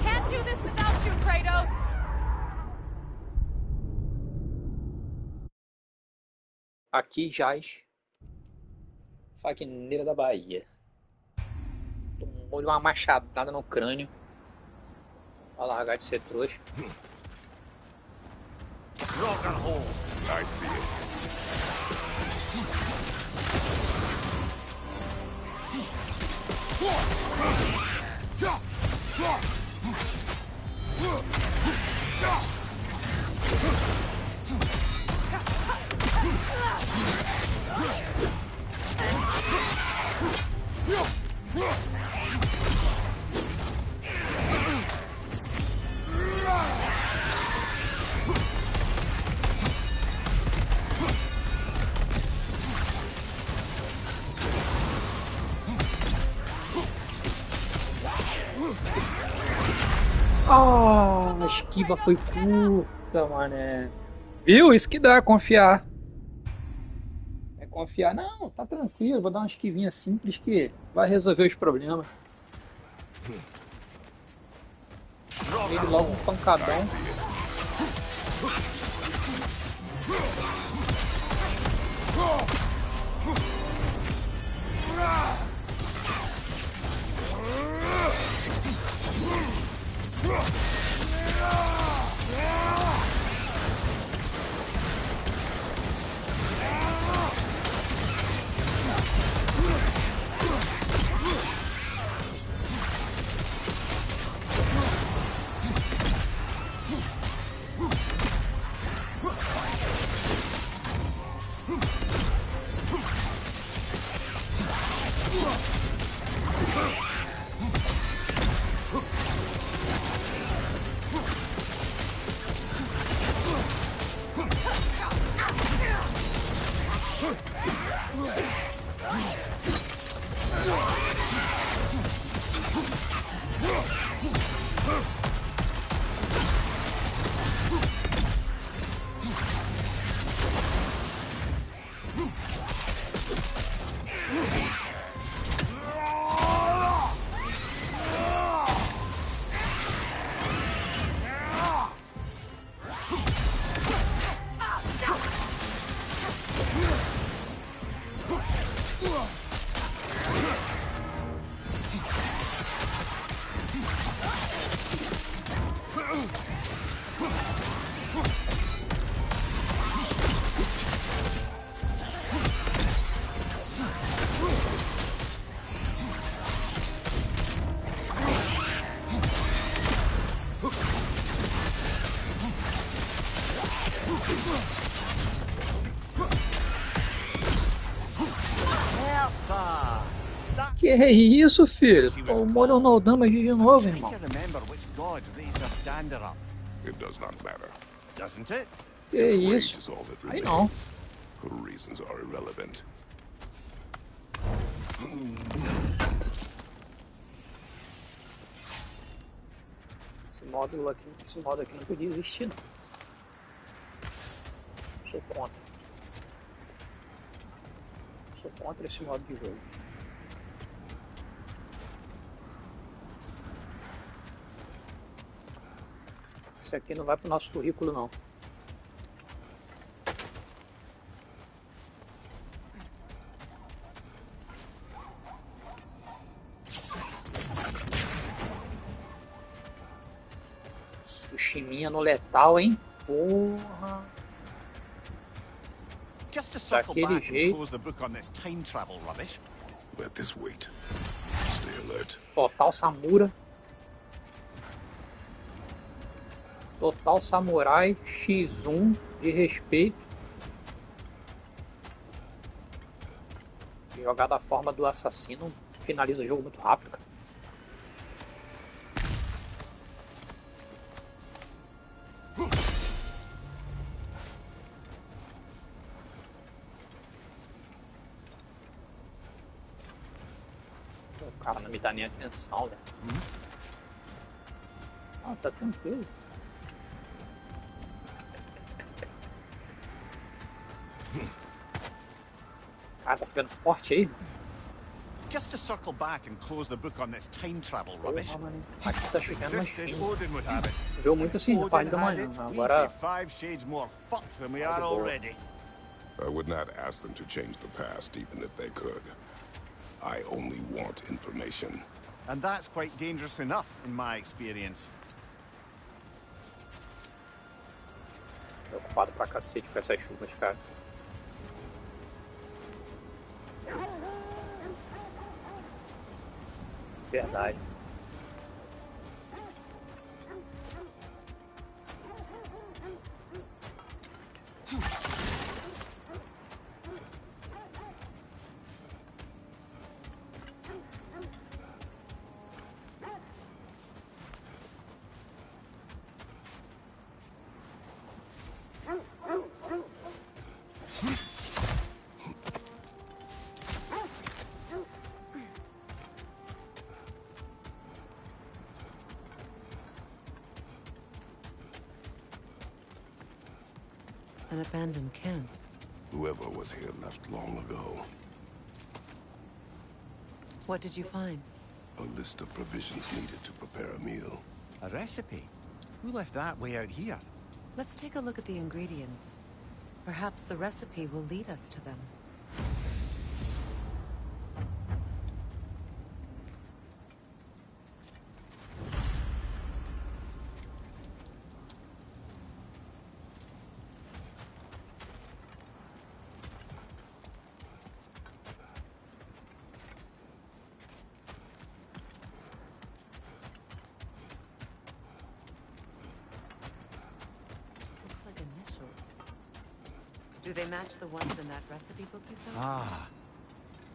Can't do this without you, Kratos. Aqui jaz faquineira da Bahia. Tomou uma machadada no crânio. Vai largar de ser trouxa. I see it. Oh, a esquiva foi curta, mané. Viu? Isso que dá, confiar. É confiar. Não, tá tranquilo. Vou dar uma esquivinha simples que vai resolver os problemas. Ele logo um pancadão. Que é isso, filho? O Moro no Damage de novo, irmão. To remember which god raised her dander up. It does not matter. Doesn't it? Que isso? Is all that Aí não. remains. Her reasons are irrelevant. Esse modo aqui não podia existir, não. Sou contra. Sou contra esse modo de jogo. Isso aqui não vai pro nosso currículo, não. Sushiminha no letal, hein? Porra. Just to circle Daquele back and jeito. close the book on this time travel rubbish. Let this wait. Stay alert. Total Samura. Total Samurai X1 de respeito. Jogar da forma do assassino finaliza o jogo muito rápido, cara. O cara não me dá nem atenção, velho. Ah, tá tranquilo. Cara, tá ficando forte aí. Just to circle back and close the book on this time travel rubbish. Aqui tá ficando mais Existed, fino. Odin would have it. Viu muito assim, na parte da Odin had manhã. it, Agora we'd be 5 shades more fucked than we are already. I would not ask them to change the past, even if they could. I only want information. And that's quite dangerous enough, in my experience. preocupado pra cacete com essas chuvas, cara. Verdade. An abandoned camp. Whoever was here left long ago. What did you find? A list of provisions needed to prepare a meal. A recipe? Who left that way out here? Let's take a look at the ingredients. Perhaps the recipe will lead us to them. Do they match the ones in that recipe book you found? Ah,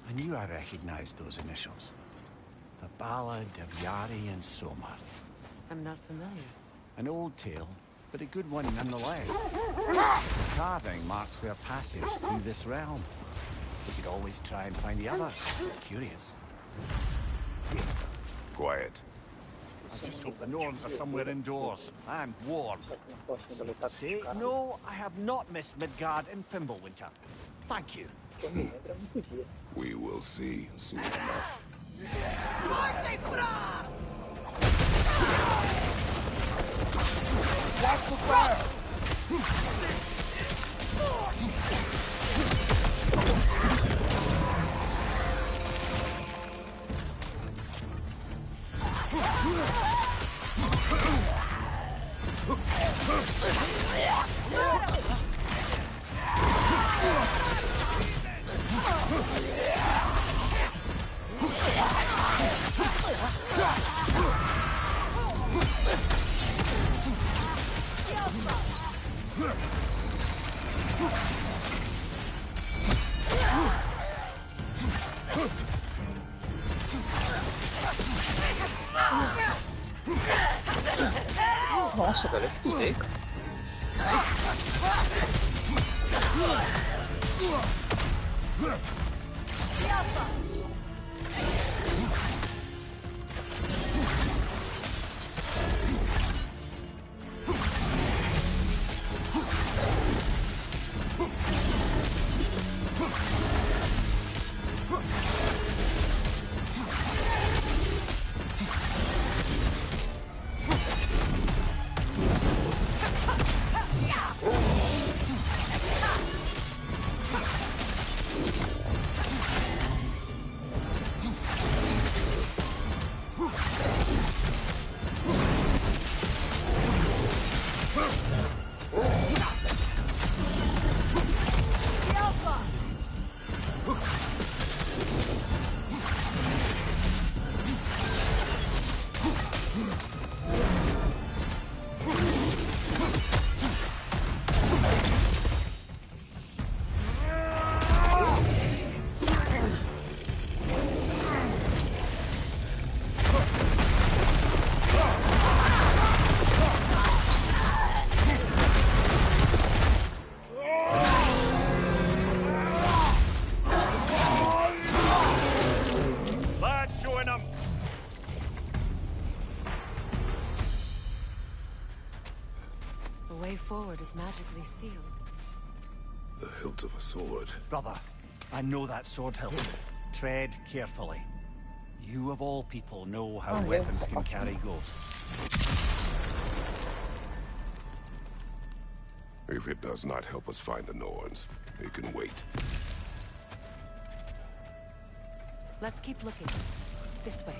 I knew I recognized those initials. The Ballad of Yari and Somar. I'm not familiar. An old tale, but a good one nonetheless. The carving marks their passage through this realm. We could always try and find the others. Curious. Quiet. I just hope the norms are somewhere indoors and warm. Say, no, I have not missed Midgard in Fimbulwinter. Thank you. We will see soon enough. Watch the fire! Nossa, velho, eu fudei, cara. Forward is magically sealed. The hilt of a sword. Brother, I know that sword hilt. Tread carefully. You of all people know how weapons can carry ghosts. If it does not help us find the Norns, it can wait. Let's keep looking. This way.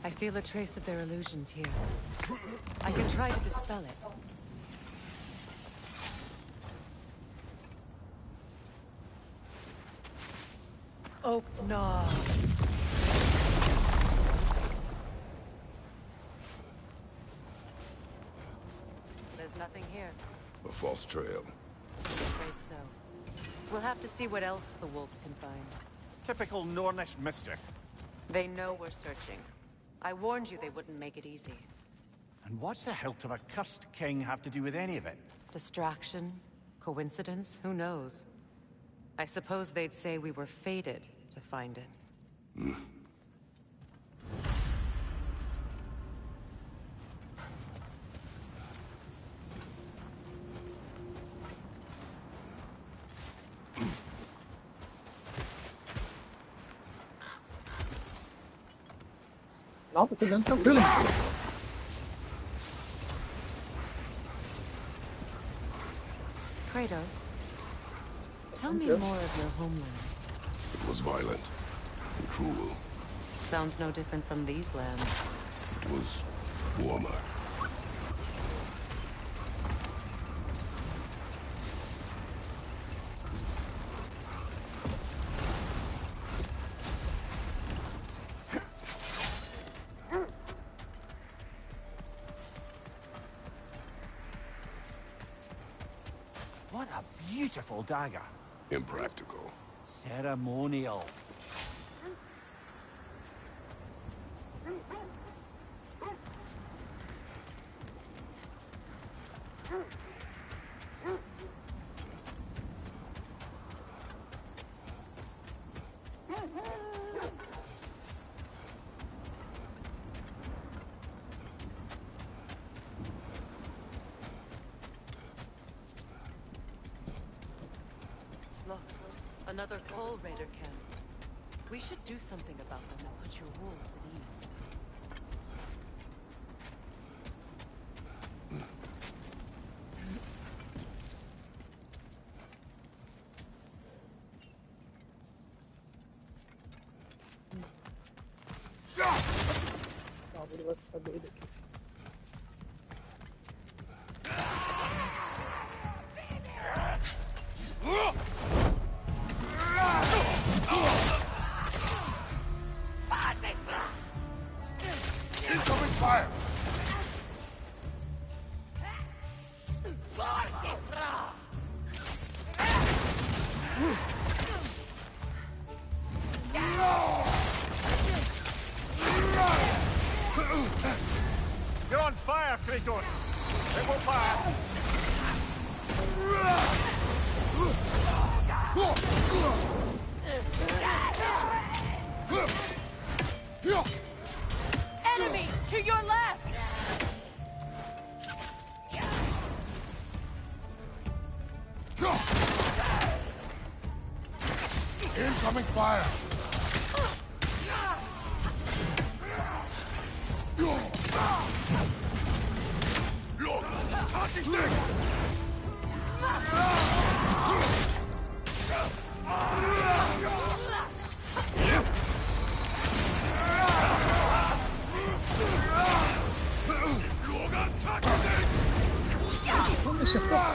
I feel a trace of their illusions here. I can try to dispel it. Oh, no. There's nothing here. A false trail. I'm afraid so. We'll have to see what else the wolves can find. Typical Nornish mischief. They know we're searching. I warned you they wouldn't make it easy. And what's the hilt of a cursed king have to do with any of it? Distraction? Coincidence? Who knows? I suppose they'd say we were fated to find it. Não, tô pegando tranquilo. Kratos, tell me more of your homeland. It was violent and cruel. Sounds no different from these lands. It was warmer. What a beautiful dagger. Impractical. Ceremonial. Look, another Coal Raider camp. We should do something about them and put your wolves at ease. Ele vai ficar doido aqui. Incoming fire! Kratos! It will pass! Enemies to your left! Incoming fire! Look! Touching thing! Vamos acertar.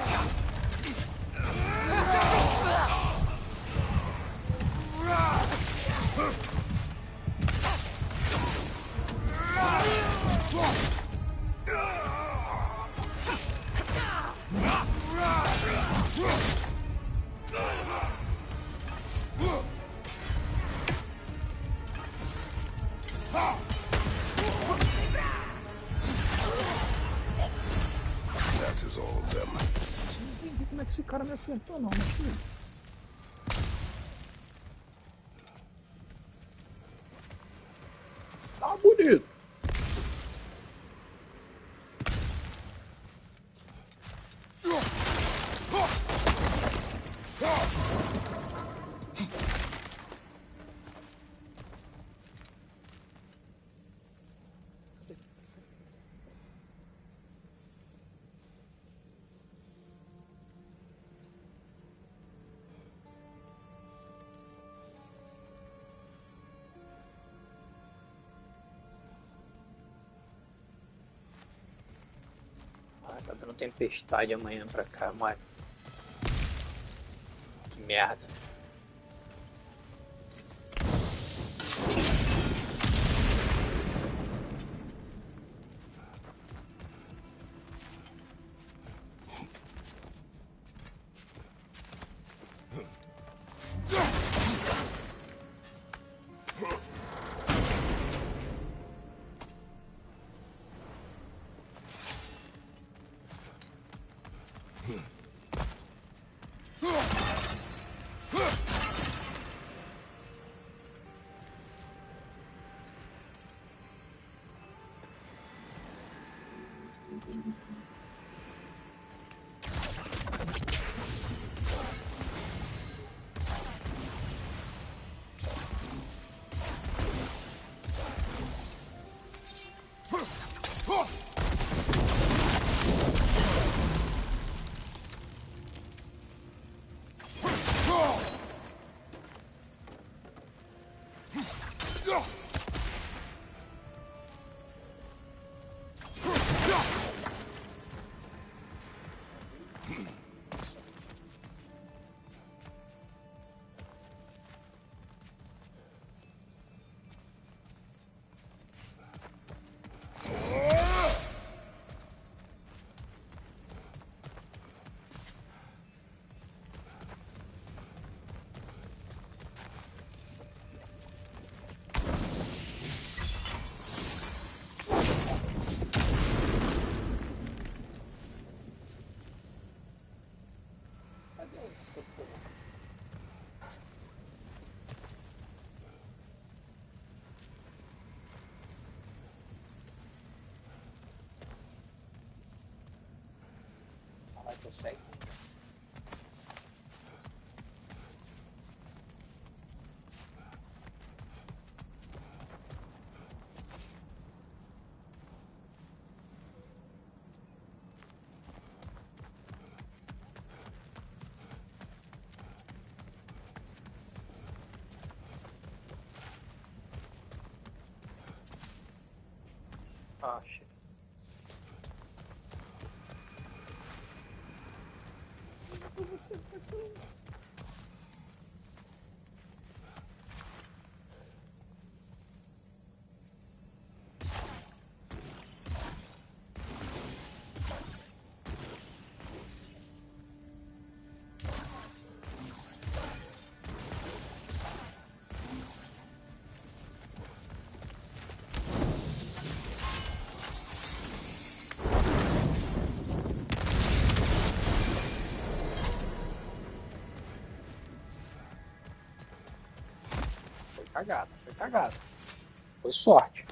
That is all of them. Não entendi como é que esse cara me acertou, não, mas tudo. Tá bonito. Tá dando tempestade amanhã pra cá, mano. Que merda. Consegue. Ah, shit. Você tá com... cagada, foi cagada. Foi sorte.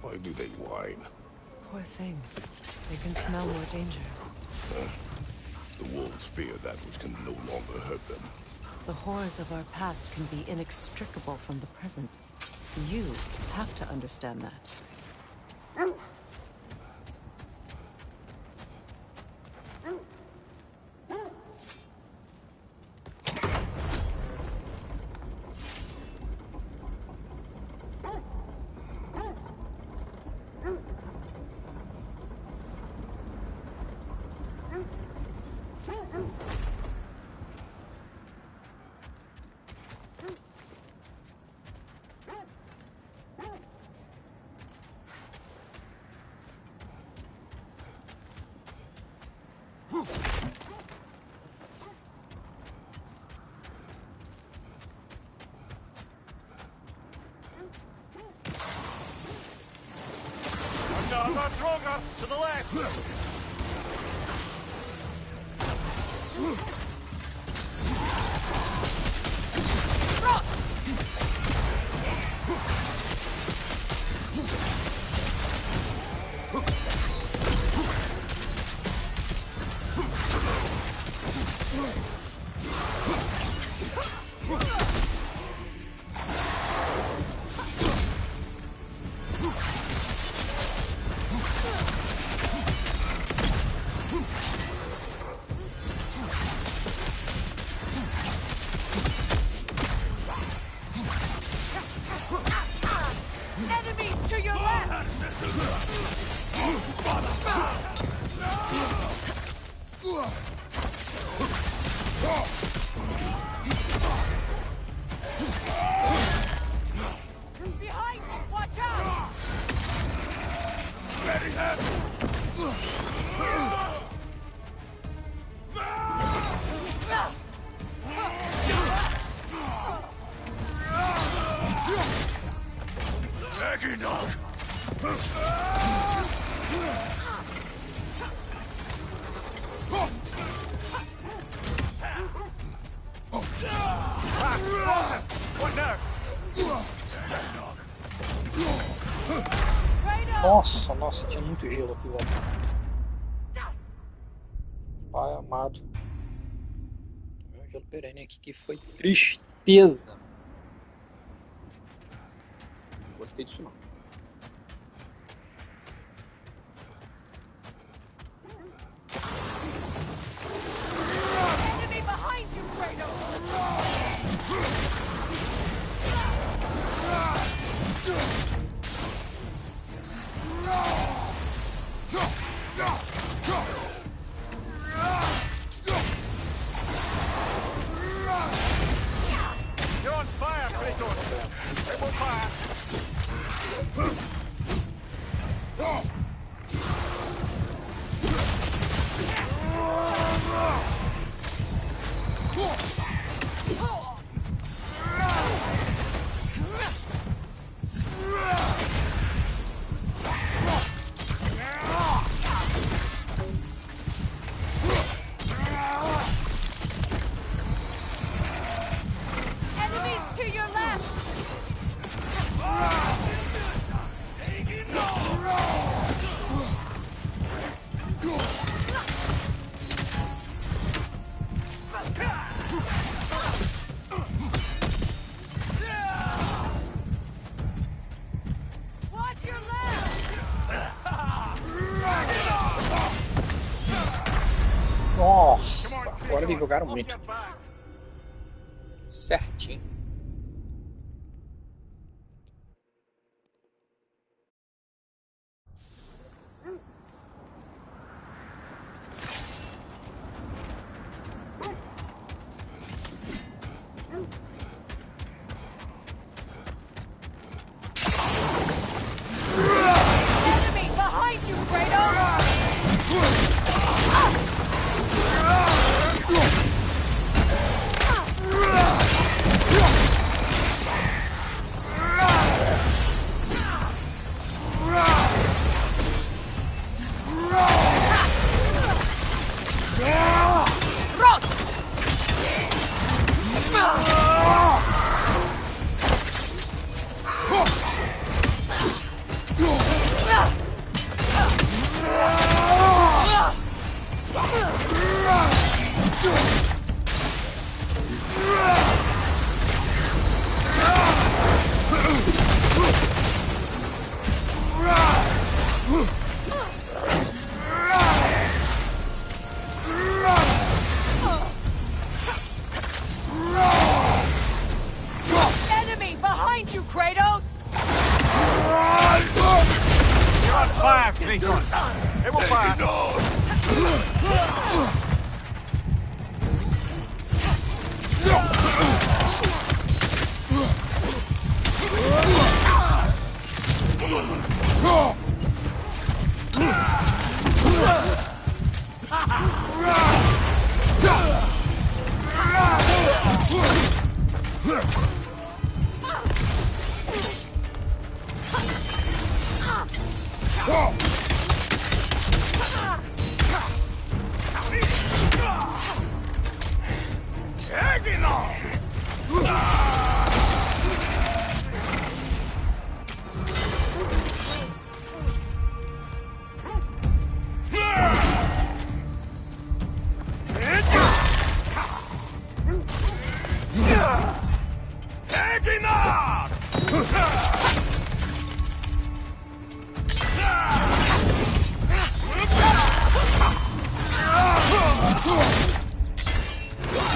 Why do they whine? Poor thing. They can smell more danger. The wolves fear that which can no longer hurt them. The horrors of our past can be inextricable from the present. You have to understand that. I'm not stronger. To the left. Enemies to your left! Behind you! Watch out! Ready, Ragnarok! What now? Nossa, nossa, tinha muito gelo aqui, velho. Pai amado. Tem um gelo perene aqui que foi tristeza. Não gostei disso não. Enemy behind you, Kratos! You're on fire, Kratos! They will fire! Enemies to your left! Watch your left! Nossa, agora eles jogaram muito. Certinho. Enemy behind you, Fire, Kratos! It will fire!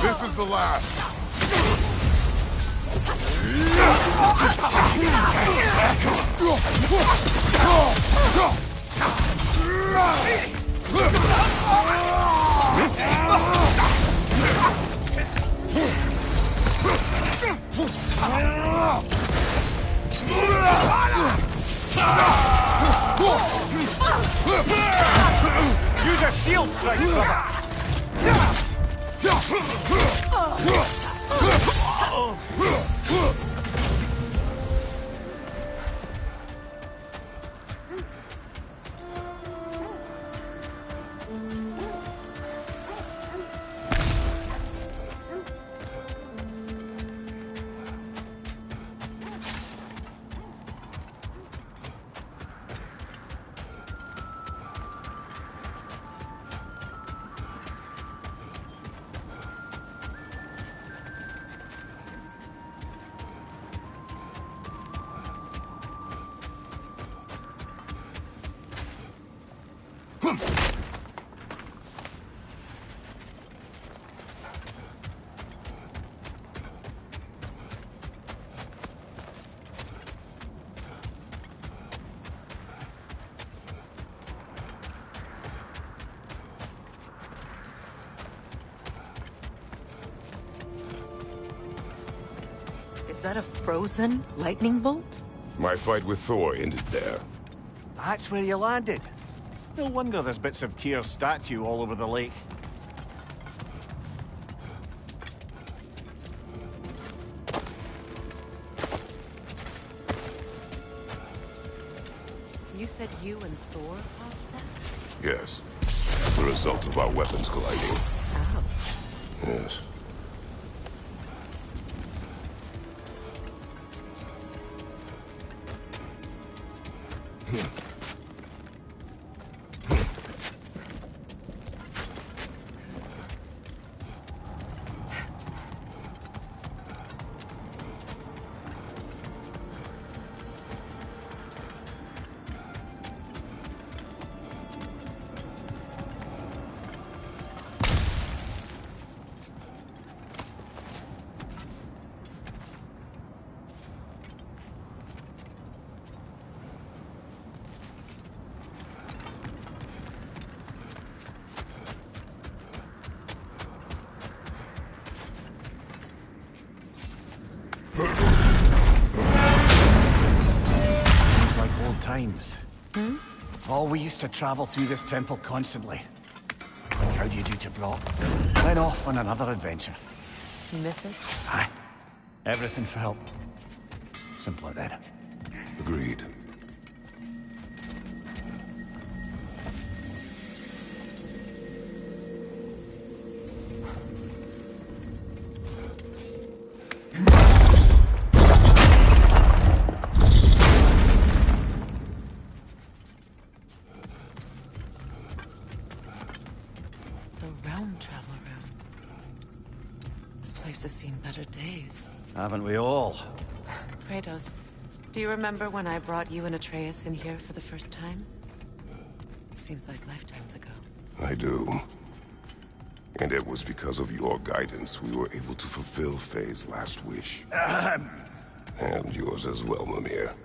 This is the last. Use a shield strike, brother! Is that a frozen lightning bolt? My fight with Thor ended there. That's where you landed. No wonder there's bits of Tyr's statue all over the lake. You said you and Thor caused that? Yes. The result of our weapons colliding. Oh. Yes. Times. Oh, we used to travel through this temple constantly. Like how do you do to Brock? Then off on another adventure. You miss it? Aye. Everything for help. Simpler then. Agreed. Has seen better days. Haven't we all? Kratos, do you remember when I brought you and Atreus in here for the first time? Seems like lifetimes ago. I do. And it was because of your guidance we were able to fulfill Faye's last wish. And yours as well, Mimir.